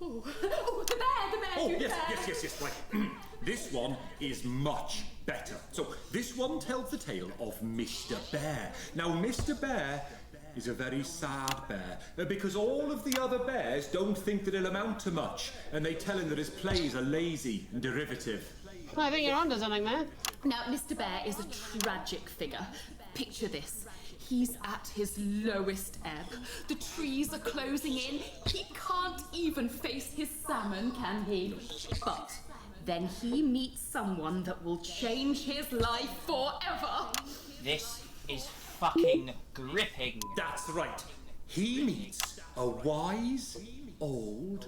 Oh, the bear, Oh, yes, right. This one is much better. So, this one tells the tale of Mr. Bear. Now, Mr. Bear is a very sad bear, because all of the other bears don't think that he'll amount to much, and they tell him that his plays are lazy and derivative. I think you're onto something there. Now, Mr. Bear is a tragic figure. Picture this. He's at his lowest ebb. The trees are closing in. He can't even face his salmon, can he? But then he meets someone that will change his life forever. This is fucking gripping. That's right. He meets a wise, old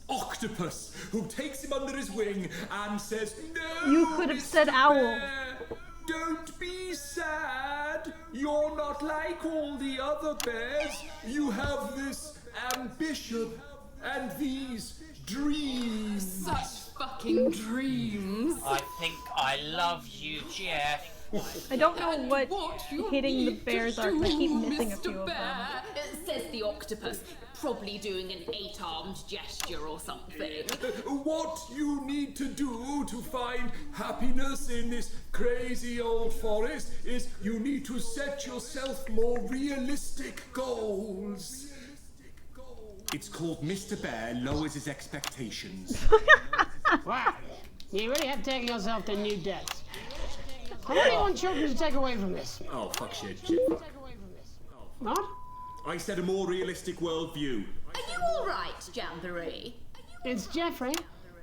octopus who takes him under his wing and says, "No, You could have said owl. Don't be sad. You're not like all the other bears. You have this ambition and these dreams." Such fucking dreams. I think I love you, Jeff. I don't know what hitting the bears are. I keep missing a Mr. few of them. Bear, says the octopus, probably doing an 8-armed gesture or something. What you need to do to find happiness in this crazy old forest is you need to set yourself more realistic goals. It's called Mr. Bear Lowers His Expectations. Wow, you really have taken yourself to new depths. What do you want children to take away from this? Oh, fuck shit. What? I said a more realistic worldview. Are you alright, Jamboree? It's Jeffrey.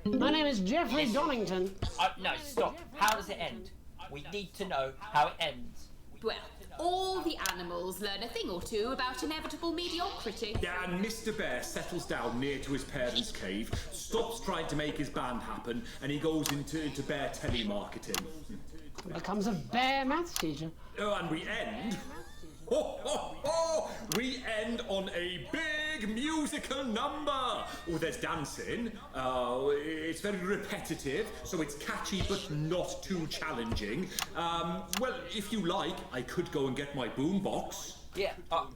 My name is Jeffrey Donington. No, stop. How does it end? We need to know how it ends. Well, all the animals learn a thing or two about inevitable mediocrity. Yeah, and Mr. Bear settles down near to his parents' cave, stops trying to make his band happen, and he goes into bear telemarketing. Becomes a bear maths teacher. Oh, and we end... We end on a big musical number! Oh, there's dancing. It's very repetitive, so it's catchy but not too challenging. Well, if you like, I could go and get my boombox. Yeah,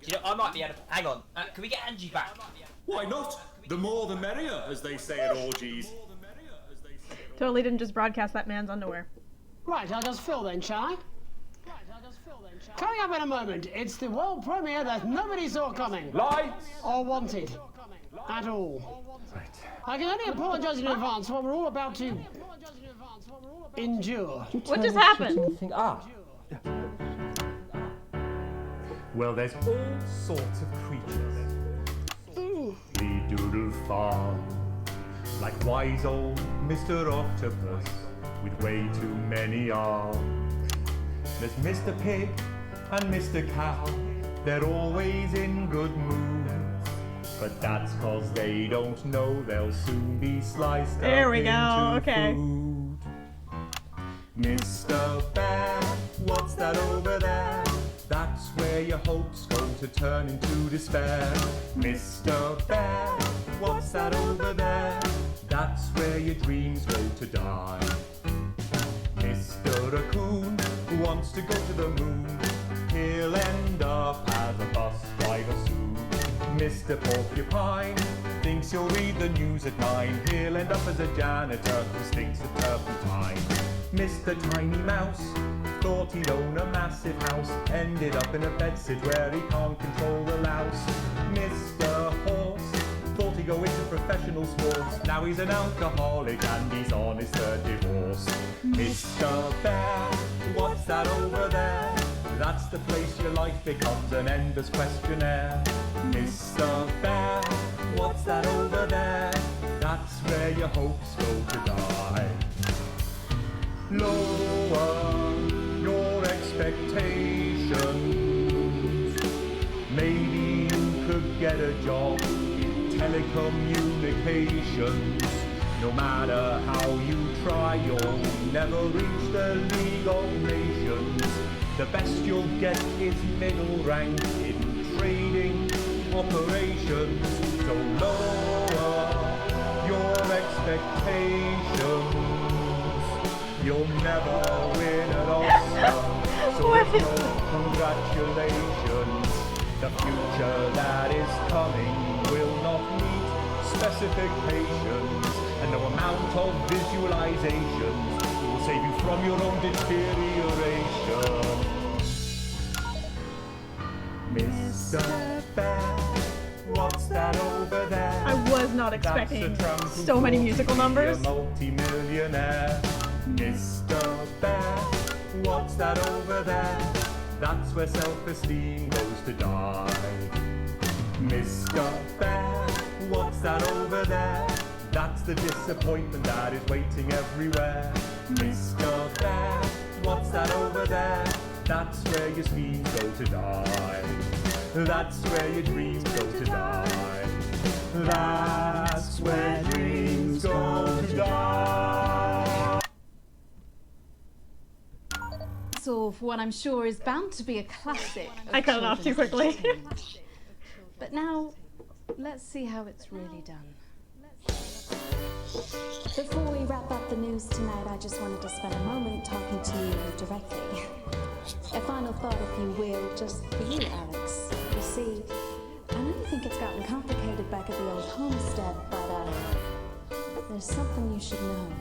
you know, I might be able to... Hang on, can we get Angie back? Why not? The more the merrier, as they say at orgies. Totally didn't just broadcast that man's underwear. Right, I'll just fill then, shall I? Coming up in a moment, it's the world premiere that nobody saw coming. Lights! Or wanted. At all. Right. I can only apologise in advance for what we're all about to endure. What just happened? Well, there's all sorts of creatures. The doodle farm, like wise old Mr. Octopus, with way too many arms. There's Mr. Pig and Mr. Cow, they're always in good moods. But that's 'cause they don't know they'll soon be sliced There up we go, into okay. food. Mr. Bear, what's that over there? That's where your hopes go to turn into despair. Mr. Bear, what's that over there? That's where your dreams go to die. Mr. Raccoon wants to go to the moon. He'll end up as a bus driver soon. Mr. Porcupine thinks he'll read the news at 9. He'll end up as a janitor who stinks of turpentine. Mr. Tiny Mouse thought he'd own a massive house, ended up in a bedsit where he can't control the louse. Mr. Horse thought he'd go into professional sports, now he's an alcoholic and he's on his third divorce. Mr. Bear, what's that over there? That's the place your life becomes an endless questionnaire. Mr. Bear, what's that over there? That's where your hopes go to die. Lower your expectations. Maybe you could get a job in telecommunications. No matter how you try, you'll never reach the League of Nations. The best you'll get is middle rank in trading operations. So lower your expectations. You'll never win an Oscar, so there's no congratulations. The future that is coming will not meet specifications, and no amount of visualizations will save you from your own deterioration. Mr. Bear, what's that over there? I was not expecting so many musical numbers. A multi-millionaire. Mr. Bear, what's that over there? That's where self-esteem goes to die. Mr. Bear, what's that over there? That's the disappointment that is waiting everywhere. Mr. Bear, what's that over there? That's where your schemes go to die. That's where your dreams go to die. That's where dreams go to die. Of what I'm sure is bound to be a classic. I cut it off too quickly. But now, let's see how it's really done. Before we wrap up the news tonight, I just wanted to spend a moment talking to you directly. A final thought, if you will, just for you, Alex. You see, I know you think it's gotten complicated back at the old homestead, but there's something you should know.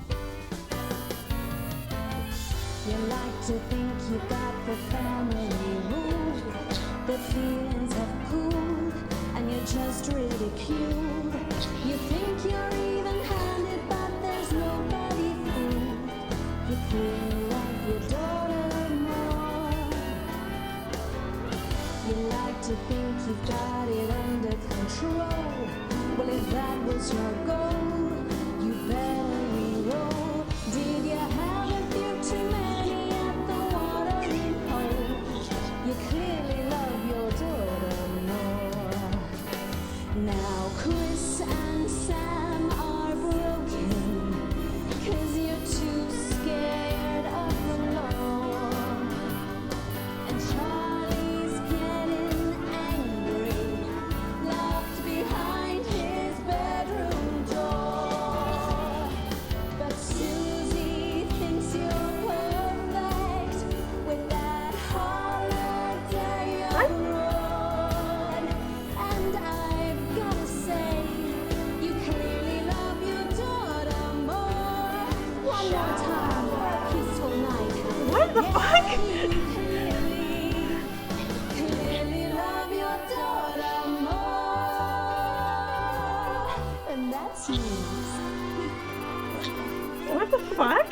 You like to think you got the family ruled, but feelings have cooled, and you're just ridiculed. You think you're even-handed, but there's nobody fooled. You feel like your daughter more. You like to think you've got it under control. Well, if that was your goal, you better re-roll. Did you have a few too many at Now Chris and Sam are broken, 'cause you're too scared of the law. And Charlie's getting angry, locked behind his bedroom door. But Susie thinks you're perfect with that holiday abroad. And I've gotta say, you clearly love your daughter more. One more time for a peaceful night. What the fuck? Clearly love your daughter more. And that's news. What the fuck?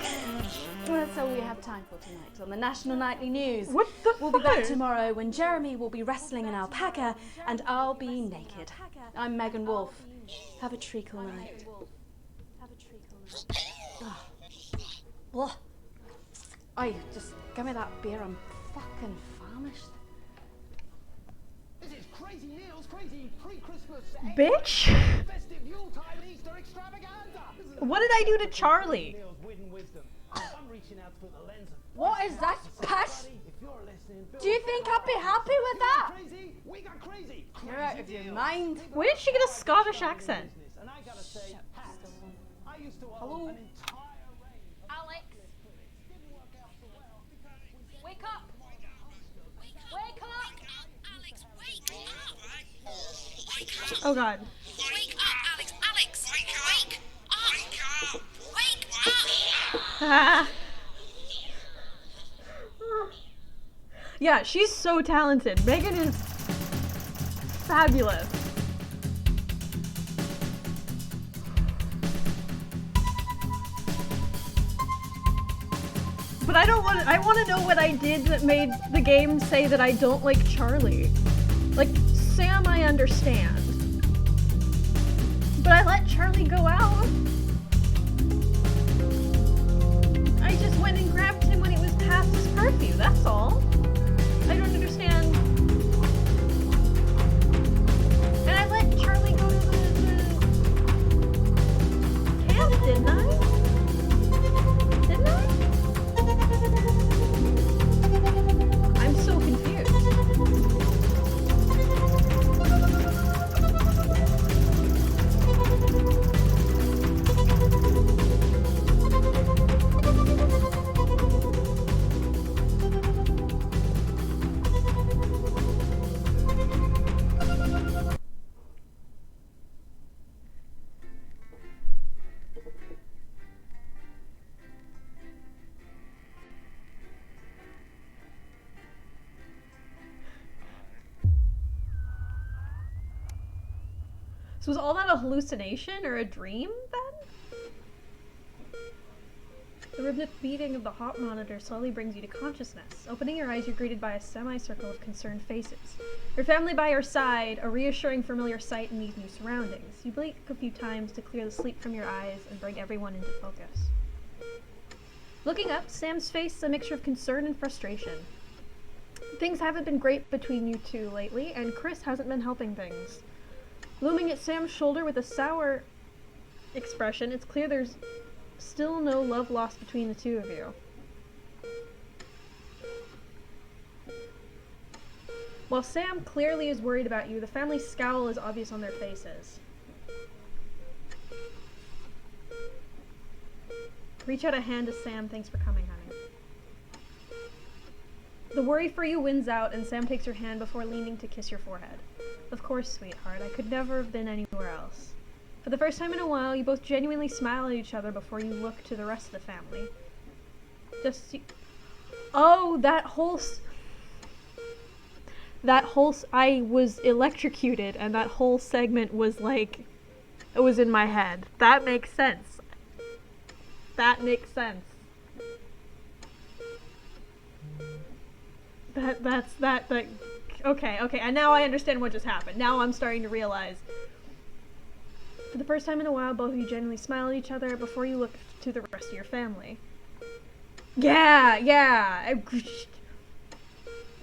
Well, that's all we have time for tonight on the National Nightly News. What the We'll be back fuck? tomorrow when Jeremy will be wrestling an alpaca and I'll be naked. I'm Megan Wolf. Have a treacle night. Ugh. Oi, just give me that beer. I'm fucking famished. This is Crazy Neil's crazy pre-Christmas Bitch? festive Yuletide Easter extravaganza. What did I do to Charlie? Neil's wooden wisdom. I'm reaching out through the lens of What is that piss? if you're listening. Do you think I'd be happy with that? Crazy, we got crazy. You're out of your mind. Where did she get a Scottish accent? And I gotta say, hats. I used to Hello? own an entire range. Alex. Wake up. Wake up. Alex, wake up! Oh god. Wake up, Alex! Alex! Wake up! Wake up! Ah. Yeah, she's so talented. Megan is fabulous. But I want to know what I did that made the game say that I don't like Charlie. Like, Sam I understand. But I let Charlie go out. I just went and grabbed him when it was past his curfew, that's all. I don't understand. And I let Charlie go to the camp, didn't I? Didn't I? I'm so confused. So was all that a hallucination or a dream then? The rhythmic beating of the heart monitor slowly brings you to consciousness. Opening your eyes, you're greeted by a semicircle of concerned faces. Your family by your side, a reassuring familiar sight in these new surroundings. You blink a few times to clear the sleep from your eyes and bring everyone into focus. Looking up, Sam's face is a mixture of concern and frustration. Things haven't been great between you two lately, and Chris hasn't been helping things. Looming at Sam's shoulder with a sour expression, it's clear there's still no love lost between the two of you. While Sam clearly is worried about you, the family's scowl is obvious on their faces. Reach out a hand to Sam. Thanks for coming, honey. The worry for you wins out, and Sam takes your hand before leaning to kiss your forehead. Of course, sweetheart. I could never have been anywhere else. For the first time in a while, you both genuinely smile at each other before you look to the rest of the family. Oh, I was electrocuted, and that whole segment was like, it was in my head. That makes sense. That makes sense. Okay, and now I understand what just happened. Now I'm starting to realize. For the first time in a while, both of you genuinely smile at each other before you look to the rest of your family. Yeah.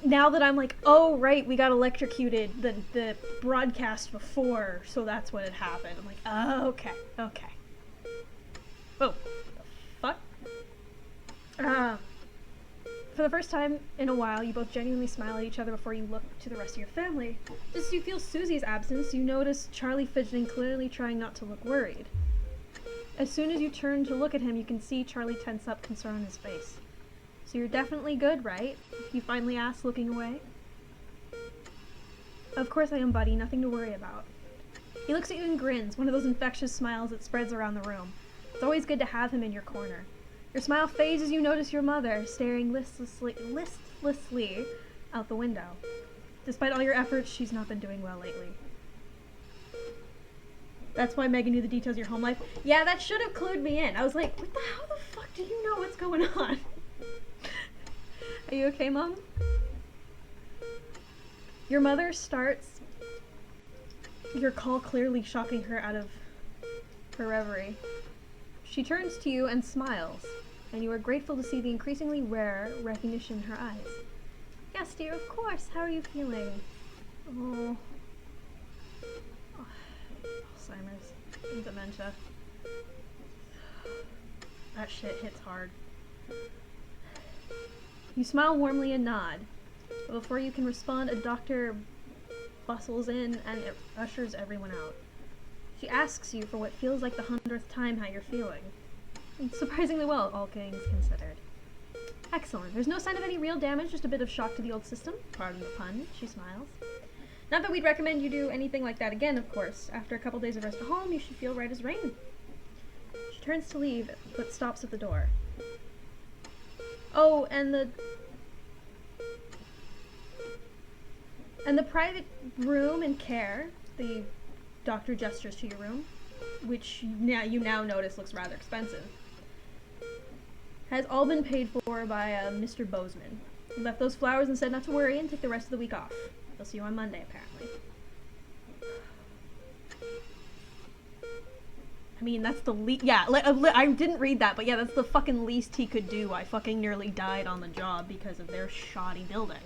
now that I'm like, oh right, we got electrocuted the broadcast before, so that's what had happened. I'm like, oh, okay. Oh, what the fuck? For the first time in a while, you both genuinely smile at each other before you look to the rest of your family. Just as you feel Susie's absence, you notice Charlie fidgeting, clearly trying not to look worried. As soon as you turn to look at him, you can see Charlie tense up, concern on his face. So you're definitely good, right? You finally ask, looking away. Of course I am, buddy. Nothing to worry about. He looks at you and grins, one of those infectious smiles that spreads around the room. It's always good to have him in your corner. Your smile fades as you notice your mother staring listlessly out the window. Despite all your efforts, she's not been doing well lately. That's why Megan knew the details of your home life. Yeah, that should have clued me in. I was like, how the fuck do you know what's going on? Are you okay, Mom? Your mother starts your call, clearly shocking her out of her reverie. She turns to you and smiles, and you are grateful to see the increasingly rare recognition in her eyes. Yes, dear, of course. How are you feeling? Oh. Alzheimer's and dementia. That shit hits hard. You smile warmly and nod, but before you can respond, a doctor bustles in and it ushers everyone out. She asks you for what feels like the 100th time how you're feeling. It's surprisingly well, all things considered. Excellent. There's no sign of any real damage, just a bit of shock to the old system. Pardon the pun. She smiles. Not that we'd recommend you do anything like that again, of course. After a couple days of rest at home, you should feel right as rain. She turns to leave, but stops at the door. Oh, and the private room and care, the doctor gestures to your room, which you now notice looks rather expensive, has all been paid for by Mr. Bozeman. He left those flowers and said not to worry and take the rest of the week off. He'll see you on Monday, apparently. I mean, that's the least. Yeah, I didn't read that, but yeah, that's the fucking least he could do. I fucking nearly died on the job because of their shoddy building.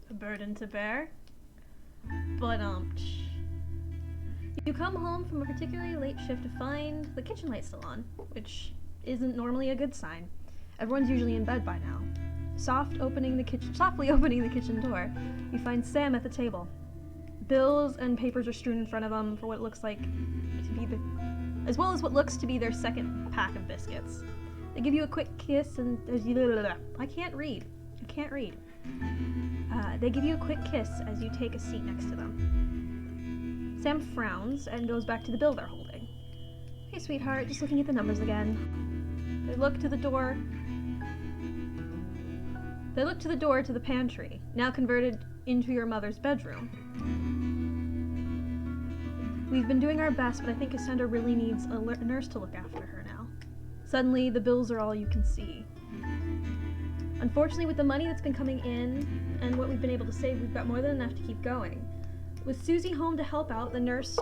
A burden to bear. But, you come home from a particularly late shift to find the kitchen light still on, which isn't normally a good sign. Everyone's usually in bed by now. Softly opening the kitchen door, you find Sam at the table. Bills and papers are strewn in front of him for what looks like to be as well as what looks to be their second pack of biscuits. They give you a quick kiss and I can't read. They give you a quick kiss as you take a seat next to them. Sam frowns and goes back to the bill they're holding. Hey, sweetheart, just looking at the numbers again. They look to the door to the pantry, now converted into your mother's bedroom. We've been doing our best, but I think Cassandra really needs a nurse to look after her now. Suddenly, the bills are all you can see. Unfortunately, with the money that's been coming in and what we've been able to save, we've got more than enough to keep going. With Susie home to help out, the nurse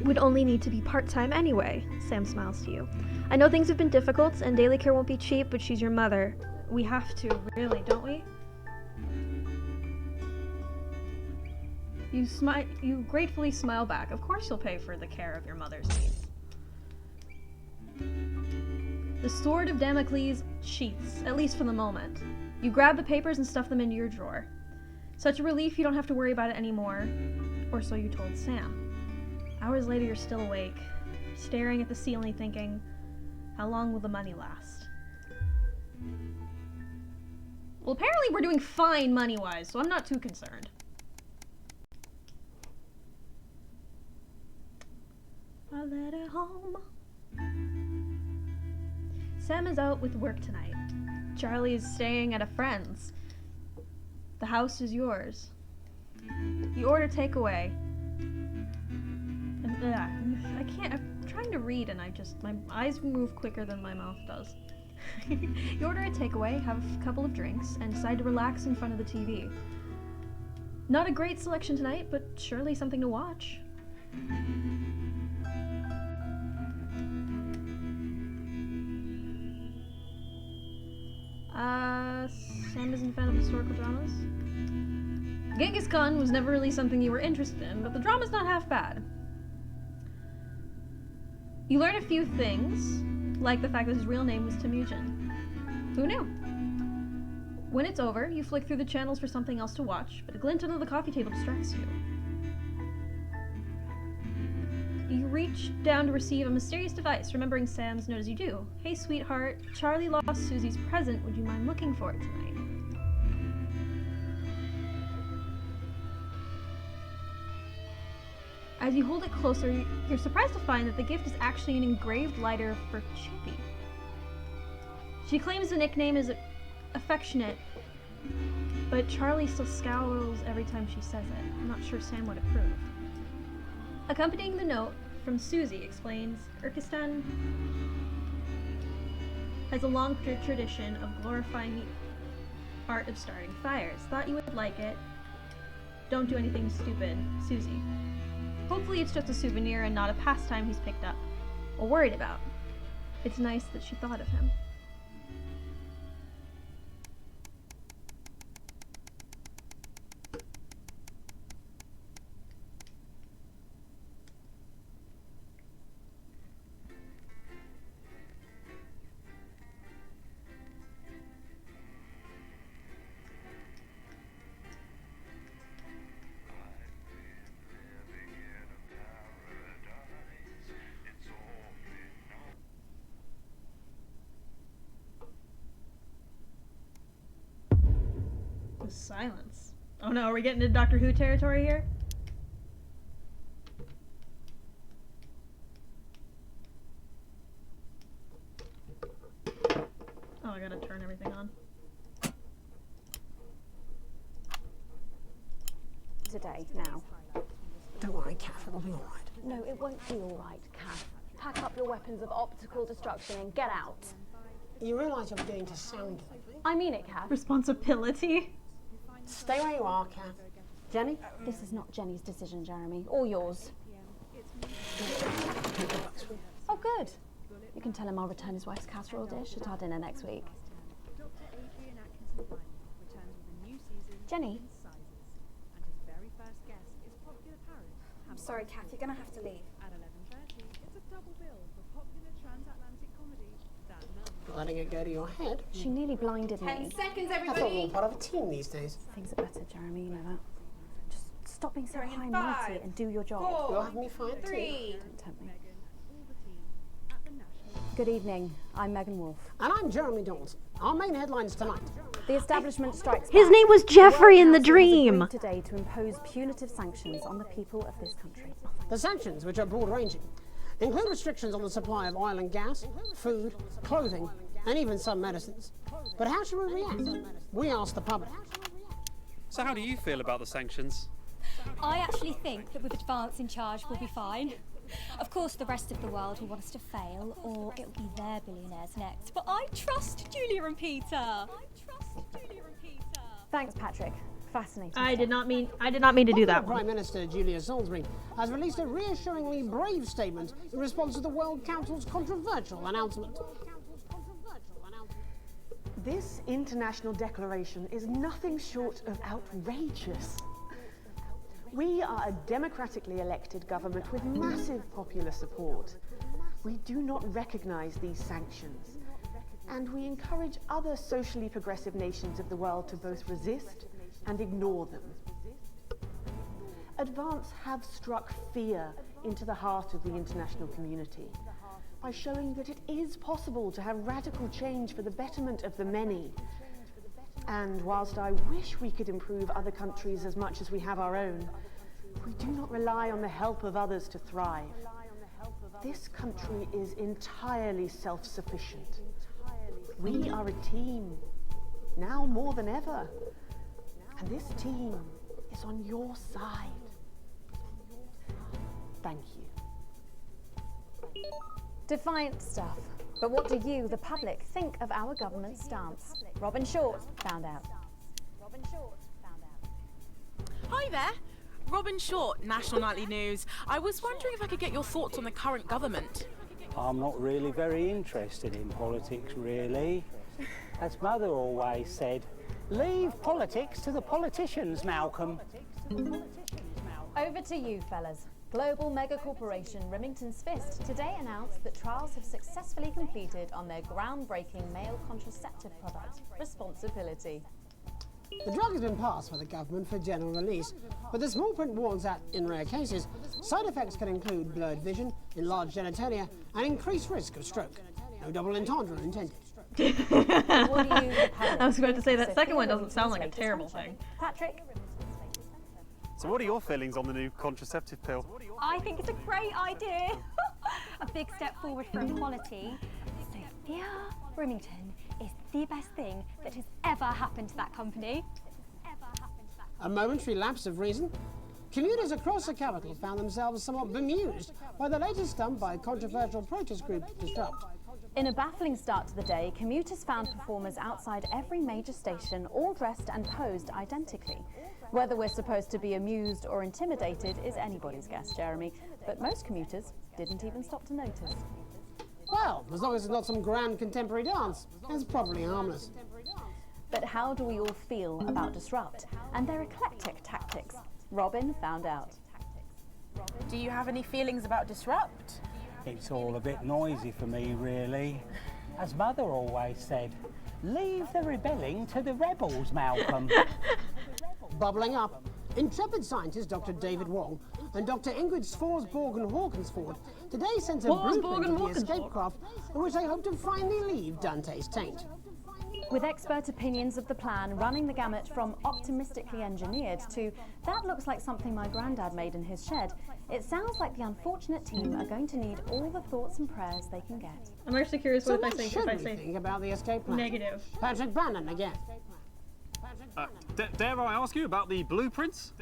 would only need to be part-time anyway. Sam smiles to you. I know things have been difficult and daily care won't be cheap, but she's your mother. We have to, really, don't we? You gratefully smile back. Of course you'll pay for the care of your mother's needs. The sword of Damocles sheaths, at least for the moment. You grab the papers and stuff them into your drawer. Such a relief you don't have to worry about it anymore, or so you told Sam. Hours later you're still awake, staring at the ceiling thinking, how long will the money last? Well, apparently we're doing fine money-wise, so I'm not too concerned. I let her home. Sam is out with work tonight. Charlie is staying at a friend's. The house is yours. You order takeaway. And I'm trying to read and my eyes move quicker than my mouth does. You order a takeaway, have a couple of drinks, and decide to relax in front of the TV. Not a great selection tonight, but surely something to watch. Sam isn't a fan of historical dramas. Genghis Khan was never really something you were interested in, but the drama's not half bad. You learn a few things, like the fact that his real name was Temujin. Who knew? When it's over, you flick through the channels for something else to watch, but a glint under the coffee table distracts you. You reach down to receive a mysterious device, remembering Sam's note as you do. Hey, sweetheart, Charlie lost Susie's present. Would you mind looking for it tonight? As you hold it closer, you're surprised to find that the gift is actually an engraved lighter for Chippy. She claims the nickname is affectionate, but Charlie still scowls every time she says it. I'm not sure Sam would approve. Accompanying the note from Susie explains Urkistan has a long tradition of glorifying the art of starting fires. Thought you would like it. Don't do anything stupid, Susie. Hopefully it's just a souvenir and not a pastime he's picked up or worried about. It's nice that she thought of him. The silence. Oh no, are we getting into Doctor Who territory here? Oh, I gotta turn everything on. Today, now. Don't worry, Kath, it'll be all right. No, it won't be all right, Kath. Pack up your weapons of optical destruction and get out. You realise you're beginning to sound like me? I mean it, Kath. Responsibility. Stay where you are, Kath. Jenny? This is not Jenny's decision, Jeremy, or yours. Oh, good. You can tell him I'll return his wife's casserole dish at our dinner next week. Jenny? I'm sorry, Kath, you're gonna have to leave. Letting it go to your head. She nearly blinded me. 10 seconds, I thought we were part of a team these days. Things are better, Jeremy, you know that. Just stop being so high and 5, mighty and do your job. 4, You'll have me fired too. 3. Don't tempt me. Good evening. I'm Megan Wolf. And I'm Jeremy Dawson. Our main headlines tonight. The establishment strikes His back. name was Jeffrey in the World Council has dream. agreed today to impose punitive sanctions on the people of this country. The sanctions, which are broad-ranging, include restrictions on the supply of oil and gas, food, clothing, and even some medicines. But how should we react? We asked the public. So how do you feel about the sanctions? I actually think that with Advance in charge we'll be fine. Of course the rest of the world will want us to fail, or it'll be their billionaires next. But I trust Julia and Peter. Thanks, Patrick. Fascinating. I did not mean to do that Prime one. Minister Julia Salisbury has released a reassuringly brave statement in response to the World Council's controversial announcement. This international declaration is nothing short of outrageous. We are a democratically elected government with massive popular support. We do not recognise these sanctions, and we encourage other socially progressive nations of the world to both resist and ignore them. Advance have struck fear into the heart of the international community by showing that it is possible to have radical change for the betterment of the many. And whilst I wish we could improve other countries as much as we have our own, we do not rely on the help of others to thrive. This country is entirely self-sufficient. We are a team, now more than ever. And this team is on your side. Thank you. Defiant stuff. But what do you, the public, think of our government's stance? Robin Short found out. Hi there. Robin Short, National Nightly News. I was wondering if I could get your thoughts on the current government. I'm not really very interested in politics, really. As Mother always said, leave politics to the politicians, Malcolm. Over to you, fellas. Global mega corporation Remington's Fist today announced that trials have successfully completed on their groundbreaking male contraceptive product, Responsibility. The drug has been passed by the government for general release, but the small print warns that, in rare cases, side effects can include blurred vision, enlarged genitalia, and increased risk of stroke. No double entendre intended. I was going to say that second one doesn't sound like a terrible thing. Patrick? So what are your feelings on the new contraceptive pill? I think it's a great idea. A big step forward for equality. Sophia Remington is the best thing that has ever happened to that company. A momentary lapse of reason? Commuters across the capital found themselves somewhat bemused by the latest stunt by controversial protest group Disrupt. In a baffling start to the day, commuters found performers outside every major station, all dressed and posed identically. Whether we're supposed to be amused or intimidated is anybody's guess, Jeremy, but most commuters didn't even stop to notice. Well, as long as it's not some grand contemporary dance, it's probably harmless. But how do we all feel about Disrupt and their eclectic tactics? Robin found out. Do you have any feelings about Disrupt? It's all a bit noisy for me, really. As Mother always said, leave the rebelling to the rebels, Malcolm. Bubbling up, intrepid scientist Dr. David Wong and Dr. Ingrid Sforsborg-Hawkinsford today sent a blueprint of the escape craft in which they hope to finally leave Dante's taint. With expert opinions of the plan running the gamut from optimistically engineered to that looks like something my granddad made in his shed, it sounds like the unfortunate team are going to need all the thoughts and prayers they can get. I'm actually curious So what what if should I we say think about the escape plan? negative. Patrick Bannon again. Dare I ask you about the blueprints?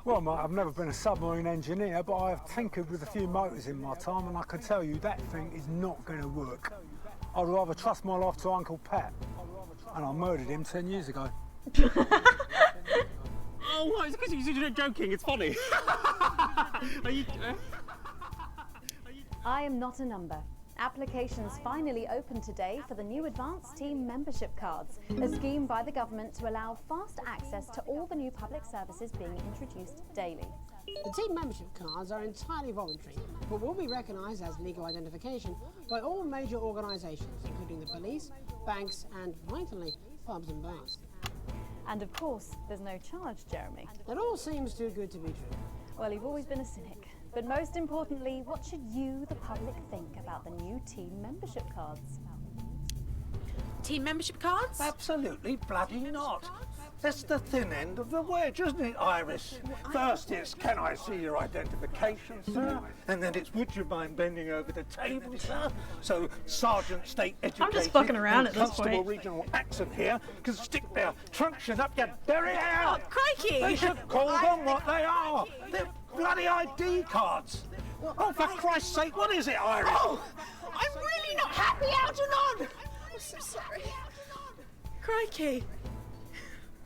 Well, mate, I've never been a submarine engineer, but I have tinkered with a few motors in my time, and I can tell you that thing is not going to work. I'd rather trust my life to Uncle Pat, and I murdered him 10 years ago. Oh, what? It's because you're joking. It's funny. Are you? I am not a number. Applications finally opened today for the new Advanced Team membership cards, a scheme by the government to allow fast access to all the new public services being introduced daily. The team membership cards are entirely voluntary, but will be recognised as legal identification by all major organisations, including the police, banks and, vitally, pubs and bars. And of course, there's no charge, Jeremy. It all seems too good to be true. Well, you've always been a cynic. But most importantly, what should you, the public, think about the new team membership cards? Team membership cards? Absolutely bloody not. That's the thin end of the wedge, isn't it, Iris? First it's, can I see your identification, sir? And then it's, would you mind bending over the table, sir? So Sergeant State Educated I'm just fucking around at this Constable point. Regional Accent here can stick their truncheon up your derriere. Oh, crikey! They should call them what they are. They're bloody ID cards. Oh, for Christ's sake, what is it, Iris? Oh, I'm really not happy, Algernon! I'm so sorry. Crikey.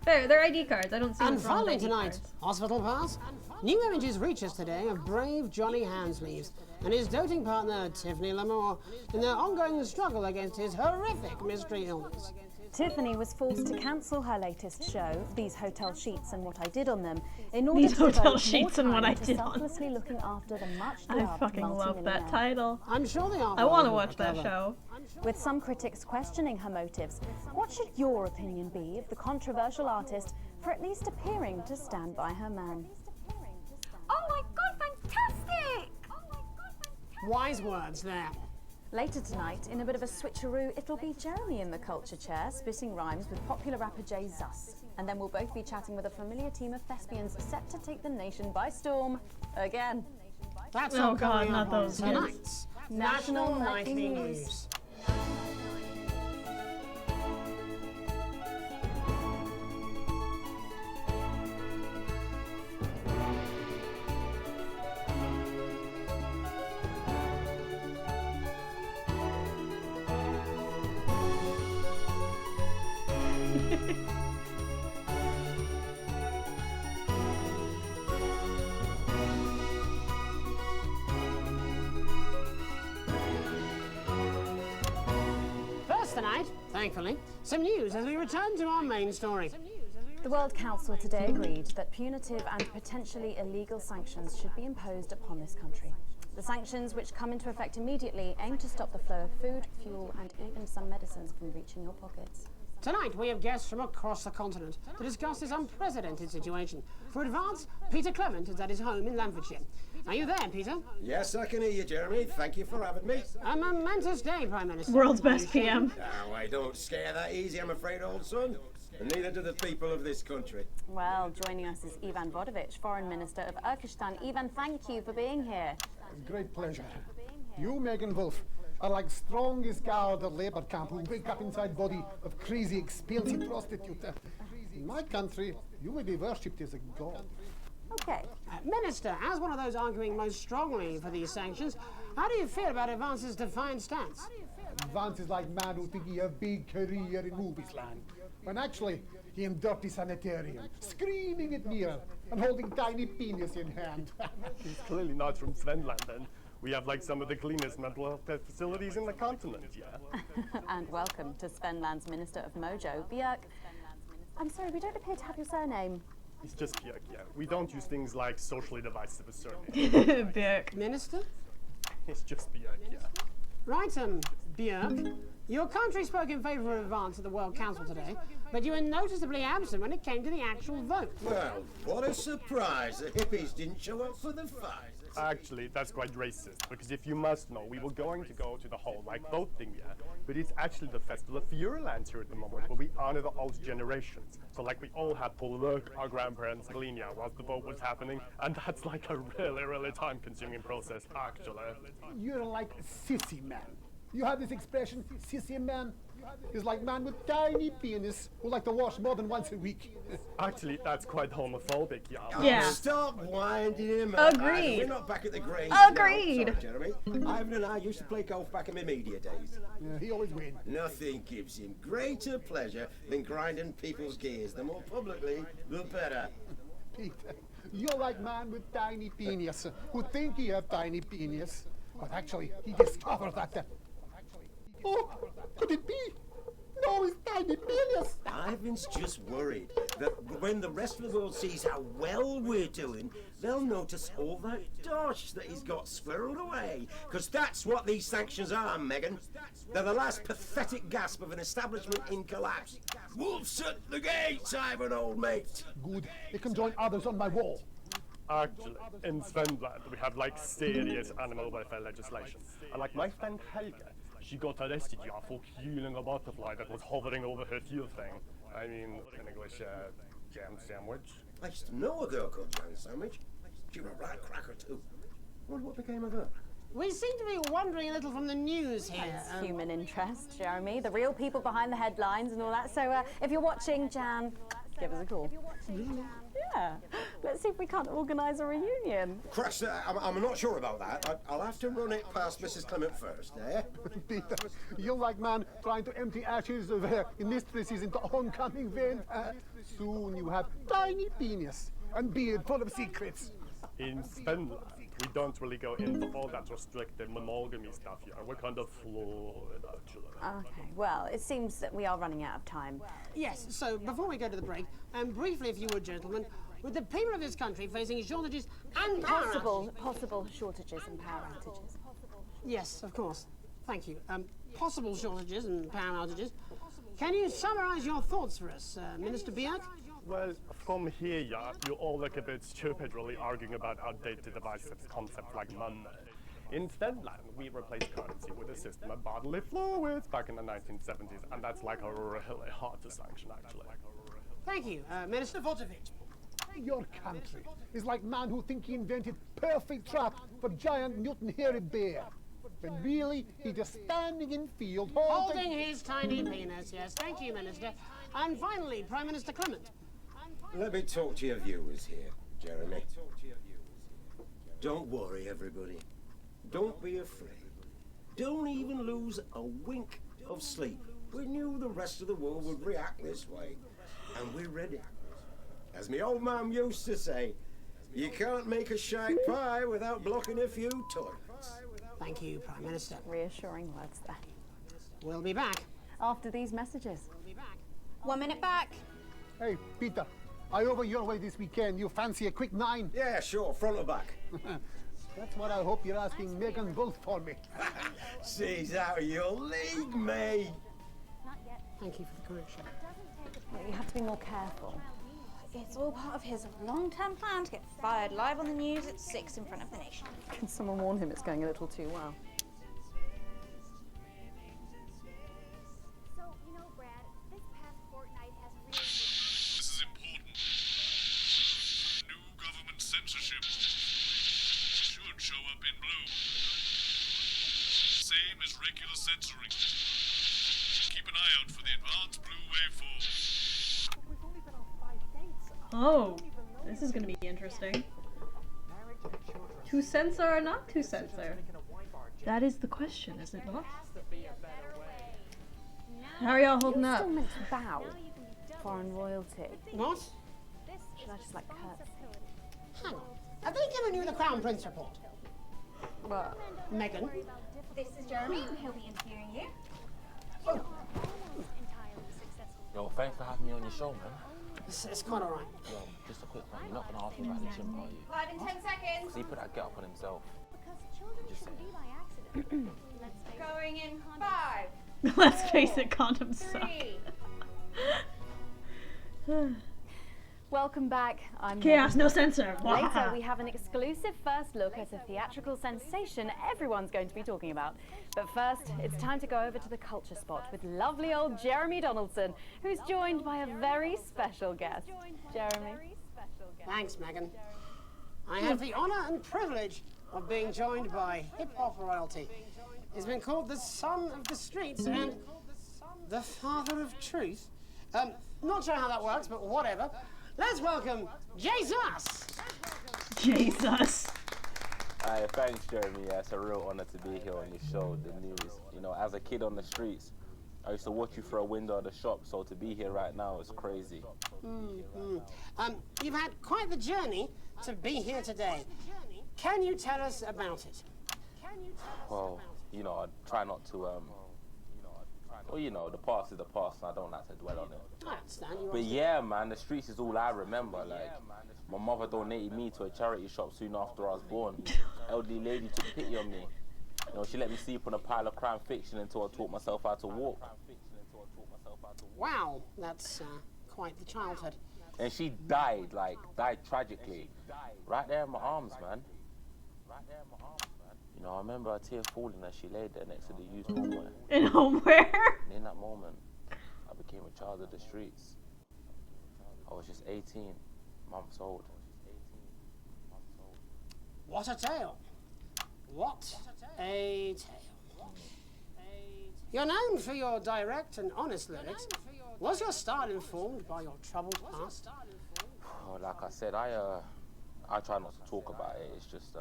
They're ID cards. I don't see And what's wrong with finally ID tonight, cards. hospital pass. New images reach us today of brave Johnny Handsleeves and his doting partner Tiffany Lamour in their ongoing struggle against his horrific mystery illness. Tiffany was forced to cancel her latest show, These Hotel Sheets and What I Did on Them, in order These to Hotel devote more Sheets and What time I to Did on Them. selflessly looking after the I much-loved fucking love that multimillionaire. title. I'm sure they are. I want to watch that show. With some critics questioning her motives, what should your opinion be of the controversial artist for at least appearing to stand by her man? Oh my god, fantastic! Wise words there. Later tonight, in a bit of a switcheroo, it'll be Jeremy in the culture chair, spitting rhymes with popular rapper Jay Zus. And then we'll both be chatting with a familiar team of thespians set to take the nation by storm again. That's Oh all God, coming not up on those tonight's National Nightly News. tonight, thankfully. Some news as we return to our main story. The World Council today agreed that punitive and potentially illegal sanctions should be imposed upon this country. The sanctions, which come into effect immediately, aim to stop the flow of food, fuel, and even some medicines from reaching your pockets. Tonight, we have guests from across the continent to discuss this unprecedented situation. For Advance, Peter Clement is at his home in Lamfordshire. Are you there, Peter? Yes, I can hear you, Jeremy. Thank you for having me. A momentous day, Prime Minister. World's best PM. Oh, I don't scare that easy, I'm afraid, old son. And neither do the people of this country. Well, joining us is Ivan Vodovich, Foreign Minister of Urkistan. Ivan, thank you for being here. Great pleasure. You, Megan Wolf, are like strongest guard at labor camp who wake up inside body of crazy, expensive prostitute. In my country, you will be worshipped as a god. Okay. Minister, as one of those arguing most strongly for these sanctions, how do you feel about Advance's defiant stance? Advance is like man who think he have big career in movies land, when actually he in dirty sanitarium, screaming at mirror and holding tiny penis in hand. He's clearly not from Svenland, then. We have like some of the cleanest mental health facilities in the continent, yeah. And welcome to Svenland's Minister of Mojo, Björk. I'm sorry, we don't appear to have your surname. It's just Björk, yeah. We don't use things like socially divisive as surname. Björk. Minister? It's just Björk, yeah. Right, Björk. Your country spoke in favour of Advance at the World Council today, but you were noticeably absent when it came to the actual vote. Well, what a surprise. The hippies didn't show up for the fight. Actually, that's quite racist, because if you must know, we were going to go to the whole, like, voting, yeah? But it's actually the Festival of Fureland here at the moment, where we honor the old generations. So, like, we all had to lurk our grandparents' linear whilst the vote was happening, and that's like a really, really time-consuming process, actually. You're like sissy man. You have this expression, sissy man? It's like man with tiny penis who like to wash more than once a week. Actually, that's quite homophobic, yeah. Yeah. Stop winding him up. Agreed. We're not back at the Grange. Agreed. No, sorry, Jeremy. Ivan and I used to play golf back in my media days. Yeah, he always wins. Nothing gives him greater pleasure than grinding people's gears. The more publicly, the better. Peter, you're like man with tiny penis who think he have tiny penis, but actually he discovered that. Oh, could it be? No, it's tiny penis. Ivan's just worried that when the rest of the world sees how well we're doing, they'll notice all that dosh that he's got squirreled away. Because that's what these sanctions are, Megan. They're the last pathetic gasp of an establishment in collapse. Wolves at the gates, Ivan, old mate. Good. They can join others on my wall. Actually, in Svenland, we have like serious animal welfare legislation. And like my friend Helga, she got arrested, yeah, for killing a butterfly that was hovering over her teal thing. I mean, in English, jam sandwich. I used to know a girl called Jam Sandwich. She was a right cracker too. Wonder what became of her. We seem to be wandering a little from the news here. That's human interest, Jeremy. The real people behind the headlines and all that. So if you're watching, Jan, give us a call. Yeah. Let's see if we can't organise a reunion. Crash, I'm not sure about that. I'll have to run it past Mrs. Clement first, eh? Peter, you're like man trying to empty ashes of mistresses into oncoming vein. Soon you have tiny penis and beard full of secrets. In Svenland, we don't really go into all that restrictive monogamy stuff here. We're kind of fluid, actually. Okay, well, it seems that we are running out of time. Yes, so before we go to the break, briefly, if you would, gentlemen, with the people of this country facing shortages and possible shortages and power outages. Yes, of course. Thank you. Possible shortages and power outages. Can you summarise your thoughts for us, Minister Björk? Well, from here, yeah, you all look a bit stupid really arguing about outdated devices concepts like money. In Svenland, we replaced currency with a system of bodily fluids back in the 1970s, and that's like a really hard to sanction, actually. Thank you, Minister Vodovich. Your country is like man who think he invented perfect trap for giant mutant hairy bear. When really he just standing in field holding his tiny penis, yes. Thank you, Minister. And finally, Prime Minister Clement. Let me talk to your viewers here, Jeremy. Don't worry, everybody. Don't be afraid. Don't even lose a wink of sleep. We knew the rest of the world would react this way, and we're ready. As my old man used to say, you can't make a shite pie without blocking a few toilets. Thank you, Prime Minister. Reassuring words there. We'll be back after these messages. 1 minute back. Hey, Peter, are you over your way this weekend? You fancy a quick 9? Yeah, sure, front or back. That's what I hope you're asking Megan both for me. She's out of your league, mate. Thank you for the correction. You have to be more careful. It's all part of his long-term plan to get fired live on the news at 6 in front of the nation. Can someone warn him it's going a little too well? This is important. New government censorship should show up in blue. Same as regular censoring. Keep an eye out for the advanced blue waveform. Oh, this is gonna be interesting. To censor or not to censor? That is the question, is it not? How are y'all holding You're up? still meant to bow. Foreign royalty. What? Should I just like curtsy? Hang on. Have they given you the Crown Prince report? What? Megan? This is Jeremy, and he'll be interviewing you. Yo, thanks for having me on your show, man. It's quite alright. Yo, just a quick one. You're not gonna ask me about the chimp, are you? Live in 10 seconds. So he put that get up on himself. Just saying. Going in 5. Let's face it, condoms suck. 3. Welcome back. I'm Chaos, Megan. no censor. Later, we have an exclusive first look at a theatrical sensation everyone's going to be talking about. But first, it's time to go over to the culture spot with lovely old Jeremy Donaldson, who's joined by a very special guest. Jeremy. Thanks, Megan. I have the honour and privilege of being joined by hip-hop royalty. He's been called the son of the streets and the father of truth. Not sure how that works, but whatever. Let's welcome Jesus! Jesus. Thanks, Jeremy. Yeah, it's a real honor to be here on your show, The News. You know, as a kid on the streets, I used to watch you through a window of the shop, so to be here right now is crazy. You've had quite the journey to be here today. Can you tell us about it? Well, you know, I try not to, well, you know, the past is the past, and I don't like to dwell on it. I understand. You But yeah, man, the streets is all I remember. Like, my mother donated me to a charity shop soon after I was born. Elderly lady took pity on me. You know, she let me sleep on a pile of crime fiction until I taught myself how to walk. Wow, that's quite the childhood. And she died tragically. Right there in my arms, man. You know, I remember a tear falling as she laid there next to the used homeware. In homeware? And in that moment, I became a child of the streets. I was just 18 months old. What a tale. What a tale. You're known for your direct and honest lyrics. Was your style informed by your troubled past? Oh, like I said, I try not to talk about it. It's just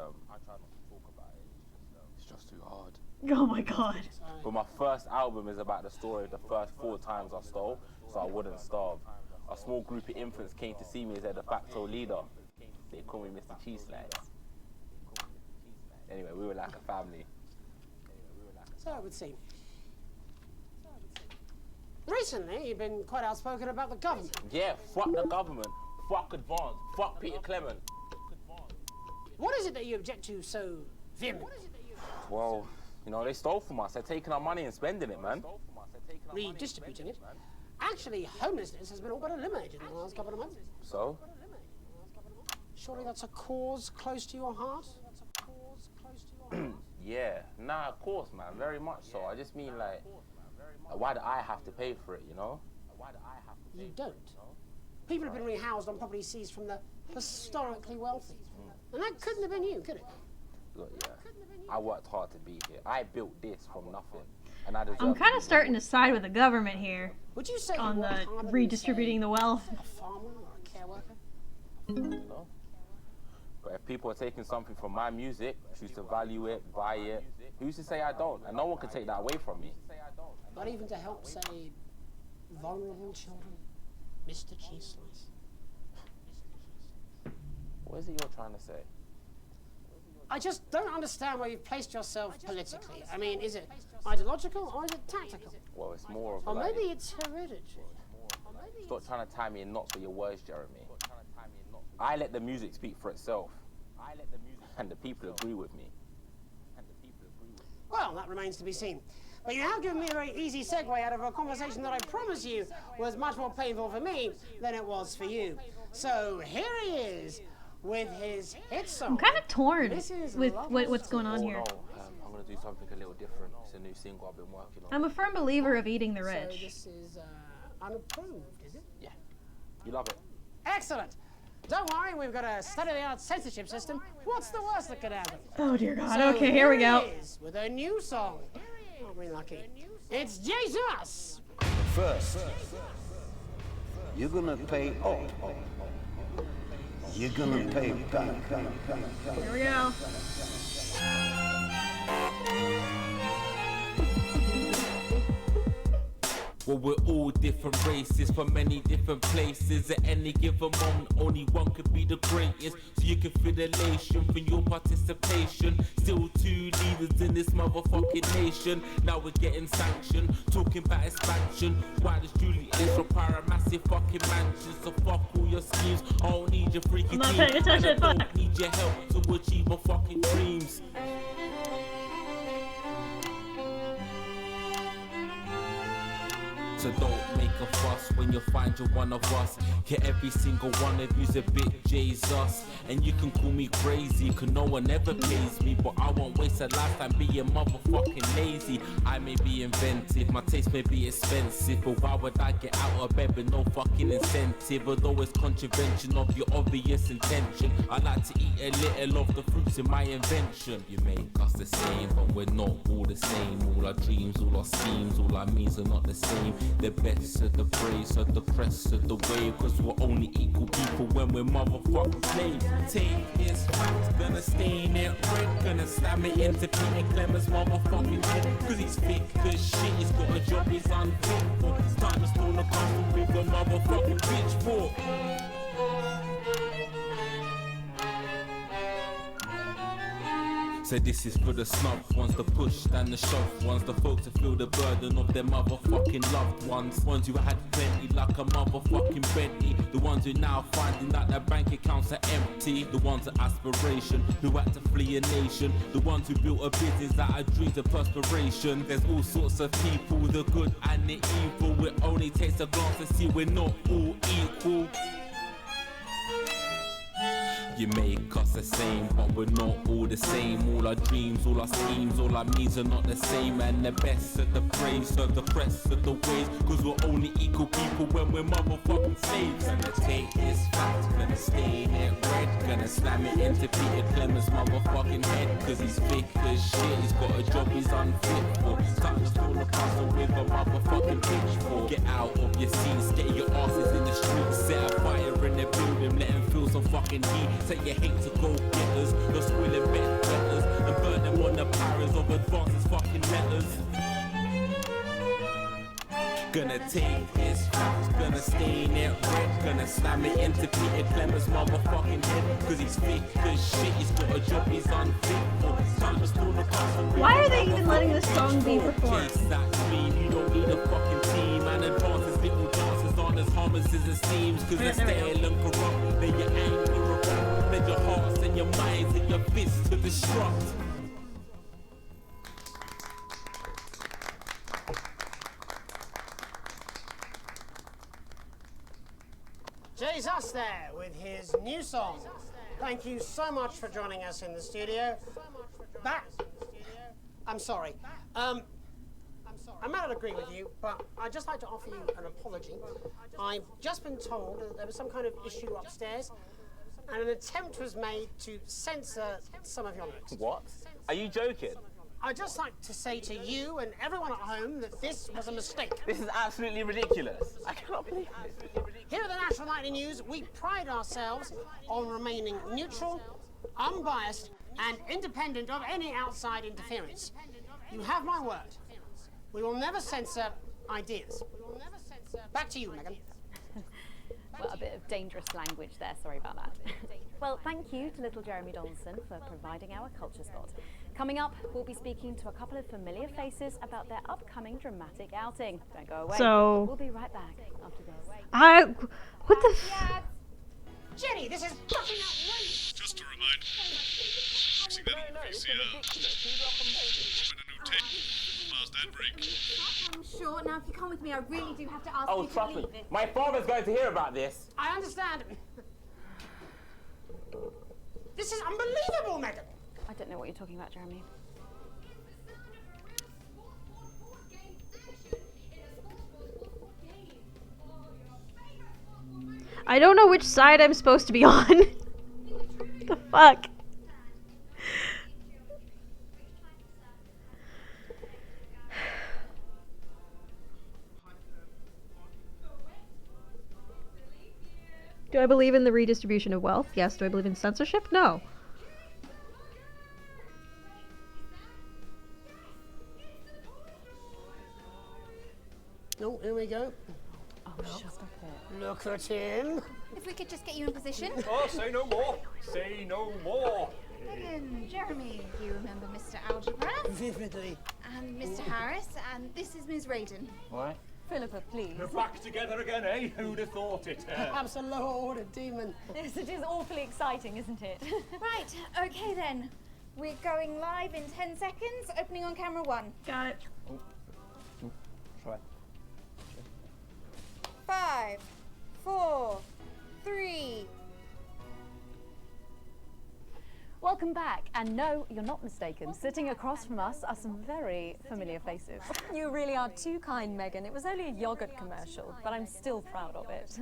too hard. Oh my god. But my first album is about the story of the first 4 times I stole, so I wouldn't starve. A small group of infants came to see me as their de facto leader. They call me Mr. Cheese Slice. Anyway, we were like a family. So it would seem. Recently, you've been quite outspoken about the government. Yeah, fuck the government. Fuck Advance. Fuck Peter Clement. What is it that you object to so vehemently? Well, you know, they stole from us. They're taking our money and spending it, man. Redistributing it. Actually, homelessness has been all but eliminated in the last couple of months. So? Surely that's a cause close to your heart? Yeah, nah, of course, man, very much so. I just mean, like, why do I have to pay for it, you know? You don't. People have been rehoused on property seized from the historically wealthy. And that couldn't have been you, could it? Look, yeah, I worked hard to be here. I built this from nothing, and I deserve I'm kind of starting to side with the government here. Would you say on you the worked harder than, redistributing say, the wealth? A farmer or a care worker? No. But if people are taking something from my music, choose to value it, buy it, who's to say I don't? And no one can take that away from me. Not even to help, say, vulnerable children? Mr. Cheese Slice. What is it you're trying to say? I just don't understand where you've placed yourself politically. I mean, is it ideological or is it tactical? Well, it's more of Or like... maybe it's hereditary. Stop trying to tie me in knots with your words, Jeremy. I let the music speak for itself. And the people agree with me. Well, that remains to be seen. But you have given me a very easy segue out of a conversation that I promise you was much more painful for me than it was for you. So here he is with his hit song. I'm kind of torn This is with Love what's going on here. I'm going to do something a little different. It's a new single I've been working on. I'm a firm believer of eating the rich. So this is unapproved, is it? Yeah. You love it. Excellent. Don't worry, we've got a state-of-the-art censorship system. What's the worst that could happen? Oh dear God. So Okay, here we go. he is with a new song. Aren't we lucky? It's Jesus. First, you're gonna pay up. You're gonna pay back. Here we go. Well, we're all different races from many different places. At any given moment, only one could be the greatest. So you can feel elation from your participation. Still two leaders in this motherfucking nation. Now we're getting sanctioned, talking about expansion. Why does Julius require a massive fucking mansion? So fuck all your schemes. I don't need your freaky I'm not team, paying attention, and I don't fuck. need your help to achieve my fucking dreams. So don't make a fuss when you find you're one of us. Yeah, every single one of you's a bit Jesus. And you can call me crazy, cause no one ever pays me. But I won't waste a lifetime being motherfucking lazy. I may be inventive, my taste may be expensive. But why would I get out of bed with no fucking incentive? Although it's contravention of your obvious intention. I like to eat a little of the fruits in my invention. You make us the same, but we're not all the same. All our dreams, all our schemes, all our means are not the same. The best of the praise of the crest of the wave. Cause we're only equal people when we're motherfucking slaves. Take this fact, gonna stain it red. Gonna slam it into Peter Clemens' motherfucking head. Cause he's thick as shit, he's got a job he's unfit for. It's time to stone the castle with a motherfucking pitchfork. So this is for the snub ones, the push and the shove ones, the folks that feel the burden of their motherfucking loved ones. Ones who had plenty like a motherfucking Bentley. The ones who now finding that their bank accounts are empty. The ones of aspiration who had to flee a nation. The ones who built a business out of dreams of perspiration. There's all sorts of people, the good and the evil. It only takes a glance to see we're not all equal. You make us the same, but we're not all the same. All our dreams, all our schemes, all our means are not the same. And the best of the praise serve the crest of the ways. Cause we're only equal people when we're motherfucking slaves. Gonna take this fact, gonna stain it red. Gonna slam it into Peter Clemens' motherfucking head. Cause he's thick as shit, he's got a job he's unfit for. Time to stone the castle with a motherfucking pitchfork. Get out of your seats, get your asses in the streets. Set a fire in the building, let them feel some fucking heat. Say you hate to go getters, you're squealing betters, and burn them on the powers of advances fucking letters. Gonna take his facts, gonna stain it red. Gonna slam it into Peter Clemens' motherfucking head. Cause he's thick as shit, he's got a job he's unfit for. Time to stone the castle. Why are they even letting this song be performed? Chase that dream, you don't need a fucking team. And advances, little dances aren't as harmless as it seems. Cause they're stale and corrupt, then your anger erupt. Then your hearts and your minds and your fists to destruct. Jesus there with his new song. Thank you so much for joining us in the studio. I'm sorry. I may not agree with you, but I'd just like to offer you an apology. I've just been told that there was some kind of issue upstairs, and an attempt was made to censor some of your notes. What? Are you joking? I'd just like to say to you and everyone at home that this was a mistake. This is absolutely ridiculous. I cannot believe it. Here at the National Nightly News, we pride ourselves on remaining neutral, unbiased, and independent of any outside interference. You have my word. We will never censor ideas. Back to you, Megan. Well, a bit of dangerous language there, sorry about that. Well, thank you to little Jeremy Donaldson for providing our culture spot. Coming up, we'll be speaking to a couple of familiar faces about their upcoming dramatic outing. Don't go away. So- We'll be right back after this. What the Jenny, this is fucking outrageous! Just a reminder. Fixing that old VCR. Open a new tape. Past that break. I'm sure. Now, if you come with me, I really do have to ask Oh, you to trust me. leave it. My father's going to hear about this. I understand. This is unbelievable, Megan. I don't know what you're talking about, Jeremy. I don't know which side I'm supposed to be on. The fuck? Do I believe in the redistribution of wealth? Yes. Do I believe in censorship? No. Oh, here we go. Oh, shut up it. Look at him. If we could just get you in position. Oh, say no more. Say no more. Megan, Jeremy, you remember Mr. Algebra? Vividly. And Mr. Harris, and this is Ms. Raiden. What? Philippa, please. We're back together again, eh? Who'd have thought it? Perhaps a lower order demon. Yes, it is awfully exciting, isn't it? Right, okay then. We're going live in 10 seconds, opening on camera 1. Got it. Try. 5, 4, 3. Welcome back, and no, you're not mistaken. Sitting across from us are some very familiar faces. You really are too kind, Megan. It was only a yogurt commercial, but I'm still proud of it.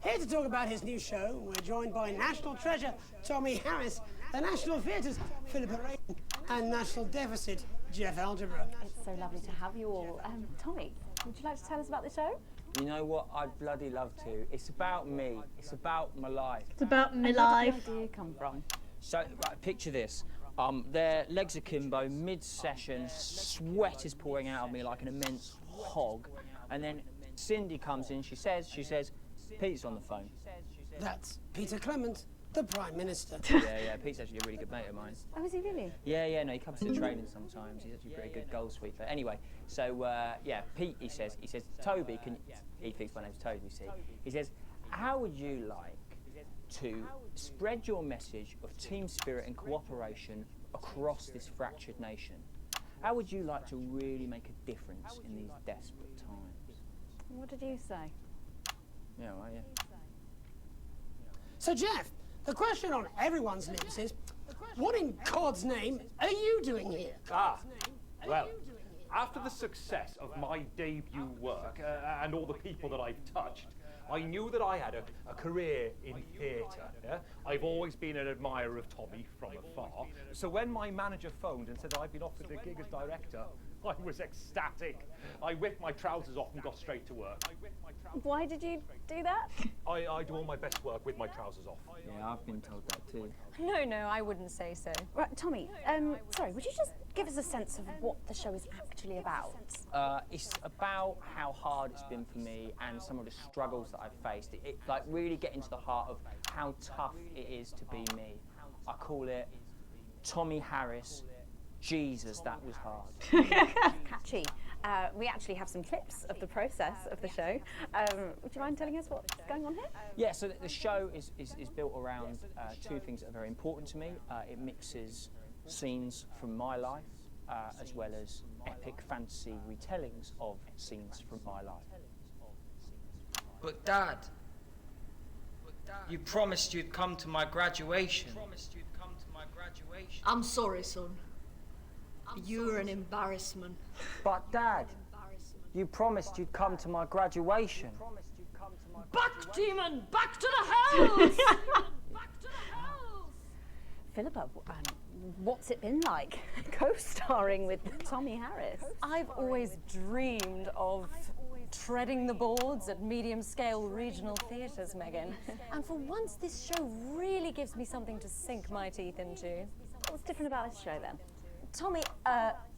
Here to talk about his new show, we're joined by National Treasure Tommy Harris, the National Theatre's Philippa Raiden, and National Deficit Jeff Algebra. It's so lovely to have you all. Tommy, would you like to tell us about the show? You know what? I'd bloody love to. It's about me. It's about my life. It's about my And life. where did the idea come from? So, right, picture this. Their legs akimbo, mid-session, sweat is pouring out of me like an immense hog. And then Cindy comes in, she says, Pete's on the phone. That's Peter Clement, the Prime Minister. Yeah, Pete's actually a really good mate of mine. Oh, is he really? Yeah, no, he comes to the training sometimes. He's actually a very good goal sweeper. Anyway, so, Pete, he says, Toby, he thinks my name's Toby, you see. He says, how would you like to spread your message of team spirit and cooperation across this fractured nation? How would you like to really make a difference in these desperate times? What did you say? Yeah, right, yeah. So, Jeff, the question on everyone's lips is, what in God's name are you doing here? Well, after the success of my debut work and all the people that I've touched, I knew that I had a career in theatre. Yeah? I've always been an admirer of Tommy from afar. So when my manager phoned and said I'd been offered the gig as director, I was ecstatic. I whipped my trousers off and got straight to work. Why did you do that? I do all my best work with my trousers off. Yeah, I've been told that too. No, I wouldn't say so. Right, Tommy, sorry, would you just give us a sense of what the show is actually about? It's about how hard it's been for me and some of the struggles that I've faced. It like really getting to the heart of how tough it is to be me. I call it Tommy Harris. Jesus, that was hard. Catchy. We actually have some clips of the process of the show. Would you mind telling us what's going on here? Yeah, so the show is built around two things that are very important to me. It mixes scenes from my life as well as epic fantasy retellings of scenes from my life. But Dad, you promised you'd come to my graduation. I'm sorry, son. You're an embarrassment. But Dad, you promised you'd come to my graduation. Back, demon! Back to the house! Philippa, what's it been like co-starring with Tommy Harris? I've always dreamed of treading the boards at medium-scale regional theatres, Megan. And for once, this show really gives me something to sink my teeth into. What's different about this show, then? Tommy,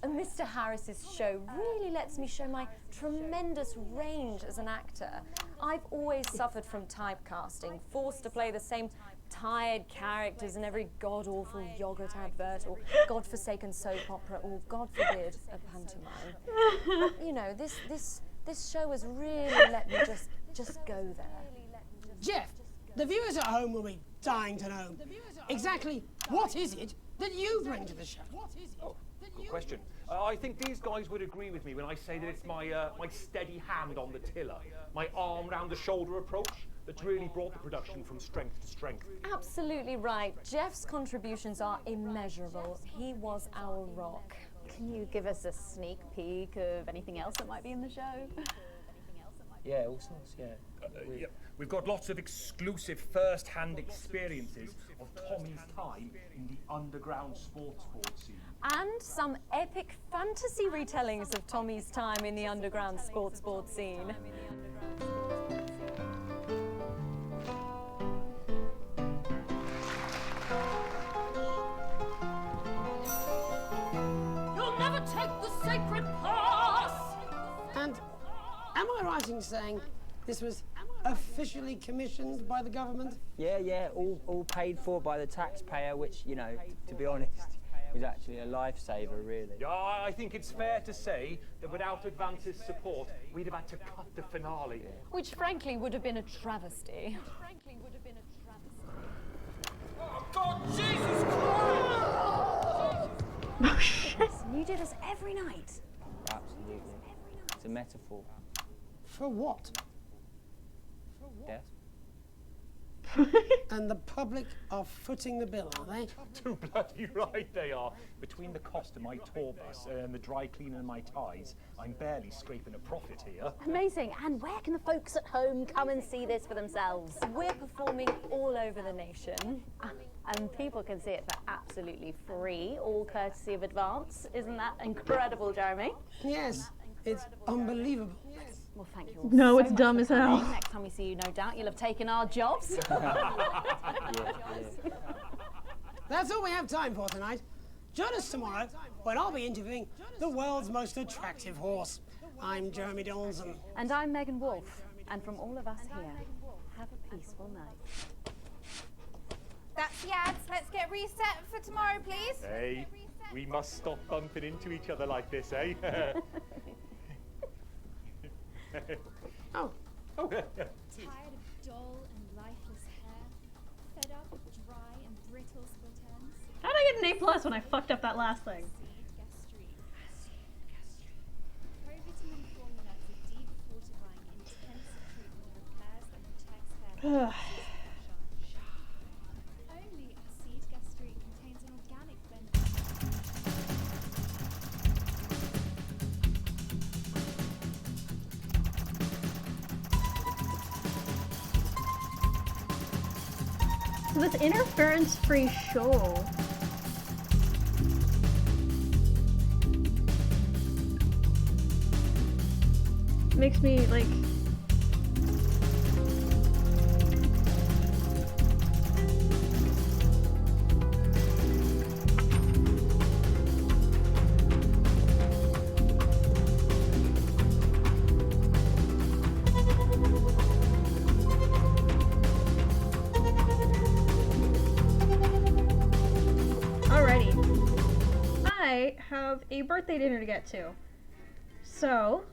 Mr. Harris's show really lets me show my tremendous range as an actor. I've always suffered from typecasting, forced to play the same tired characters in every god-awful yogurt advert or godforsaken soap opera or, God forbid, a pantomime. But, you know, this show has really let me just go there. Jeff, the viewers at home will be dying to know exactly what is it that you bring to the show. Oh, good question. I think these guys would agree with me when I say that it's my steady hand on the tiller, my arm round the shoulder approach that's really brought the production from strength to strength. Absolutely right. Jeff's contributions are immeasurable. He was our rock. Can you give us a sneak peek of anything else that might be in the show? Yeah, all sorts, yeah. Yeah. We've got lots of exclusive first-hand experiences of Tommy's time in the underground sports board scene. And some epic fantasy retellings of Tommy's time in the underground sports board scene. You'll never take the sacred pass! And am I right in saying this was officially commissioned by the government? Yeah, all paid for by the taxpayer, which, you know, to be honest, was actually a lifesaver, really. Yeah, I think it's fair to say that without Advance's support, we'd have had to cut the finale. Which frankly would have been a travesty. Oh, God, Jesus Christ! Oh, shit. You do this every night? Absolutely. It's a metaphor. For what? Death. And the public are footing the bill, are they? Too bloody right they are. Between the cost of my tour bus and the dry cleaning of my ties, I'm barely scraping a profit here. Amazing. And where can the folks at home come and see this for themselves? We're performing all over the nation. And people can see it for absolutely free, all courtesy of Advance. Isn't that incredible, Jeremy? Yes, it's unbelievable. Well, thank you all No, so it's much dumb for as hell. coming. Next time we see you, no doubt, you'll have taken our jobs. That's all we have time for tonight. Join us tomorrow when I'll be interviewing the world's most attractive horse. I'm Jeremy Donaldson. And I'm Megan Wolfe. And from all of us here, have a peaceful night. That's the ads. Let's get reset for tomorrow, please. Hey, we must stop bumping into each other like this, eh? Oh. Tired of dull and lifeless hair? Fed up with dry and brittle split ends? How did I get an A+ when I fucked up that last thing? Pro-vitamin formula for deep fortifying intensive treatment repairs and protects hair. Only Acid Gastrique contains an organic blend. So this interference-free show. Makes me like. Alrighty. I have a birthday dinner to get to. So.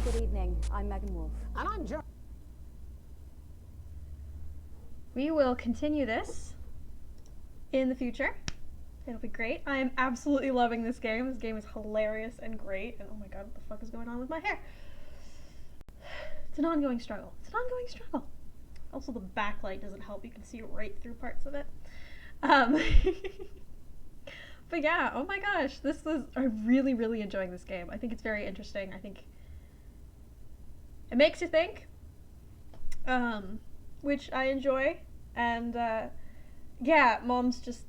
Good evening. I'm Megan Wolfe. And I'm Jeremy. We will continue this in the future. It'll be great. I am absolutely loving this game. This game is hilarious and great. And oh my god, what the fuck is going on with my hair? It's an ongoing struggle. It's an ongoing struggle. Also, the backlight doesn't help. You can see right through parts of it. But yeah, oh my gosh, I'm really, really enjoying this game. I think it's very interesting. I think it makes you think, which I enjoy. And yeah, Mom's just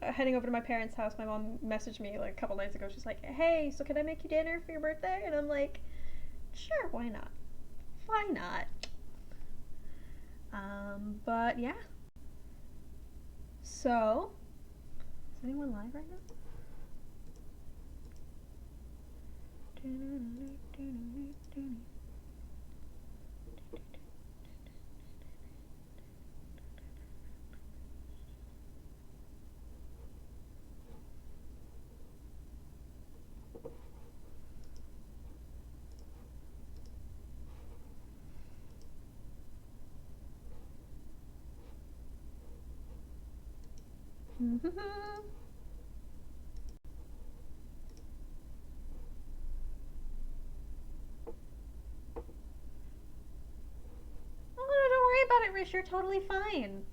heading over to my parents' house. My mom messaged me like a couple nights ago. She's like, hey, so can I make you dinner for your birthday? And I'm like, sure, why not? Why not? But yeah. So, is anyone live right now? Oh, no, don't worry about it, Rish. You're totally fine.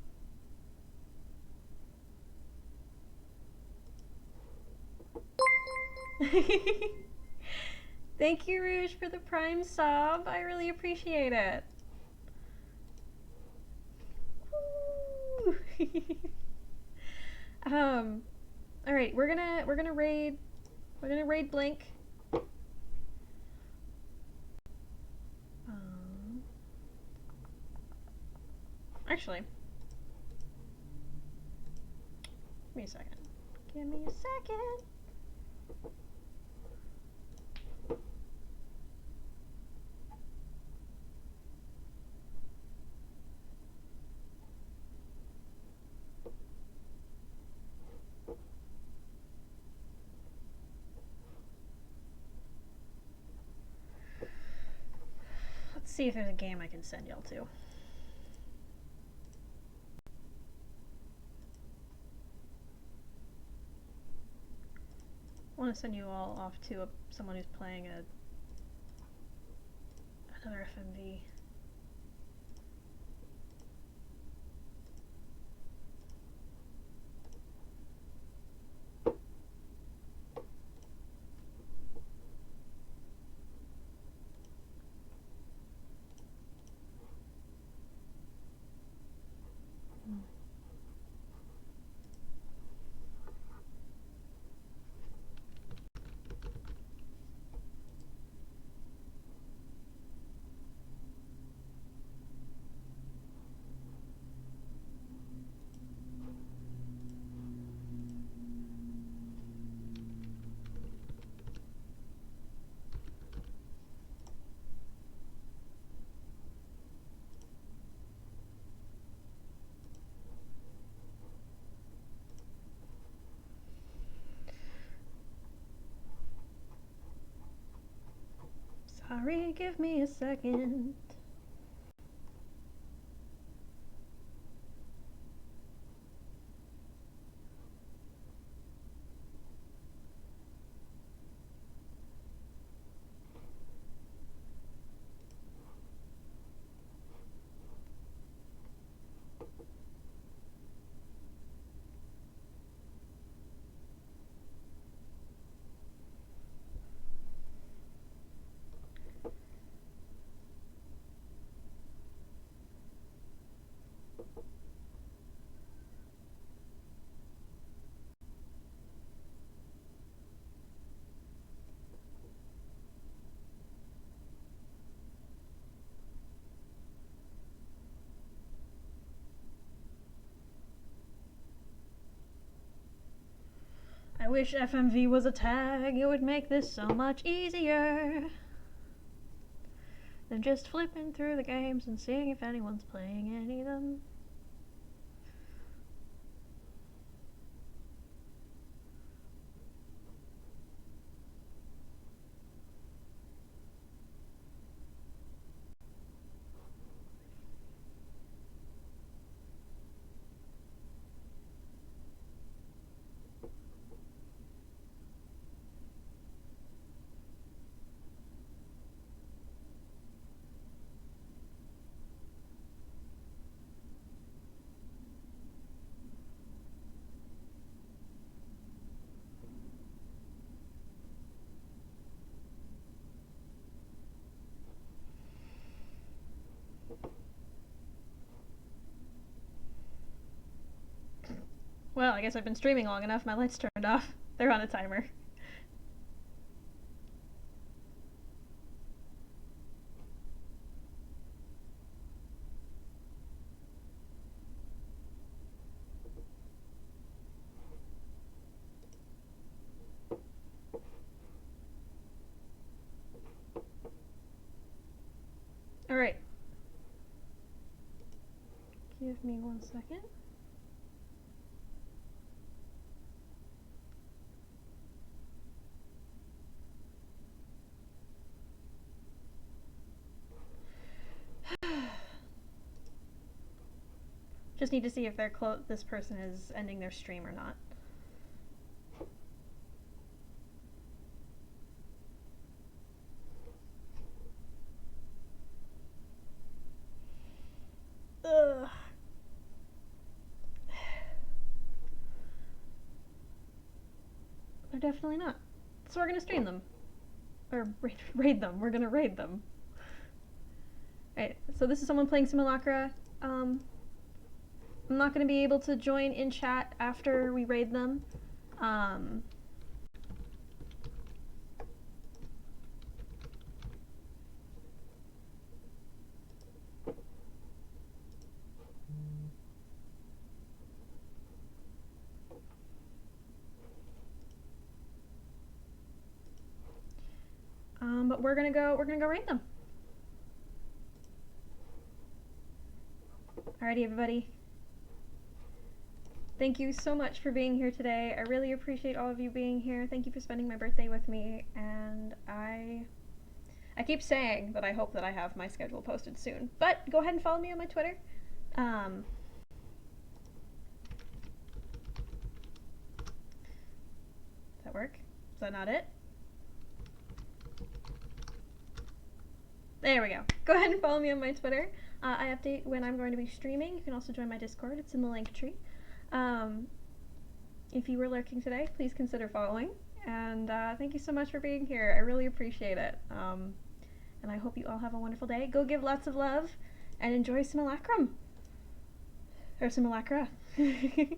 Thank you, Rouge, for the Prime sub. I really appreciate it. All right, we're gonna raid Blink. Actually, give me a second. Give me a second. Let's see if there's a game I can send y'all to. I want to send you all off to someone who's playing another FMV. Sorry, give me a second. I wish FMV was a tag. It would make this so much easier than just flipping through the games and seeing if anyone's playing any of them. Well, I guess I've been streaming long enough. My lights turned off. They're on a timer. Give me 1 second. Just need to see if they're this person is ending their stream or not. Ugh. They're definitely not. So we're gonna stream them. Or raid them. We're gonna raid them. Alright, so this is someone playing Simulacra. I'm not gonna be able to join in chat after we raid them. But we're gonna go raid them. Alrighty, everybody. Thank you so much for being here today. I really appreciate all of you being here. Thank you for spending my birthday with me, and I keep saying that I hope that I have my schedule posted soon. But go ahead and follow me on my Twitter. Does that work? Is that not it? There we go. Go ahead and follow me on my Twitter. I update when I'm going to be streaming. You can also join my Discord. It's in the link tree. If you were lurking today, please consider following. And thank you so much for being here. I really appreciate it. And I hope you all have a wonderful day. Go give lots of love and enjoy Simulacrum. Or Simulacra. Bye.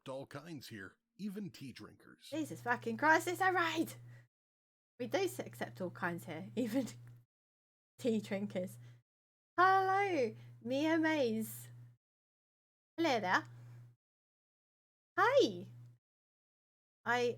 All kinds here, even tea drinkers. Jesus fucking Christ, it's alright! We do accept all kinds here, even tea drinkers. Hello, Miyamaze. Hello there. Hi!